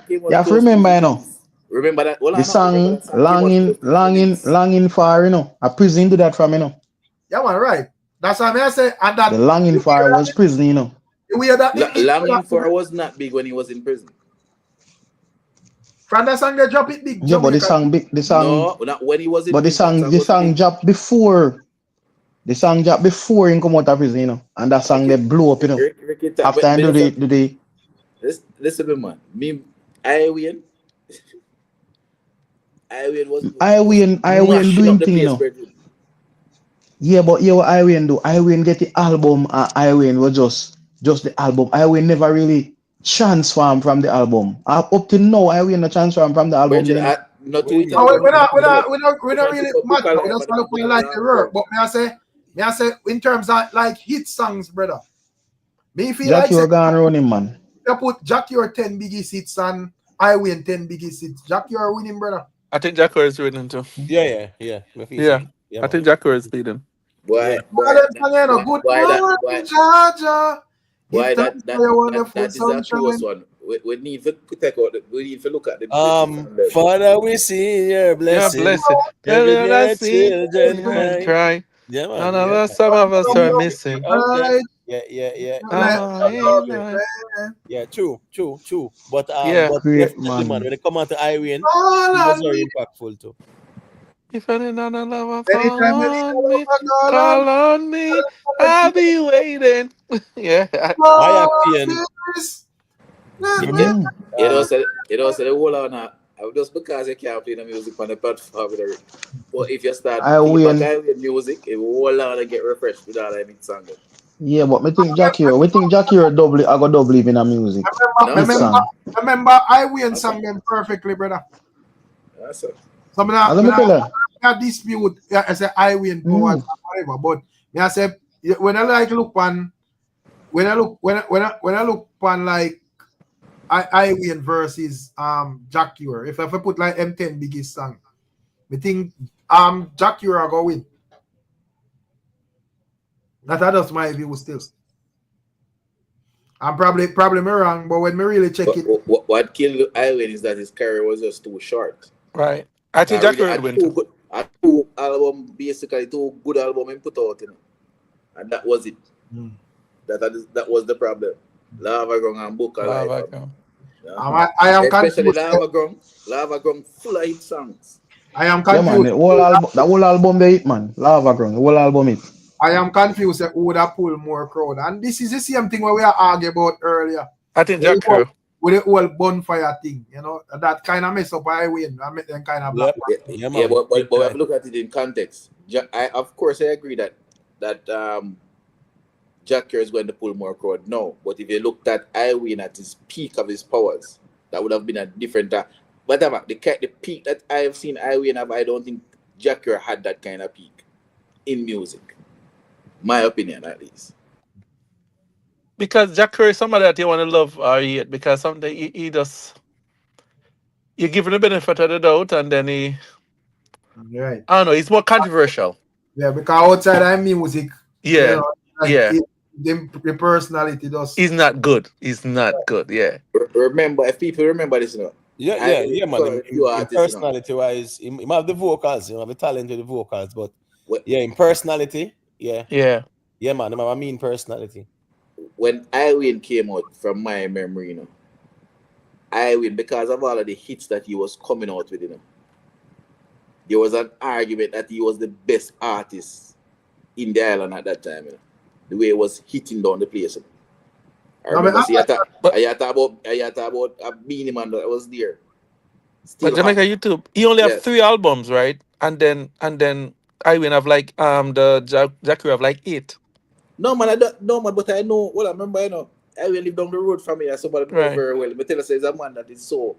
you have to remember, you know. Remember that? The song longing for, you know. A prison do that from, you know. Yeah, man, right. That's what I say. And that the longing for was prison, you know. Longing for was not big when he was in prison. From that song they drop it big. Yeah, but the song no, not when he was in but prison. the song dropped before. The song dropped before he come out of prison, you know. And that song they blew up, you know. After I do the listen, man. I win doing thing, you know. Yeah, but yeah, what I win do? I win get the album and I win was just the album. I win never really transform from the album. Up to now, I win no transform from the album. We're not really much. We just want to like the work. But may I say in terms of like hit songs, brother. Me feel Jackie like gone running, man. You put Jackie or 10 biggest hits and I win 10 biggest hits. Jackie are winning, brother. I think Jackie is winning too. Yeah. I think Jackie is leading. Why? Good morning, Georgia. Why that is a close one. We need to take out. We need to look at the. Father, we see your blessing. Every children cry. Yeah, man. None of us, some of us are missing. Yeah, true. But great, man, when they come out to Irene, it was very impactful too. If any none of love call on me, I'll be waiting. Yeah. It also the whole on just because you can't play the music on the platform. But if you start playing music, it will all on get refreshed with all any song. Yeah, but we think Jackie are double. I got double in the music. Remember, I win song them perfectly, brother. That's it. So I dispute. I say I win whatever. But I say when I like look on when I look upon like I win versus Jack Ure, if I put like M10 biggest song, I think Jack Ure go win. That's my view still. I'm probably wrong, but when me really check it, what killed Island is that his career was just too short. Right. I think Jack Ure win. Two album, basically 2 good album he put out, you know. And that was it. That was the problem. Lava Ground and Book Alive. I am especially confused. Lava Ground full of hit songs. I am Yeah, man, confused. the whole album they hit, man. Lava Ground, the whole album hit. I am confused who would have pulled more crowd. And this is the same thing where we are arguing about earlier. I think Jack Ure. With the whole bonfire thing, you know, that kind of mess up I win. I make them kind of black. But we have to look at it in context. Of course, I agree that Jack Ure is going to pull more crowd. No, but if you looked at I win at his peak of his powers, that would have been a different. Whatever the peak that I have seen I win have, I don't think Jack Ure had that kind of peak in music. My opinion, at least. Because Jack Ure is somebody that you want to love or hate, because something he just, you give him the benefit of the doubt, and then he, right. I don't know, he's more controversial. Yeah, because outside of music, yeah, you know, like the personality does. He's not good. He's not good. Yeah. Remember, if people remember this, you know. Yeah, man. In personality-wise, he have the vocals, you know, have the talent with the vocals, but in personality, yeah, man. He have a mean personality. When I Win came out, from my memory, you know, I Win, because of all of the hits that he was coming out with, you know, there was an argument that he was the best artist in the island at that time, you know, the way he was hitting down the place. You know. I remember I thought about a Beenie man that was there. But Jamaica YouTube, he only have 3 albums, right? And then I Win have like the Jack Ure have like 8. No man, but I know. Well, I remember, you know, I will live down the road from here. Somebody know very well. But tell us, there's a man that is so.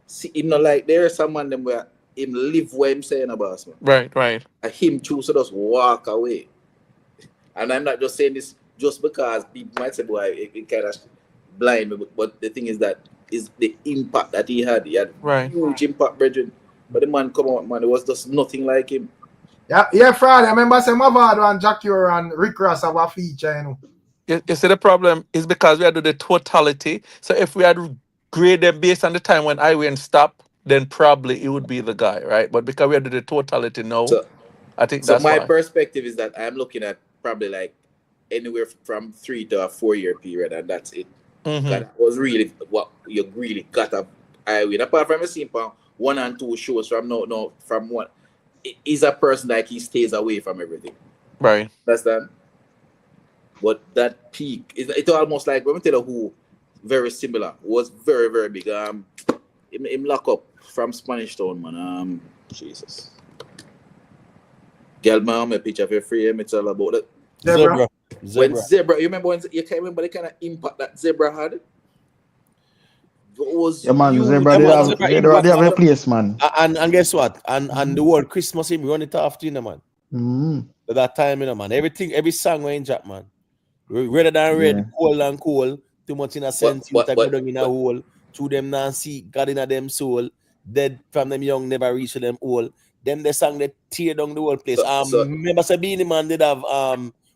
See, him not like there are some man them where him live where him saying about man. Right. And him choose to just walk away. And I'm not just saying this just because people might say, boy, it kind of blind me. But the thing is that is the impact that he had. He had huge impact, brethren. But the man come out, man, it was just nothing like him. Yeah, Friday. I remember saying Mavado and Jack Ure and Rick Ross have a feature, you know. You see, the problem is because we had to do the totality. So if we had grade them based on the time when I Win stop, then probably it would be the guy, right? But because we had to do the totality now, I think that's my why. perspective is that I'm looking at probably like anywhere from 3 to a 4 year period, and that's it. That was really what you really got to I Win. Apart from seeing 1 and 2 shows from no from one. He's a person like he stays away from everything. Right. Understand? But that peak, it's almost like, let me tell you who, very similar, was very, very big. Him lock up from Spanish Town, man. Jesus. Girl, man, a picture of your frame, it's all about it. Zebra. When Zebra, you remember when you can't remember the kind of impact that Zebra had? Zebra they have a place, man. And guess what? And the word Christmas him run it after, you know, man. At that time, you know, man. Every song were in Jack, man. Redder than red, cold and cold. Too much in a sense, you go down in a hole. To them now see God in a them soul. Dead from them young, never reach them old. Them the song they tear down the whole place. Remember Beenie man did have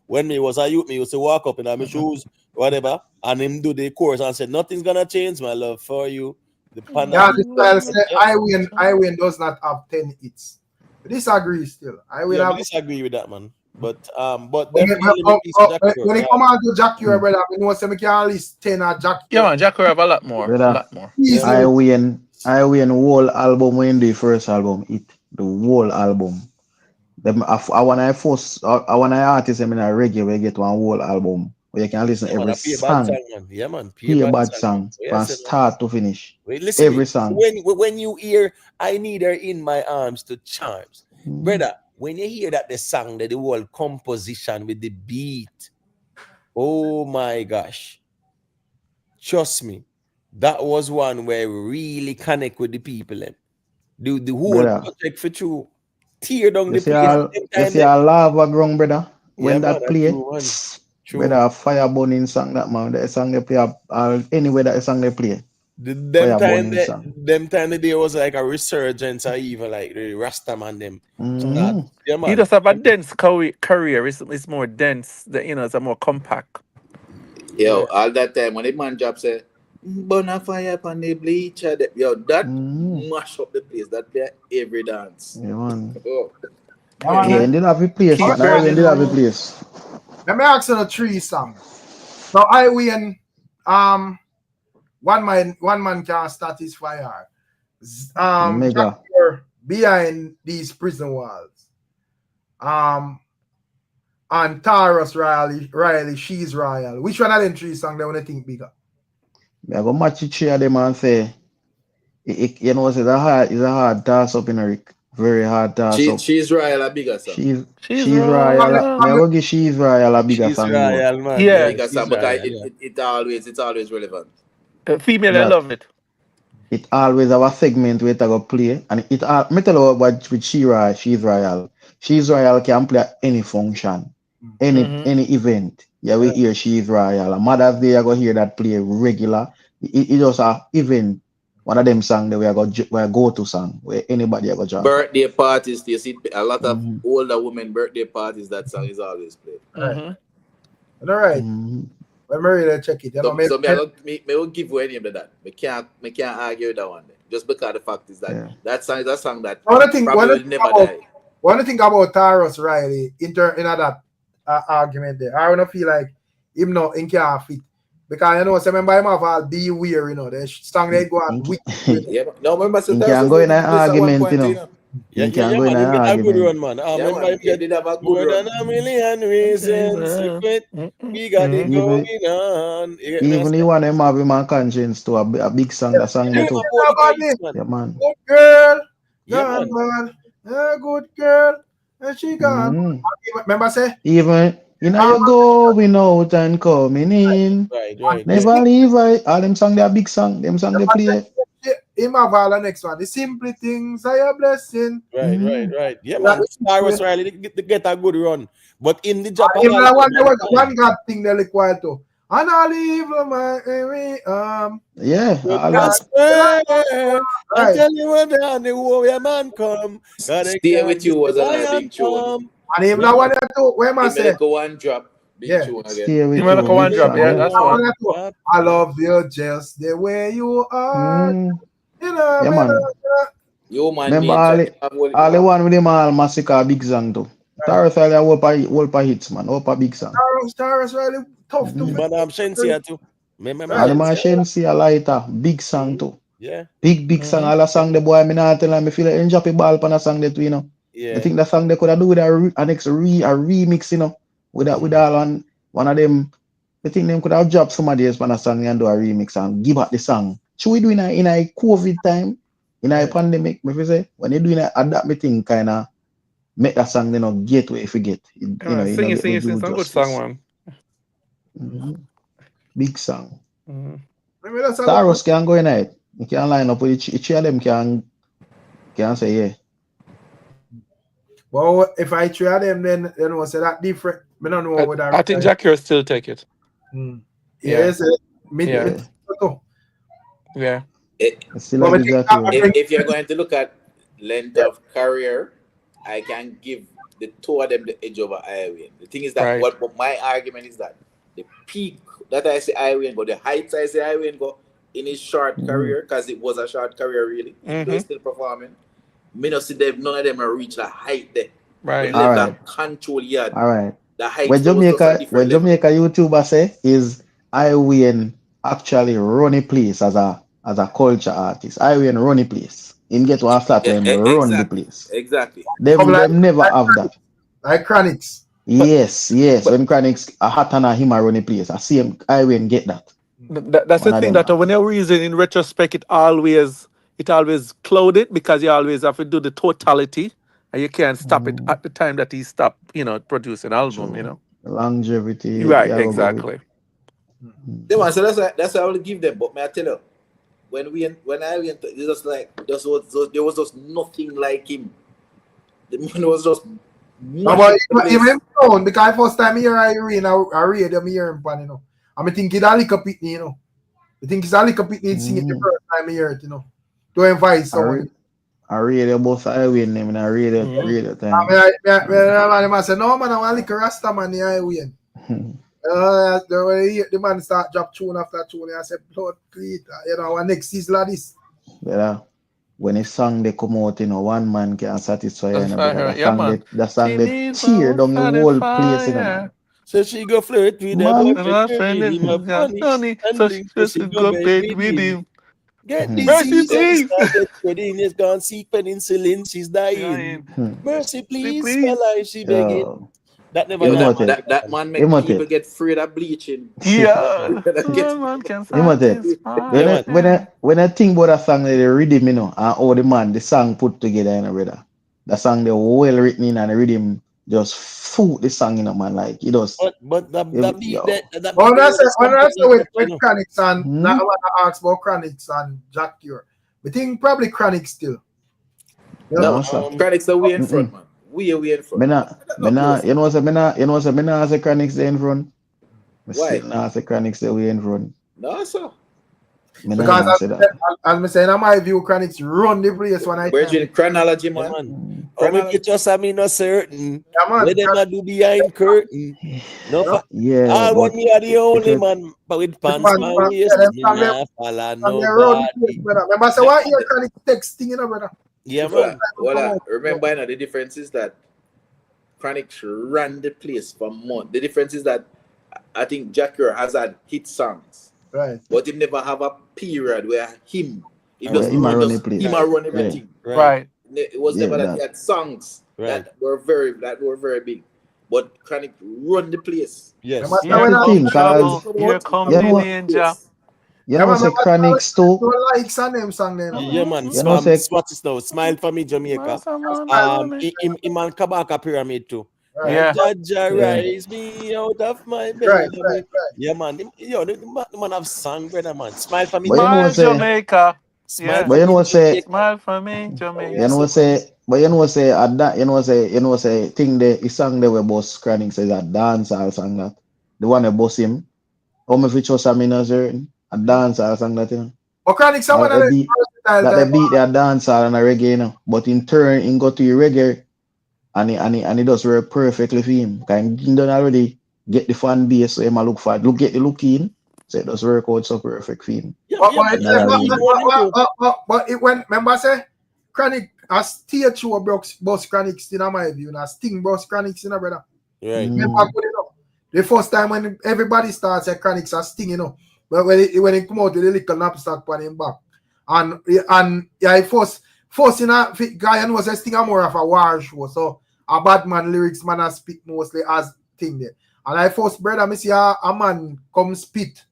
when me was a youth, me used to walk up in my shoes, whatever, and him do the chorus and said, nothing's gonna change my love for you. I Win does not have 10 hits. Disagree still. I disagree with that, man. But when it come on to Jack Ure, brother, I know some can at least 10 at Jack Ure. Yeah, man, Jack Ure have a lot more. I Win whole album when the first album hit. The whole album. I want to artist in a reggae we get one whole album where you can listen to every song. Yeah, man. Play a bad song from start to finish. Listen, every song. When you hear I Need Her in My Arms to Charms, brother, when you hear that the song, the whole composition with the beat, oh my gosh. Trust me, that was one where we really connect with the people. The whole project for true. Tear down the place. You see a Lava Ground, brother. When that play, Whether a fire burning song that man, that song they play, or anywhere that song they play. Them time there was like a resurgence or even like the Rastaman them. Mm-hmm. Yeah, man. He does have a dense career. It's more dense. It's a more compact. Yo, all that time when the man job say, burn a fire upon the bleacher. Yo, that mash up the place. That play every dance. Yeah, man. Oh. Yeah, and they have a place, man. I really have a place. Let me ask you a 3 song. So I win one man can't satisfy her. Mega. Behind these prison walls. And Taurus Riley, She's Royal. Which one of them 3 songs they want to think bigger? I go match the 3 of them and say, you know, it's a hard toss up in a very hard toss up. She's Royal a bigger song. She's Royal. I will give She's Royal a bigger song. Royal, man. Yeah, bigger song, but it's always relevant. Female, I love it. It always have a segment where it go play, and it all. Me tell you what with She's Royal. She's Royal can play at any function, any event. Yeah, we hear She's Royal. Mother's Day, I go hear that play regular. It just a event. One of them songs that we go to song where anybody ever jump. Birthday parties, you see a lot of older women birthday parties. That song is always played. All right. When me ready to check it, So me will give you any of that. Me can't argue with that one. Just because the fact is that that song is a song that probably will never die. What do you think about Taurus Riley in that argument there? I don't feel like him not in can't fit. Because you know, remember him have all Be Weird, you know, the song they go on weak. Yeah, no, remember you can't go in an argument, you know. You can't go in an argument. Man. He did have a good run. A million reasons. We got it going on. Even you want him have him on conscience to a big song, a song that too. Yeah, man. Good girl, gone man. A good girl, and she gone. Remember say? Even you know you going out and coming in. Right. Never leave. All them song they are big song. Them song they play. Him have all the next one. The simple things are your blessing. Right. Yeah, man. Taurus Riley they get a good run, but in the Japan, one God thing they require to. And I leave my yeah. I tell you when the warrior man come. Stay With You was another big tune. And even that one too, where am I say? Go one drop. Big tune again. Stay With You. One drop, yeah, that's one. I love you just the way you are. You know, yeah, man. You man. Remember all the one with them all massacre big song too. Taurus Riley whole hits, man. Whole big song. Taurus Riley tough to Madam Shensia too. Madam Shensia lighter, big song too. Yeah. Big song. All the song the boy me not tell him. I feel like drop a ball on a song that you know. Yeah. I think the song they could have do with a next remix, you know, with all on one of them. I think them could have dropped somebody else on a song and do a remix and give out the song. Should we do in a COVID time, in a pandemic? Me say when you doing that, me think kind of make that song, you know, get where if you get. You know, sing it. Some good song, man. Big song. Taurus can go in it. You can line up with each of them can say yeah. Well, if I try them, then you know, say that different. I don't know what I think Jack here still take it. Yes, yeah. If you're going to look at length of career, I can give the two of them the edge over Iwan. The thing is that what my argument is that the peak that I say Iwan go, the heights I say Iwan go in his short career, because it was a short career really. He's still performing. Me not see them, none of them have reached the height there. Right. All right. Control yard. All right. The height when Jamaica YouTuber say is Iwan actually run a place as a culture artist. Iwan run a place. Him get to start to run the place. Exactly. Them never have that. Like Chronics. Yes. When Chronics are hot and him run a place. I see him Iwan get that. That's the thing that when you reason in retrospect, it always clouded because you always have to do the totality and you can't stop it at the time that he stopped, you know, producing album, you know. Longevity. Right, exactly. So that's what I will give them. But may I tell you, when I went, there was just nothing like him. The man was just No, but even known because first time here I read them here, you know. I think it's a little bit, you know. I think it's a little bit singing the first time here, you know, to invite someone. I read it both I win them and I read it time. I say, no man, I want to lick a Rasta man, I win. The man start drop tune after tune. I said, blood cleat, you know, our next season like this. Yeah. When a song they come out, you know, one man can satisfy you. The song they tear down the whole place, you know. So she go flirt with the boyfriend, him a funny, so she go bed with him. Get disease, get spreading, is gone seek penicillin, she's dying. Mercy, please, my life, she begging. That never that man make people get afraid of bleaching. Yeah. When I think about a song, the rhythm, you know, and all the man, the song put together, you know, brother. The song they well written in and the rhythm just suit the song, you know, man. Like it does. But that beat that when I say with Chronics and not I want to ask about Chronics and Jack Cure. We think probably Chronics still. No, Chronics are way in front, man. We are way in front. You know as a Chronics there in front. Why? As a Chronics there way in front. No, sir. Because as I say, in my view, Chronics run the place when I Virgin chronology, man. Chronology just I mean not certain. Yeah, man. Where them a do behind curtain. No, yeah. When me are the only man, but with pants my waist, me not follow nobody. Remember, say what your Chronics texting, you know, brother. Yeah, man. Well, remember, you know, the difference is that Chronics ran the place for months. The difference is that I think Jackie has had hit songs. Right. But he never have a period where he run everything. Right. It was never that he had songs that were very big. But Chronic run the place. Yes. Here come the ninja. You know say Chronics too. Likes on them song then. Yeah, man. You know say now. Smile for me, Jamaica. Iman Kabaka Pyramid too. Yeah. Jaja rise me out of my bed. Right. Yeah, man. The man have song, brother, man. Smile for me, Jamaica. Smile but you know say smile for me, Jamaica. You know say at that you know say thing the song they were boss Chronics is a dancehall song that the one that boss him. How much which was a dancehall song that you know. But Chronics are one of the that they beat their dancehall and a reggae, you know. But in turn he go to reggae. And he does work perfectly for him. Because he done already get the fan base, so he might get the look in. So it does work out so perfect for him. But it went, remember I say, Chronic, a stage show boss Chronics in my view, and a sting boss Chronics in a brother. Right. Remember, the first time when everybody starts at Chronics, a sting, you know. But when it come out with the little knapsack on him back. And yeah, first in a guy was a sting more of a war show. So a bad man lyrics man I speak mostly as thing there. And I first brother me see a man come spit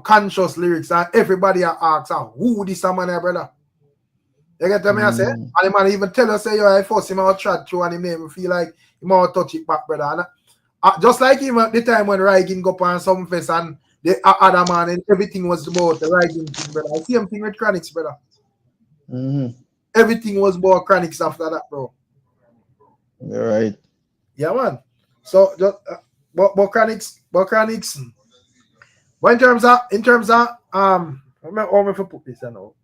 conscious lyrics and everybody asks who this a man here, brother. You get what I say? And the man even tell us say yo I first him out chat through and he made me feel like he might touch it back, brother. And just like him at the time when Rigan go up on some fest and the other man and everything was about the Rigan thing, brother. Same thing with Chronics, brother. Everything was about Chronics after that, bro. You're right. Yeah, man. So just but Chronics. But in terms of how me for put this now.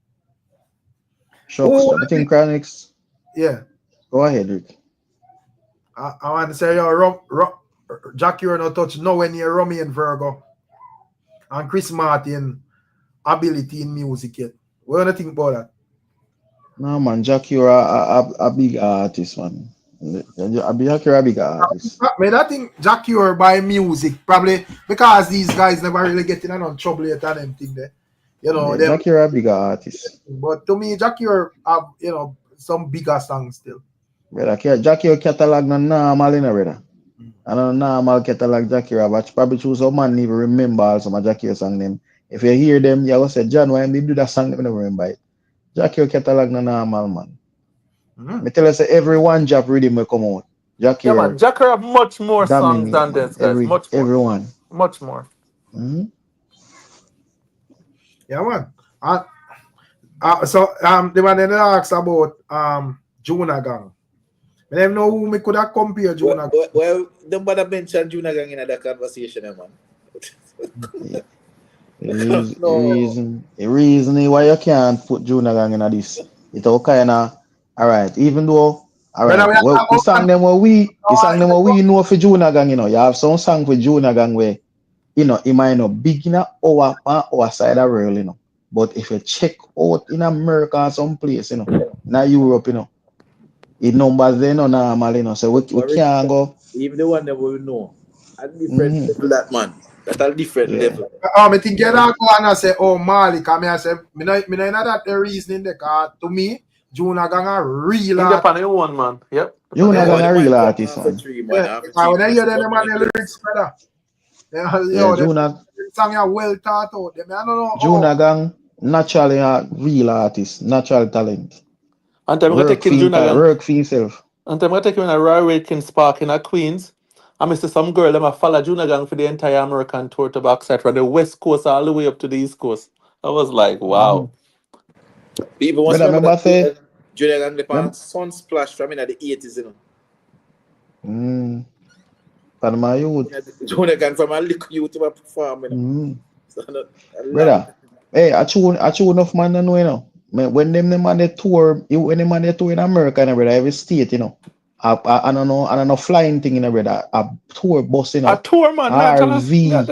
Shucks, I think Chronics. Yeah. Go ahead, Rick. I want to say Jack, you're not touch nowhere near Romy and Virgo and Chris Martin ability in music yet. What do you think about that? No man, Jack, you're a big artist, man. Jack, you're a big artist. I think Jack, you're by music probably because these guys never really get in on trouble yet and anything there. You know, yeah, Jack, you're a big artist. But to me, Jack, you're you know some bigger songs still. Brother, Jack, your catalog no normal, you know, brother. I don't normal catalog Jack, you're but probably choose some man even remember all some of Jack, your song them. If you hear them, you will say, John, why me do that song? I never remember it. Jack, your catalog no normal, man. Me tell you, say every one job rhythm will come out. Jack, yeah, man. Jack have much more songs than this, guys. Much more. Everyone. Much more. Yeah, man. So the man then asked about Jonah Gang. I don't know who me could have compare Juna. Well, don't bother mention Juna Gang in that conversation, man. The reason why you can't put Juna Gang in this, it's all kind of alright. Even though alright, well, the song them what we know for Juna Gang, you know, you have some song for Juna Gang where you know it might not big in our side of the world, you know. But if you check out in America or some place, you know, in Europe, you know, it numbers they no normal, you know. So we can't go. Even the one that we know, a different level that man. That's a different level. I think you don't go and say, oh, Mali, come here, say, me know that the reason the car to me, Juna Gang a real artist. One man, yep. Juna Gang a real artist, man. Yeah, when I hear them man, the lyrics better. Yeah, Juna song are well thought out. I don't know. Juna Gang naturally a real artist, natural talent. And I'm gonna take him Juna Gang. Work for himself. And I'm gonna take him in a Roy Watkins Park in a Queens. I see some girl them a follow Juna Gang for the entire American tour to backside from the West Coast all the way up to the East Coast. I was like, wow. People must remember that Juna Gang the pan Sunsplash from in the 80s, you know. Panama youth. Juna Gang from a little youth to perform, you know. Brother, hey, I chew enough man to know, you know. When them on the tour, in America, brother, every state, you know. I don't know flying thing in a brother. A tour bus, you know. A tour man, RV.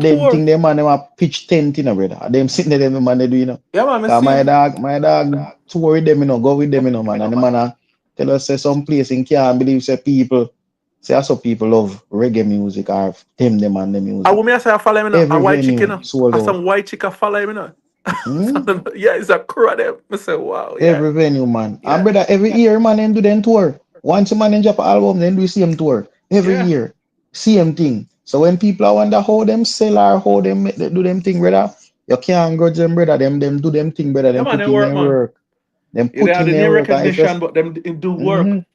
Them thing them man them a pitch tent in a brother. Them sitting there them man they do, you know. Yeah, man, my dog tour with them, you know, go with them, you know, man. And the man tell us say some place in can't believe say people also people love reggae music or them and the music. I will say I follow him, you know. A white chick, you know. Some white chick I follow him, you know. Yeah, it's a crowd there. I say, wow. Yeah. Every venue, man. And brother, every year, man, them do them tour. Once a man in drop an album, then do the same tour. Every year. Same thing. So when people wonder how them sell or how them do them thing, brother, you can't grudge them, brother. Them do them thing, brother. Them put in their work. Them put in their work. Recognition, but them do work.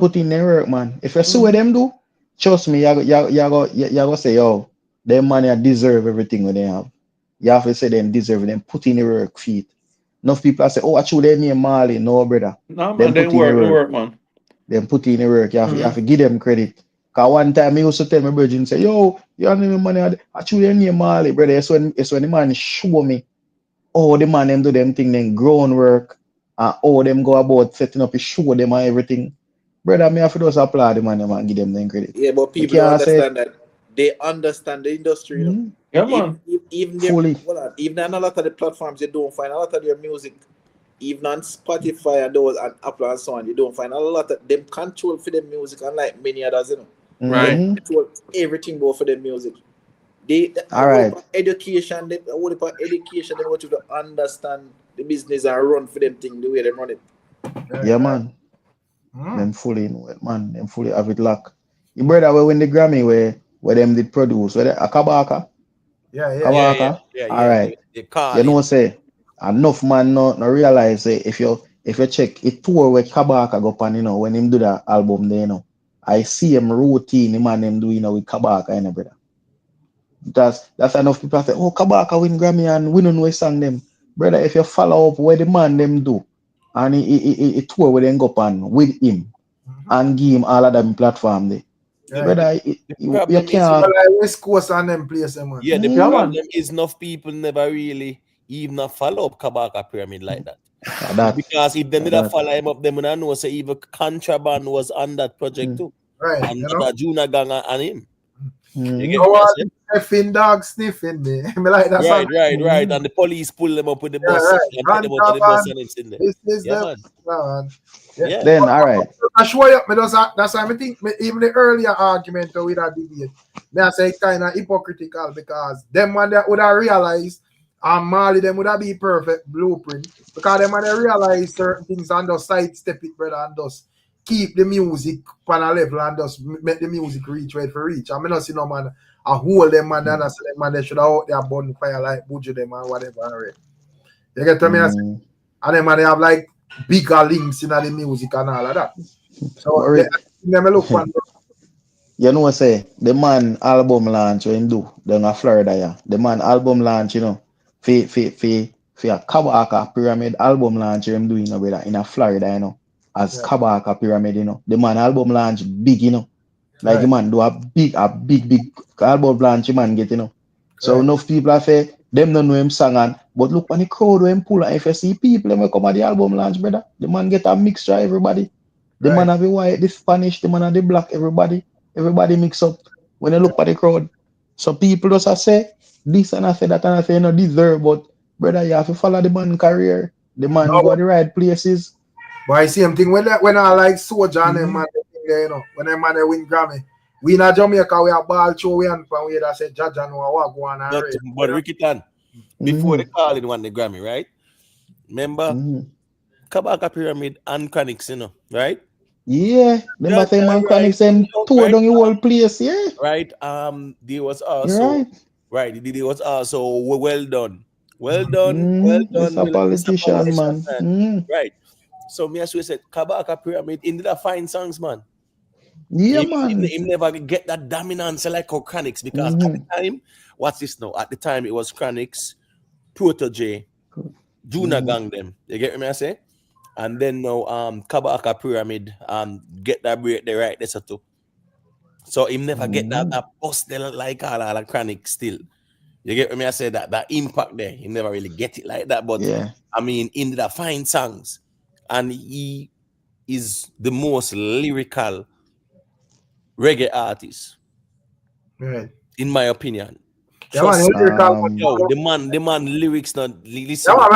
Put in their work, man. If you see what them do, trust me, you go say, yo, them man deserve everything what they have. You have to say them deserve it. Them put in the work feet. Enough people say, oh, actually, they name Marley. No, brother. No, man, they work, man. Them put in the work. You have to give them credit. Because one time, I used to tell my brother and say, yo, you have name money. Actually, they name Marley, brother. It's when the man show me, oh, the man them do them thing, then groundwork, and how them go about setting up, show them and everything. Brother, I have to just applaud the man and give them credit. Yeah, but people don't understand that. They understand the industry, you know. Yeah, man. Even on a lot of the platforms, you don't find a lot of their music. Even on Spotify and those and Apple and so on, you don't find a lot of them control for their music, unlike many others, you know. Right. They control everything go for their music. Education, they want you to understand the business and run for them thing the way they run it. Yeah, man. Them fully know it, man. Them fully have it locked. Your brother will win the Grammy where them did produce, where a Kabaka. Yeah. All right. You know, say enough man no realize say if you check it tour where Kabaka go pan, you know, when him do that album there, you know, I see him routine the man them do, you know, with Kabaka, you know, brother. That's enough people say, oh, Kabaka win Grammy and we don't know song them. Brother, if you follow up where the man them do and he tour where them go pan with him and give him all of them platform there. Yeah. Brother, you can't. West Coast and them place, man. Yeah, the problem is enough people never really even follow up Kabaka Pyramid like that. Because if they didn't follow him up, them would know say even Contraband was on that project too. Right. And Juna Gang and him. You get what sniffing dog sniffing me. Like that right. And the police pull them up with the bus and take them out to the bus and it's in there. This is man. Yeah. Then all right. I show you, that's why I think even the earlier argument with that debate, I say kind of hypocritical because them man that would have realized Marley them would have be perfect blueprint because them man they realize certain things and just sidestep it, brother, and just keep the music on a level and just make the music reach right for reach. I mean, not see no man a hold them man and I say them man they should have out there bonfire like Buju them and whatever. Right? You get to me? And them man they have like bigger links in the music and all of that. So them look one. You know what say the man album launch when do down in Florida, yeah. The man album launch, you know, for a Kabaka Pyramid album launch him doing in a Florida, you know. as Kabaka Pyramid, you know. The man album launch big, you know. Like the man do a big album launch, man get, you know. So enough people have say them don't know him song but look when the crowd when pull and if you see people when come at the album launch, brother, the man get a mixture everybody. The man have the white, the Spanish, the man have the black, everybody mix up when you look at the crowd. So people just say this and I say that and I say you know deserve, but brother, you have to follow the man career. The man go to the right places. But I see him thing when I like Soldier and them man, you know, when them man they win Grammy. We in Jamaica, we have ball show we and from we that say Jaja know what go on. But Ricky Tan, before they call it won the Grammy, right? Remember Kabaka Pyramid and Chronics, you know, right? Yeah, them say man Chronics them tour down the whole place, yeah. Right. There was also there was also well done. Well done. It's a politician, man. Right. So me as we said, Kabaka Pyramid in the fine songs, man. Yeah, man. He never get that dominance like Chronics because at the time, what's this now? At the time it was Chronics, Protege, Juna Gang them. You get me I say? And then now Kabaka Pyramid get that break the right there too. So him never get that post like all Chronics still. You get me I say that impact there. He never really get it like that. But I mean in the fine songs. And he is the most lyrical reggae artist, in my opinion. The man lyrics not listen. What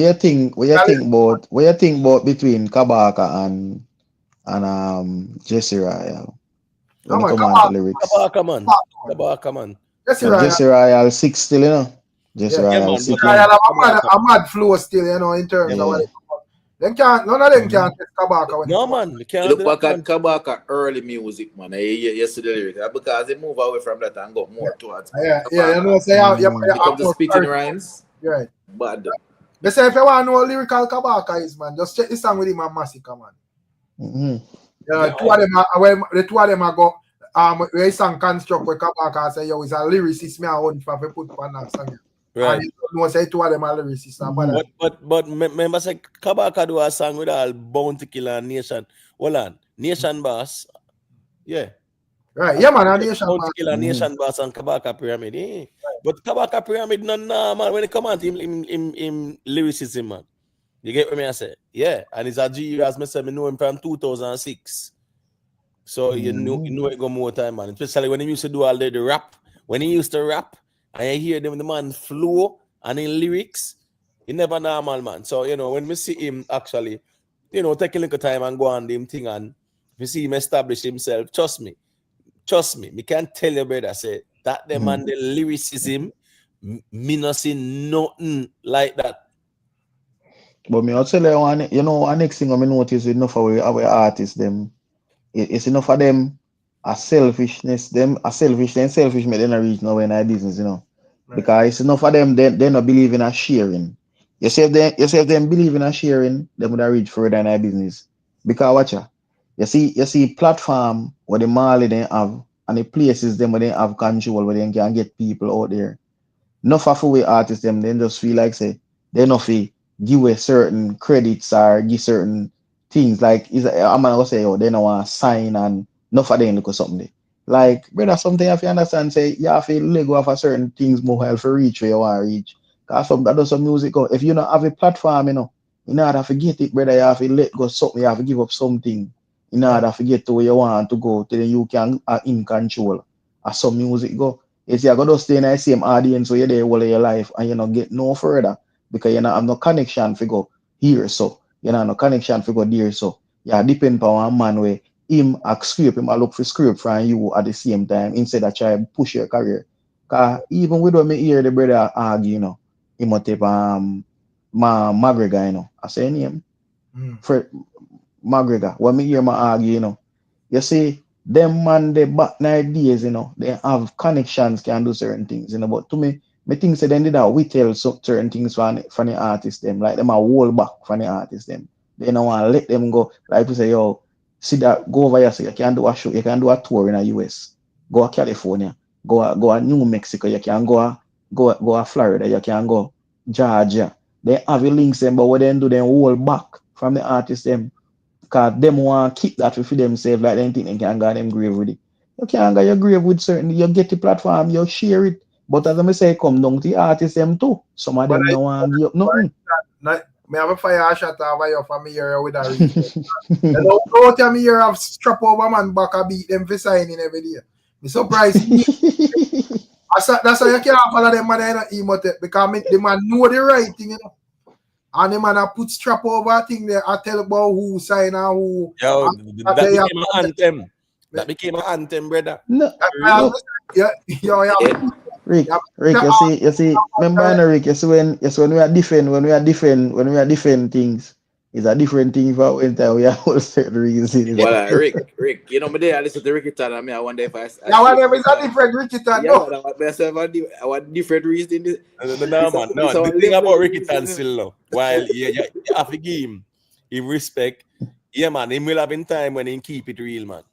you think about between Kabaka and Jesse Royal? When it come on to lyrics. Kabaka man. Jesse Royal 6 still, you know. Jesse Royal 6. A mad flow still, you know, in terms of what none of them can take Kabaka. No man, look back at Kabaka early music, man. Yesterday lyrics because they move away from that and go more towards. You know, say the spitting rhymes. Right. Bad. They say if you want to know what lyrical Kabaka is, man, just check this song with him and Massacre, man. The two of them are go where sang Construct with Kabaka say yo is a lyricist me I want to put on that song. Right. And you know say two of them are lyricists. But remember say Kabaka do a song with all Bounty Killer Nation. Hold on. Nation Boss. Yeah. Right. Yeah, man, Nation Bounty Killer Nation Boss and Kabaka Pyramid. Yeah. But Kabaka Pyramid man when it come on him lyricism, man. You get what I say? Yeah. And it's a G as me say me know him from 2006. So you know it go more time, man. Especially when he used to do all the rap. When he used to rap, and you hear them the man flow and in lyrics, he never normal, man. So you know when we see him actually, you know, take a little time and go on them thing and we see him establish himself. Trust me. Me can't tell you, brother, say that the man the lyricism, me not see nothing like that. But me I'll tell you you know, one next thing I notice is enough of our artists them. It's enough of them a selfishness, them selfish make them not reach nowhere in our business, you know. Right. Because it's enough of them they not believe in a sharing. You say if them believe in a sharing, they would have reached further in our business. Because watch ya. You see platform where the Mali they have and the places them where they have control where they can get people out there. Enough of we artists them they just feel like say they not feel give a certain credits or give certain things like I'm gonna say they don't want to sign and not for them look or something. Like brother, something if you understand say you have to let go of a certain things more help for reach where you want to reach. Cause that does some music go. If you don't have a platform, you know how to forget it, brother. You have to let go something. You have to give up something. You know how to forget to where you want to go. Till you can in control. As some music go, it's you gotta stay in the same audience where you're there all of your life and you not get no further because you not have no connection to go here. So you know no connection to go there. So yeah, depend on one man where him script him look for script from you at the same time instead of try push your career. Cause even with me hear the brother argue, you know. Him type McGregor, you know. I say name. For McGregor. When me hear my argue, you know. You see, them man they back nowadays, you know, they have connections, can do certain things, you know. But to me think say they did that we tell certain things from the artists them. Like them a hold back from the artists them. They don't want to let them go. Like to say, yo, see that go over here, so you can do a show, you can do a tour in the US, go to California, go to New Mexico, you can go to Florida, you can go Georgia. they have the links them, but what they do, they hold back from the artists them. Because them want to keep that for themselves, like they think they can go them grave with it. You can't go your grave with certain, you get the platform, you share it. But as I say, come down to the artists them too. Some of them don't want to give up nothing. Me have a fire shot over your family here with a reason. I don't tell me here have strap over man back and beat them for signing every day. Me surprised. That's why you can't follow them man in emote because the man know the right thing, you know. And the man a put strap over thing there. I tell about who sign and who. Yo, that became an anthem. That became an anthem, brother. No, Rick, you see, remember Rick, you see when we are different things, it's a different thing for when we are all certain reasons. Well, Rick, you know me there, I listen to Ricky Tan, I wonder if I wonder if it's a different Ricky Tan, no. I want different reasons. No, man, no. The thing about Ricky Tan still, no. While you have to give him respect, yeah, man, he will have in time when he keep it real, man.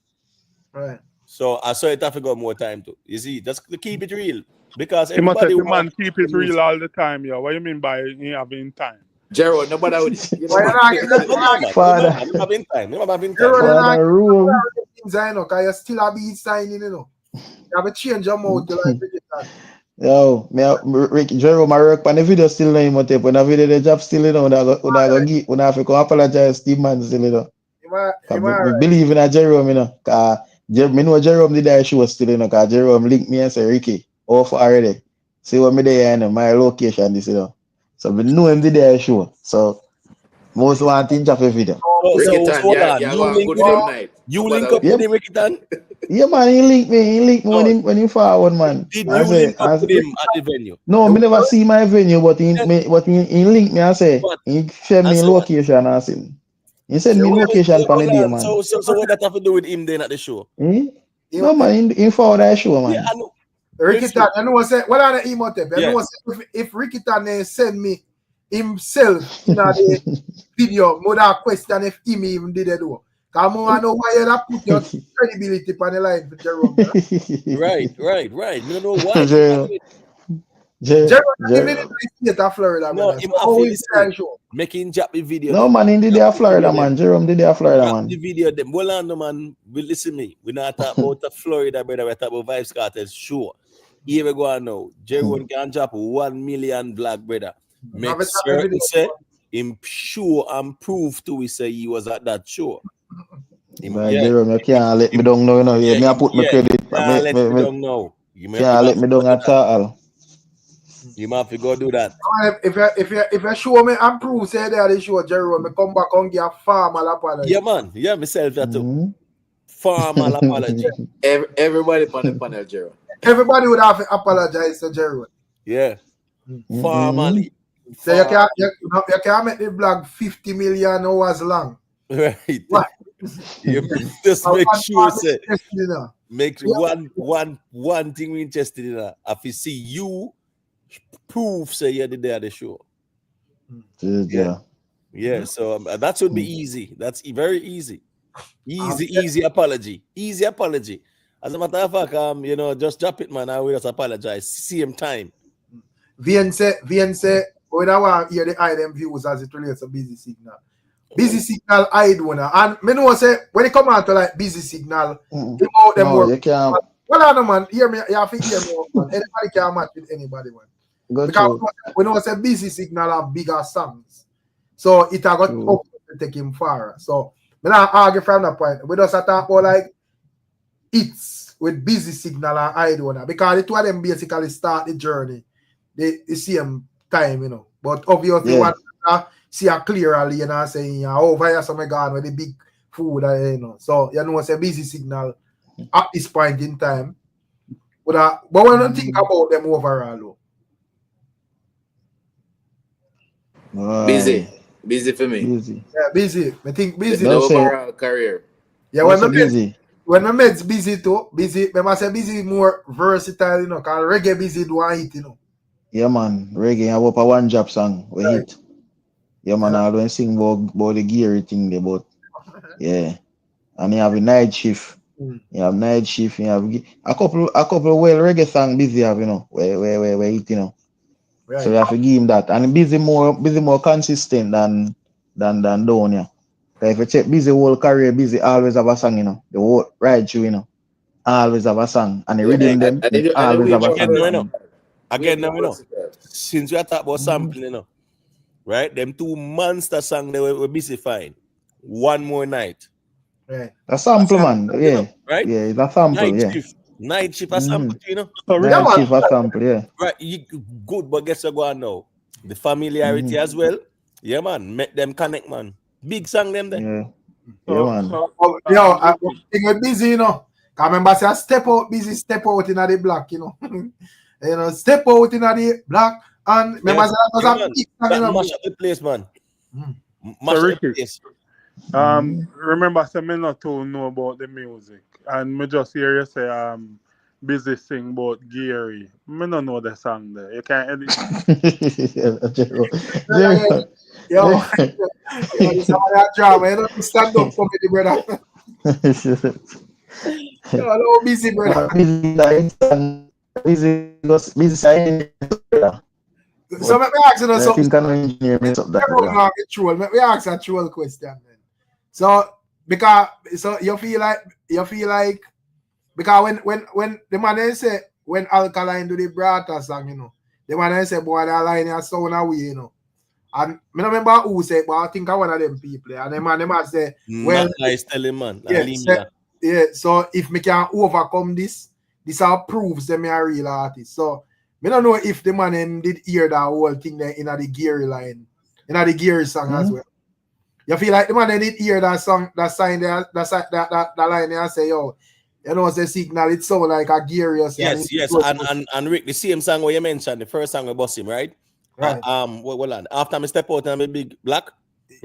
Right. So I saw it have to go more time too. You see, just to keep it real. Because he must everybody the man keep it real all the time, yo. What you mean by he having time? Gerald, nobody would. Father, having time. Father rule. Because you still have be signing, you know. You have to change your mouth to like Yo, Rick, Jerome, I work on the video still in my tape. When I video the job still, you know, when I have to apologize to man still, you know. We believe in a Jerome, you know. Me know Jerome did that show still, you know, because Jerome linked me and say, Ricky, off already. See what me there, you know, my location, this, you know. So we know him did that show. So most want to change a video. You link up with him, Ricky Tan? Yeah, man, he linked me when he forward, man. Did you link up with him at the venue? No, me never see my venue, but he linked me and say, he sent me location and say. He sent me location for the day, man. So what that have to do with him then at the show? No, man, he forward that show, man. Yeah, I know. Ricky Tan, you know what say? What are the emo tape? You know what say? If Ricky Tan send me himself in the video, more than question if him even did it do. Because I know why you put your credibility on the line for Jerome. Right. You know why? Jerome did it Florida. No, him have making drop the video. No, man, he did it Florida, man. Jerome did it Florida, man. The video them. Well, on, man, listen me. We're not talking about Florida, brother. We're talking about VYBZ KARTEL. Sure. Here we go now. Jerome can drop 1 million black, brother. Make certain say him sure and prove to we say he was at that show. Jerome, you can't let me down now, you know. Me I put my credit. Can't let me down now. Can't let me down at all. You might have to go do that. If you show me and prove say that they show Jerome, me come back and give a formal apology. Yeah, man. Yeah, myself that too. Formal apology. Everybody on the panel, Jerome. Everybody would have to apologize to Jerome. Yeah. Formally. So you can't make the blog 50 million hours long. Right. What? You just make sure say make one thing we interested in. If you see you prove say you're there at the show. Yeah. So that would be easy. That's very easy. Easy apology. Easy apology. As a matter of fact, you know, just drop it, man. I will just apologize. Same time. VN when I want to hear the item views as it relates to busy signal. Busy signal hide one. And me know say when it come out to like busy signal, about them work. You can't. Well, I know, man. Hear me. You have to hear me. Anybody can match with anybody, man. Because we know say busy signal have bigger songs, so it have got up to take him far. So me not argue from that point. We just talk about like it's with busy signal and hide one because the two of them basically start the journey the same time, you know. But obviously, one see a clearly, you know, saying over here, some gone with the big food, you know. So you know, it's a busy signal at this point in time. But we don't think about them overall, though. Busy for me. Yeah, busy. I think busy. The overall career. Yeah, when I met busy too, busy. I must say busy more versatile, you know, because reggae busy do one hit, you know. Yeah, man. Reggae, I hope a one job song we hit. Yeah, man. I don't sing about the gear thing there, but yeah. And you have a night shift. You have night shift. You have a couple well reggae song busy have, you know, where hit, you know. Right. So we have to give him that. And busy more consistent than down here. So if you check busy whole career, busy always have a song, you know. The whole right through, you know. Always have a song. And the rhythm them always have a song. Again, now, you know. Since we are talking about sampling, you know. Right? Them two monster songs they were busy fine. One more night. Right. A sample, man. Yeah. You know, right? Yeah, it's a sample, Night shift a sample, you know. Night shift a sample, yeah. Right, good, but guess what go on now? The familiarity as well. Yeah, man. Make them connect, man. Big song them there. Yeah. Yeah, man. I think busy, you know. I remember say step out in the black, you know. You know, step out in the black and remember that was a big song, you know. Mash up the place, man. So Ricky, remember say me not to know about the music. And me just hear you say busy sing about Gary. Me don't know the song there. You can't edit. Yo, it's a drama. You don't stand up comedy, brother. Yo, hello, busy, brother. Busy saying, brother. So let me ask you something. Let me ask a troll question then. So because you feel like because when the man say when Alkaline do the Brata song, you know, the man say boy that line is sound away, you know. And I don't remember who said, but I think I one of them people. And the man say, well, nice telling man. Yeah, so if me can overcome this proves them a real artist. So I don't know if the man did hear that whole thing there in the Gary line, in the Gary song as well. You feel like the man did hear that song, that sign there, that line there and say, yo, you know, the signal, it sound like a Gary. Yes. And Rick, the same song where you mentioned, the first song we bust him, right? Right. After I step out and I'm big black,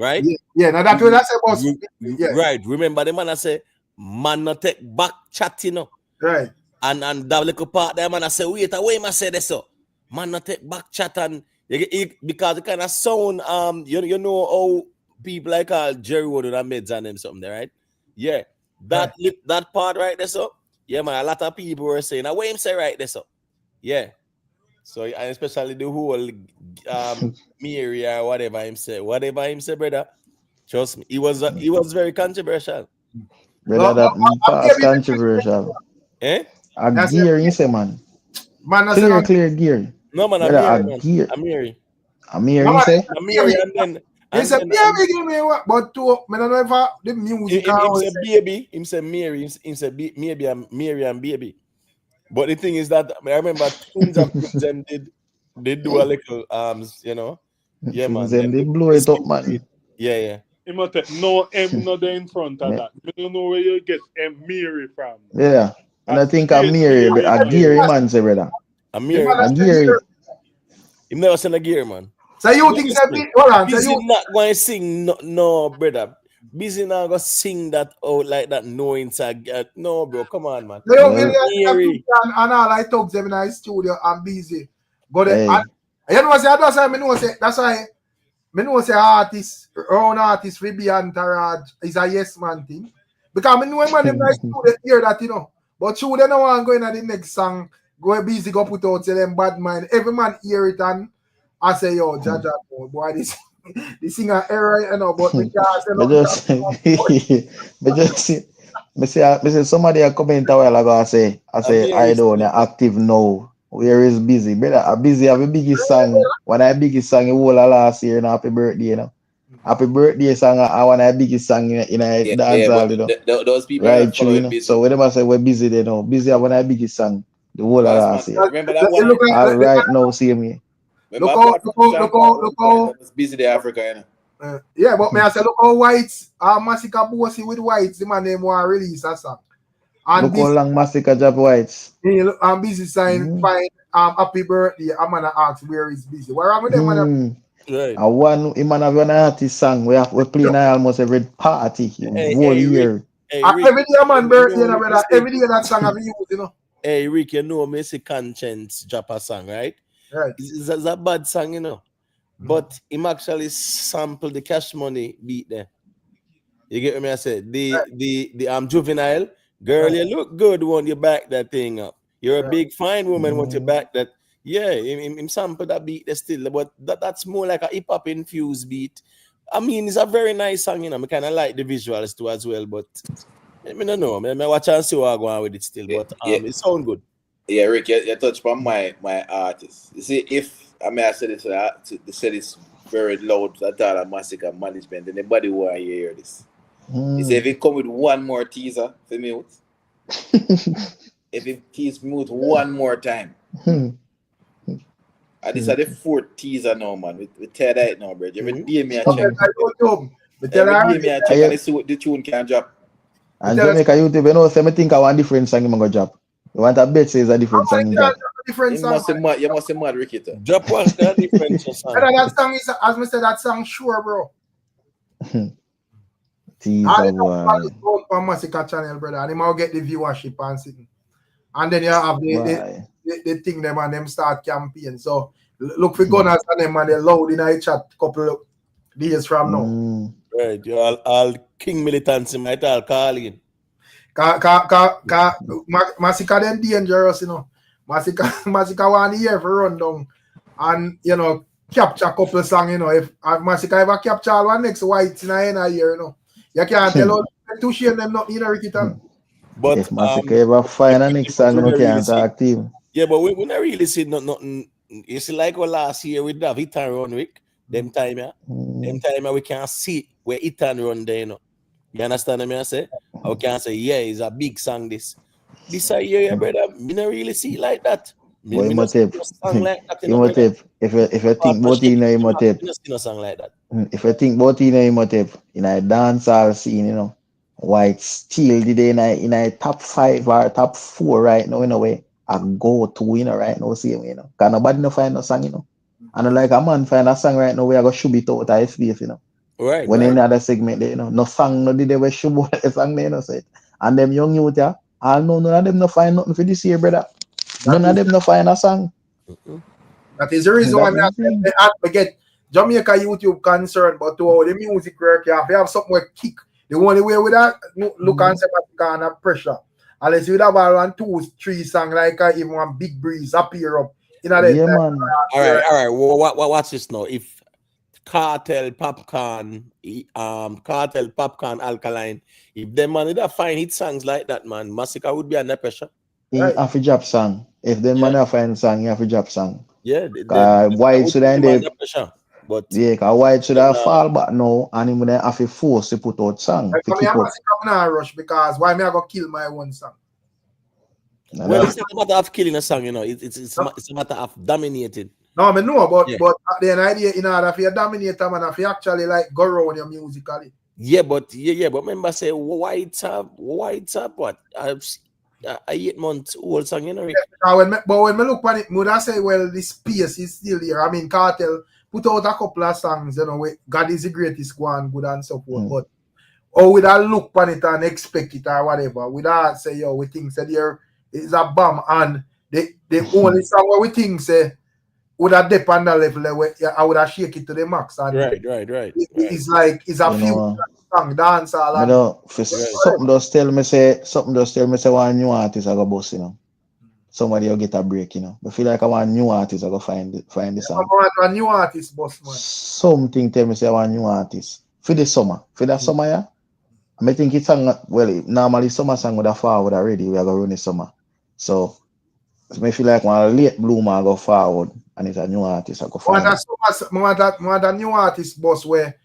right? Yeah, now that's what I say about Right. Remember the man I say, man not take back chat, you know. Right. And that little part there, man I say, wait, away, man say this so. Man not take back chat and because the kind of sound, you know how people like Jerry Wood and Meds and them something there, right? Yeah. That part right there, so yeah, man, a lot of people were saying, away him say right there, so yeah. So and especially the whole Mary or whatever him say, brother. Trust me, he was very controversial. Brother, that past controversial. Eh? A gear, you say, man. Clear gear. No, man, Amiri, you say? Amiri, and then. He said, baby, give me what? But to, I don't know if the music. Him say baby, him say Mary, him say maybe Mary and baby. But the thing is that I remember Twins of them they do a little you know. Yeah, man. Them they blow it up, man. Yeah. Him not take no M not there in front of that. I don't know where you get M Mary from. Yeah. And I think a Mary, a Gary man say, brother. A Gary. Him never seen a Gary, man. So you think that Busy not going to sing no, brother. Busy not going to sing that out like that no inside. No, bro, come on, man. And all I talk to them in the studio, I'm busy. But you know that's why I know say artist, own artist will be entourage is a yes man thing. Because I know when them like studio hear that, you know. But you don't want to go in the next song, go busy, go put out to them bad mind. Every man hear it and I say, yo, Jaja, boy, this singer error, you know, but we say somebody a comment a while ago. I say, I don't active now. Where is busy? Brother, I busy have a biggest song. When I biggest song in whole last year, and happy birthday, you know. Happy birthday song, I want a biggest song in a dancehall, you know. Those people right true, you know. So whenever I say we're busy, they know. Busy, I want a biggest song. The whole last year. Remember that one? Right now, see me. Look how busy the Africa, you know. Yeah, but may I say, look how Whites Massacre Bossy with Whites, the man name want release a song. And look how long Massacre job Whites. I'm busy saying fine. Happy birthday. I'm gonna ask where is busy. Where am I them man? Right. I want him and have an artist song. We playing almost every party whole year. Every day man birthday, you know, brother. Every day that song have used, you know. Hey Rick, you know me say Conscience drop a song, right? Right. It's a bad song, you know. But him actually sample the Cash Money beat there. You get what I say? The Juvenile, girl, you look good when you back that thing up. You're a big fine woman when you back that Yeah, him sample that beat there still, but that's more like a hip hop infused beat. I mean, it's a very nice song, you know. I kind of like the visuals too as well, but I don't know. I watch and see what I go on with it still, but it sound good. Yeah, Rick, you touched upon my artist. You see, if I may say this, they said it's very loud. I thought a massacre management, and nobody want to hear this. You say if it come with one more teaser for mute, if it tease mute one more time. This is the fourth teaser now, man. We tell that now, bro. Every day me a check. Every day me a check and see what the tune can drop. And Jamaica YouTube, you know, so I think I want different song I'm gonna drop. You want a bet says a different song in drop. Different song. You must say mad, Ricky. Drop one different song. That song is, as I said, that song sure, bro. Teaser boy. On Massacre channel, brother, and him will get the viewership and sitting. And then you have the thing them and them start campaign. So look for gunners and them and they loud in a chat couple of days from now. Right, you all king militants might all call in. Massacre them dangerous, you know. Massacre 1 year for run down and you know capture a couple of songs, you know. If Massacre ever capture one next white in a year, you know. You can't tell us to share them not in a Rikitan. But if Massacre ever find a next song, you can't talk to him. Yeah, but we not really see nothing. You see, like last year with that hit and run, Rick. Them time, we can't see where hit and run there, you know. You understand what I say? I can't say, yeah, it's a big song this. This year, brother, me not really see it like that. Boy, you must have. If you think about it, you must have. No song like that. If you think about it, you must have. In a dancehall scene, you know, White still did in a top 5 or top 4 right now, in a way. I go to, you know, right now, see me, you know. Because nobody no find no song, you know. And like a man find a song right now, we are going to shoot it out of space, you know. Right. When in other segment, there, you know, no song, no did they shoot out the song, there, you know, say. And them young youth, yeah, all know none of them no find nothing for this year, brother. None of them no find a song. That is the reason why I get Jamaica YouTube concerned, but to all the music work, you have something where kick. The only way with that, look and say kind of pressure. Unless you have around 2-3 songs like even one Big Breeze appear up. You know, yeah, man. All right. Watch this now. If Cartel Popcorn, Alkaline, if them man that find hit songs like that, man, Massacre would be under pressure. He have to drop song. If them man find song, he have to drop song. Yeah. White should end up. But yeah, because White should have fall back now, and him then have to force to put out song. To keep up. Rush because why me I go kill my own song? Well, it's not a matter of killing a song, you know. It's a matter of dominating. No, I know, but the idea in order for you dominate, man, if you actually like go around your musically. Yeah, but remember say White up what? A 8 months old song, you know. Yeah, when me look at it, would I say, well, this space is still here. I mean, Cartel put out a couple of songs, you know, where God is the greatest one, good and so forth. But with I look at it and expect it or whatever, with I say, yo, we think that there is a bomb and the only song where we think say would have dip on the level where I would have shake it to the max. And right. It's like it's a few song dancehall. You know, something does tell me say one new artist I go boss, you know. Somebody will get a break, you know. I feel like I want new artist I go find the song. I want a new artist, boss man. Something tell me say I want new artist. For the summer. For that summer, yeah. I think it's normally summer song would have forward already. We are gonna run the summer. So I feel like one late bloomer I go forward and it's a new artist I go forward. Want a new artist boss where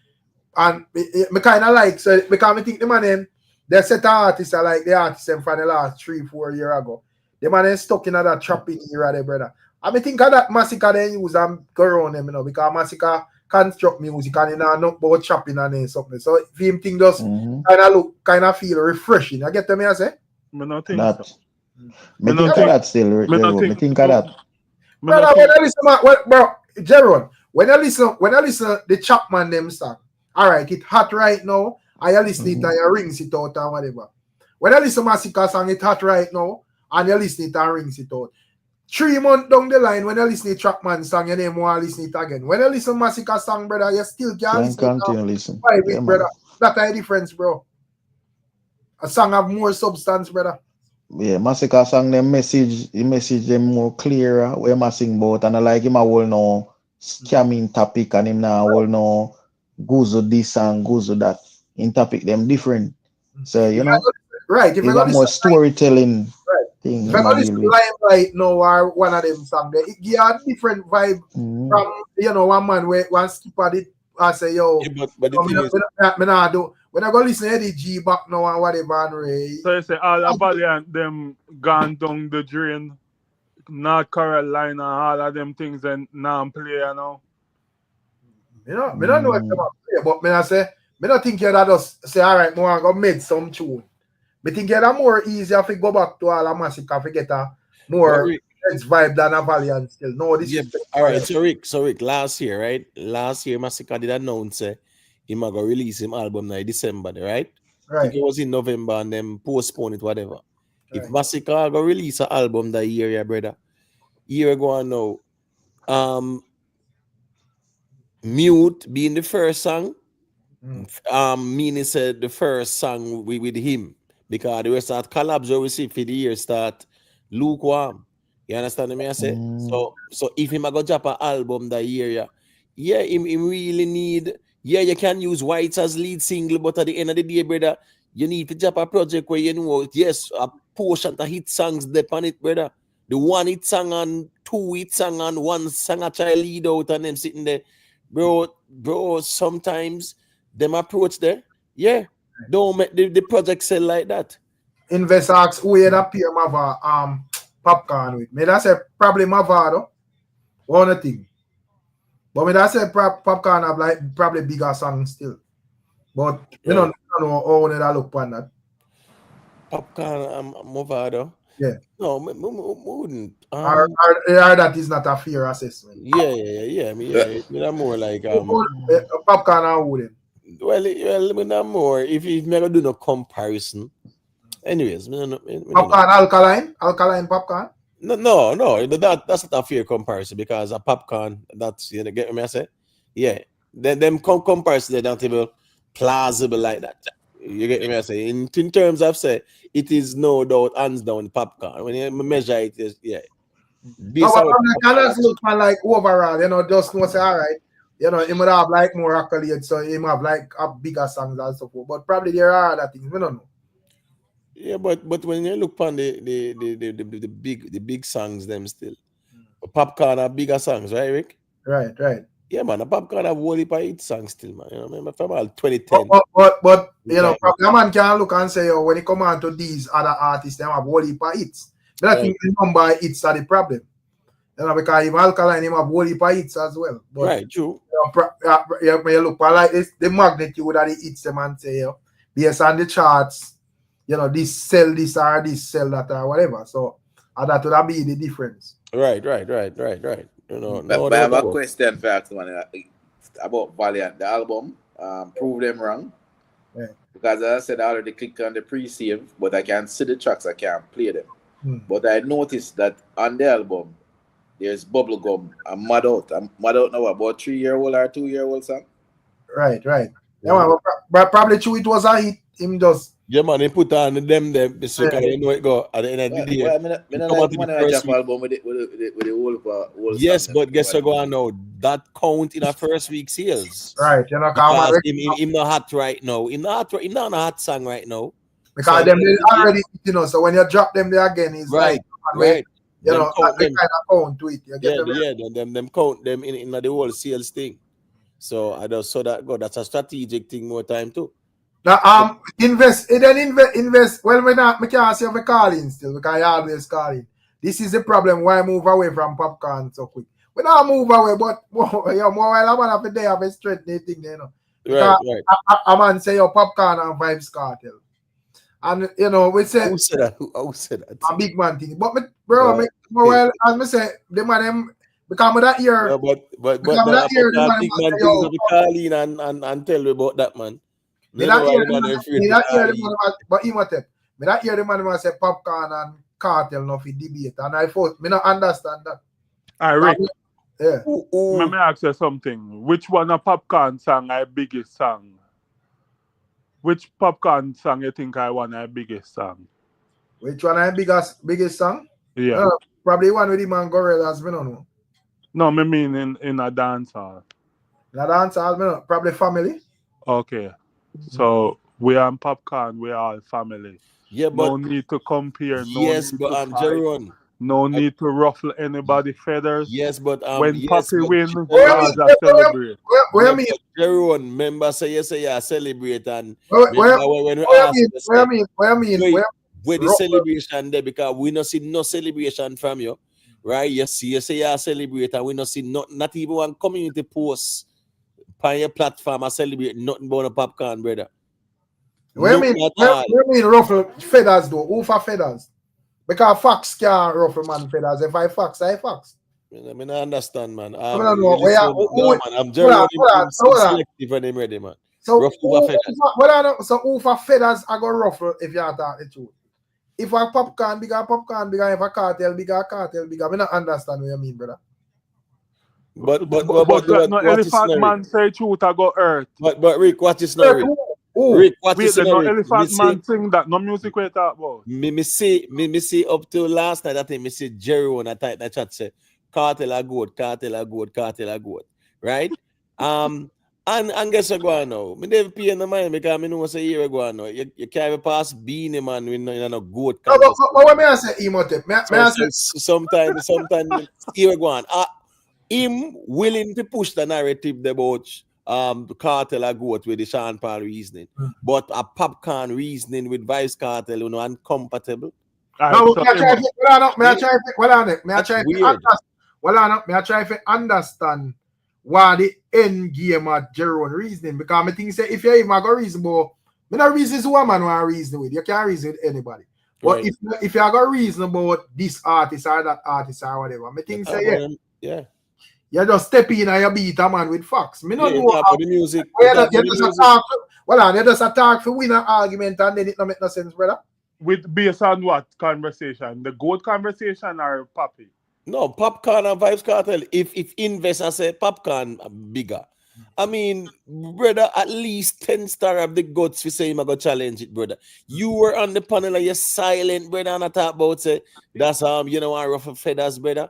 and me kind of like so because I think the man they set artists are like the artists from the last 3-4 years ago. The man is stuck in that trapping era there, brother. I mean think of that Massacre they use and go around them, you know, because Massacre construct music and you know not about trapping and something. So if him thing just kind of feel refreshing. I get them I say? Me not think that. So. Me think of that still. Me think of that. Brother, when I listen, bro, Jeron, when I listen the Chapman them song, all right, it hot right now. I listen it and you rings it out and whatever. When I listen to Massacre song, it hot right now, and you listen it and rings it out. 3 months down the line, when I listen to Chapman song, you name want to listen it again. When I listen to Massacre song, brother, you still can't listen. Brother. That's a difference, bro. A song have more substance, brother. Yeah, Massacre song them message them more clearer where I sing about, and I like him a whole no scamming topic, and him now whole no gozo this and gozo that. In topic them different. So If I go, right, if I it's go a more listen, storytelling right. thing If him I go a listen deal to with. Limelight now or one of them songs, it give a different vibe from one man where one skipper did I say yo, Yeah, but the thing is, me nah do when I go listen to Eddie G back now and whatever and Ray. So you say all the Valiant them gone down the drain. North Carolina, all of them things and now play now. Me don't know what them a play, but me I say me don't think you that just say all right, me want go make some tune. Me think you that more easier if you go back to all a massacre if get a more heads vibe than a Valiant still. No disrespect. all right. So Rick, last year, right? Last year, Massacre did announce he might go release him album in December, right? I think it was in November and then postpone it, whatever. Right. If Massacre go release an album that year, yeah, brother, year ago now, Mute being the first song, meaning said the first song with him, because the rest of collabs we see for the year start lukewarm. You understand what I say? So if him a go drop an album that year, him really need, you can use Whites as lead single, but at the end of the day, brother, you need to drop a project where you know, yes, a portion of hit songs depend on it, brother. The one hit song and two hit song and one song a try lead out and them sitting there. Bro, sometimes them approach there, don't make the project sell like that. Invest ask who had appear Mava Popcorn with. Me that say probably Mavado. One thing. But me that say Popcorn have like probably bigger songs still. But you don't know how they look on that. Popcorn Mavado. Yeah. No, we wouldn't. Or that is not a fair assessment. Yeah. I mean, more like Popcorn and wooden. Well, we're more. If you never do no comparison, anyways, Popcorn alkaline popcorn. No, that's not a fair comparison because a popcorn, that's, you know, get me I say, yeah. Then them comparison they don't even plausible like that. You get me I say. In terms of say, it is no doubt hands down popcorn. When you measure it, is Canada's look man like overall, you know, just know say all right. You know, he might have like more accolades, so he might have like a bigger songs and so forth. But probably there are other things, we don't know. Yeah, but when you look on the big songs, them still Popcorn are bigger songs, right, Rick? Right. Yeah, man, a Popcorn have whole heap of hit songs still, man. You know, remember from all 2010. But you know, a man can look and say, when it come on to these other artists, they have whole heap of hits. But I think the number of hits are the problem. You know, because even Alkaline, him have whole heap of hits as well. But, right, true. When you look like this, the magnitude of the hits, them and say, based on the charts, you know, this sell this or this sell that or whatever. So that would be the difference. Right. You know, but I have a question for you about Valiant, the album. Prove them wrong. Yeah. Because as I said, I already clicked on the pre-save, but I can't see the tracks, I can't play them. But I noticed that on the album, there's Bubblegum and Mad Out. I'm Mad Out now, about 3-year-old or 2-year-old song. Right. Yeah, but probably true it was a hit. Him just. Yeah, man, they put on them so you know it go at the end of the day. Album with the whole yes, song, but guess what going now? That count in our first week sales. Right, you know, because him not hot right now. Him not on a hot song right now. Because them already, you know, so when you drop them there again, it's right. You know, that kind of count to it. Them count them in the whole sales thing. So I just saw that go. That's a strategic thing more time too. Now, invest. Well, we can't say we calling still because I always calling. This is the problem why I move away from popcorn so quick. We don't move away, but more while I'm on a day of a straight thing, you know. Right. A man say your popcorn and VYBZ KARTEL. And you know, we say who said that? A big man thing. But well, as I say, the man them become that year. Yeah, but that year, big man things of the calling and tell me about that man. But that year the man was say popcorn and cartel no fit debate, and I thought me not understand that. All right. Yeah. Let me ask you something. Which one of popcorn song I biggest song? Which popcorn song you think I want a biggest song? Which one is biggest song? Yeah. Probably one with him and Gorillas, me don't know. No, me mean in a dance hall. In a dance hall, me know. Probably Family. Okay. So we are Popcorn, we are all family. Yeah, but no need to compare, no yes, need but to fight, Jeron. no need to ruffle anybody feathers. Yes, but when yes, Papi but win, we all just celebrate. Where me? Jeron, remember say you say you celebrate and Where when we ask where the Ruffle. celebration there because we not see no celebration from you, right? You say you celebrate and we not see not even one community post on your platform and celebrate nothing but a Popcorn, brother. Where mean ruffle feathers though? Who for feathers? Because Fox can't ruffle man feathers. If I Fox, I Fox. I mean, I understand, man. I don't know. I'm Jerry selective and I'm ready, man. So who for feathers I go ruffle if you are talking the truth. If a Popcorn bigger, if a Cartel bigger. I don't understand what you mean, brother. But no elephant man say truth I go earth. But Rick, what is not Rick? Rick, what is no elephant man sing that no music we talk about. Me see up to last night I think me see Jerry on that type that chat say Cartel a good, right? And guess what go on now? Me never pay in the mind because me know say year ago now. You can't pass Beenie man with no good. No, but what may I say, Emote? Sometimes year go on. Him willing to push the narrative about Cartel a goat with the Sean Paul reasoning, but a Popcorn reasoning with VYBZ KARTEL, you know, incompatible. No, may I try to understand why the end game at Jeron reasoning because I think say if you even go reasonable, me not reason who a man want reason with. You can't reason with anybody. But right. if you go reason about this artist or that artist or whatever, I think say yeah. You just step in and you beat a man with facts. Me not know how the music. You just attack for win an argument and then it don't make no sense, brother. Based on what conversation? The goat conversation or Papi? No, Popcorn and VYBZ KARTEL. If investors say Popcorn bigger, I mean, brother, at least 10 star of the guts we say him go challenge it, brother. You were on the panel and you're silent, brother, and I talk about say that's you know one rough feathers, brother.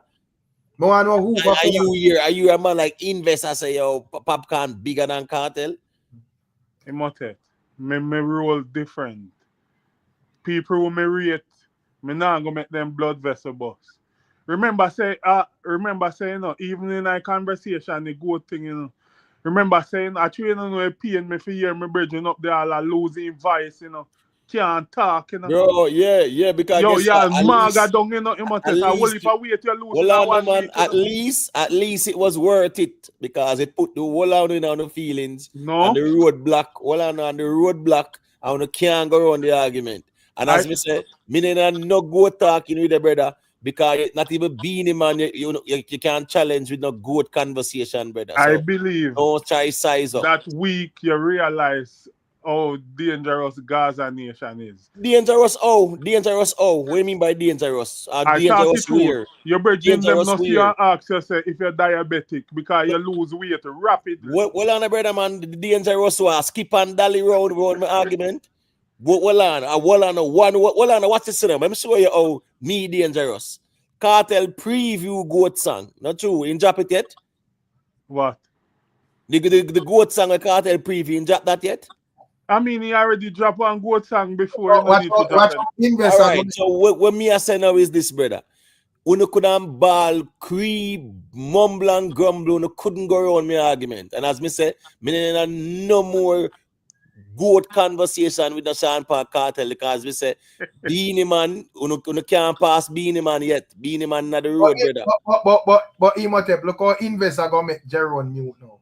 No, I know who. Are you a man like investor say yo Popcorn bigger than Cartel? Emote, me role different. People who me rate, me not gonna make them blood vessel bust. Remember say you know, even in a conversation, the good thing, you know. Remember saying I you know pain me for hear me bridging up there all losing voice, you know. Can't talk, you know. Bro, yeah, because maga down, you know, if I wait you lose. Well, on, man, at least it was worth it because it put the whole on the feelings and the roadblock. Well, on the roadblock, I can't go around the argument. And as me say, me no go talking with the brother because not even Beenie man, you can't challenge with no good conversation, brother. So I believe don't try size up. That week you realize how dangerous Gaza nation is. Dangerous. What do you mean by dangerous? Dangerous where? Your brethren them not see and ask yourself if you're diabetic because you lose weight rapidly. Well on, brother man, the dangerous was skip and dally round my argument. Well on, what's the cinema? I'm sure you how me dangerous. Cartel preview goat song. Not true. You drop it yet? What? The goat song a Cartel preview, you drop that yet? I mean, he already dropped one goat song before. Alright, so what me I say now is this, brother. When you couldn't ball, creep, mumble and grumble, you couldn't go around my argument. And as me say, me no more goat conversation with the Sean Paul Cartel because we say Beenie man, you can't pass Beenie man yet. Beenie man not the road, brother. But Imhotep, look how investors are gonna make Jeron mute now.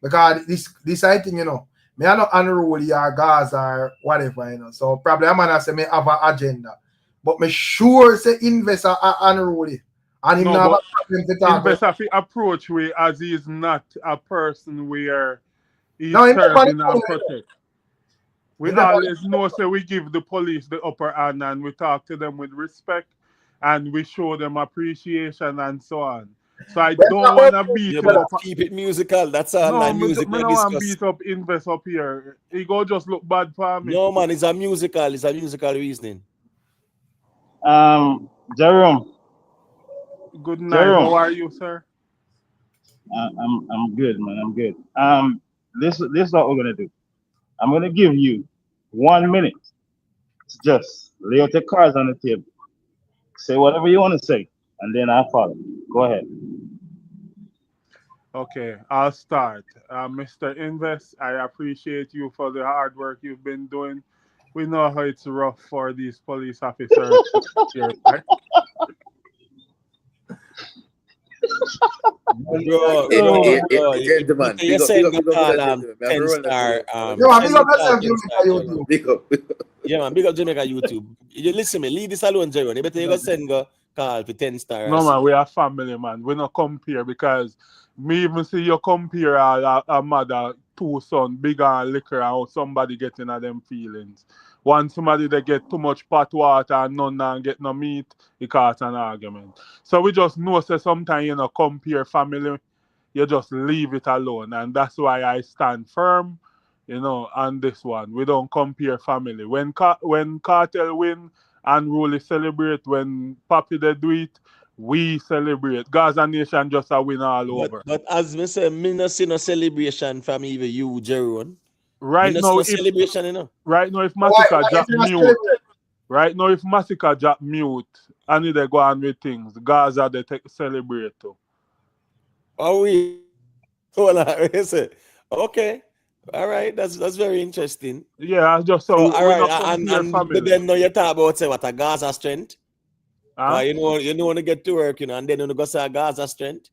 Because this I think, you know. Me are not unruly or Gaza or whatever, you know. So probably I'm gonna say me have an agenda. But me sure say investor are unruly. And him not investor approach way as he is not a person where he's serving and protect. We always know say we give the police the upper hand and we talk to them with respect and we show them appreciation and so on. So I don't want to beat him up. Keep it musical. That's all. No, music. I don't want to beat up invest up here. He go just look bad for me. No man, it's a musical reasoning. Jerome. Good night. Jerome. How are you, sir? I'm good, man. I'm good. This is what we're gonna do. I'm gonna give you 1 minute to just lay out the cards on the table. Say whatever you want to say, and then I'll follow. Go ahead. Okay, I'll start. Mr. Invest, I appreciate you for the hard work you've been doing. We know how it's rough for these police officers here, right? Bro, gentleman, you said the call 10 star. Yo, big up yourself, Jamaica YouTube. Big up. Yeah, man, big up Jamaica YouTube. You listen me, leave this alone, Jerome. You better you go send go call for 10 star. No, man, we are family, man. We not compare because me even see you compare a mother, two sons, big and liquor, and how somebody getting at them feelings. One somebody they get too much pot water and none and get no meat, it cause an argument. So we just know that sometimes you know compare family, you just leave it alone, and that's why I stand firm, you know, on this one. We don't compare family. When Cartel win and Rule celebrate, when Papi they do it, we celebrate. Gaza Nation just a win all over. But as me say, me no see no celebration from even you, Jerome. Right now, if celebration, you know. Right now, if Massacre drop mute, right now, if Massacre drop mute, and they go on with things, Gaza they take celebrate too. Oh, we hold on. Okay, all right. That's very interesting. Yeah, I just all right. And then now you talk about say what a Gaza strength. You know when you get to work, you know, and then you go say a Gaza strength.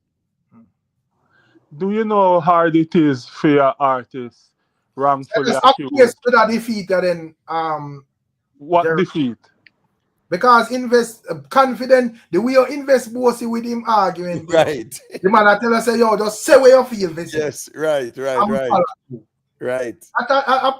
Do you know how hard it is for your artists? Wrongfully accused. Yes, with a defeat, and then what defeat? Because invest confident the way you invest bossy with him arguing. Right. The man that tell us say, yo, just say where you feel this. Yes, right. Right. At a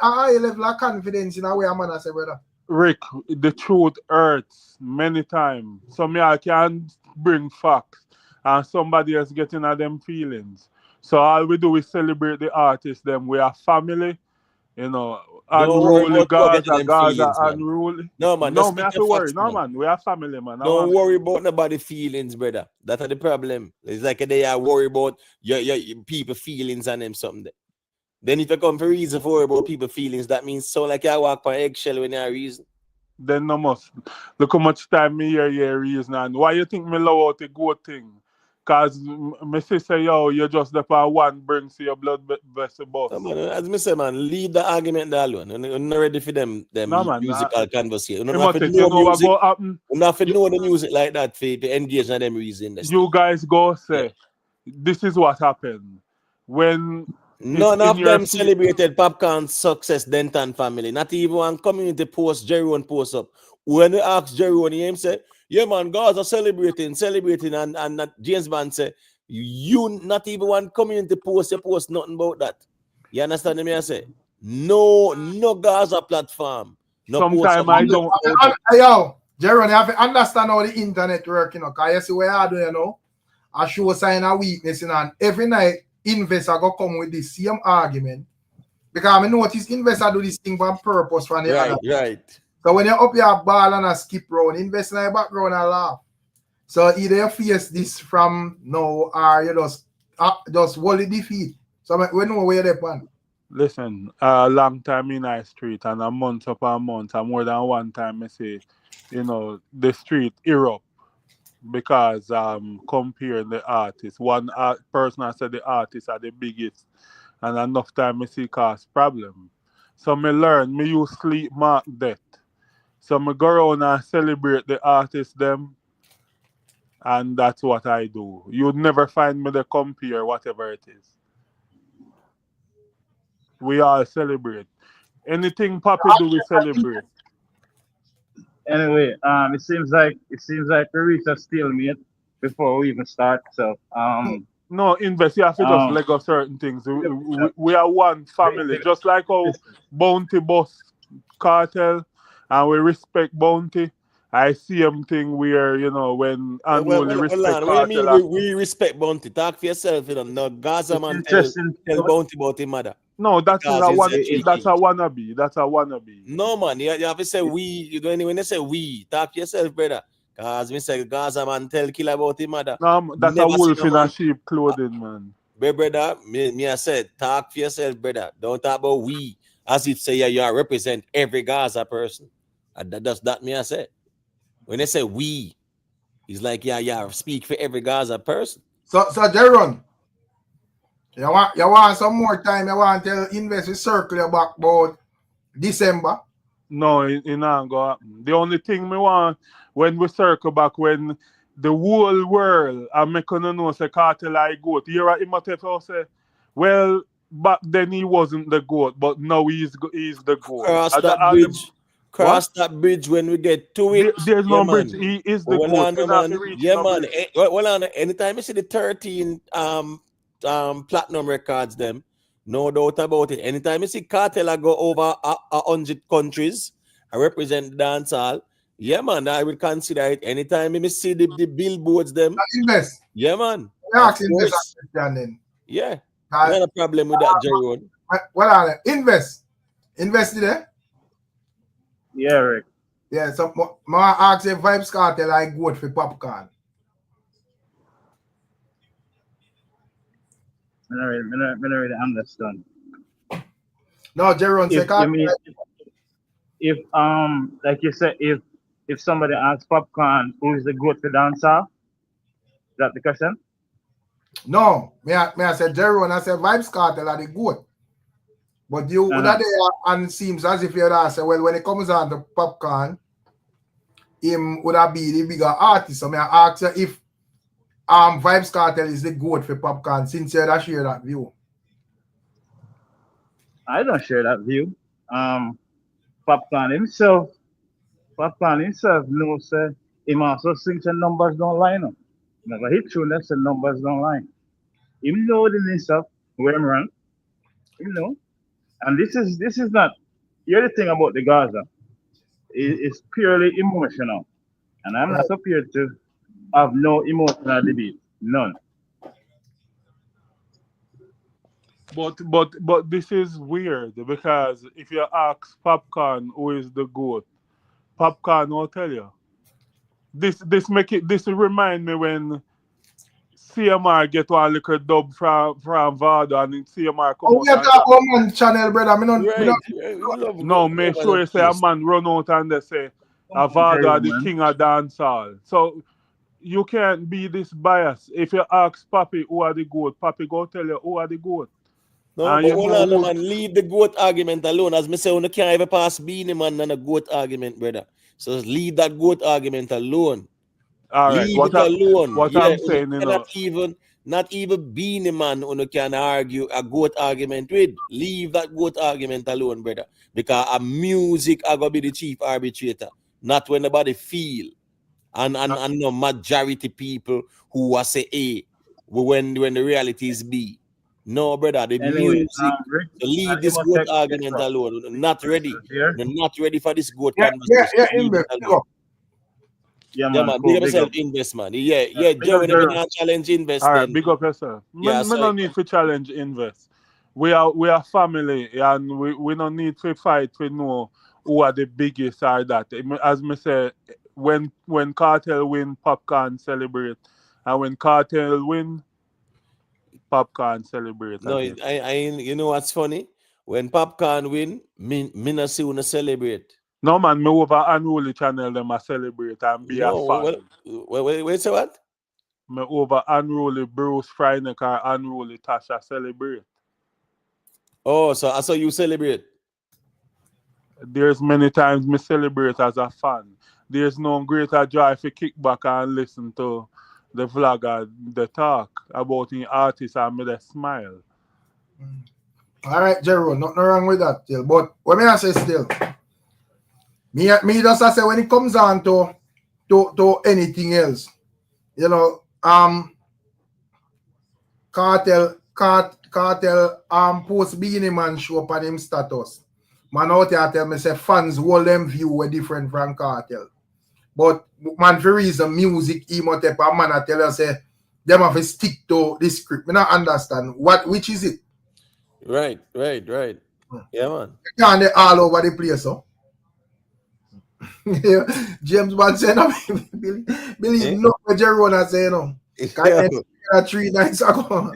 high level of confidence in a way a man say, brother. Rick, the truth hurts many times. So me I can bring facts and somebody else getting at them feelings. So all we do is celebrate the artists, them. We are family, you know. Unruly Gaza, unruly. No, man. No, me have to worry. No, man. We are family, man. Don't worry about nobody's feelings, brother. That's the problem. It's like they are worried about your people feelings and them something. Then if you come for reason for worry about people feelings, that means so like you walk on eggshell when you have reason. Then no must. Look how much time me hear your reason. And why you think me love out a good thing? Because my sister, yo, you just the part one brings to your blood vessel boss. No, man, as me say, man, leave the argument there alone. You're not ready for them musical conversation. You're not for know the music like that to engage in them reason. You guys go say, this is what happened. When none of them celebrated Popcorn success, Denton family. Not even one community post, Jerome post up. When you ask Jerome, he say, yeah, man, guys are celebrating, and James Bond say, you not even one community post, you post nothing about that. You understand me? I say, no Gaza platform. No sometimes I don't. Yo, Jerome, you have to understand how the internet works, you know, because you see where I do, you know, I show a sign of weakness, you know, and every night, investors go come with the same argument. Because I notice investors do this thing for purpose from the other. Right. So when you're up your ball and a skip round, invest in the background and laugh. So either you face this from now or you just hold the defeat. So we know where they're on. Listen, a long time in our street and a month upon month and more than one time I say, you know, the street erupt because comparing the artists. One person has said the artists are the biggest and enough time I see cause problem. So me learn, me use sleep mark death. So I go around and celebrate the artists them, and that's what I do. You'd never find me to compare whatever it is. We all celebrate. Anything Papi do, we celebrate. Anyway, it seems like we reached a stalemate before we even start. So no, Invest, you have to just let go certain things. We are one family, just like how Bounty boss Cartel. And we respect Bounty, I see him thing where, you know, when unruly respect What do you cartel. mean we respect Bounty? Talk for yourself, you know. No, Gaza man interesting. tell Bounty about him mother. No, that's a wannabe. That's a wannabe. No man, you have to say we. You don't when they say we, talk to yourself, brother. Cause me say Gaza man tell Killer about him mother. No, that's a wolf in a sheep clothing, man. Brother, me I said, talk for yourself, brother. Don't talk about we as if say you represent every Gaza person. That's that me I said. When they say we, it's like yeah, speak for every Gaza person. So Jaron, you want some more time? You want to invest in circle you back about December? No, it not go happen. The only thing me want when we circle back when the whole world and me gonna know say Cartel I goat. Here at Imhotep say, well, back then he wasn't the goat, but now he's the goat. Cross that bridge when we get to it. There's no bridge. He is the goat. Man. Well, anytime you see the 13 platinum records, them, no doubt about it. Anytime you see Cartel I go over 100 countries, I represent dancehall. Yeah, man, I will consider it. Anytime you see the billboards, them. Invest. Yeah, man. Yeah. Not a problem with that, Jerome. Well, invest. Invest there. Yeah, Rick. Yeah, so my ask if VYBZ KARTEL I good for popcorn. I don't really understand. No, Jerome, if like you said, if somebody asks Popcorn who is the goat for dancehall, is that the question? No, me I said Jerome, I said VYBZ KARTEL are the goat. But you would have there and seems as if you'd ask, well, when it comes on to Popcorn, him would have be the bigger artist. So me I ask you if VYBZ KARTEL is the goat for Popcorn, since you share that view. I don't share that view. Popcorn himself knows that him also thinks the numbers don't line up. Never hit you unless the numbers don't line. Him know the himself where I'm wrong. You know. And this is not the other thing about the Gaza. It's purely emotional. And I'm not prepared to have no emotional debate. None. But this is weird because if you ask Popcorn who is the goat, Popcorn will tell you. This remind me when CMR get one little dub from Vado and CMR come out. We talk on channel, brother. No, make sure you say a man run out and they say a Vado the king of dancehall. So you can't be this biased. If you ask Papi who are the goat, Papi go tell you who are the goat. No, but hold on, man. Leave the goat argument alone. As me say, you can't ever pass Beenie man on a goat argument, brother. So leave that goat argument alone. All right. Leave it alone. What I'm saying, you know, not even Beenie man who can argue a goat argument with. Leave that goat argument alone, brother. Because a music are gonna be the chief arbitrator, not when nobody feel. And no majority people who are say A when the reality is B. No, brother, the music. So leave this goat argument alone. Not ready. You're not ready for this goat conversation. Yeah, man. Big up yourself, invest, man. Yeah, Joe, when you can challenge invest. All right, big up yourself. Yeah, we don't need to challenge invest. We are family, and we don't need to fight to know who are the biggest or that. As me say, when Cartel win, Popcorn celebrate, and when Cartel win, Popcorn celebrate. No, you know what's funny? When Popcorn win, me not see when celebrate. No, man, me over Unruly channel them a celebrate and be a fan. Wait, say what? Me over Unruly Bruce Freineck or Unruly Tasha celebrate. Oh, so I saw you celebrate. There's many times me celebrate as a fan. There's no greater joy to kick back and listen to the vlogger, the talk about the artist and me the smile. All right, Jero, nothing wrong with that still. But what me I say still, me just say when it comes on to anything else, you know, Cartel post Beenie man show up on him status. Man out here tell me say fans hold them view were different from Cartel. But man, for reason music, Imhotep, a man I tell you say them have to stick to this script. I don't understand which is it. Right. Yeah, man. Can't they all over the place, so? James Bond said, no, believe no, what Jerome say, no. Can't 3 nights ago.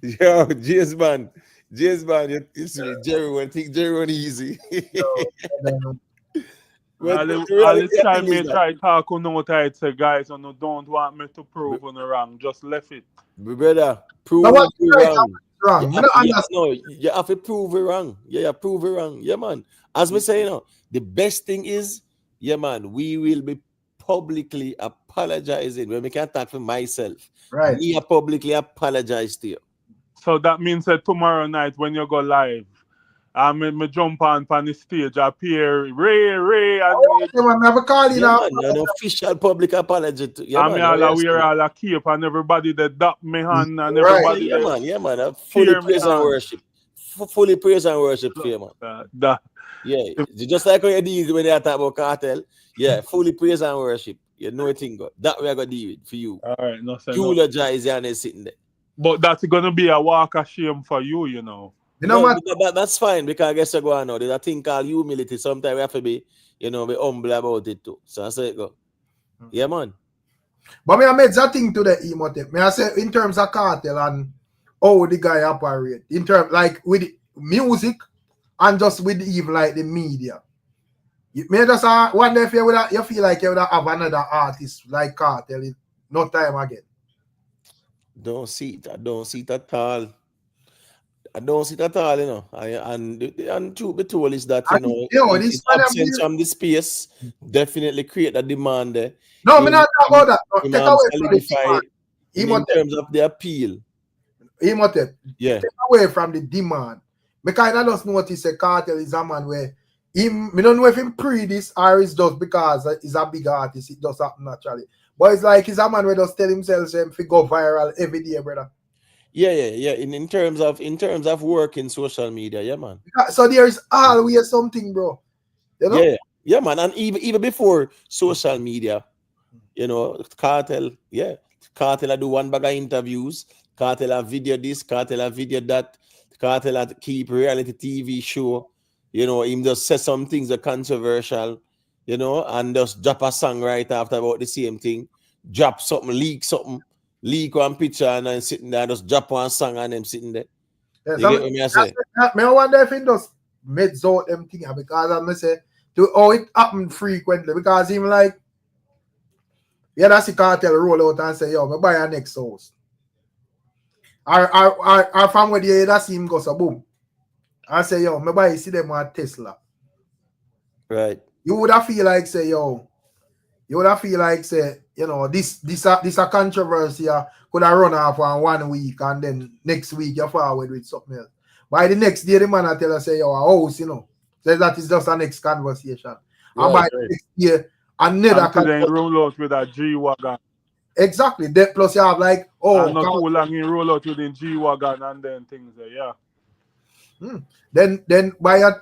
Yo, James Bond, you see Jerry think Jerry easy. All the time me try talk on no tight say guys and don't want me to prove on the wrong. Just left it. Brother, prove it wrong. You have to prove it wrong. Yeah, prove it wrong. Yeah, man. As we say, the best thing is, yeah, man, we will be publicly apologizing when we can't talk for myself. Right. We are publicly apologize to you. So that means that tomorrow night when you go live, me jump on the stage, appear Ray, and never call you now. An official public apology to you. I'm all wear all a cape and everybody that dap me hand and everybody. Yeah, man. Fully praise and worship. Fully praise and worship for you, man. Yeah, just like how you deal when they talk about cartel. Yeah, fully praise and worship. You know it thing, God. That we are gonna deal with for you. All right, nothing. Eulogize and they're sitting there. But that's gonna be a walk of shame for you, you know. That's fine because I guess you go on now. There's a thing called humility. Sometimes we have to be, be humble about it too. So I say it go. Yeah, man. But I made that thing to the Imhotep. I say in terms of cartel and how the guy operate. In terms like with music and just with even like the media. Me just wonder if you feel like you would have another artist like Cartel in no time again. Don't see it. I don't see it at all. You know. And truth be told is that this absence from the space definitely create a demand there. No, I'm not talking about that. No, take away from the demand. In terms of the appeal. Imhotep. Yeah. Take away from the demand. Because I just notice a Cartel is a man where I don't know if him pre this or it's just because he's a big artist. It does happen naturally. But it's like he's a man where just tell himself if he go viral every day, brother. Yeah. In terms of work in social media, yeah, man. So there is always something, bro. You know? Yeah, man. And even before social media, Cartel, Cartel I do one bag of interviews, Cartel a video this, Cartel a video that, Cartel a keep reality TV show. Him just say some things are controversial, and just drop a song right after about the same thing. Drop something, leak one picture and then sitting there, just drop one song and them sitting there. Yeah, you get what I say? I wonder if it just made out them thing because I'm say it happen frequently because him like that's the Cartel roll out and say, yo, me buy a next house. Or from where the that's him goes a boom. I say, yo, maybe see them on Tesla. Right. You would have feel like say, this a controversy could have run off on 1 week and then next week you're forward with something else. By the next day, the man I tell us say, yo, a house, says that is just a next conversation. And by the next year, another conversation. Roll out with a G-Wagon. Exactly. That plus you have like, and not too long in roll out with the G-Wagon and then things there, yeah. Then by a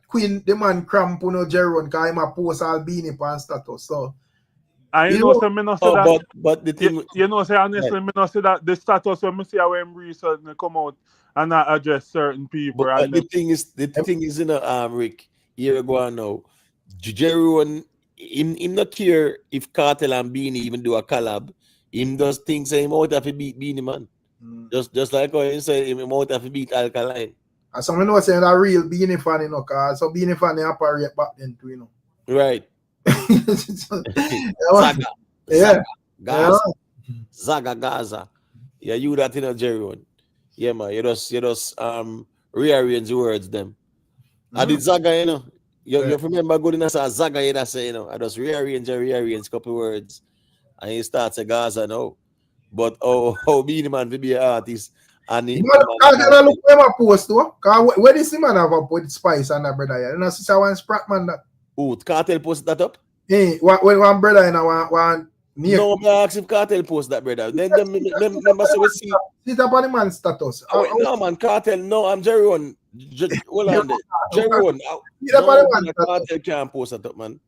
queen, the man cramp Jerome because him a post all Beenie pan status. So I know say me not say that. But the thing say honestly, me not say that the status when me see how him research come out and not address certain people. But the thing is Rick, here we go on now. Jerome, him not care if Cartel and Beenie even do a collab. Him just thinks him out have to beat Beenie, man. Just like how he say him out have to beat Alkaline. And some know saying that real Beenie fan, cause so Beenie fan they operate back then too, Right. Gaza. Yeah, you that Jerome. Yeah, man. You just rearrange the words them. I did Zaga, you remember good enough as Zaga you say, I just rearrange couple words. And he starts a Gaza now. But how Beenie man to be an artist. And he look where post though. Where this man have a put spice on that brother? You know, since I want Sprat man that. Oh, Cartel post that up? Hey, one brother and one near. No, I ask if Cartel post that brother. Then remember so we see. Sit up on the man's status. No man, Cartel. No, I'm Jerome. Hold on there. Jerome. No, Cartel can't post that up, man.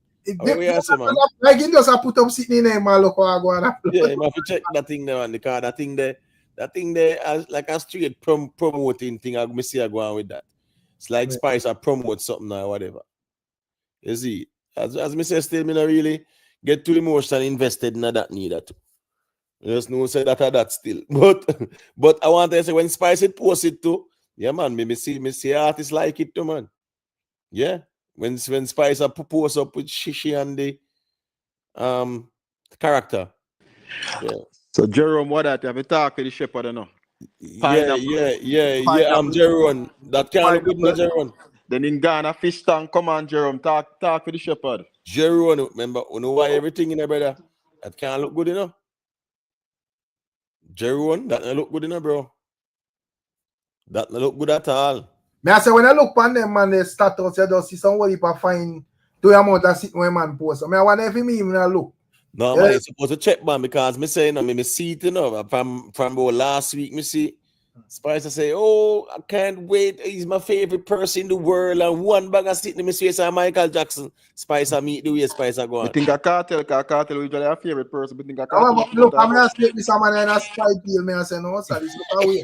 We are say, man. Like he just put up sitting in name and look how I go on. Yeah, you have to check that thing there on the car. That thing there as like a straight promoting thing. I see I go on with that. It's like Spice or promote something or whatever. You see, as me say, still me not really get too emotional invested in that neither too. Just no say that still. But I want to say when Spice it post it too, yeah man, me see artists like it too, man. Yeah. When Spice post up with Shishi and the character. Yeah. So Jerome, what that? Have you talked to the shepherd or no? Yeah. I'm Jerome. That can't look good, no Jerome. Then in Ghana, fish tank, come on, Jerome, talk to the shepherd. Jerome, remember, you know why everything in there, brother? That can't look good, you know? Jerome, that don't look good, you know, bro. That don't look good at all. Me I say when I look on them man, the status, you just see somebody find 2 amount of sitting when man post. I mean, I want if me even look. No, man, you're supposed to check, man, because me say, you know, me see it, you know, from last week, me see Spicer say, oh, I can't wait. He's my favorite person in the world. And one bag of sitting in my face, Michael Jackson. Spicer meet the way Spicer go on. You think a cartel usually a favorite person, but think a cartel. Look, I'm going to speak with someone and I spy deal. Me I say, no, sir, this look away.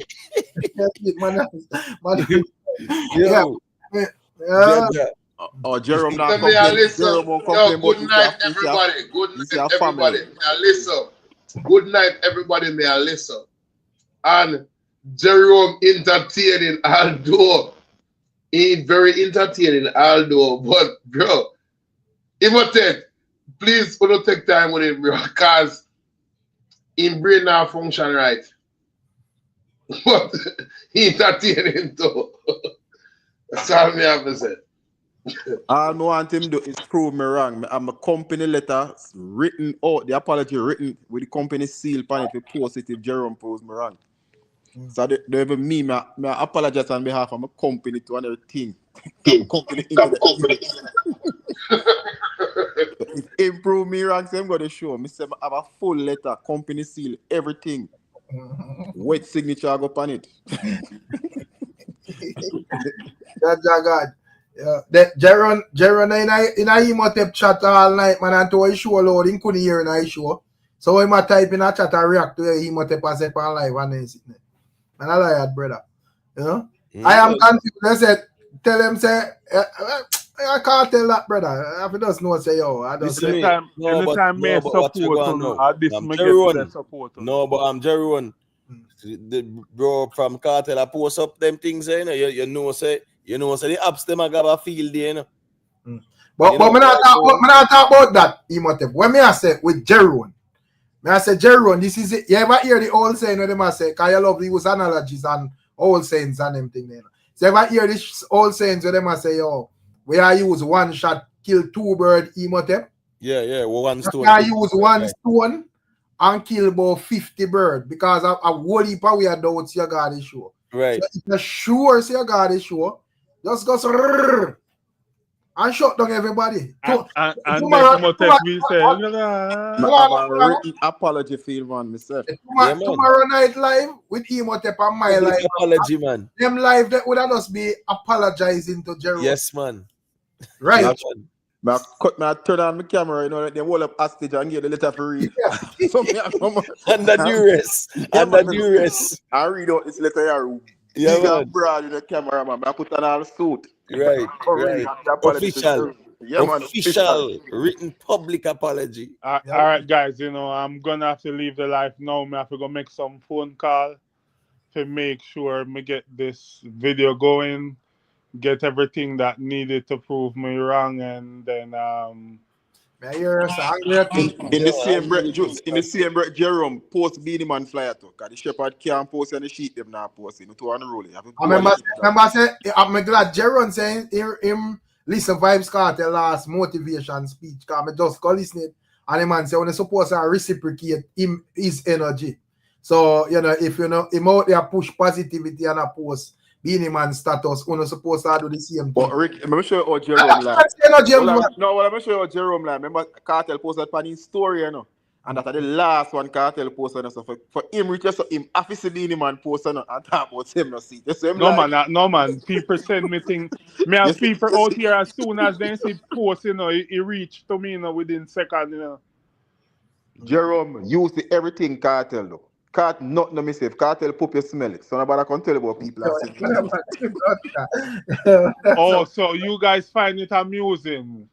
Oh, Jerome now. Good night, everybody. Good night, everybody. Listen. Good night, everybody. May I listen. And Jerome entertaining, although he very entertaining, although, but bro, please don't take time with him, bro, because his brain now function right. But he entertaining too. That's all I have to say. All I want him to do is prove me wrong. I'm a company letter written out, the apology written with the company seal on it. We post it if Jerome proves me wrong. So they even me apologize on behalf of my company to another thing. Company if improve me wrong, so I'm going to show. I say I have a full letter, company seal, everything. Wet signature I go on it. That's God. Yeah. Jaron in a Imhotep chat all night, man, and to a show load, he couldn't hear in a show. So when I type in a chat and react to Imhotep and say on live and then sitting there. And I like that, brother. You know? I am confused. I said, tell him, say, I can't tell that, brother. I just know, say, yo, I don't say. Anytime me support support. No, but I'm Jerome. The bro from Cartel, I post up them things, you know, you know, say the apps them I got a field there, you know. But me not talk about that, Imhotep. When me I say with Jerome, I say, Jerome, this is it. You ever hear the old saying when them say, because you love use analogies and old sayings and them thing there. So you ever hear this old sayings when them say, yo, we are use one shot, kill 2 birds, Imhotep? Yeah, one stone. We are use one stone and kill about 50 birds because I whole heap of we are doubts your God is sure. Right. So if you're sure say your God is sure, just go and shut down everybody. And then we say, written apology field, man, myself. Tomorrow night live with Imhotep and my live. Apology, man. Them live that would just be apologizing to Jerome. Yes, man. Right. Yes, man. I turn on my camera, you know, like they hold up hostage and get the letter for read. Under duress. Under duress. I read out this letter here. Yeah, man. Broad in the camera, man. I put on all the suit. Right. Official. Yeah, man. Official written public apology. All right, guys, you know, I'm going to have to leave the live now. I have to go make some phone call to make sure me get this video going, get everything that needed to prove me wrong, and then in the same breath, Jerome post Beenie Man flyer too. Because the shepherd can't post and the sheep them not posting. To unroll it. I'm glad Jerome saying him listen VYBZ KARTEL last motivation speech. Because I just go listen it and the man say when you're supposed to reciprocate his energy. So you know if you know him out there push positivity and a post Beenie Man status, we're not supposed to do the same thing. But Rick, let me show you how Jerome like. No, let me show you how Jerome like. Remember, Cartel posted on his story, you know. And that's the last one Cartel post on us. So for him, reach so him officially man post on and talk about him no see. So him No like, man, no man. People send me things. Me have people out here as soon as they see post, you know, it reach to me, you know, within seconds, you know. Jerome, you see everything Cartel though. Cartel not no mistake. Cartel poop you smell it. So nobody can tell about people are sitting. Oh, so you guys find it amusing.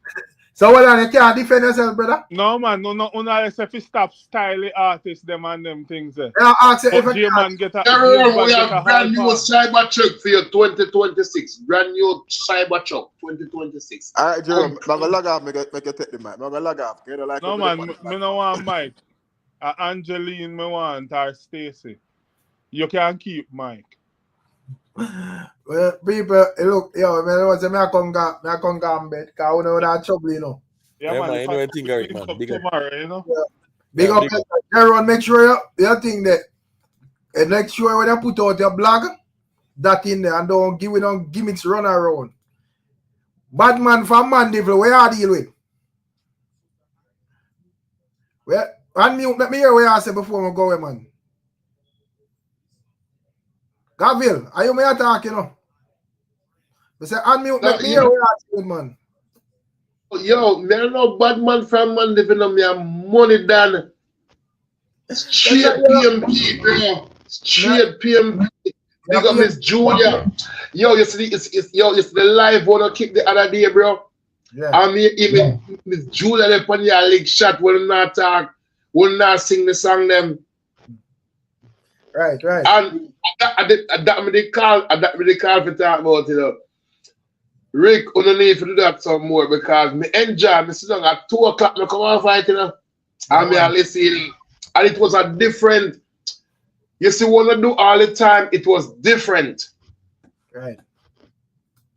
So well, you can't defend yourself, brother. No man, no unless if you stop styling artists, them and them things. Yeah, ask you if J man get a we have brand new Cybertruck for you 2026. Brand new Cybertruck 2026. Alright, Jerome, I'm gonna log off, make you take the mic. I'm gonna log off. You know, like no man, me no want Mike. Angeline me want or Stacy. You can keep Mike. Well, people, look, yo, I come go bed, because we know that trouble, you know. Yeah, man, you know anything, Eric, man. Big up. Tomorrow, you know? Yeah. Big up, everyone, make sure you think that, and make sure when you put out your blog, that in there, and don't give gimmicks run around. Bad man from Mandeville, where I deal with? Well, unmute, let me hear what I say before we go away, man. Gavil, are you me attack, you know? I say, unmute, let me hear what I say, man. Yo, me no bad man from Mandeville, no, me a money done. Straight PMP, bro. Straight PMP. Big up Miss Julia. Yo, you see the live one I kick the other day, bro. Yeah. I mean, even Miss Julia, they put your leg shot, will not talk, will not sing the song them. Right. And that me they call for talk about, you know. Rick, I don't need to do that some more because me enjoy, me sit down at 2 o'clock, me come on fight, you know. And me listen. And it was a different, you see, what I do all the time, it was different. Right.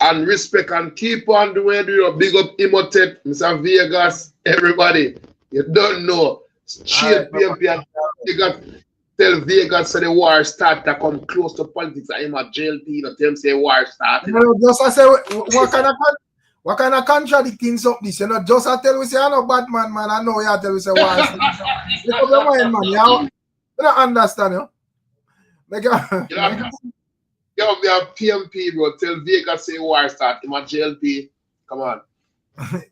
And respect and keep on doing, you know, big up Imhotep, Mr. Vegas, everybody. You don't know. Straight PMP and Vegas. Tell Vegas so the war start to come close to politics. I'm a jail, you know, tell them say war start. No, just I say, what kind of contradicting something this? You know, just I tell we say, I'm not bad man, I know you tell we say war start. Make up your mind, man. You don't understand, you know? Yo, me a PMP, bro. Tell Vegas say war start. I'm a JLP. Come on.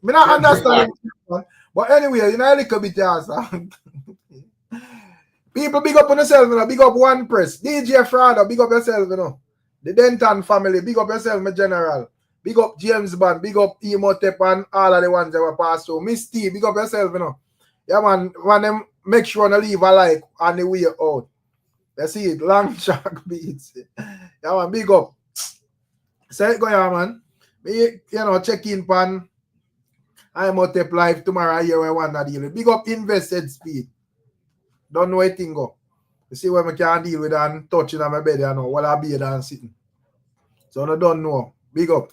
Me not understand it, but anyway, you know, a little bit answer. People big up on yourself, you know. Big up One Press. DJ Frada, big up yourself, you know. The Denton family, big up yourself, my general. Big up James Bond, big up Imhotep and all of the ones that were passed through. Miss T, big up yourself, you know. Yeah, man, them make sure to leave a like on the way out. You see it, long track beats. Yeah, man, big up. Say it go, yeah, man. Me, you know, check in pan. I'm out tape live tomorrow here where I want to deal with. Big up Invested Speed. Don't know anything go. You see where I can deal with and touching on my bed, you know, while I be there and sitting. So I don't know. Big up.